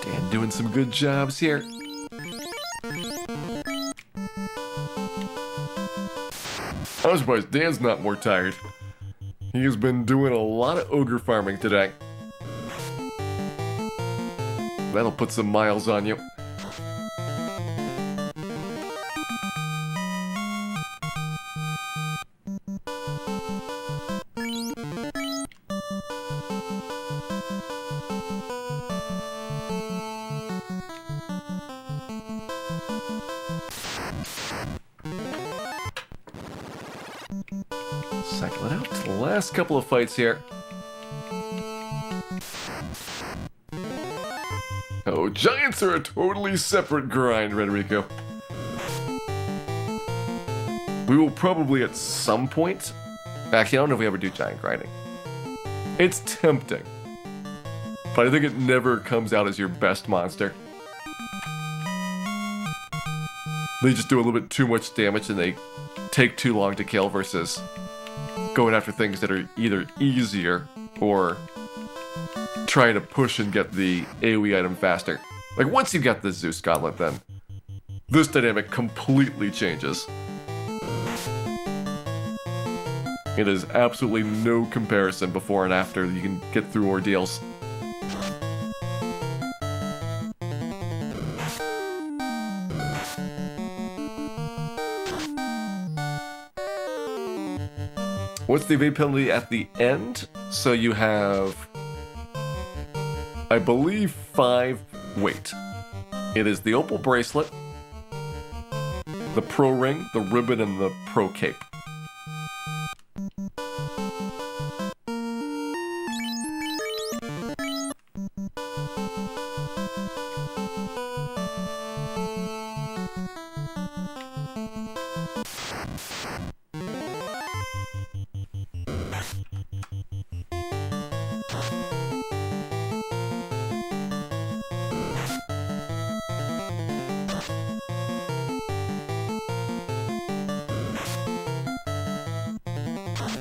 Dan doing some good jobs here. I'm surprised Dan's not more tired. He has been doing a lot of ogre farming today. That'll put some miles on you. Cycle it out to the last couple of fights here. Oh, giants are a totally separate grind, Redrico. We will probably at some point... Actually, I don't know if we ever do giant grinding. It's tempting. But I think it never comes out as your best monster. They just do a little bit too much damage and they take too long to kill versus going after things that are either easier or trying to push and get the AoE item faster. Like once you get the Zeus Gauntlet, then this dynamic completely changes. It is absolutely no comparison before and after you can get through ordeals. What's the evade penalty at the end? So you have, I believe, 5. Wait. It is the opal bracelet, the pro ring, the ribbon, and the pro cape.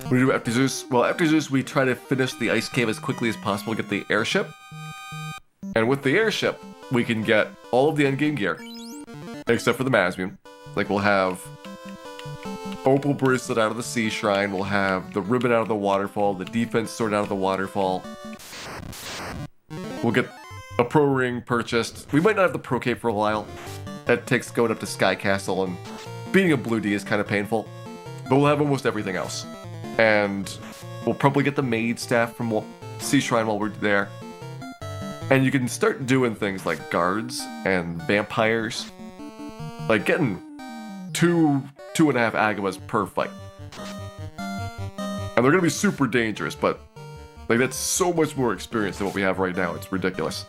What do we do after Zeus? Well, after Zeus, we try to finish the ice cave as quickly as possible to get the airship. And with the airship, we can get all of the endgame gear, except for the Masmuin. Like, we'll have opal bracelet out of the sea shrine, we'll have the ribbon out of the waterfall, the defense sword out of the waterfall. We'll get a pro ring purchased. We might not have the pro cape for a while. That takes going up to Sky Castle, and beating a blue D is kind of painful. But we'll have almost everything else. And we'll probably get the maid staff from Sea Shrine while we're there. And you can start doing things like guards and vampires. Like getting 2.5 Agamas per fight. And they're going to be super dangerous, but like that's so much more experience than what we have right now. It's ridiculous.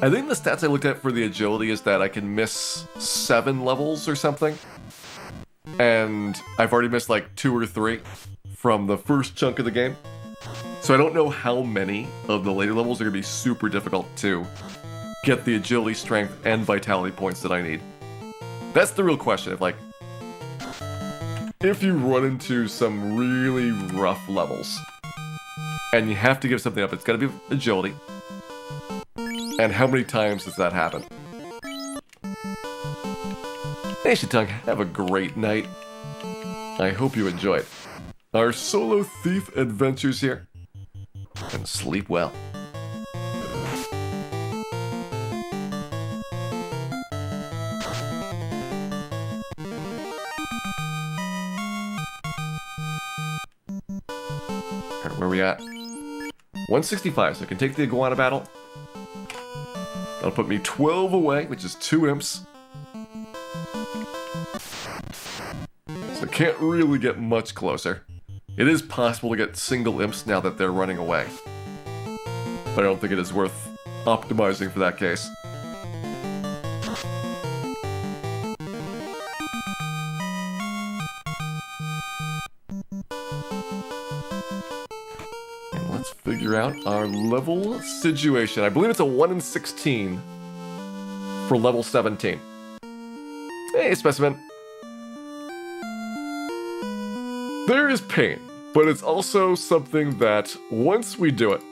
I think the stats I looked at for the agility is that I can miss 7 levels or something. And I've already missed like 2 or 3 from the first chunk of the game. So I don't know how many of the later levels are going to be super difficult to get the agility, strength, and vitality points that I need. That's the real question. If you run into some really rough levels and you have to give something up, it's got to be agility. And how many times does that happen? Hey, Shitong, have a great night. I hope you enjoyed our solo thief adventures here. And sleep well. Alright, where are we at? 165, so I can take the iguana battle. That'll put me 12 away, which is 2 imps. So I can't really get much closer. It is possible to get single imps now that they're running away. But I don't think it is worth optimizing for that case. And let's figure out our level situation. I believe it's a 1 in 16 for level 17. Hey, specimen. There is pain, but it's also something that once we do it,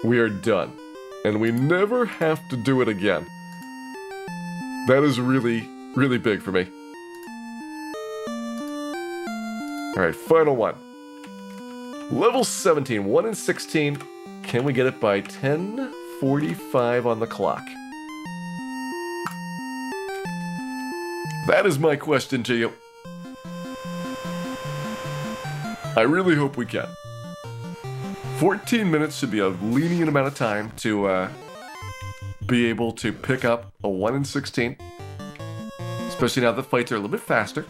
we are done. And we never have to do it again. That is really, really big for me. Alright, final one. Level 17, 1 in 16. Can we get it by 10:45 on the clock? That is my question to you. I really hope we can. 14 minutes should be a lenient amount of time to be able to pick up a 1 in 16. Especially now the fights are a little bit faster.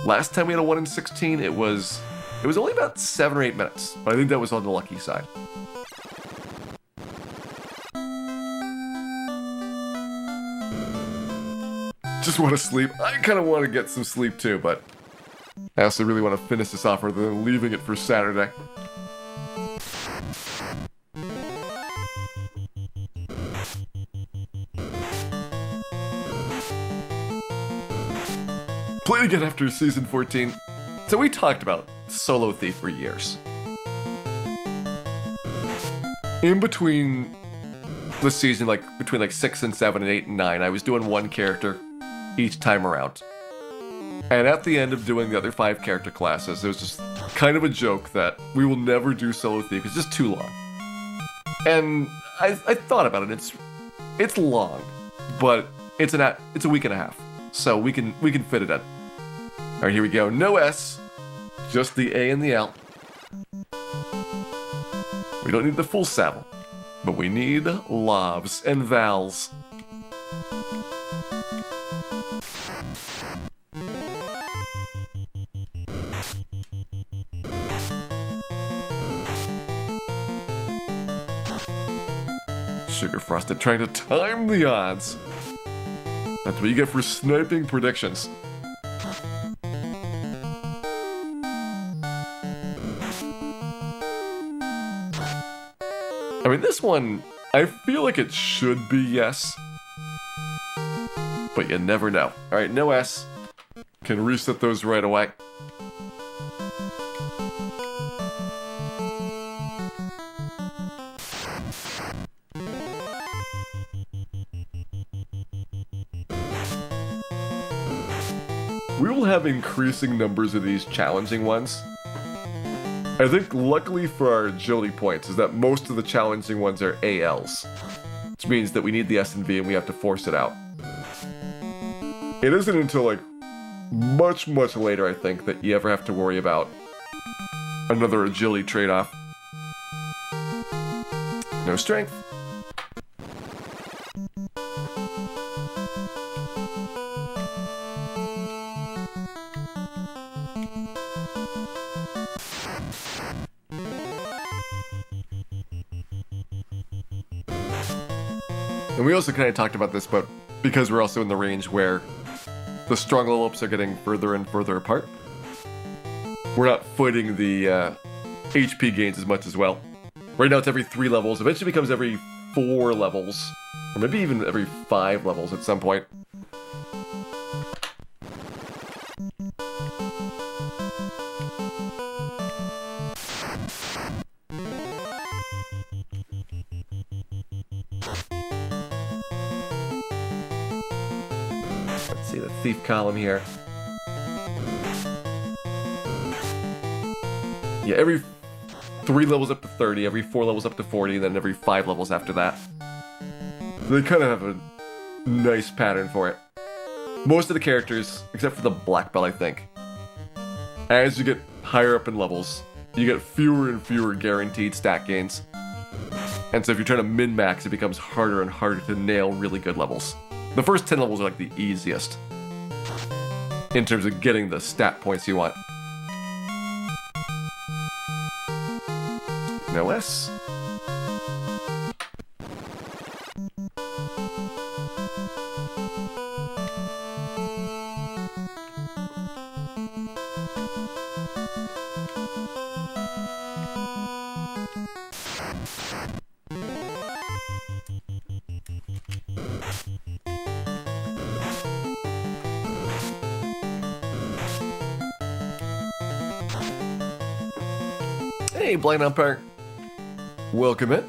Last time we had a 1 in 16, it was only about 7 or 8 minutes. But I think that was on the lucky side. Just want to sleep. I kind of want to get some sleep too, but I also really want to finish this off rather than leaving it for Saturday. Played again after Season 14. So we talked about Solo Thief for years. In between the season, like between 6 and 7 and 8 and 9, I was doing one character each time around. And at the end of doing the other 5 character classes, it was just kind of a joke that we will never do Solo Thief. It's just too long. And I thought about it. It's long, but it's a week and a half, so we can fit it in. All right, here we go. No S, just the A and the L. We don't need the full saddle, but we need lavs and vals. Sugar Frosted trying to time the odds. That's what you get for sniping predictions. I mean, this one, I feel like it should be yes. But you never know. Alright, no S. Can reset those right away. We will have increasing numbers of these challenging ones. I think luckily for our agility points is that most of the challenging ones are ALs. Which means that we need the S and V and we have to force it out. It isn't until much, much later, I think, that you ever have to worry about another agility trade-off. No strength. And we also kind of talked about this, but because we're also in the range where the strong level ups are getting further and further apart, we're not fighting the HP gains as much as well. Right now it's every 3 levels, eventually becomes every 4 levels, or maybe even every 5 levels at some point. Let's see the thief column here. Yeah, every 3 levels up to 30, every 4 levels up to 40, then every 5 levels after that. They kind of have a nice pattern for it. Most of the characters, except for the black belt, I think, as you get higher up in levels, you get fewer and fewer guaranteed stat gains. And so if you're trying to min-max, it becomes harder and harder to nail really good levels. The first 10 levels are like the easiest in terms of getting the stat points you want. No S. Hey, Blind Umpire. Welcome in.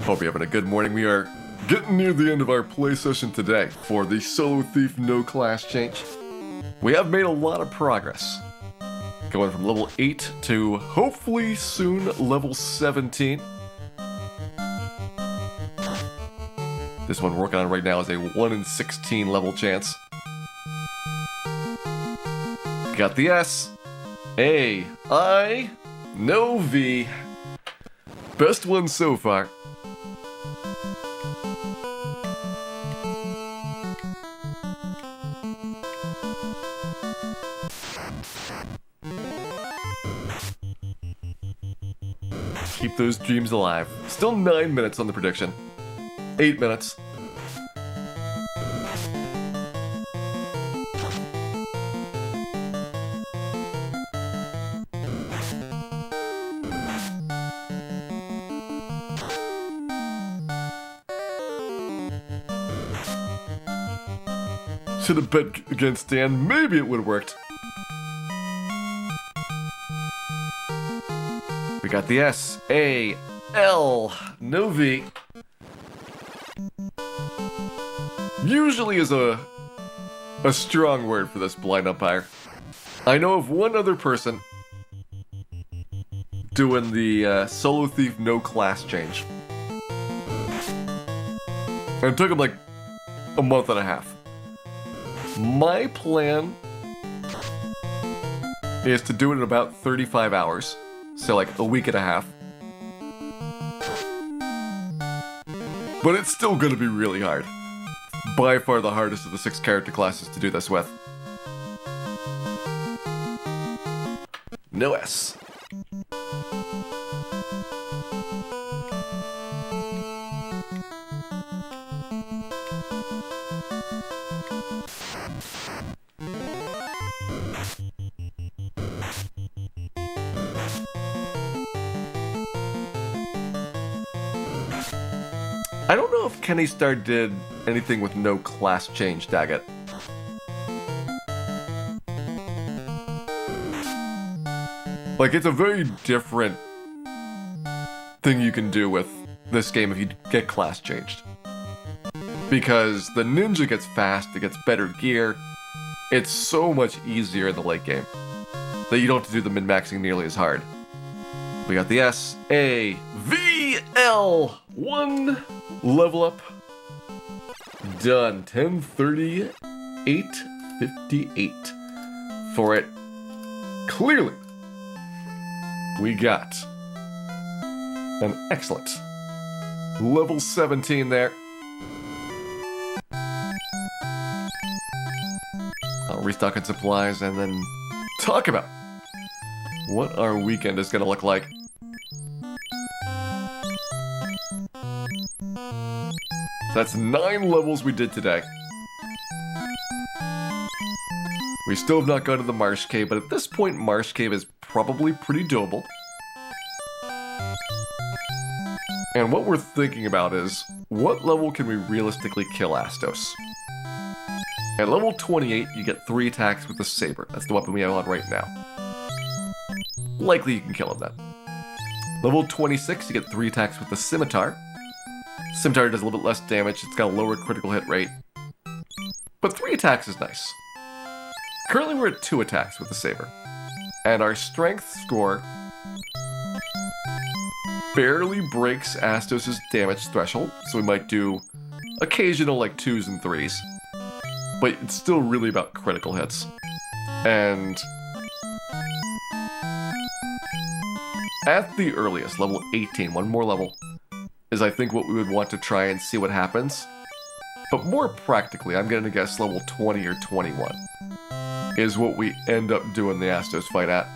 Hope you're having a good morning. We are getting near the end of our play session today for the Solo Thief no class change. We have made a lot of progress. Going from level 8 to hopefully soon level 17. This one we're working on right now is a 1 in 16 level chance. Got the S. A. I. No V. Best one so far. Keep those dreams alive. Still 9 minutes on the prediction. 8 minutes. Should have bet against Dan. Maybe it would have worked. We got the S, A, L, no V. Usually is a strong word for this blind umpire. I know of one other person doing the Solo Thief no class change. And it took him like a month and a half. My plan is to do it in about 35 hours. So like a week and a half. But it's still going to be really hard. By far the hardest of the 6 character classes to do this with. No S. I don't know if Kenny Star did anything with no class change, Daggett. Like, it's a very different thing you can do with this game if you get class changed. Because the ninja gets fast, it gets better gear. It's so much easier in the late game that you don't have to do the min-maxing nearly as hard. We got the S, A, V, L, 1 level up. Done. 10:38, 58. For it, clearly, we got an excellent level 17 there. I'll restock on supplies and then talk about what our weekend is going to look like. That's 9 levels we did today. We still have not gone to the Marsh Cave, but at this point, Marsh Cave is probably pretty doable. And what we're thinking about is, what level can we realistically kill Astos? At level 28, you get 3 attacks with the saber. That's the weapon we have on right now. Likely you can kill him then. Level 26, you get 3 attacks with the scimitar. Scimitar does a little bit less damage, it's got a lower critical hit rate. But 3 attacks is nice. Currently we're at 2 attacks with the saber. And our strength score barely breaks Astos' damage threshold, so we might do occasional like 2s and 3s. But it's still really about critical hits. And at the earliest, level 18, one more level, is I think what we would want to try and see what happens. But more practically, I'm going to guess level 20 or 21 is what we end up doing the Astos fight at.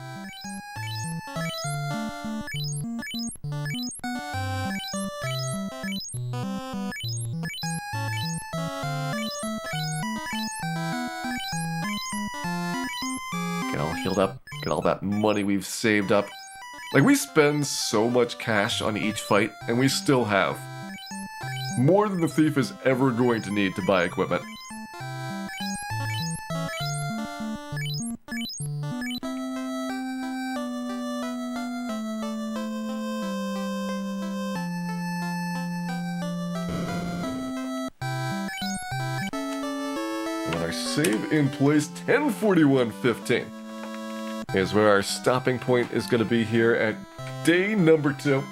Get all healed up, get all that money we've saved up. Like, we spend so much cash on each fight, and we still have more than the thief is ever going to need to buy equipment. With our save in place, 1041.15 is where our stopping point is going to be here at day number 2.